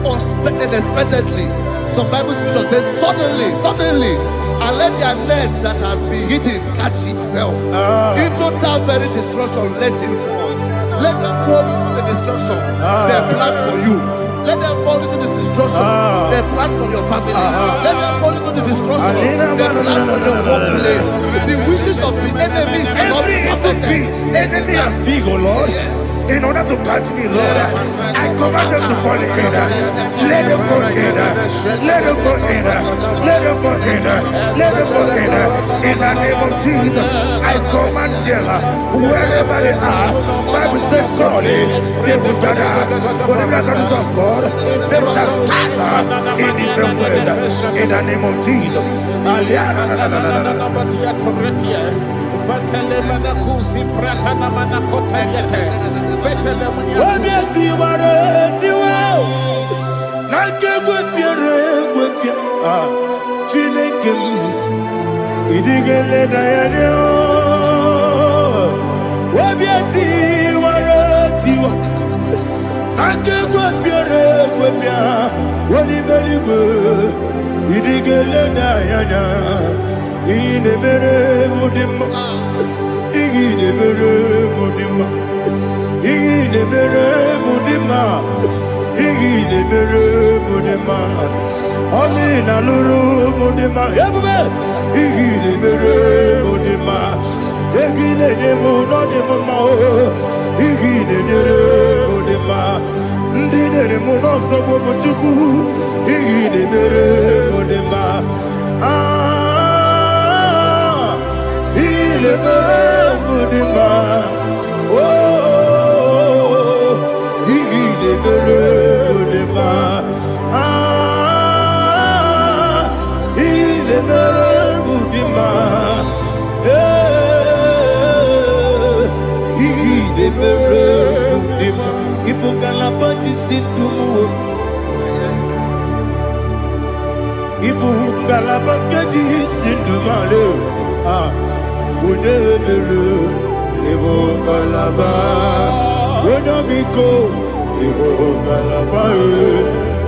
S3: unexpectedly. Some Bible scripture says, suddenly, and let their net that has been hidden catch itself. Into that very destruction, let it fall. Let them fall into the destruction they plan for you. Let them fall into the destruction they plan for your family. Let them fall into the destruction they plan for your workplace. The wishes of the enemies cannot be perfected.
S1: Enemy and Vigo, Lord. Yes. In order to catch me, Lord, I command them to fall in. Let them fall in. Let them fall in. Let them fall in. Let them fall in. In the name of Jesus, I command them wherever they are. Bible says surely they will gather. Whatever the is of God, they shall scatter in different ways. In the name of Jesus. Nake gwepia Chineke idigele dayane Wabiati waratiwa Nake gwepia Wanibeligwe idigele dayane Inemere mudima Inemere mudima Inemere mudima Inemere mudima Amina luru mudima Ebube Inemere mudima Inemere mudima Inemere mudima Ndinere munoso bobuchuku Inemere mudima Inemere mudima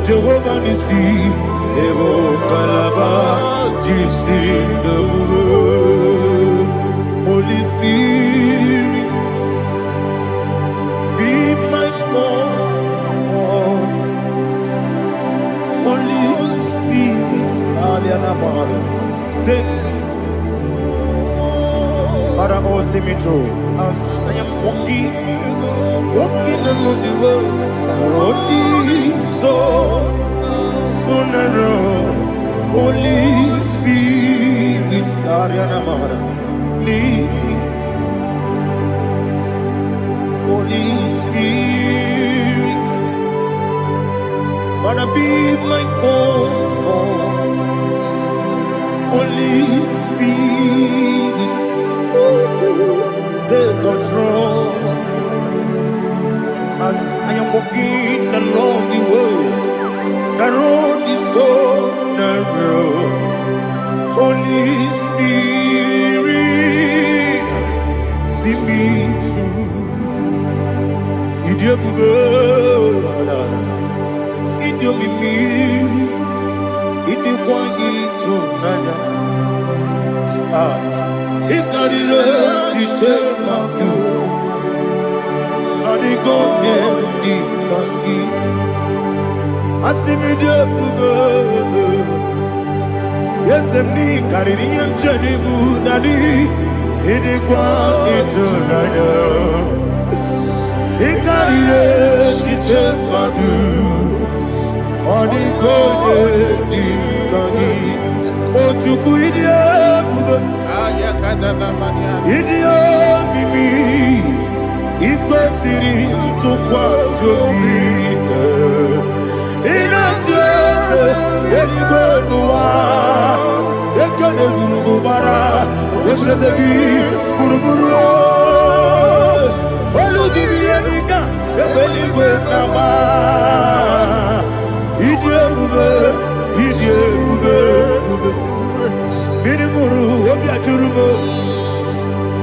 S1: Jehovah Nissi, Evo Kalaba, Jisi Namu, Holy Spirit, be my God, Holy Spirit, Aliana Mother, take Father, oh, see me through. I am walking along the road, so narrow. Holy Spirit, Ariana Mara, lead me. Holy Spirit, Father, be my comfort. Holy Spirit, take control. As I am walking along the road is so narrow. Holy Spirit, see me through. Idiabube, Idiomimi, Idikwaitu nana. Ikarire chichemadu. Yes, me Caribbean Janibu Nadi, Idikwa Itunaya, Ikarire Chichemadu, Odiko Dikani, Otuku Idia Mimi. Ikwesiri ntụkwasị obi ịna-ejeze eluigwe n'ụwa ekele gburugburu gbara echeze gị gburugburu olu gị ihe dịka ebe eluigwe na-agba ịdị ebube mmiri mụrụ obi ajụrụ m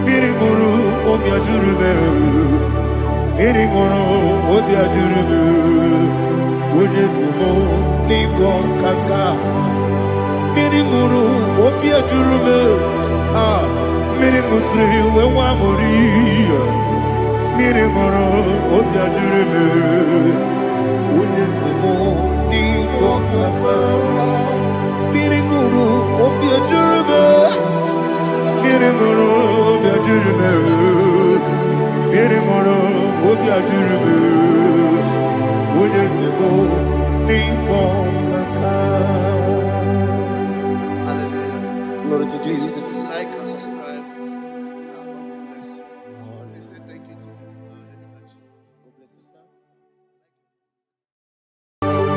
S1: Miriguru, Obia Jurube, Miriguru, Obia Jurube, Unesimo, Nigo Kaka, Miriguru, Obia Jurube, Mirigusri, Wamuri, Miriguru, Obia Jurube, Unesimo, Nigo Kaka, Miriguru, Obia Jurube, Miriguru, Miriguru, Obia Jurube, Unesimo, Nigo Kaka.
S3: Hallelujah.
S1: Glory to Jesus.
S3: Like and subscribe. God bless you. We say thank you to Minister Lady Kachi.
S1: God bless you, sir.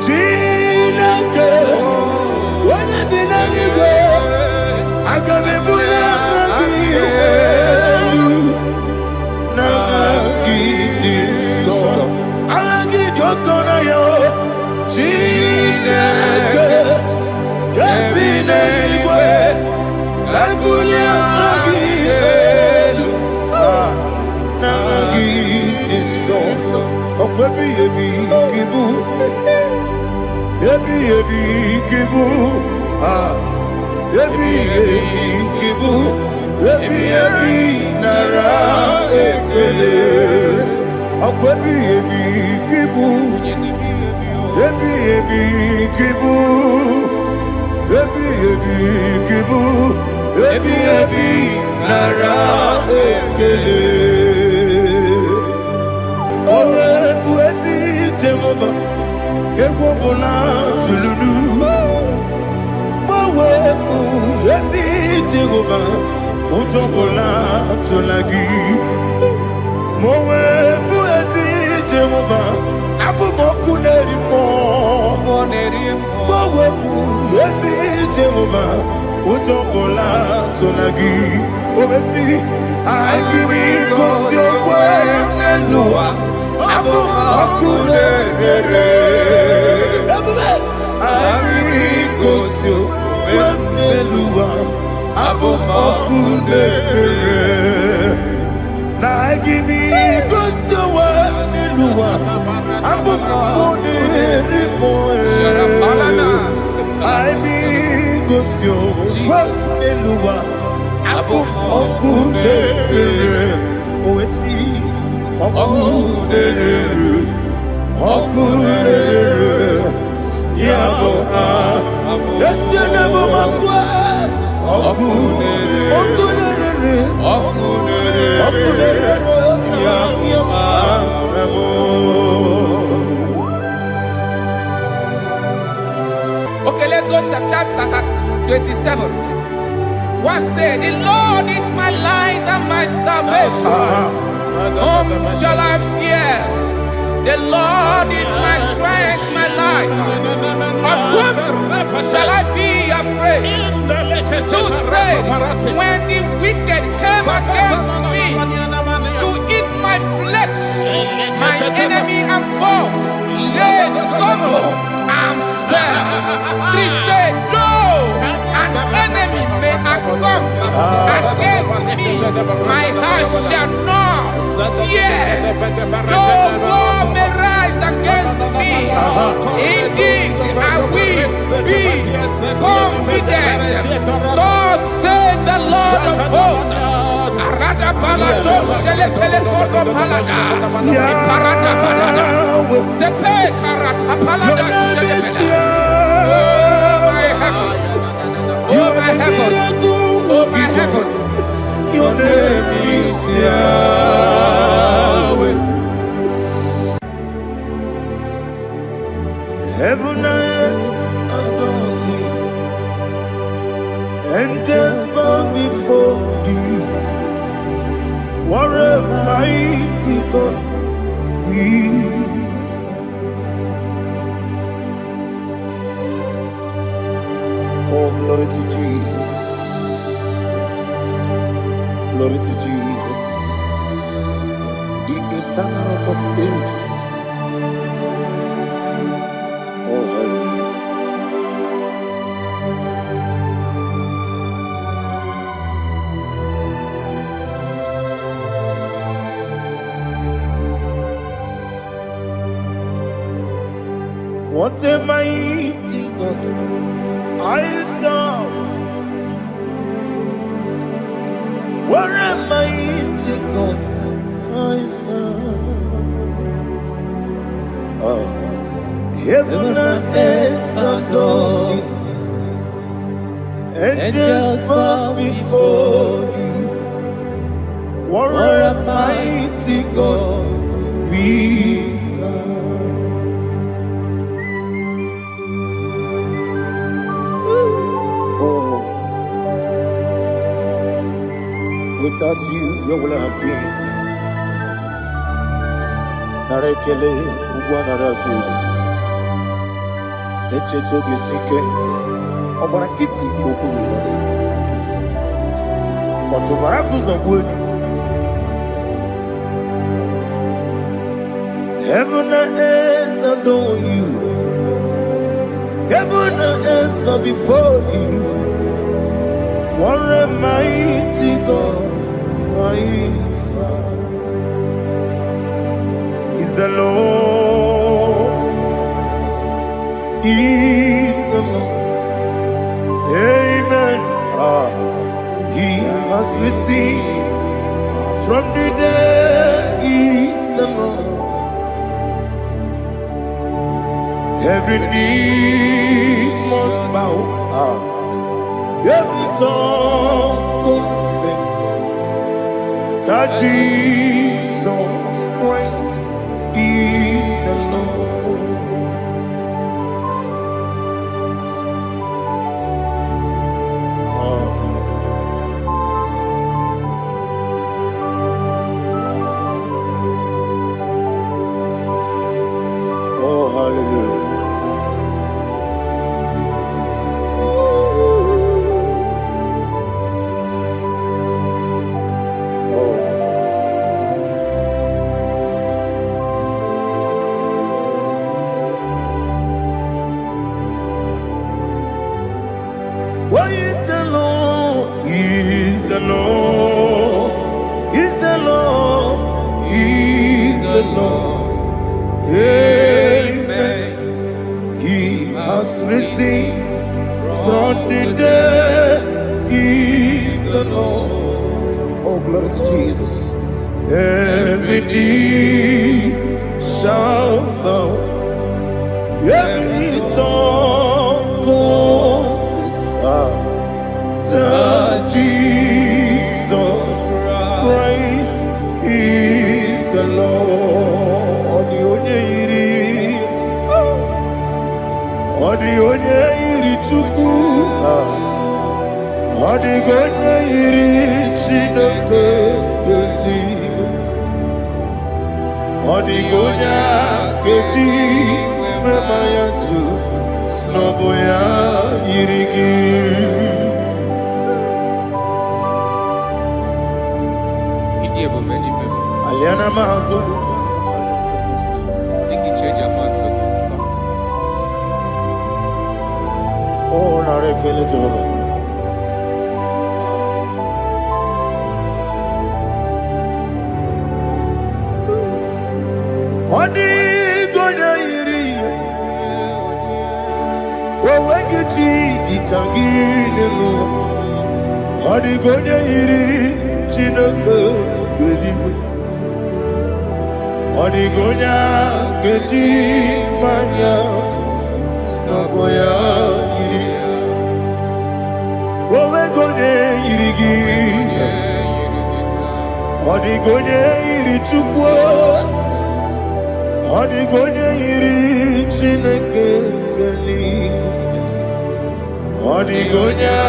S1: Chineke, when I did not go, I got me put up. I give your corner, Jesus. Chineke kebine igwe kabulia gị elu na gị nsọ okwebi ebi kibu ebi kibu ebi kibu ebi nara ekele okwebi ebi kibu ebi kibu ebi kibu ebi nara ekele owe bụ ezi Jehova egwu ọbụla tụlụrụ owe bụ ezi Jehova ụjọ ọbụla tụla gị owe bụ ezi Jehova abụmọkụ na-eri mmụọ owe bụ ezi Jehova ụjọ ọbụla tụla gị obesi anyị gosi okwe n'elu ụwa abụmọkụ na-ere anyị gosi okwe n'elu ụwa abụmọkụ na-ere na anyị gosi okwe n'elu ụwa abụmọkụ na-ere anyị gosi okwe n'elu ụwa abụmọkụ na-ere owesi ọkụ na-ere ọkụ na-ere ya bụ esi na-ebe ọkụ ọkụ na-ere ọkụ na-ere ya bụ
S2: Okay, let's go to chapter 27. What said, the Lord is my light and my salvation. Whom shall I fear? The Lord is my strength, my life. Of whom shall I be afraid? To say, when the wicked came against me to eat my flesh, my enemy and foe, they stumble and fell. 3 said, no, an enemy may have come against me, my heart shall not fear. No war may rise against me. In this I will be confident. Thus says the Lord of hosts. Arada balado shele pele kodo palada. Iparada balada. Sepe karata palada shele pele. Oh my heavens. Oh my heavens. Oh my heavens.
S1: Your name is Yahweh. Heaven and earth adore me, angels bow before thee. What a mighty God we serve. Oh, glory to Jesus. Glory to Jesus. The eternal of ages. Oh, hallelujah. What a mighty God I serve. What a mighty God I serve. Heaven and earth adore it. Angels bow before thee. What a mighty God we serve. Without you, where would I have been? Narekele, Ugwanaratu. Echetoge Sike, Obarakiti Kokuru. Otobarakus of wood. Heaven and earth adore you. Heaven and earth bow before you. What a mighty God I serve. Is the Lord. Is the Lord. Amen. He has received from the dead. Is the Lord. Every knee must bow. Every tongue confess that Jesus Christ is the Lord. Oh, hallelujah. Why is the Lord? Is the Lord? Is the Lord? Is the Lord? Amen. He has risen from the dead. Is the Lord. Oh, glory to Jesus. Every knee shall bow. Every tongue confess that Jesus Christ is the Lord. The only Chuku, the only Chineke, the only Geti, Memayatu, Snoboya, Irigi. Aliana Mahazo. Oh, Narekele Jehovah. Odi Goya Iri. Owegiti Dikangino. Odi Goya Iri. Chineke Gedigo. Odi Goya Gedi Mayat. Snoboya Iri. Owegone Irigi. Odi Goya Iri Chukwo. Odi Goya Iri Chineke Gedigo. Odi Goya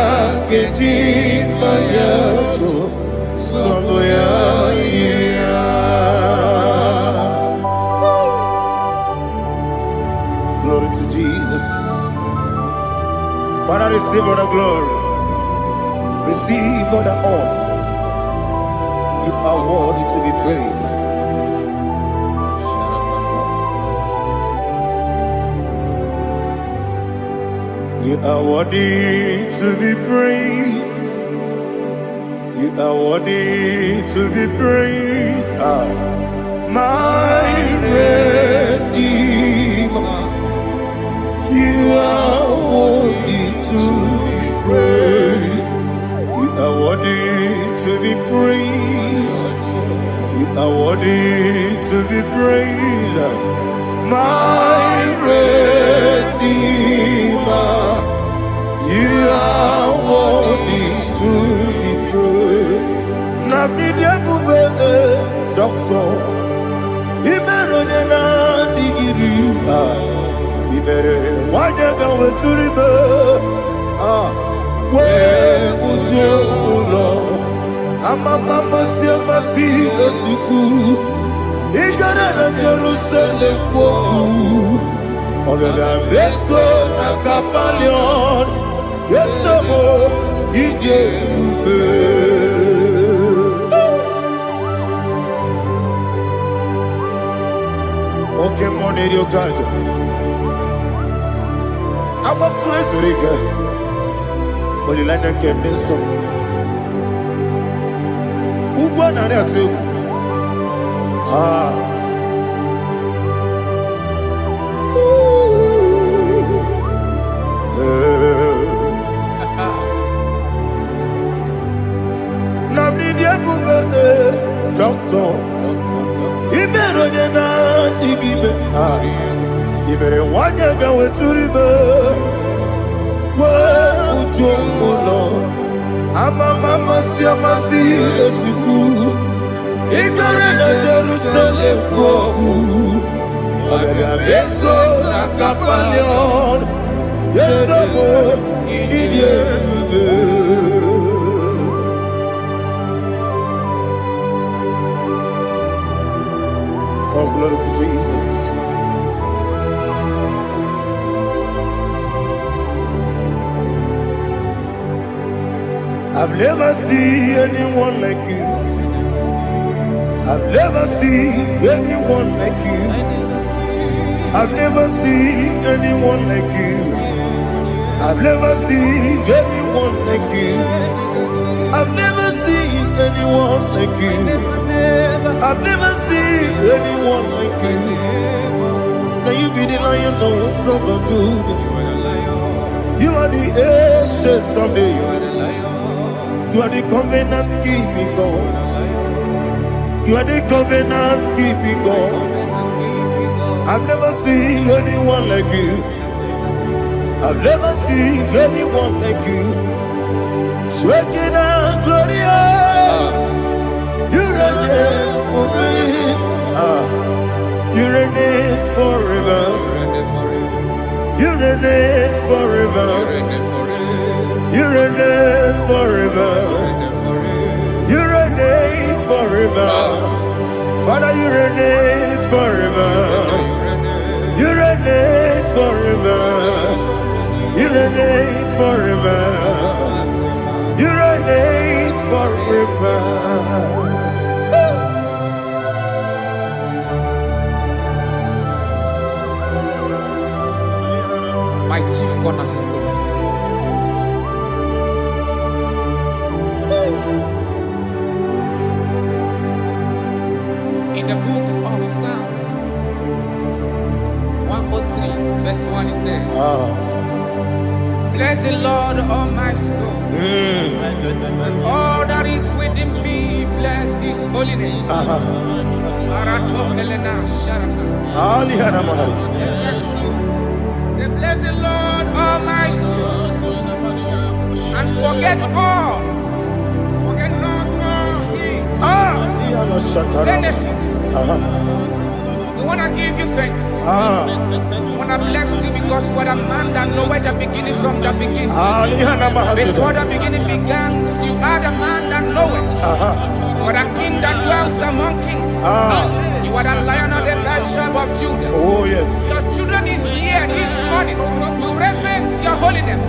S1: Gedi Mayat. Snoboya Iri. Glory to Jesus. Father, receive all the glory. Receive all the honor. You are worthy to be praised. You are worthy to be praised. You are worthy to be praised. My Redeemer. You are worthy to be praised. You are worthy to be praised. You are worthy to be praised. My Redeemer. You are worthy to be praised. Namidia Bube, Doctor. Imeronena Digiri. Ibere wanyaga weturibe we ujulo amama masi esuku igara na Jerusalem poku ogada beso na kapalion yesemo ije ube. Okay, money you got. I Serika, Olilanya Kendeso, Ubana Ratu. Namni Diabube, Doctor, Ibero Dena, Digibe, Ibere Wanyaga Weturibe. Mama siamasi esiku Igare na Jerusalem woku Abebe beso na kapalion Yesobo ididye Oh, glory to Jesus. I've never seen anyone like you. I've never seen anyone like you. I've never seen anyone like you. I've never seen anyone like you. I've never seen anyone like you. I've never seen anyone like you. Now you be the lion from the Judah. You are the ancient of days. You are the covenant keeping God. You are the covenant keeping God. I've never seen anyone like you. I've never seen anyone like you. Shekinah Gloria, you reign forever. You reign forever. You reign forever. You reign forever. You reign forever. Father, you reign forever. You reign forever. You reign forever. You reign forever.
S2: My chief cornerstone. In the book of Psalms 103 verse 1 it says, bless the Lord, all my soul, and all that is within me, bless his holy name. Bless the Lord, all my soul, and forget not all his benefits. We want to give you thanks. We want to bless you because what a man that know where the beginning from the beginning. Before the beginning began, you are the man that know it. You are the king that dwells among kings. You are the lion of the tribe of Judah.
S1: Oh yes.
S2: Your children is here this morning to reverence your holy name.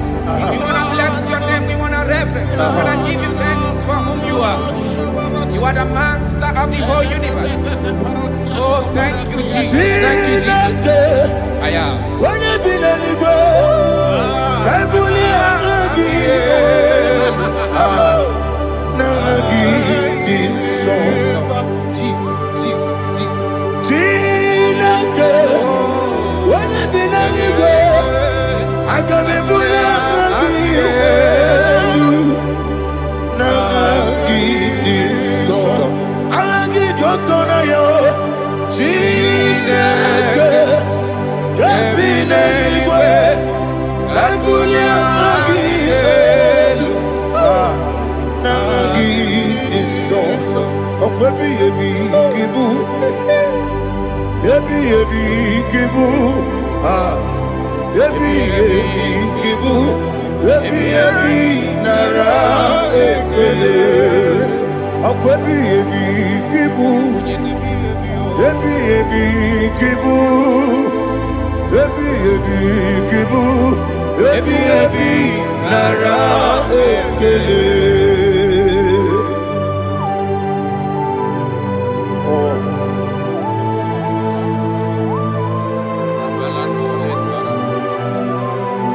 S2: We want to bless your name. We want to reverence. We want to give you thanks for whom you are. You are the master of the whole universe. Oh, thank you, Jesus. Thank you, Jesus. I am. Jesus, Jesus, Jesus.
S1: I can be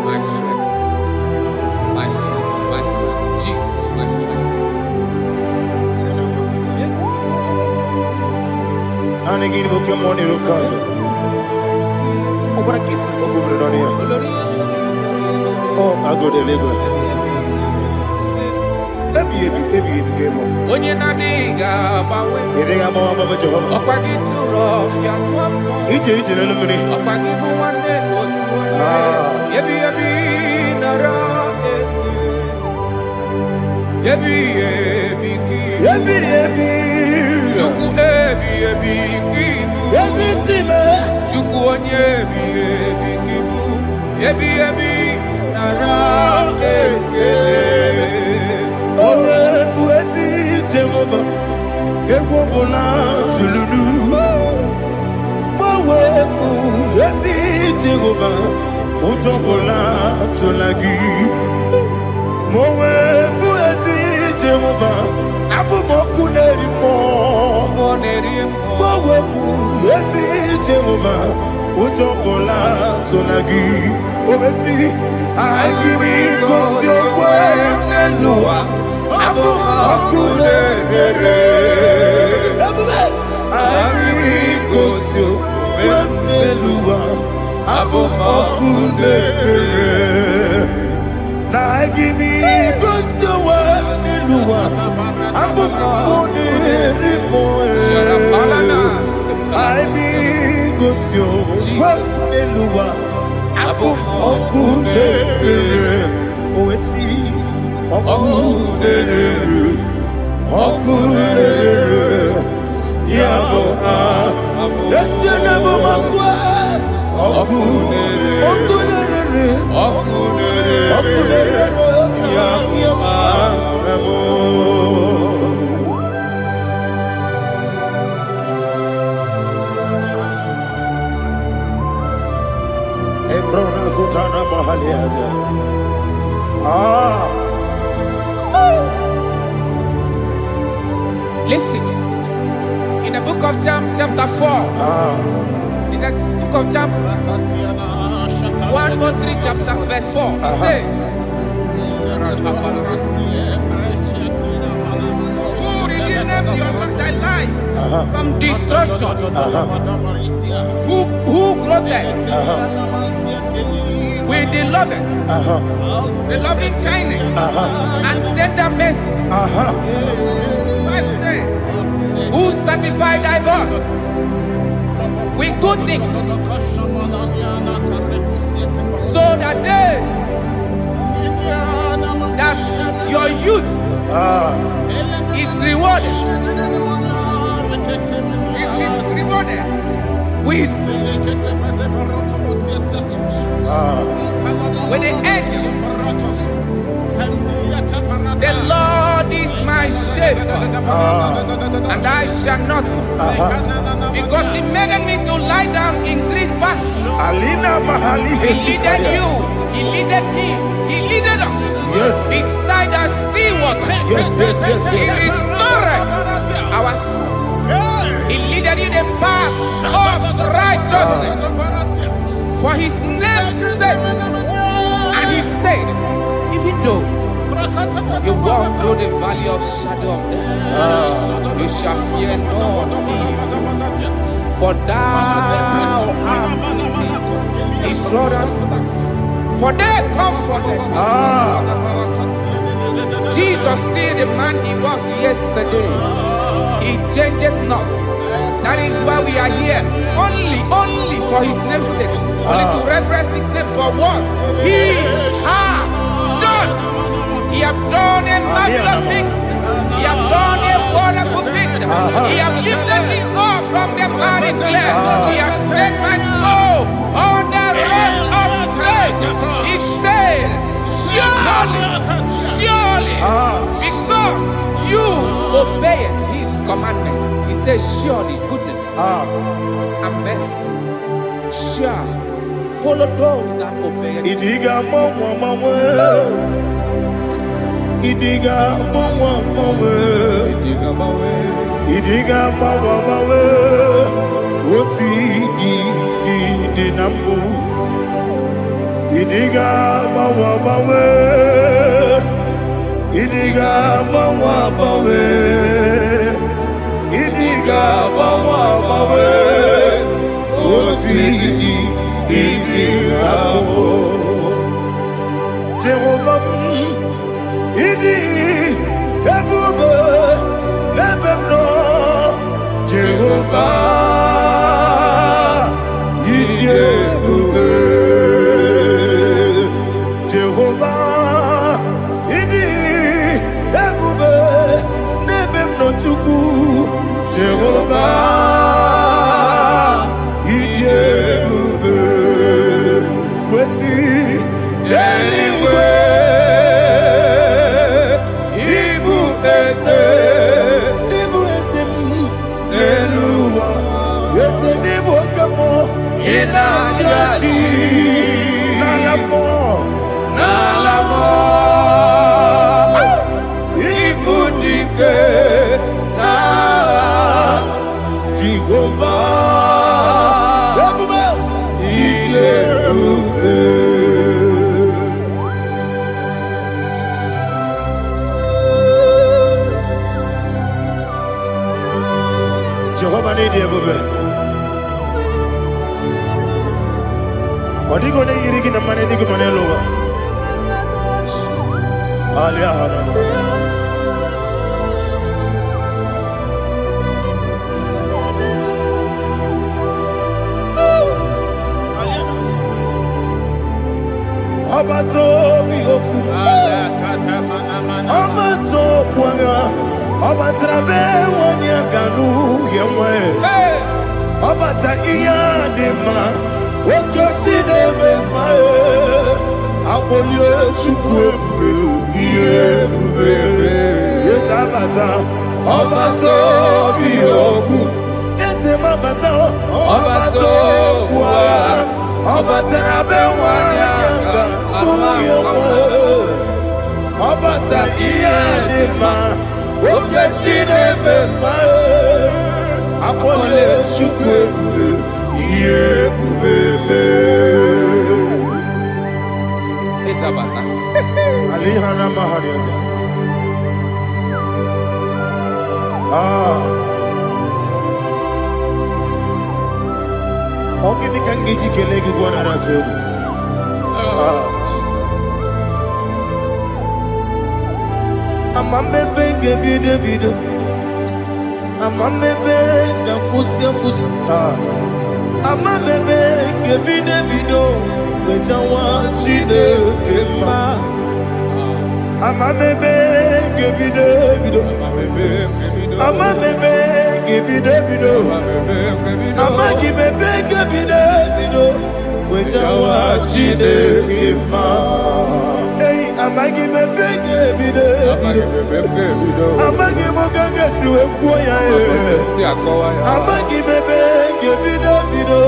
S2: My
S1: negini boke moni rukaja. Okora kiti okubure donia. Oh, I go to Lagos. Ebi kemo.
S2: Onye na diga bawe.
S1: Idiga mama baba Jehovah.
S2: Okwagi turo fia twampo.
S1: Ije na lumini.
S2: Okwagi muwane otuwane. Ebi nara ebi ki.
S1: Ebi.
S2: Juku ebi kibu.
S1: Yazitime.
S2: Juku onye ebi kibu. Ebi nara
S1: Owe buezi Jehovah. Ego bona tululu. Owe buezi Jehovah. Ujo bona tulagi. Mowe buezi Jehovah. Abu moku nerimo. Mowe buezi Jehovah. Ujo bona tulagi. Obesi, I give me cause your way and Noah. Abu Makule, I give me cause your way and Noah. Abu Makule, I give me cause your way and Noah. Abu Makule, I be cause your way and Noah. Abu Okudere, Oesi, Okudere, Yabo, Yasenabo Makwa, Okudere, Yabo, Sultana Mahaliaza.
S2: Listen, in the book of John, chapter 4, in the book of John, 1:3, chapter verse 4, it says, who redeemed thy life from destruction? Who grew with the loving kindness and tender mercies. Who satisfy thy voice with good things, so that your youth is rewarded. Is rewarded with the angels. The Lord is my shepherd, and I shall not, because He made me to lie down in green pastures. He leaded you, He leaded me, He leaded us beside the still waters. He restored our soul. He leaded in the path of righteousness for His name's sake. And He said, even though you walk through the valley of shadow of death, you shall fear no evil, for thou art with me. His rod and staff, for they comforted. Jesus still the man He was yesterday. He changed not. That is why we are here. Only for His name's sake. Only to reverence His name for what He has done. He has done a marvelous things. He has done a wonderful thing. He has lifted me up from the miry clay. He has set my soul on the rock of faith. He said, surely, because you obeyed His commandment. He says, surely goodness and mercy shall follow those that obey it.
S1: Idiga mawe Oti di nambu Idiga mawe Idiga mawe Idiga Jehovah, idi ebube lebemno. Jehovah, idi ebube. Jehovah, idi ebube lebemno chuku. Jehovah, idi ebube. Kwesi anyway, Ibu ese Eluwa, ese Ibu kamo inajaji nalamo Ibu dike na Jehovah, Ibu Jehovah need you, baby. Odi go ne yiri kina mane di kumane lowa. Alia hana mo. Abato mi oku. Abato kwanga. Obatrabe wanya ganu yemwe. Obata iya dema. Okoti deme mae. Abolio chukwe iye bubele. Yes abata. Obato biyoku. Ese mabata. Obato kwa. Obatrabe wanya ganu yemwe. Obata iya dema. Oke chineme mae, apole chukwe bube, iye bubebe.
S2: Isabata.
S1: Alihana mahariasa. Oke ni kangiji kelegi kwa naratobu. Amamebe gebide bido, amamebe gakusia kusa, amamebe gebide bido, wejawa chide kema, amamebe gebide bido, amamebe gebide bido, amagibebe gebide bido, wejawa chide kema. Amagi me bege bide, amagi mo gege siwe kuya amagi me bege bide bido,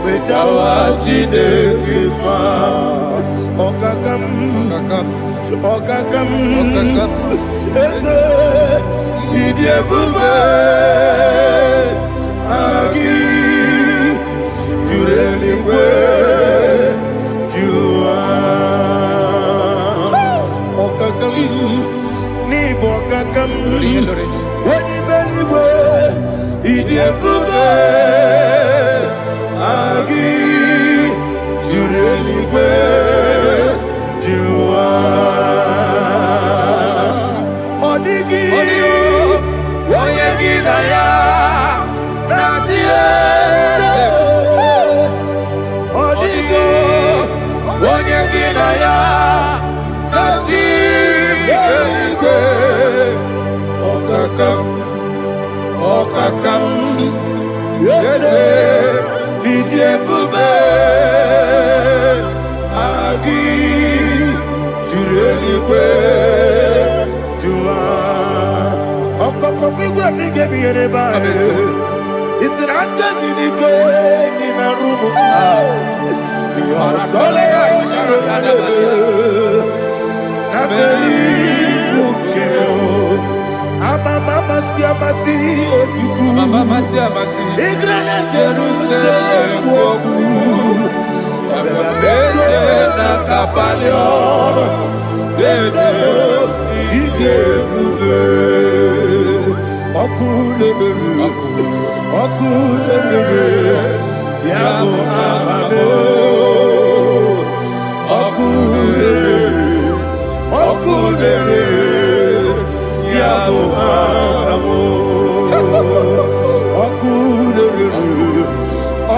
S1: wejawa chide kima. Okakam, ese idie bube, agi jureli we, jua. Ni bokakam wani beligwe idie bube agi jureligwe jua odigi woye gidaya nazie odigi woye gidaya nazie Okakam, yese, idie bube, agi, jureligwe, jua. Okokokigura nige biyereba, isiraka jinike nina rumu. Yarasolega sharakadebe, nabeli ukeo. Mama siamasi osuku.
S2: Mama siamasi.
S1: Igrane Jerusalem woku. Abele na kapalion. Bebe ije bube. Okulebere, Okulebere, Yabo Amamo, Okulebere, Okulebere, Yabo Amamo, Okulebere,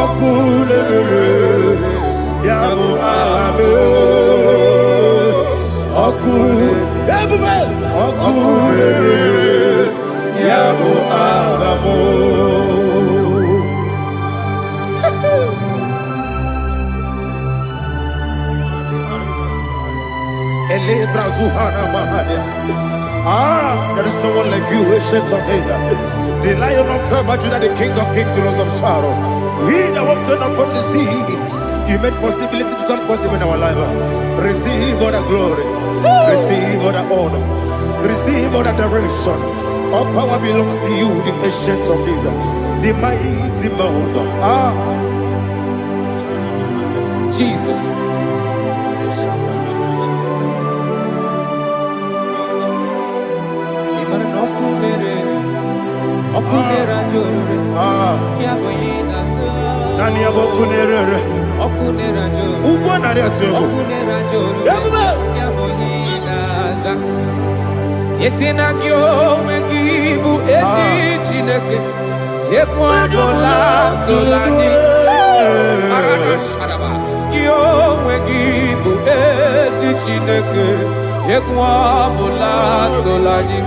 S1: Okulebere, Yabo Amamo, Okulebere, Yabo Amamo. There is no one like you, ancient of days. The Lion of tribe of Judah, the King of kings, the Rose of Sharon. He that walked upon the sea, He made possibility to come possible in our life. Receive all the glory, receive all the honor, receive all the direction. All power belongs to you, the ancient of days, the mighty mountain.
S4: Jesus. Yesinagyo wegibu ezi Chineke ekwadola tolani arada shadaba yo wegibu ezi Chineke ekwadola tolani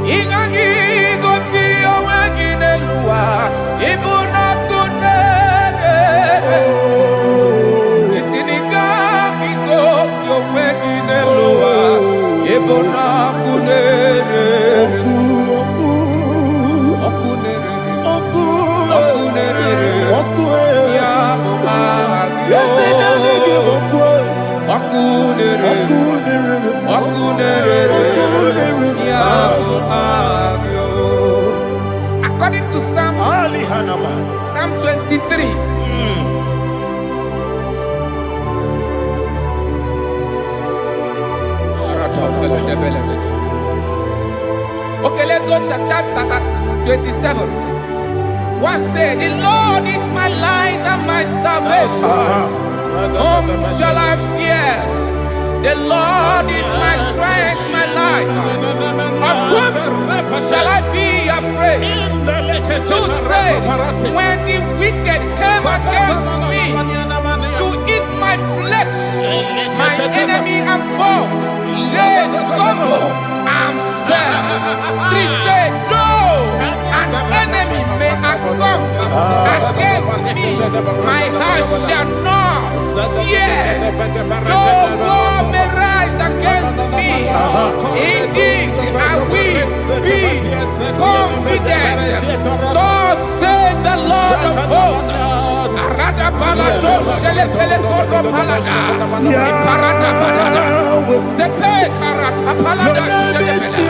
S4: ingagi gosi oweginelua ibuna kunere isiniga gosi oweginelua ibuna kunere According to Psalm 23. Okay, let's go to chapter 27. What said? The Lord is my light and my salvation. Whom shall I fear? The Lord is my strength, my life. Of whom shall I be afraid? Who said, when the wicked came against me to eat my flesh, my enemy and foe, they stumble and fell. 3 said, though an enemy may come against me, my heart shall not fear. Though war may rise against me, in this I will be confident. Thus says the Lord of hosts. Arada balado shele pele kodo palada. Iparada balada. Sepe karata palada shele pele.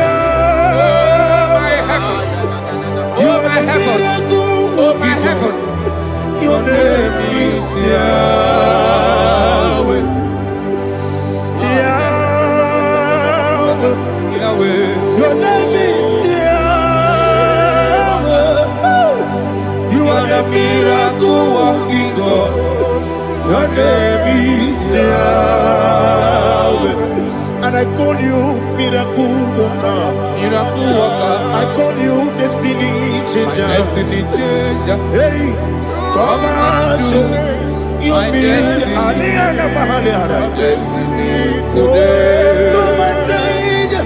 S4: Oh my heavens. Oh my heavens. Oh my heavens. Your name is Yahweh. Yahweh. Yahweh. Your name is Yahweh. You are the miracle working God. Your name is Yahweh. And I call you miracle worker. Miracle worker. I call you destiny changer. Destiny changer. Hey, come on, you mean Aliana Mahaliana. Destiny today. Come and change.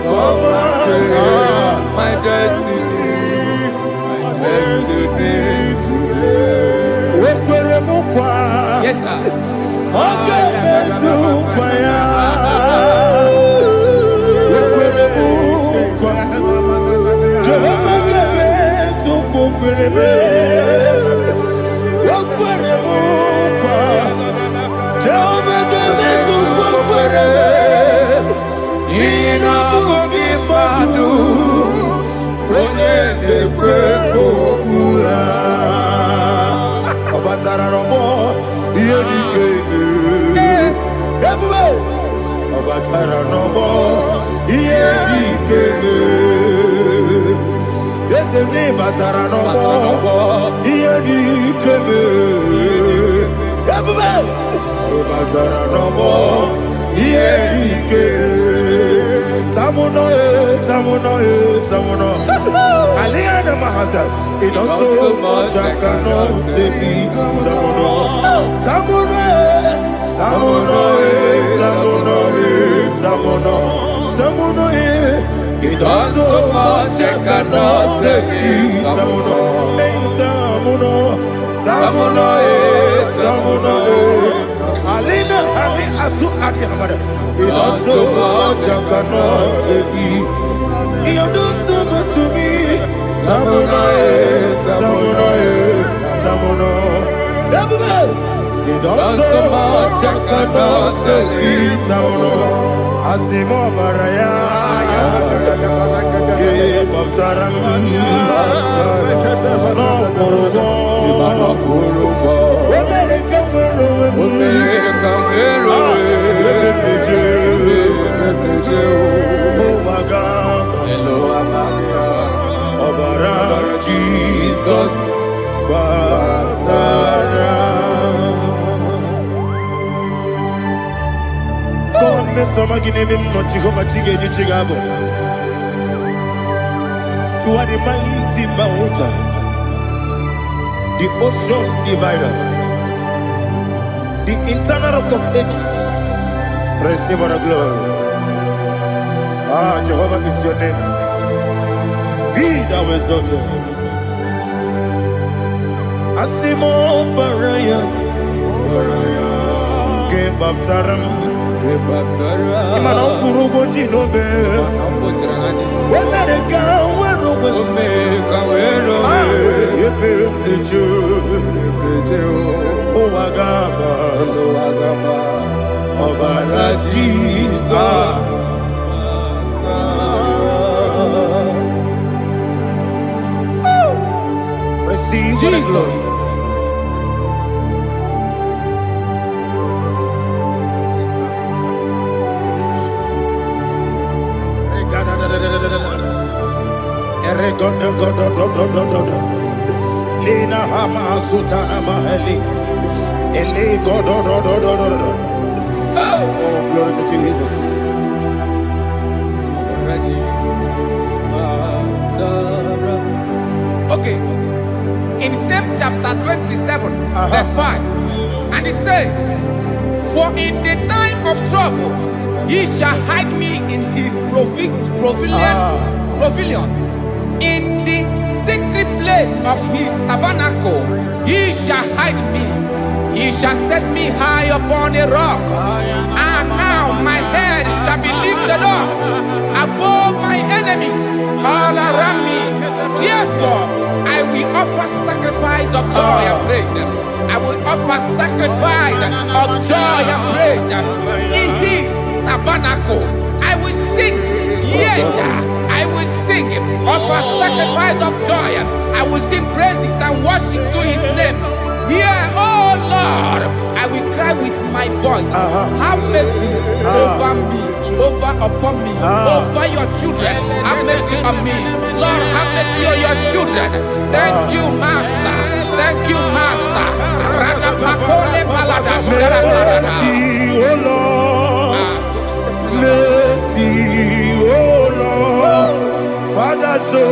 S4: Come on, my destiny. My destiny today. Yes, sir. Okay,
S1: Asemi batara no more. Iye ni keme. Ebube. Batara no more. Iye ni keme. Tamuno. Aliana Mahasa. It does so much I cannot say. Tamuno. It does so much I cannot say. Tamuno. Alina Ali Asu Adi Hamada. It does so much I cannot say. You do so much to me. Tamuno. It does so much I cannot say. Tamuno. Asimo Baraya. Give up Taram. No Korobo. Jesus, God, me some give him no Jehovah Chigabo. You are the mighty mountain, the ocean divider, the internal rock of ages. Receive all the glory. Jehovah is your name. Be thou exalted. Asimo Baraya, Game of Taram, Imano Kurubo Jinobe, when they go, when the Jew, Agaba, Obara Jesus. Receive Jesus. Lina Hama Sutana Mahali. Ele God. Oh, glory to Jesus.
S2: Okay. In same chapter 27, verse 5, and it says, for in the time of trouble, he shall hide me in his pavilion. In the secret place of his tabernacle, he shall hide me. He shall set me high upon a rock. And now my head shall be lifted up above my enemies all around me. Therefore, I will offer sacrifice of joy and praise. I will offer sacrifice of joy and praise. In his tabernacle, I will sing. Yes, I will sing. Offer sacrifice of joy. I will sing praises and worship to his name. Hear, oh Lord, I will cry with my voice. Have mercy over me, upon me, over your children. Have mercy on me. Lord, have mercy on your children. Thank you, Master. Thank you, Master.
S1: Mercy, oh Lord. Mercy, oh Lord. Father, so